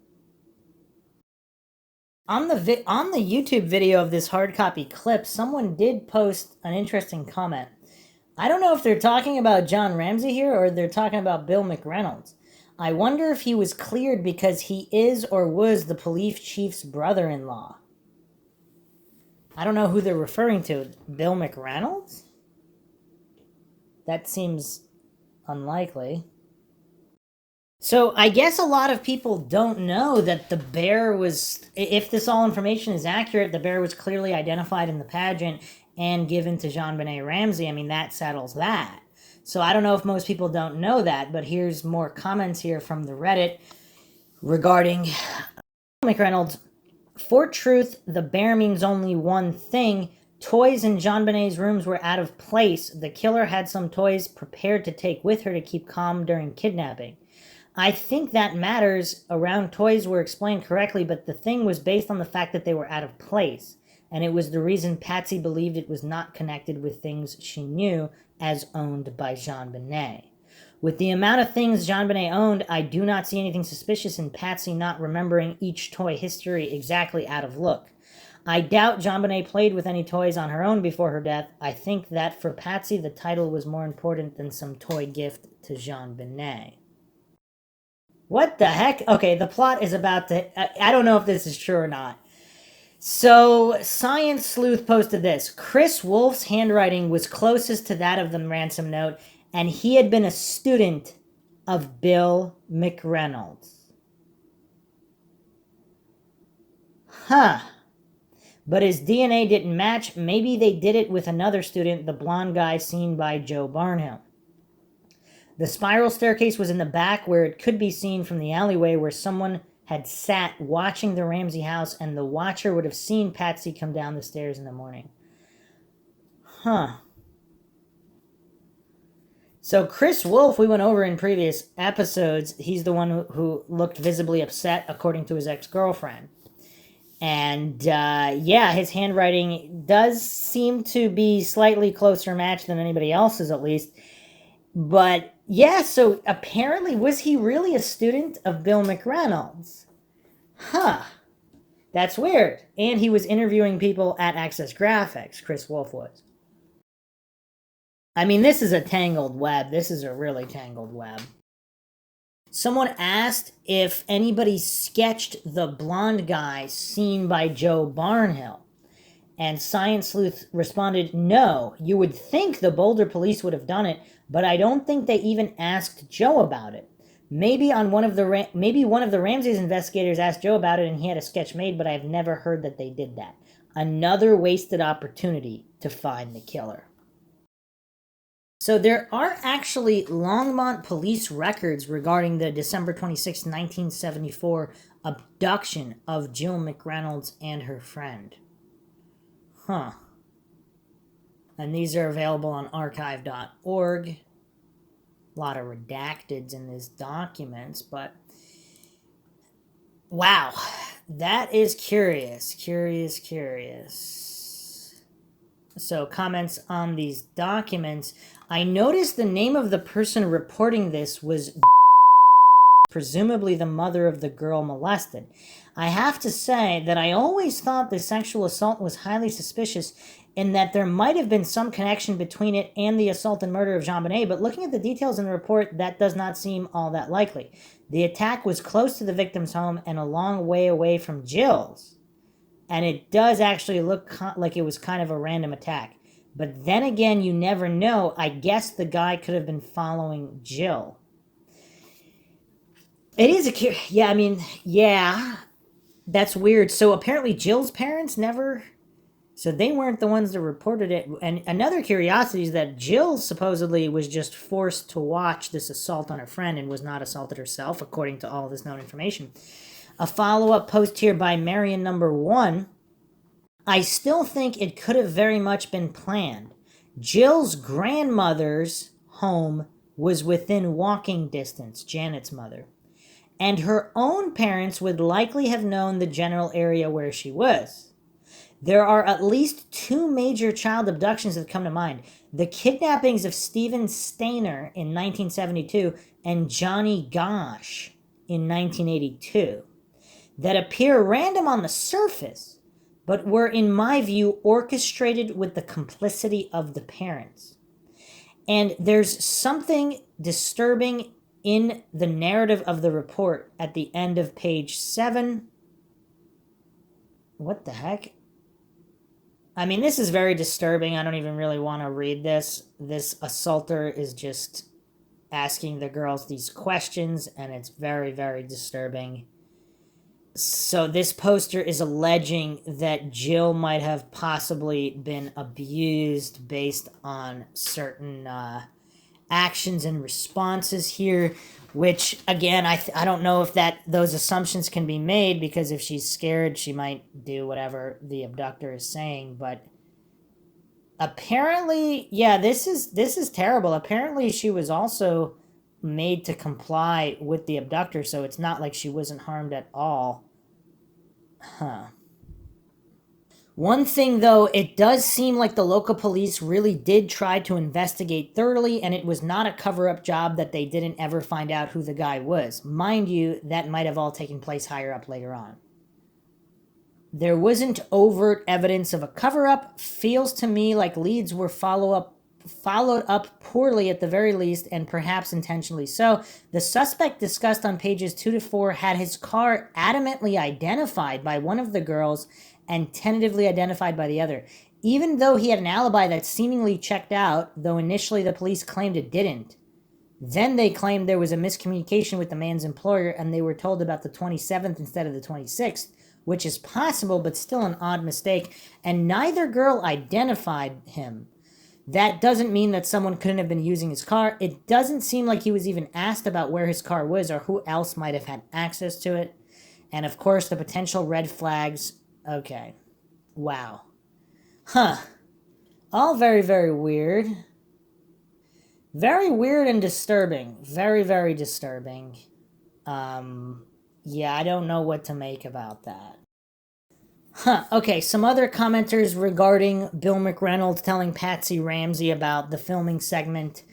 On the YouTube video of this hard copy clip, someone did post an interesting comment. I don't know if they're talking about John Ramsey here or they're talking about Bill McReynolds. I wonder if he was cleared because he is or was the police chief's brother-in-law. I don't know who they're referring to. Bill McReynolds? That seems unlikely. So I guess a lot of people don't know that the bear was, if this all information is accurate, the bear was clearly identified in the pageant and given to JonBenet Ramsey. I mean, that settles that. So I don't know if most people don't know that, but here's more comments here from the Reddit regarding McReynolds. For truth, the bear means only one thing. Toys in JonBenet's rooms were out of place. The killer had some toys prepared to take with her to keep calm during kidnapping. I think that matters. Around toys were explained correctly, but the thing was based on the fact that they were out of place. And it was the reason Patsy believed it was not connected with things she knew as owned by JonBenet. With the amount of things JonBenet owned, I do not see anything suspicious in Patsy not remembering each toy history exactly out of look. I doubt JonBenet played with any toys on her own before her death. I think that for Patsy, the title was more important than some toy gift to JonBenet. What the heck? Okay, the plot is about to... I don't know if this is true or not. So, Science Sleuth posted this. Chris Wolf's handwriting was closest to that of the ransom note, and he had been a student of Bill McReynolds. Huh. But his DNA didn't match. Maybe they did it with another student, the blonde guy seen by Joe Barnhill. The spiral staircase was in the back where it could be seen from the alleyway where someone had sat watching the Ramsey house, and the watcher would have seen Patsy come down the stairs in the morning. Huh. So Chris Wolf, we went over in previous episodes, he's the one who looked visibly upset according to his ex-girlfriend. And yeah, his handwriting does seem to be slightly closer matched than anybody else's, at least. But yeah, so apparently, was he really a student of Bill McReynolds? Huh. That's weird. And he was interviewing people at Access Graphics, Chris Wolf was. I mean, this is a tangled web. This is a really tangled web. Someone asked if anybody sketched the blonde guy seen by Joe Barnhill. And Science Sleuth responded, no, you would think the Boulder police would have done it, but I don't think they even asked Joe about it. Maybe one of the Ramsey's investigators asked Joe about it and he had a sketch made, but I've never heard that they did that. Another wasted opportunity to find the killer. So there are actually Longmont police records regarding the December 26, 1974 abduction of Jill McReynolds and her friend. Huh. And these are available on archive.org. A lot of redacteds in these documents, but wow, that is curious. So comments on these documents. I noticed the name of the person reporting this was presumably the mother of the girl molested. I have to say that I always thought the sexual assault was highly suspicious in that there might have been some connection between it and the assault and murder of JonBenet, but looking at the details in the report, that does not seem all that likely. The attack was close to the victim's home and a long way away from Jill's. And it does actually look like it was kind of a random attack. But then again, you never know. I guess the guy could have been following Jill. It is yeah, that's weird. So apparently Jill's parents never... So they weren't the ones that reported it. And another curiosity is that Jill supposedly was just forced to watch this assault on her friend and was not assaulted herself, according to all this known information. A follow-up post here by Marion number 1. I still think it could have very much been planned. Jill's grandmother's home was within walking distance, Janet's mother. And her own parents would likely have known the general area where she was. There are at least 2 major child abductions that come to mind. The kidnappings of Stephen Stainer in 1972 and Johnny Gosh in 1982 that appear random on the surface, but were, in my view, orchestrated with the complicity of the parents. And there's something disturbing in the narrative of the report at the end of page 7. What the heck? I mean, this is very disturbing. I don't even really want to read this. This assaulter is just asking the girls these questions, and it's very, very disturbing. So this poster is alleging that Jill might have possibly been abused based on certain actions and responses here, which again, I don't know if those assumptions can be made, because if she's scared, she might do whatever the abductor is saying. But apparently, yeah, this is terrible. Apparently, she was also made to comply with the abductor, so it's not like she wasn't harmed at all. Huh. One thing, though, it does seem like the local police really did try to investigate thoroughly, and it was not a cover-up job that they didn't ever find out who the guy was. Mind you, that might have all taken place higher up later on. There wasn't overt evidence of a cover-up. Feels to me like leads were followed up poorly at the very least, and perhaps intentionally so. The suspect discussed on pages 2 to 4 had his car adamantly identified by one of the girls and tentatively identified by the other, even though he had an alibi that seemingly checked out, though initially the police claimed it didn't. Then they claimed there was a miscommunication with the man's employer and they were told about the 27th instead of the 26th, which is possible but still an odd mistake, and neither girl identified him. That doesn't mean that someone couldn't have been using his car. It doesn't seem like he was even asked about where his car was or who else might have had access to it. And of course, the potential red flags. Okay. Wow. Huh. All very, very weird. Very weird and disturbing. Very, very disturbing. Yeah, I don't know what to make about that. Huh, okay, some other commenters regarding Bill McReynolds telling Patsy Ramsey about the filming segment.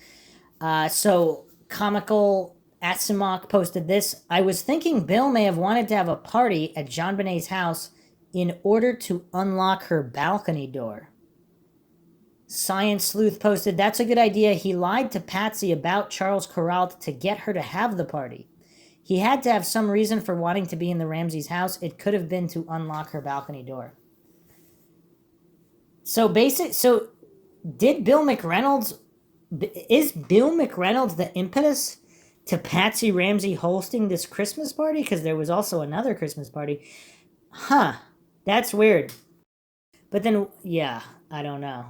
So, Comical Asimok posted this. I was thinking Bill may have wanted to have a party at JonBenet's house in order to unlock her balcony door. Science Sleuth posted, that's a good idea. He lied to Patsy about Charles Kuralt to get her to have the party. He had to have some reason for wanting to be in the Ramsey's house. It could have been to unlock her balcony door. So did Bill McReynolds, is Bill McReynolds the impetus to Patsy Ramsey hosting this Christmas party? Because there was also another Christmas party. Huh, that's weird. But then, yeah, I don't know.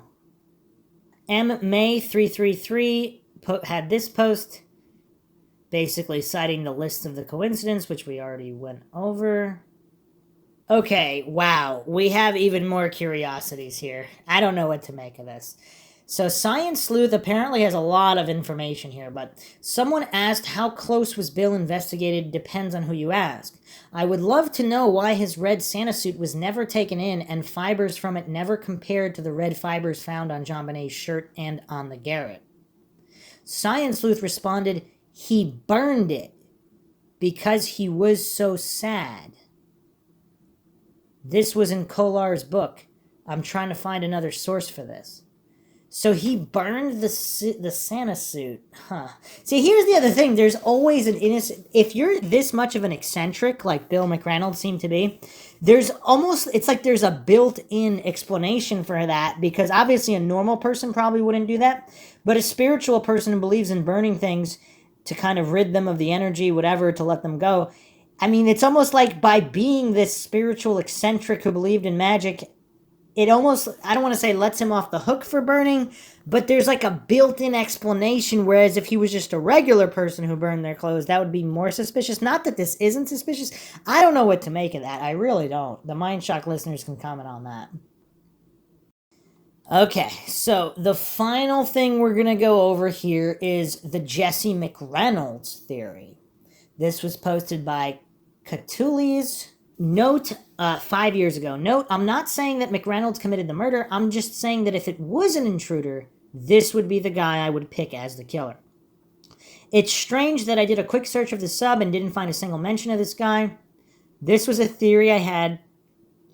May333 had this post, basically citing the list of the coincidence, which we already went over. Okay, wow, we have even more curiosities here. I don't know what to make of this. So Science Sleuth apparently has a lot of information here, but someone asked how close was Bill investigated. Depends on who you ask. I would love to know why his red Santa suit was never taken in and fibers from it never compared to the red fibers found on JonBenet's shirt and on the garret. Science Sleuth responded, he burned it because he was so sad. This was in Kolar's book. I'm trying to find another source for this. So he burned the Santa suit. Huh. See, here's the other thing. There's always an innocent... If you're this much of an eccentric, like Bill McReynolds seemed to be, it's like there's a built-in explanation for that, because obviously a normal person probably wouldn't do that, but a spiritual person who believes in burning things to kind of rid them of the energy, whatever, to let them go. I mean, it's almost like by being this spiritual eccentric who believed in magic, it almost, I don't want to say lets him off the hook for burning, but there's like a built-in explanation, whereas if he was just a regular person who burned their clothes, that would be more suspicious. Not that this isn't suspicious. I don't know what to make of that. I really don't. The Mindshock listeners can comment on that. Okay, so the final thing we're going to go over here is the Jesse McReynolds theory. This was posted by Catules. Note, 5 years ago. Note, I'm not saying that McReynolds committed the murder. I'm just saying that if it was an intruder, this would be the guy I would pick as the killer. It's strange that I did a quick search of the sub and didn't find a single mention of this guy. This was a theory I had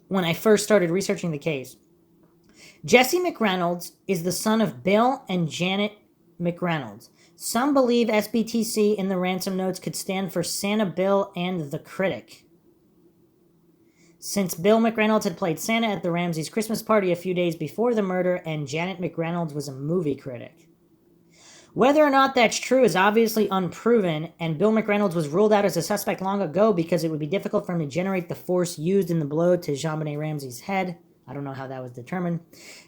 when I first started researching the case. Jesse McReynolds is the son of Bill and Janet McReynolds. Some believe SBTC in the ransom notes could stand for Santa Bill and the Critic. Since Bill McReynolds had played Santa at the Ramsey's Christmas party a few days before the murder, and Janet McReynolds was a movie critic. Whether or not that's true is obviously unproven, and Bill McReynolds was ruled out as a suspect long ago because it would be difficult for him to generate the force used in the blow to JonBenet Ramsey's head. I don't know how that was determined.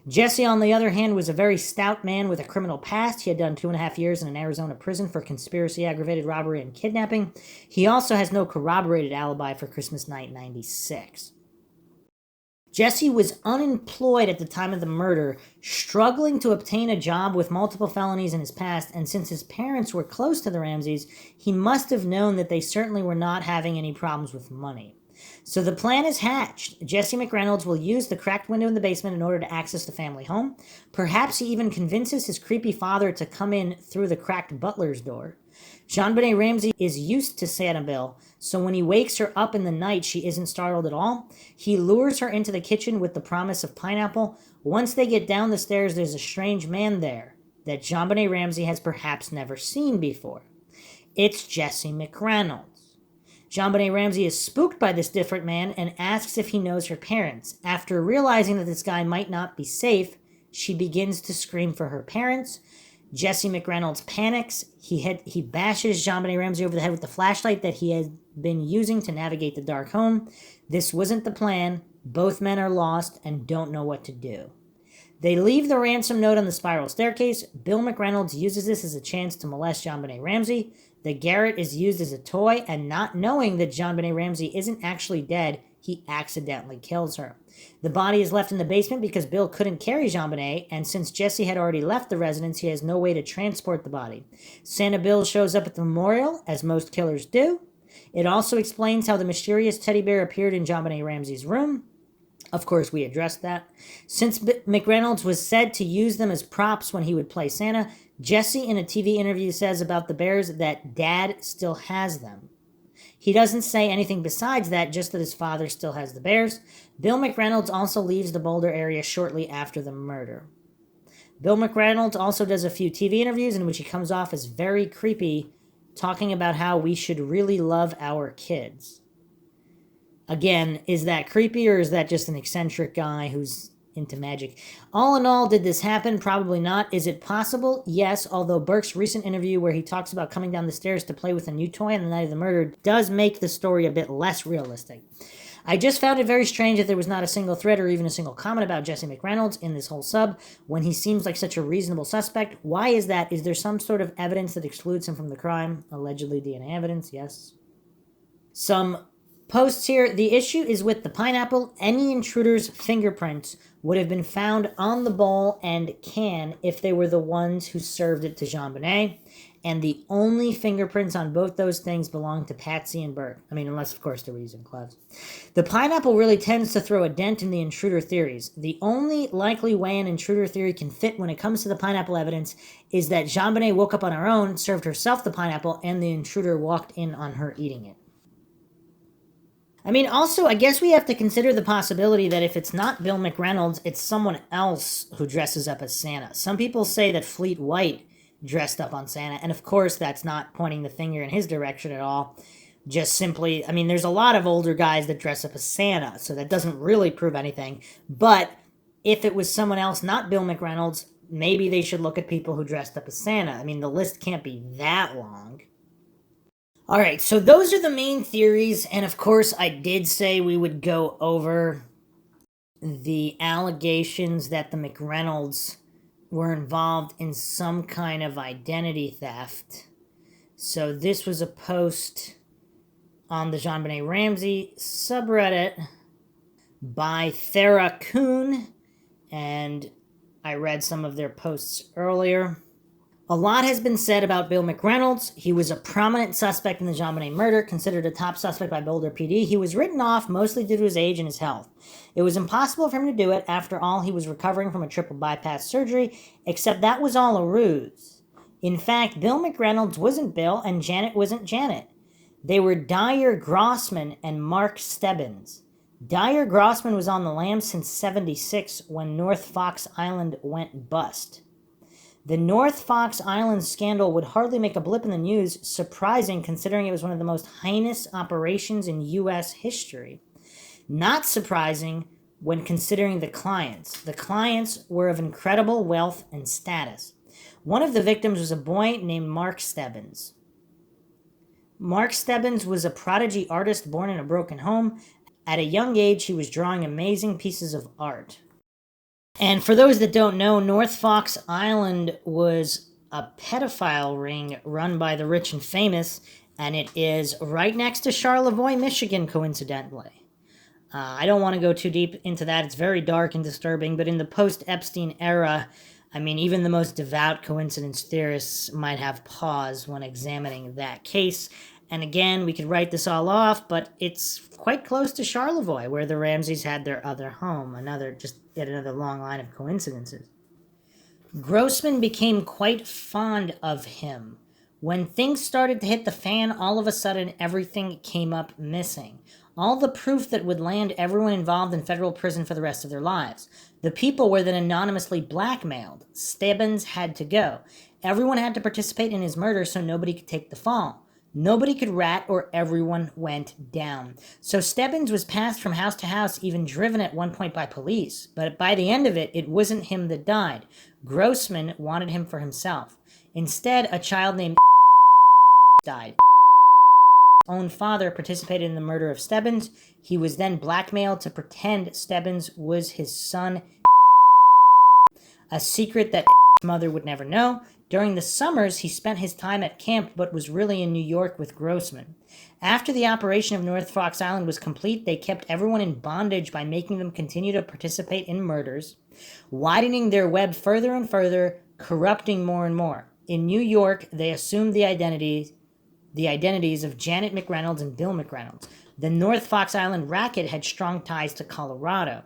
Jesse, on the other hand, was a very stout man with a criminal past. He had done 2.5 years in an Arizona prison for conspiracy, aggravated robbery, and kidnapping. He also has no corroborated alibi for Christmas night 96. Jesse was unemployed at the time of the murder, struggling to obtain a job with multiple felonies in his past, and since his parents were close to the Ramseys, he must have known that they certainly were not having any problems with money. So the plan is hatched. Jesse McReynolds will use the cracked window in the basement in order to access the family home. Perhaps he even convinces his creepy father to come in through the cracked butler's door. JonBenet Ramsey is used to Sanibel, so when he wakes her up in the night, she isn't startled at all. He lures her into the kitchen with the promise of pineapple. Once they get down the stairs, there's a strange man there that JonBenet Ramsey has perhaps never seen before. It's Jesse McReynolds. JonBenet Ramsey is spooked by this different man and asks if he knows her parents. After realizing that this guy might not be safe, she begins to scream for her parents. Jesse McReynolds panics. He bashes JonBenet Ramsey over the head with the flashlight that he had been using to navigate the dark home. This wasn't the plan. Both men are lost and don't know what to do. They leave the ransom note on the spiral staircase. Bill McReynolds uses this as a chance to molest JonBenet Ramsey. The garrote is used as a toy, and not knowing that JonBenet Ramsey isn't actually dead, he accidentally kills her. The body is left in the basement because Bill couldn't carry JonBenet, and since Jesse had already left the residence, he has no way to transport the body. Santa Bill shows up at the memorial, as most killers do. It also explains how the mysterious teddy bear appeared in JonBenet Ramsey's room. Of course, we addressed that. Since McReynolds was said to use them as props when he would play Santa, Jesse in a TV interview says about the bears that Dad still has them. He doesn't say anything besides that, just that his father still has the bears. Bill McReynolds also leaves the Boulder area shortly after the murder. Bill McReynolds also does a few TV interviews in which he comes off as very creepy, talking about how we should really love our kids. Again, is that creepy or is that just an eccentric guy who's into magic? All in all, did this happen? Probably not. Is it possible? Yes, although Burke's recent interview where he talks about coming down the stairs to play with a new toy on the night of the murder does make the story a bit less realistic. I just found it very strange that there was not a single thread or even a single comment about Jesse McReynolds in this whole sub when he seems like such a reasonable suspect. Why is that? Is there some sort of evidence that excludes him from the crime? Allegedly DNA evidence, yes. Some posts here. The issue is with the pineapple. Any intruder's fingerprints would have been found on the bowl and can if they were the ones who served it to JonBenet. And the only fingerprints on both those things belong to Patsy and Burke. I mean, unless, of course, they're using Claus. The pineapple really tends to throw a dent in the intruder theories. The only likely way an intruder theory can fit when it comes to the pineapple evidence is that JonBenet woke up on her own, served herself the pineapple, and the intruder walked in on her eating it. I mean, also, I guess we have to consider the possibility that if it's not Bill McReynolds, it's someone else who dresses up as Santa. Some people say that Fleet White dressed up on Santa, and of course that's not pointing the finger in his direction at all. Just simply, I mean, there's a lot of older guys that dress up as Santa, so that doesn't really prove anything. But if it was someone else, not Bill McReynolds, maybe they should look at people who dressed up as Santa. I mean, the list can't be that long. All right, so those are the main theories, and of course I did say we would go over the allegations that the McReynolds were involved in some kind of identity theft. So this was a post on the JonBenet Ramsey subreddit by Thera Kuhn, and I read some of their posts earlier. A lot has been said about Bill McReynolds. He was a prominent suspect in the JonBenet murder, considered a top suspect by Boulder PD. He was written off mostly due to his age and his health. It was impossible for him to do it. After all, he was recovering from a triple bypass surgery, except that was all a ruse. In fact, Bill McReynolds wasn't Bill, and Janet wasn't Janet. They were Dyer Grossman and Mark Stebbins. Dyer Grossman was on the lam since '76 when North Fox Island went bust. The North Fox Island scandal would hardly make a blip in the news, surprising considering it was one of the most heinous operations in U.S. history. Not surprising when considering the clients. The clients were of incredible wealth and status. One of the victims was a boy named Mark Stebbins. Mark Stebbins was a prodigy artist born in a broken home. At a young age, he was drawing amazing pieces of art. And for those that don't know, North Fox Island was a pedophile ring run by the rich and famous, and it is right next to Charlevoix, Michigan, coincidentally. I don't want to go too deep into that. It's very dark and disturbing, but in the post-Epstein era, I mean, even the most devout coincidence theorists might have pause when examining that case. And again, we could write this all off, but it's quite close to Charlevoix, where the Ramseys had their other home. Yet another long line of coincidences. Grossman became quite fond of him. When things started to hit the fan, all of a sudden everything came up missing. All the proof that would land everyone involved in federal prison for the rest of their lives. The people were then anonymously blackmailed. Stebbins had to go. Everyone had to participate in his murder so nobody could take the fall. Nobody could rat or everyone went down. So Stebbins was passed from house to house, even driven at one point by police. But by the end of it, it wasn't him that died. Grossman wanted him for himself. Instead, a child named died. His own father participated in the murder of Stebbins. He was then blackmailed to pretend Stebbins was his son, a secret that mother would never know. During the summers, he spent his time at camp, but was really in New York with Grossman. After the operation of North Fox Island was complete, they kept everyone in bondage by making them continue to participate in murders, widening their web further and further, corrupting more and more. In New York, they assumed the identities of Janet McReynolds and Bill McReynolds. The North Fox Island racket had strong ties to Colorado.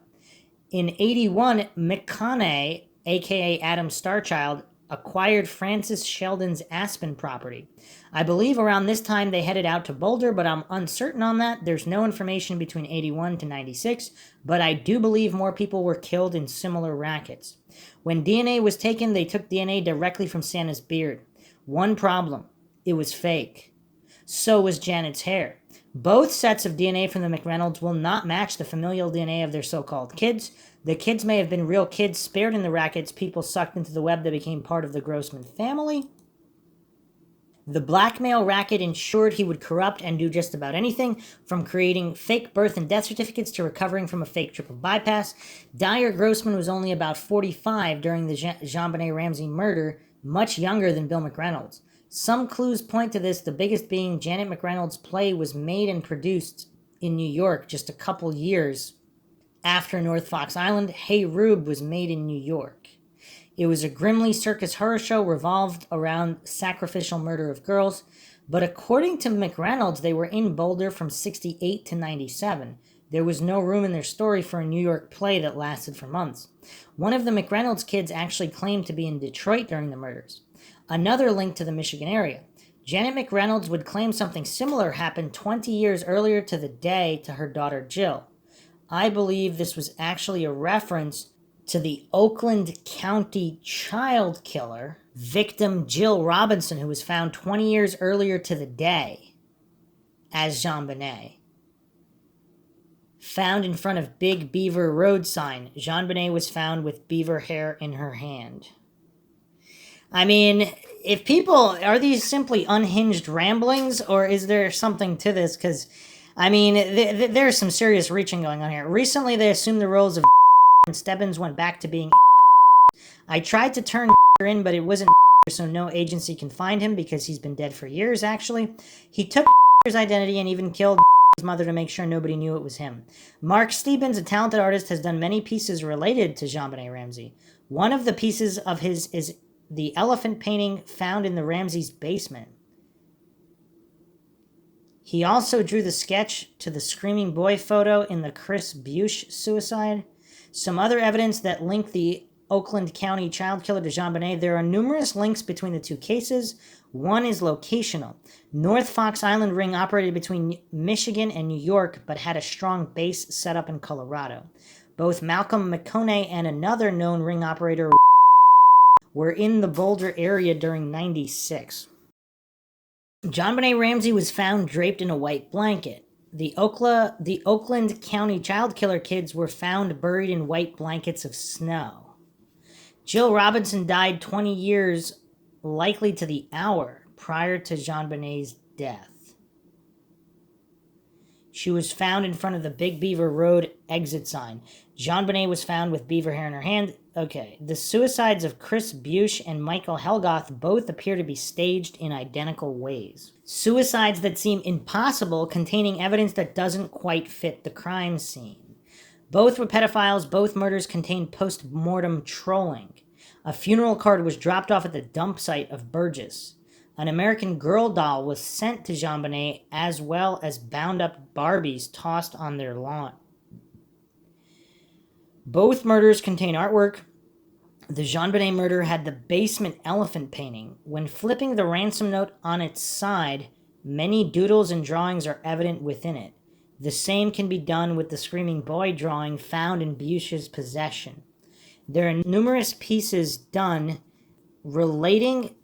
In 1981, McConaughey, a.k.a. Adam Starchild, acquired Francis Sheldon's Aspen property. I believe around this time they headed out to Boulder, but I'm uncertain on that. There's no information between 81 to 96, but I do believe more people were killed in similar rackets. When DNA was taken, they took DNA directly from Santa's beard. One problem: it was fake. So was Janet's hair. Both sets of DNA from the McReynolds will not match the familial DNA of their so-called kids. The kids may have been real kids spared in the rackets people sucked into the web that became part of the Grossman family. The blackmail racket ensured he would corrupt and do just about anything, from creating fake birth and death certificates to recovering from a fake triple bypass. Dyer Grossman was only about 45 during the JonBenet Ramsey murder, much younger than Bill McReynolds. Some clues point to this, the biggest being Janet McReynolds' play was made and produced in New York just a couple years after North Fox Island. Hey Rube was made in New York. It was a grimly circus horror show revolved around sacrificial murder of girls, but according to McReynolds, they were in Boulder from 68 to 97. There was no room in their story for a New York play that lasted for months. One of the McReynolds kids actually claimed to be in Detroit during the murders. Another link to the Michigan area. Janet McReynolds would claim something similar happened 20 years earlier to the day to her daughter Jill. I believe this was actually a reference to the Oakland County child killer, victim Jill Robinson, who was found 20 years earlier to the day as JonBenet. Found in front of Big Beaver Road sign. JonBenet was found with beaver hair in her hand. I mean, if people, are these simply unhinged ramblings, or is there something to this? Because, I mean, there's some serious reaching going on here. Recently, they assumed the roles of and Stebbins went back to being I tried to turn in, but it wasn't so no agency can find him because he's been dead for years, actually. He took his identity and even killed his mother to make sure nobody knew it was him. Mark Stebbins, a talented artist, has done many pieces related to JonBenet Ramsey. One of the pieces of his is the elephant painting found in the Ramsey's basement. He also drew the sketch to the screaming boy photo in the Chris Bush suicide. Some other evidence that linked the Oakland County child killer to JonBenet. There are numerous links between the two cases. One is locational. North Fox Island ring operated between Michigan and New York, but had a strong base set up in Colorado. Both Malcolm McConaughey and another known ring operator were in the Boulder area during '96. JonBenet Ramsey was found draped in a white blanket. The Oakland County child killer kids were found buried in white blankets of snow. Jill Robinson died 20 years, likely to the hour, prior to JonBenet's death. She was found in front of the Big Beaver Road exit sign. JonBenet was found with beaver hair in her hand. Okay. The suicides of Chris Bush and Michael Helgoth both appear to be staged in identical ways. Suicides that seem impossible, containing evidence that doesn't quite fit the crime scene. Both were pedophiles. Both murders contained post-mortem trolling. A funeral card was dropped off at the dump site of Burgess. An American Girl doll was sent to JonBenet, as well as bound-up Barbies tossed on their lawn. Both murders contain artwork. The JonBenet murder had the basement elephant painting. When flipping the ransom note on its side, many doodles and drawings are evident within it. The same can be done with the screaming boy drawing found in Bush's possession. There are numerous pieces done relating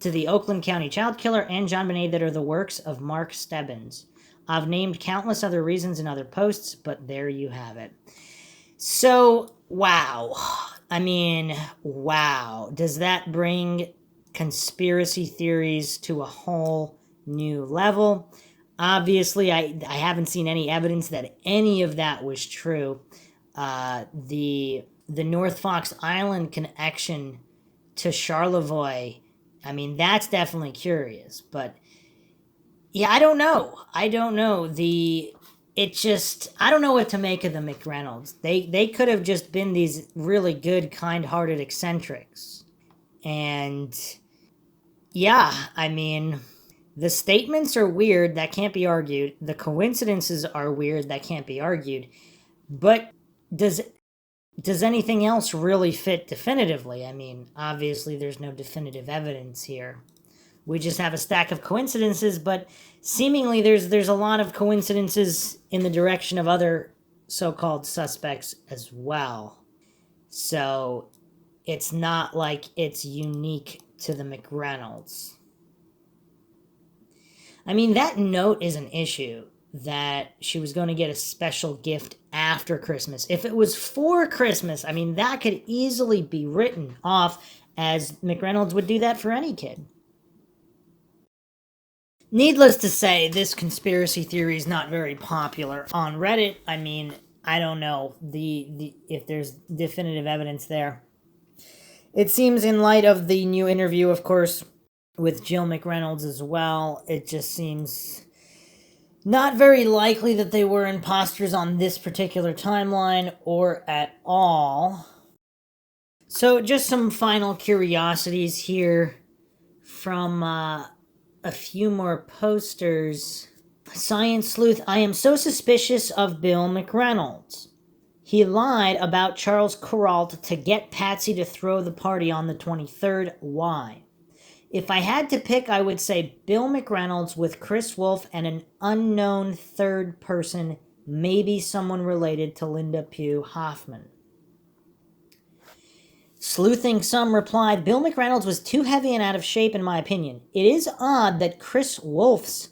to the Oakland County child killer and JonBenet that are the works of Mark Stebbins. I've named countless other reasons in other posts, but there you have it. So, wow. I mean, wow. Does that bring conspiracy theories to a whole new level? Obviously, I haven't seen any evidence that any of that was true. The North Fox Island connection to Charlevoix, I mean, that's definitely curious, but yeah, I don't know. I don't know what to make of the McReynolds. They could have just been these really good, kind-hearted eccentrics. And yeah, I mean, the statements are weird, that can't be argued. The coincidences are weird, that can't be argued. But does anything else really fit definitively? I mean, obviously there's no definitive evidence here. We just have a stack of coincidences, but seemingly there's a lot of coincidences in the direction of other so-called suspects as well. So it's not like it's unique to the McReynolds. I mean, that note is an issue, that she was going to get a special gift after Christmas. If it was for Christmas, I mean, that could easily be written off, as McReynolds would do that for any kid. Needless to say, this conspiracy theory is not very popular on Reddit. I mean, I don't know if there's definitive evidence there. It seems, in light of the new interview, of course, with Jill McReynolds as well, it just seems not very likely that they were imposters on this particular timeline or at all. So just some final curiosities here from a few more posters. Science Sleuth, I am so suspicious of Bill McReynolds. He lied about Charles Kuralt to get Patsy to throw the party on the 23rd. Why? If I had to pick, I would say Bill McReynolds with Chris Wolf and an unknown third person, maybe someone related to Linda Pugh Hoffman. Sleuthing Some replied, Bill McReynolds was too heavy and out of shape in my opinion. It is odd that Chris Wolf's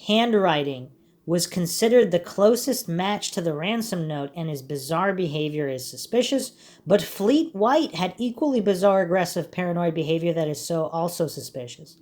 handwriting was considered the closest match to the ransom note, and his bizarre behavior is suspicious, but Fleet White had equally bizarre, aggressive, paranoid behavior that is also suspicious.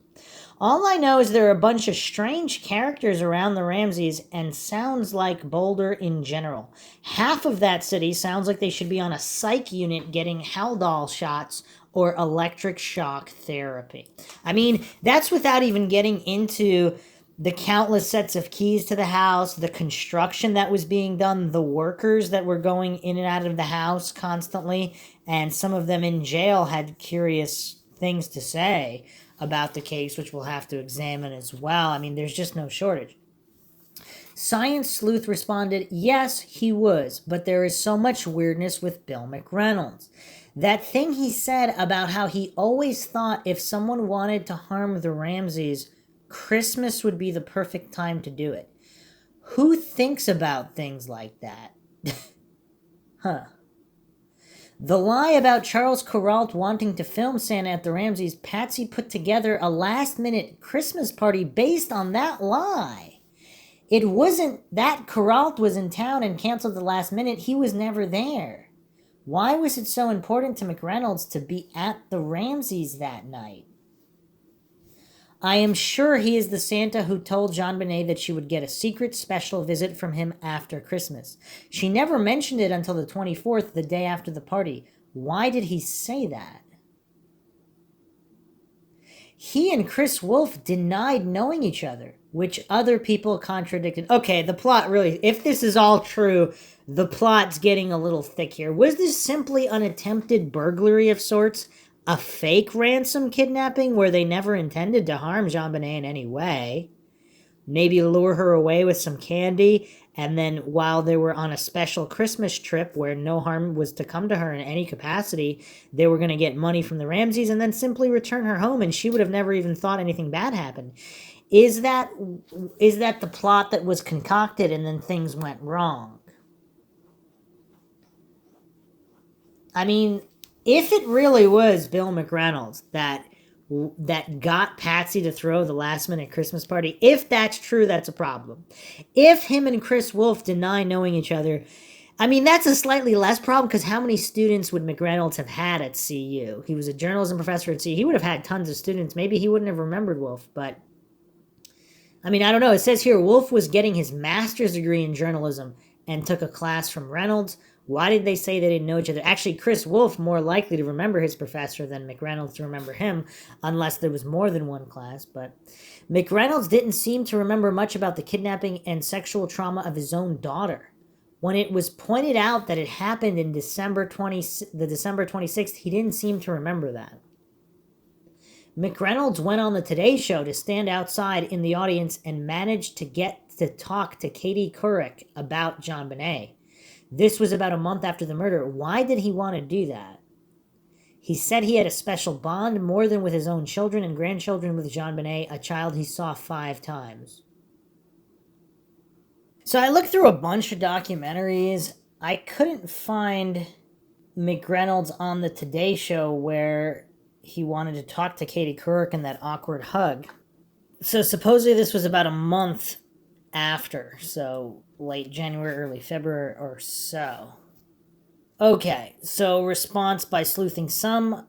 All I know is there are a bunch of strange characters around the Ramseys, and sounds like Boulder in general. Half of that city sounds like they should be on a psych unit getting Haldol shots or electric shock therapy. I mean, that's without even getting into the countless sets of keys to the house, the construction that was being done, the workers that were going in and out of the house constantly, and some of them in jail had curious things to say about the case, which we'll have to examine as well. I mean, there's just no shortage. Science Sleuth responded, yes, he was, but there is so much weirdness with Bill McReynolds. That thing he said about how he always thought if someone wanted to harm the Ramseys, Christmas would be the perfect time to do it. Who thinks about things like that? Huh. The lie about Charles Kuralt wanting to film Santa at the Ramseys, Patsy put together a last-minute Christmas party based on that lie. It wasn't that Kuralt was in town and canceled the last minute. He was never there. Why was it so important to McReynolds to be at the Ramseys that night? I am sure he is the Santa who told JonBenet that she would get a secret special visit from him after Christmas. She never mentioned it until the 24th, the day after the party. Why did he say that? He and Chris Wolf denied knowing each other, which other people contradicted. Okay, the plot really, if this is all true, the plot's getting a little thick here. Was this simply an attempted burglary of sorts? A fake ransom kidnapping where they never intended to harm JonBenet in any way? Maybe lure her away with some candy, and then while they were on a special Christmas trip where no harm was to come to her in any capacity, they were going to get money from the Ramseys and then simply return her home, and she would have never even thought anything bad happened. Is that the plot that was concocted and then things went wrong? I mean, if it really was Bill McReynolds that got Patsy to throw the last-minute Christmas party, if that's true, that's a problem. If him and Chris Wolf deny knowing each other, I mean, that's a slightly less problem, because how many students would McReynolds have had at CU? He was a journalism professor at CU. He would have had tons of students. Maybe he wouldn't have remembered Wolf, but I mean, I don't know. It says here Wolf was getting his master's degree in journalism and took a class from Reynolds. Why did they say they didn't know each other? Actually, Chris Wolf more likely to remember his professor than McReynolds to remember him, unless there was more than one class. But McReynolds didn't seem to remember much about the kidnapping and sexual trauma of his own daughter. When it was pointed out that it happened in December 26th, he didn't seem to remember that. McReynolds went on the Today Show to stand outside in the audience and managed to get to talk to Katie Couric about JonBenet. This was about a month after the murder. Why did he want to do that? He said he had a special bond, more than with his own children and grandchildren, with JonBenet, a child he saw 5 times. So I looked through a bunch of documentaries. I couldn't find McReynolds on the Today Show where he wanted to talk to Katie Couric in that awkward hug. So supposedly this was about a month after, so late January, early February or so. Okay, so response by Sleuthing Some.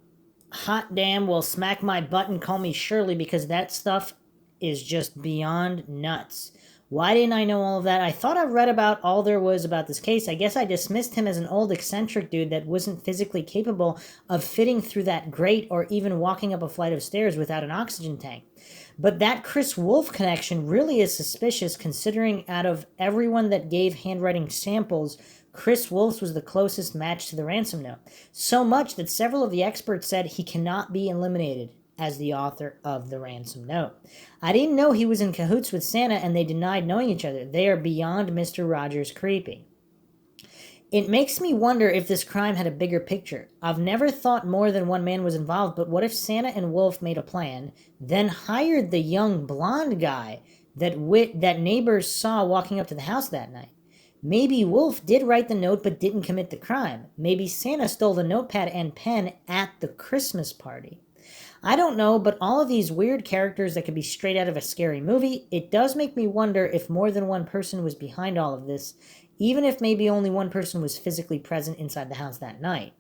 Hot damn, well, smack my butt and call me Shirley, because that stuff is just beyond nuts. Why didn't I know all of that? I thought I read about all there was about this case. I guess I dismissed him as an old eccentric dude that wasn't physically capable of fitting through that grate or even walking up a flight of stairs without an oxygen tank. But that Chris Wolf connection really is suspicious, considering out of everyone that gave handwriting samples, Chris Wolf's was the closest match to the ransom note. So much that several of the experts said he cannot be eliminated as the author of the ransom note. I didn't know he was in cahoots with Santa, and they denied knowing each other. They are beyond Mr. Rogers creepy. It makes me wonder if this crime had a bigger picture. I've never thought more than one man was involved, but what if Santa and Wolf made a plan, then hired the young blonde guy that neighbors saw walking up to the house that night? Maybe Wolf did write the note but didn't commit the crime. Maybe Santa stole the notepad and pen at the Christmas party. I don't know, but all of these weird characters that could be straight out of a scary movie, it does make me wonder if more than one person was behind all of this, even if maybe only one person was physically present inside the house that night.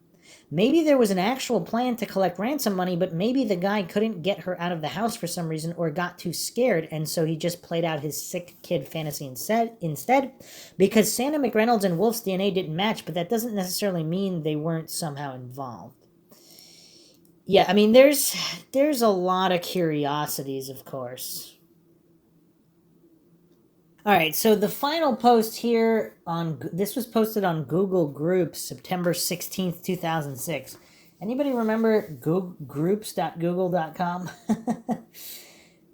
Maybe there was an actual plan to collect ransom money, but maybe the guy couldn't get her out of the house for some reason or got too scared, and so he just played out his sick kid fantasy instead, because Santa, McReynolds, and Wolf's DNA didn't match, but that doesn't necessarily mean they weren't somehow involved. Yeah, I mean, there's a lot of curiosities, of course. All right, so the final post here this was posted on Google Groups, September 16th, 2006. Anybody remember groups.google.com?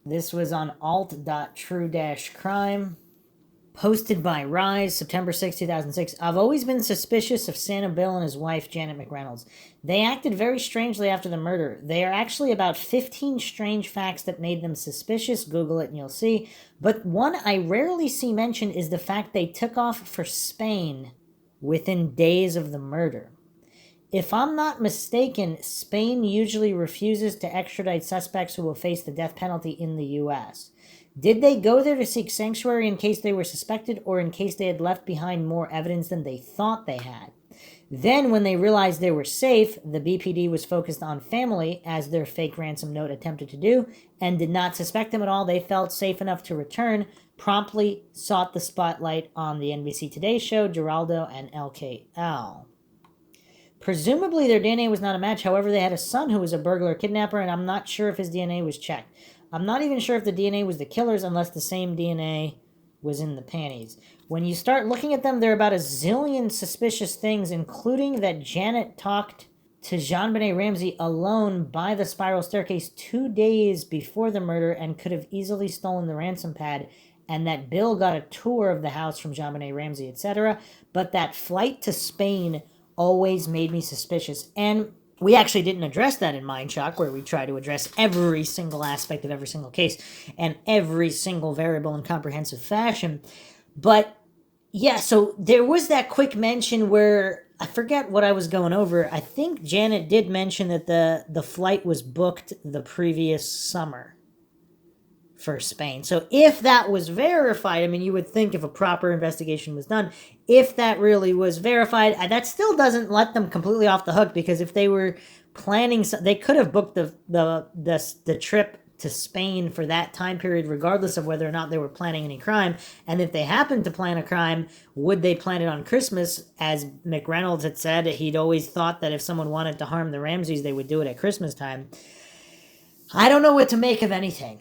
This was on alt.true-crime. Posted by Rise, September 6, 2006. I've always been suspicious of Santa Bill and his wife, Janet McReynolds. They acted very strangely after the murder. There are actually about 15 strange facts that made them suspicious. Google it and you'll see. But one I rarely see mentioned is the fact they took off for Spain within days of the murder. If I'm not mistaken, Spain usually refuses to extradite suspects who will face the death penalty in the U.S. Did they go there to seek sanctuary in case they were suspected, or in case they had left behind more evidence than they thought they had? Then, when they realized they were safe, the BPD was focused on family, as their fake ransom note attempted to do, and did not suspect them at all. They felt safe enough to return, promptly sought the spotlight on the NBC Today show, Geraldo, and LKL. Presumably, their DNA was not a match. However, they had a son who was a burglar kidnapper, and I'm not sure if his DNA was checked. I'm not even sure if the DNA was the killer's unless the same DNA was in the panties. When you start looking at them, there are about a zillion suspicious things, including that Janet talked to JonBenet Ramsey alone by the spiral staircase 2 days before the murder and could have easily stolen the ransom pad, and that Bill got a tour of the house from JonBenet Ramsey, etc. But that flight to Spain always made me suspicious. And we actually didn't address that in Mindshock, where we try to address every single aspect of every single case and every single variable in comprehensive fashion. But yeah, so there was that quick mention where I forget what I was going over. I think Janet did mention that the flight was booked the previous summer for Spain. So if that was verified, I mean, you would think if a proper investigation was done, if that really was verified, that still doesn't let them completely off the hook, because if they were planning, they could have booked the trip to Spain for that time period, regardless of whether or not they were planning any crime. And if they happened to plan a crime, would they plan it on Christmas? As McReynolds had said, he'd always thought that if someone wanted to harm the Ramseys, they would do it at Christmas time. I don't know what to make of anything.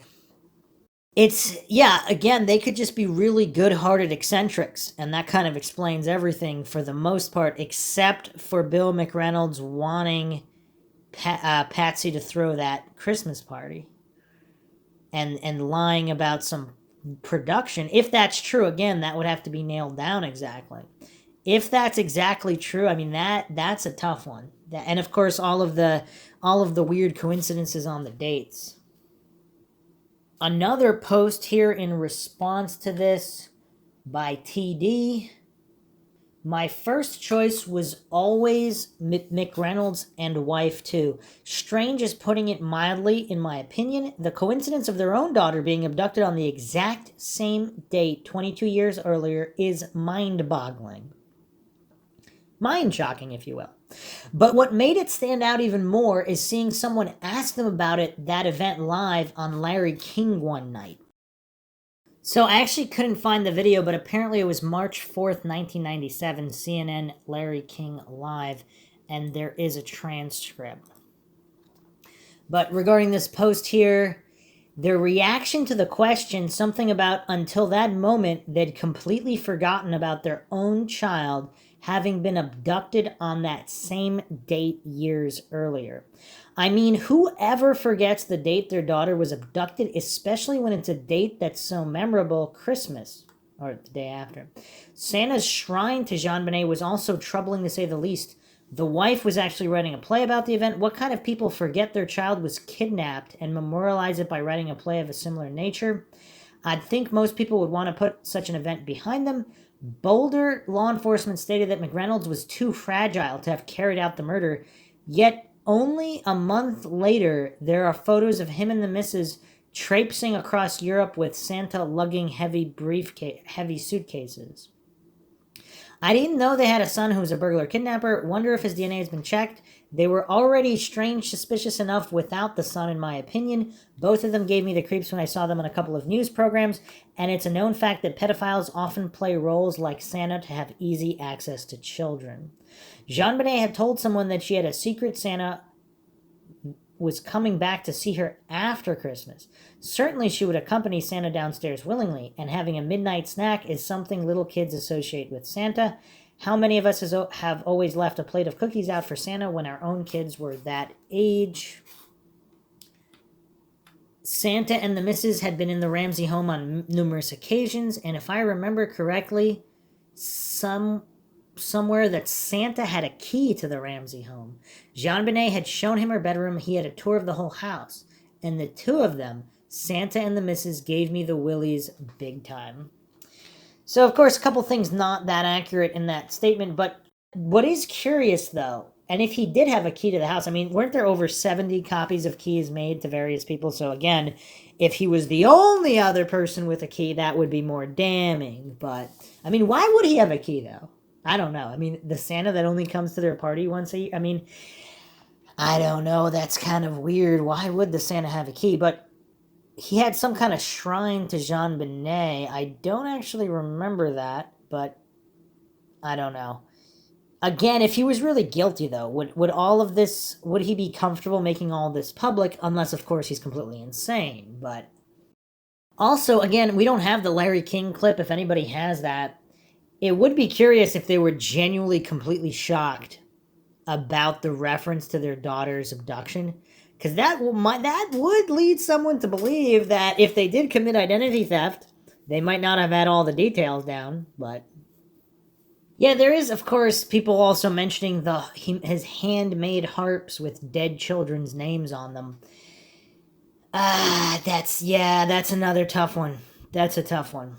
It's, yeah, again, they could just be really good-hearted eccentrics, and that kind of explains everything for the most part, except for Bill McReynolds wanting Patsy to throw that Christmas party and lying about some production. If that's true, again, that would have to be nailed down exactly. If that's exactly true, I mean, that's a tough one. And, of course, all of the weird coincidences on the dates. Another post here in response to this by TD. My first choice was always McReynolds and wife too. Strange is putting it mildly, in my opinion. The coincidence of their own daughter being abducted on the exact same date 22 years earlier is mind-boggling. Mind-shocking, if you will. But what made it stand out even more is seeing someone ask them about that event live on Larry King one night. So I actually couldn't find the video, but apparently it was March 4th, 1997, CNN Larry King Live, and there is a transcript. But regarding this post here, their reaction to the question, something about until that moment they'd completely forgotten about their own child having been abducted on that same date years earlier. I mean, whoever forgets the date their daughter was abducted, especially when it's a date that's so memorable, Christmas, or the day after. Santa's shrine to JonBenet was also troubling, to say the least. The wife was actually writing a play about the event. What kind of people forget their child was kidnapped and memorialize it by writing a play of a similar nature? I'd think most people would want to put such an event behind them. Boulder law enforcement stated that McReynolds was too fragile to have carried out the murder, yet only a month later, there are photos of him and the missus traipsing across Europe with Santa lugging heavy suitcases. I didn't know they had a son who was a burglar kidnapper. Wonder if his DNA has been checked. They were already strange, suspicious enough without the son, in my opinion. Both of them gave me the creeps when I saw them on a couple of news programs, and it's a known fact that pedophiles often play roles like Santa to have easy access to children. JonBenet had told someone that she had a secret Santa was coming back to see her after Christmas. Certainly she would accompany Santa downstairs willingly, and having a midnight snack is something little kids associate with Santa. How many of us have always left a plate of cookies out for Santa when our own kids were that age? Santa and the missus had been in the Ramsey home on numerous occasions, and if I remember correctly, somewhere that Santa had a key to the Ramsey home. JonBenet had shown him her bedroom. He had a tour of the whole house. And the two of them, Santa and the missus, gave me the willies big time. So, of course, a couple things not that accurate in that statement. But what is curious, though, and if he did have a key to the house, I mean, weren't there over 70 copies of keys made to various people? So, again, if he was the only other person with a key, that would be more damning. But, I mean, why would he have a key, though? I don't know. I mean, the Santa that only comes to their party once a year. I mean, I don't know. That's kind of weird. Why would the Santa have a key? But he had some kind of shrine to JonBenet. I don't actually remember that, but I don't know. Again, if he was really guilty, though, would all of this, would he be comfortable making all this public? Unless, of course, he's completely insane. But also, again, we don't have the Larry King clip. If anybody has that, it would be curious if they were genuinely completely shocked about the reference to their daughter's abduction. Because that would lead someone to believe that if they did commit identity theft, they might not have had all the details down, but... Yeah, there is, of course, people also mentioning his handmade harps with dead children's names on them. That's another tough one. That's a tough one.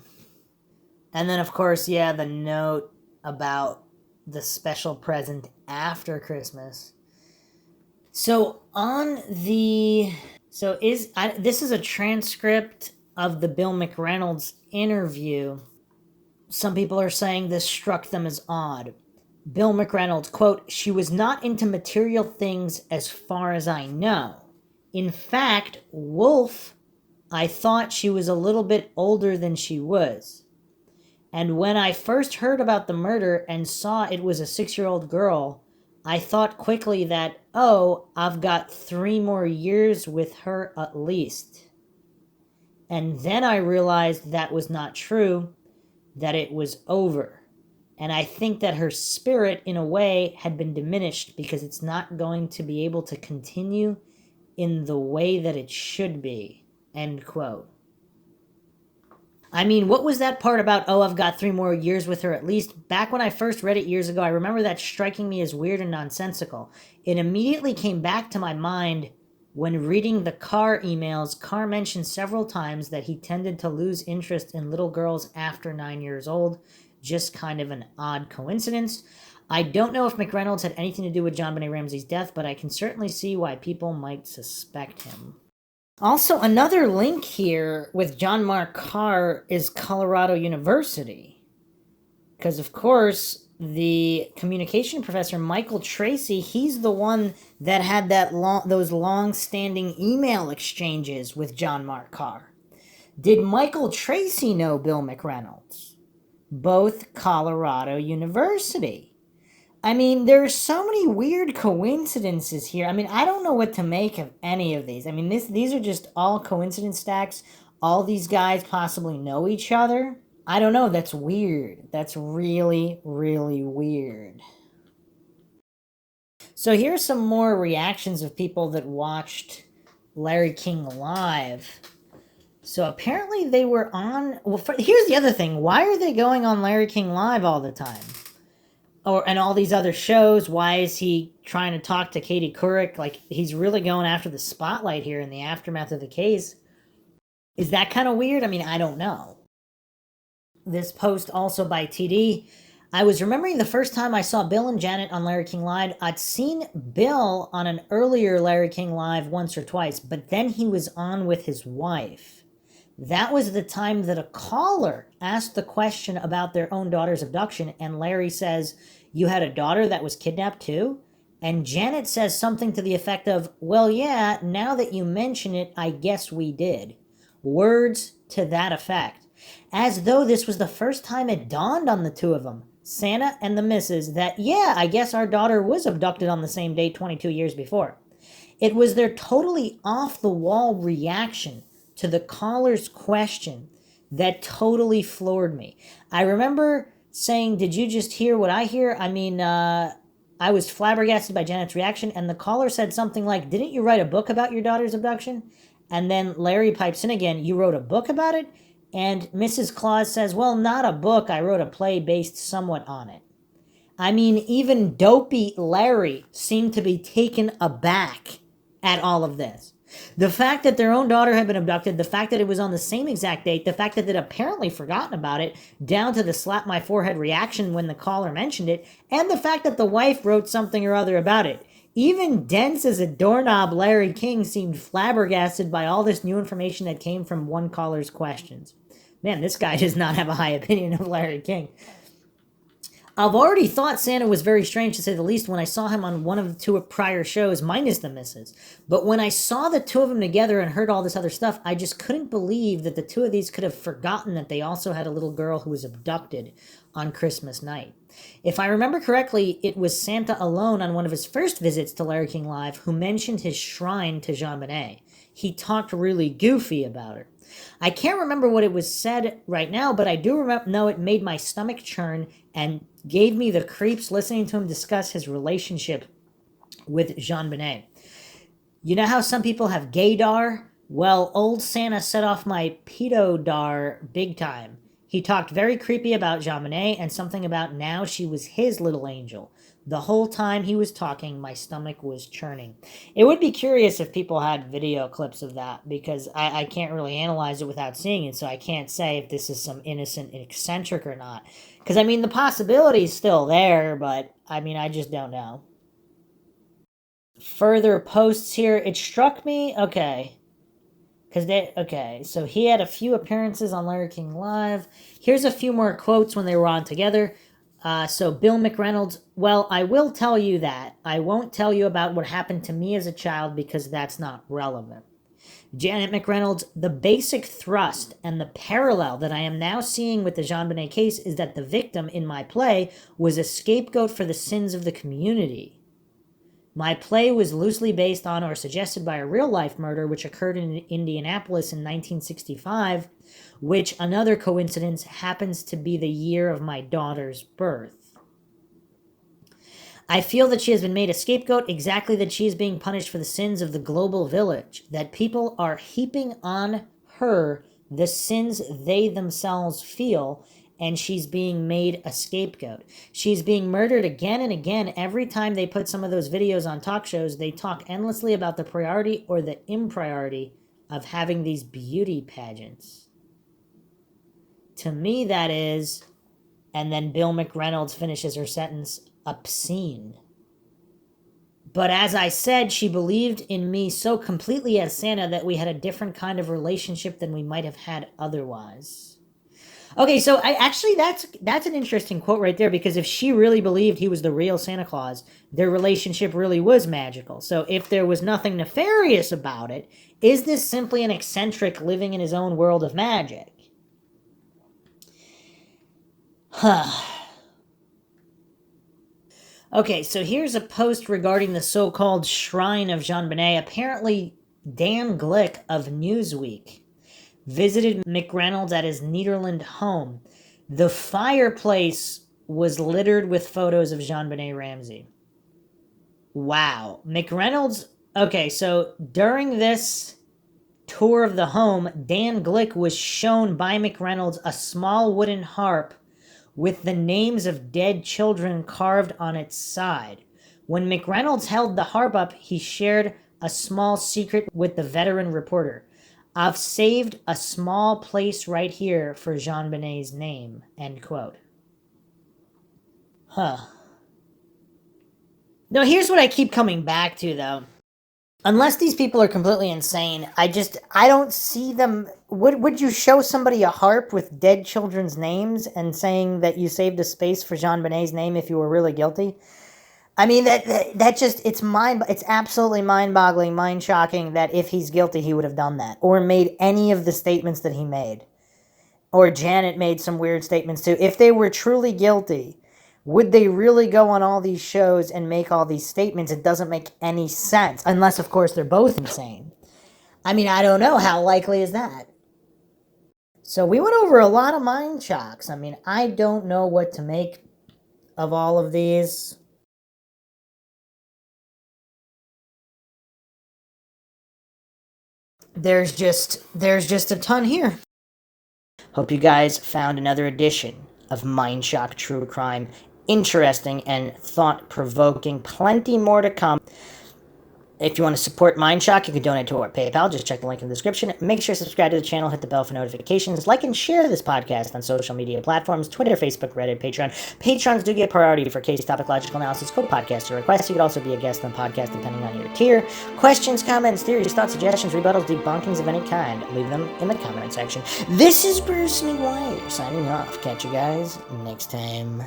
And then, of course, yeah, the note about the special present after Christmas. So this is a transcript of the Bill McReynolds interview. Some people are saying this struck them as odd. Bill McReynolds, quote, "She was not into material things as far as I know. In fact, Wolf, I thought she was a little bit older than she was. And when I first heard about the murder and saw it was a 6-year-old girl, I thought quickly that, oh, I've got 3 more years with her at least. And then I realized that was not true, that it was over. And I think that her spirit, in a way, had been diminished because it's not going to be able to continue in the way that it should be." End quote. I mean, what was that part about, oh, I've got 3 more years with her at least? Back when I first read it years ago, I remember that striking me as weird and nonsensical. It immediately came back to my mind when reading the Carr emails. Carr mentioned several times that he tended to lose interest in little girls after 9 years old. Just kind of an odd coincidence. I don't know if McReynolds had anything to do with JonBenet Ramsey's death, but I can certainly see why people might suspect him. Also, another link here with John Mark Carr is Colorado University. Because, of course, the communication professor, Michael Tracy, he's the one that had those long-standing email exchanges with John Mark Carr. Did Michael Tracy know Bill McReynolds? Both Colorado University. I mean, there's so many weird coincidences here. I mean, I don't know what to make of any of these. I mean, these are just all coincidence stacks. All these guys possibly know each other. I don't know. That's weird. That's really, really weird. So here's some more reactions of people that watched Larry King live. So apparently they were on... Well, here's the other thing. Why are they going on Larry King Live all the time? And all these other shows? Why is he trying to talk to Katie Couric? Like, he's really going after the spotlight here in the aftermath of the case. Is that kind of weird? I mean, I don't know. This post also by TD. I was remembering the first time I saw Bill and Janet on Larry King Live. I'd seen Bill on an earlier Larry King Live once or twice, but then he was on with his wife. That was the time that a caller asked the question about their own daughter's abduction, and Larry says, "You had a daughter that was kidnapped too?" And Janet says something to the effect of, "Well, yeah, now that you mention it, I guess we did." Words to that effect. As though this was the first time it dawned on the two of them, Santa and the missus, that, yeah, I guess our daughter was abducted on the same date 22 years before. It was their totally off-the-wall reaction to the caller's question that totally floored me. I remember saying, "Did you just hear what I hear?" I mean, I was flabbergasted by Janet's reaction, and the caller said something like, "Didn't you write a book about your daughter's abduction?" And then Larry pipes in again, "You wrote a book about it?" And Mrs. Claus says, "Well, not a book. I wrote a play based somewhat on it." I mean, even dopey Larry seemed to be taken aback at all of this. The fact that their own daughter had been abducted, the fact that it was on the same exact date, the fact that they'd apparently forgotten about it, down to the slap my forehead reaction when the caller mentioned it, and the fact that the wife wrote something or other about it. Even dense as a doorknob, Larry King seemed flabbergasted by all this new information that came from one caller's questions. Man, this guy does not have a high opinion of Larry King. I've already thought Santa was very strange, to say the least, when I saw him on one of the two prior shows, minus the misses. But when I saw the two of them together and heard all this other stuff, I just couldn't believe that the two of these could have forgotten that they also had a little girl who was abducted on Christmas night. If I remember correctly, it was Santa alone on one of his first visits to Larry King Live who mentioned his shrine to JonBenet. He talked really goofy about her. I can't remember what it was said right now, but I do know it made my stomach churn and gave me the creeps listening to him discuss his relationship with JonBenet. You know how some people have gaydar? Well, old Santa set off my pedodar big time. He talked very creepy about JonBenet and something about now she was his little angel. The whole time he was talking, my stomach was churning. It would be curious if people had video clips of that, because I can't really analyze it without seeing it, so I can't say if this is some innocent eccentric or not. Because, I mean, the possibility is still there, but, I mean, I just don't know. Further posts here. It struck me, okay. Okay, so he had a few appearances on Larry King Live. Here's a few more quotes when they were on together. So Bill McReynolds, well, I will tell you that. I won't tell you about what happened to me as a child because that's not relevant. Janet McReynolds, the basic thrust and the parallel that I am now seeing with the JonBenet case is that the victim in my play was a scapegoat for the sins of the community. My play was loosely based on or suggested by a real-life murder which occurred in Indianapolis in 1965, which, another coincidence, happens to be the year of my daughter's birth. I feel that she has been made a scapegoat, exactly that she is being punished for the sins of the global village, that people are heaping on her the sins they themselves feel, and she's being made a scapegoat. She's being murdered again and again. Every time they put some of those videos on talk shows, they talk endlessly about the priority or the impriority of having these beauty pageants. To me, that is, and then Bill McReynolds finishes her sentence, obscene. But as I said, she believed in me so completely as Santa that we had a different kind of relationship than we might have had otherwise. Okay, so that's an interesting quote right there, because if she really believed he was the real Santa Claus, their relationship really was magical. So if there was nothing nefarious about it, is this simply an eccentric living in his own world of magic? Okay, so here's a post regarding the so-called Shrine of JonBenet. Apparently, Dan Glick of Newsweek visited McReynolds at his Nederland home. The fireplace was littered with photos of JonBenet Ramsey. Wow. McReynolds... Okay, so during this tour of the home, Dan Glick was shown by McReynolds a small wooden harp with the names of dead children carved on its side. When McReynolds held the harp up, he shared a small secret with the veteran reporter. I've saved a small place right here for JonBenet's name, end quote. Now, here's what I keep coming back to, though. Unless these people are completely insane, I don't see them... Would you show somebody a harp with dead children's names and saying that you saved a space for JonBenet's name if you were really guilty? I mean, that just, it's absolutely mind-boggling, mind-shocking that if he's guilty, he would have done that. Or made any of the statements that he made. Or Janet made some weird statements too. If they were truly guilty, would they really go on all these shows and make all these statements? It doesn't make any sense. Unless, of course, they're both insane. I mean, I don't know. How likely is that? So we went over a lot of mind shocks. I mean, I don't know what to make of all of these. There's just a ton here. Hope you guys found another edition of Mindshock True Crime interesting and thought-provoking. Plenty more to come. If you want to support Mindshock, you can donate to our PayPal. Just check the link in the description. Make sure to subscribe to the channel, hit the bell for notifications, like and share this podcast on social media platforms, Twitter, Facebook, Reddit, Patreon. Patrons do get priority for case topic logical analysis, co-podcast or requests. You could also be a guest on the podcast depending on your tier. Questions, comments, theories, thoughts, suggestions, rebuttals, debunkings of any kind, leave them in the comment section. This is Bruce McGuire signing off. Catch you guys next time.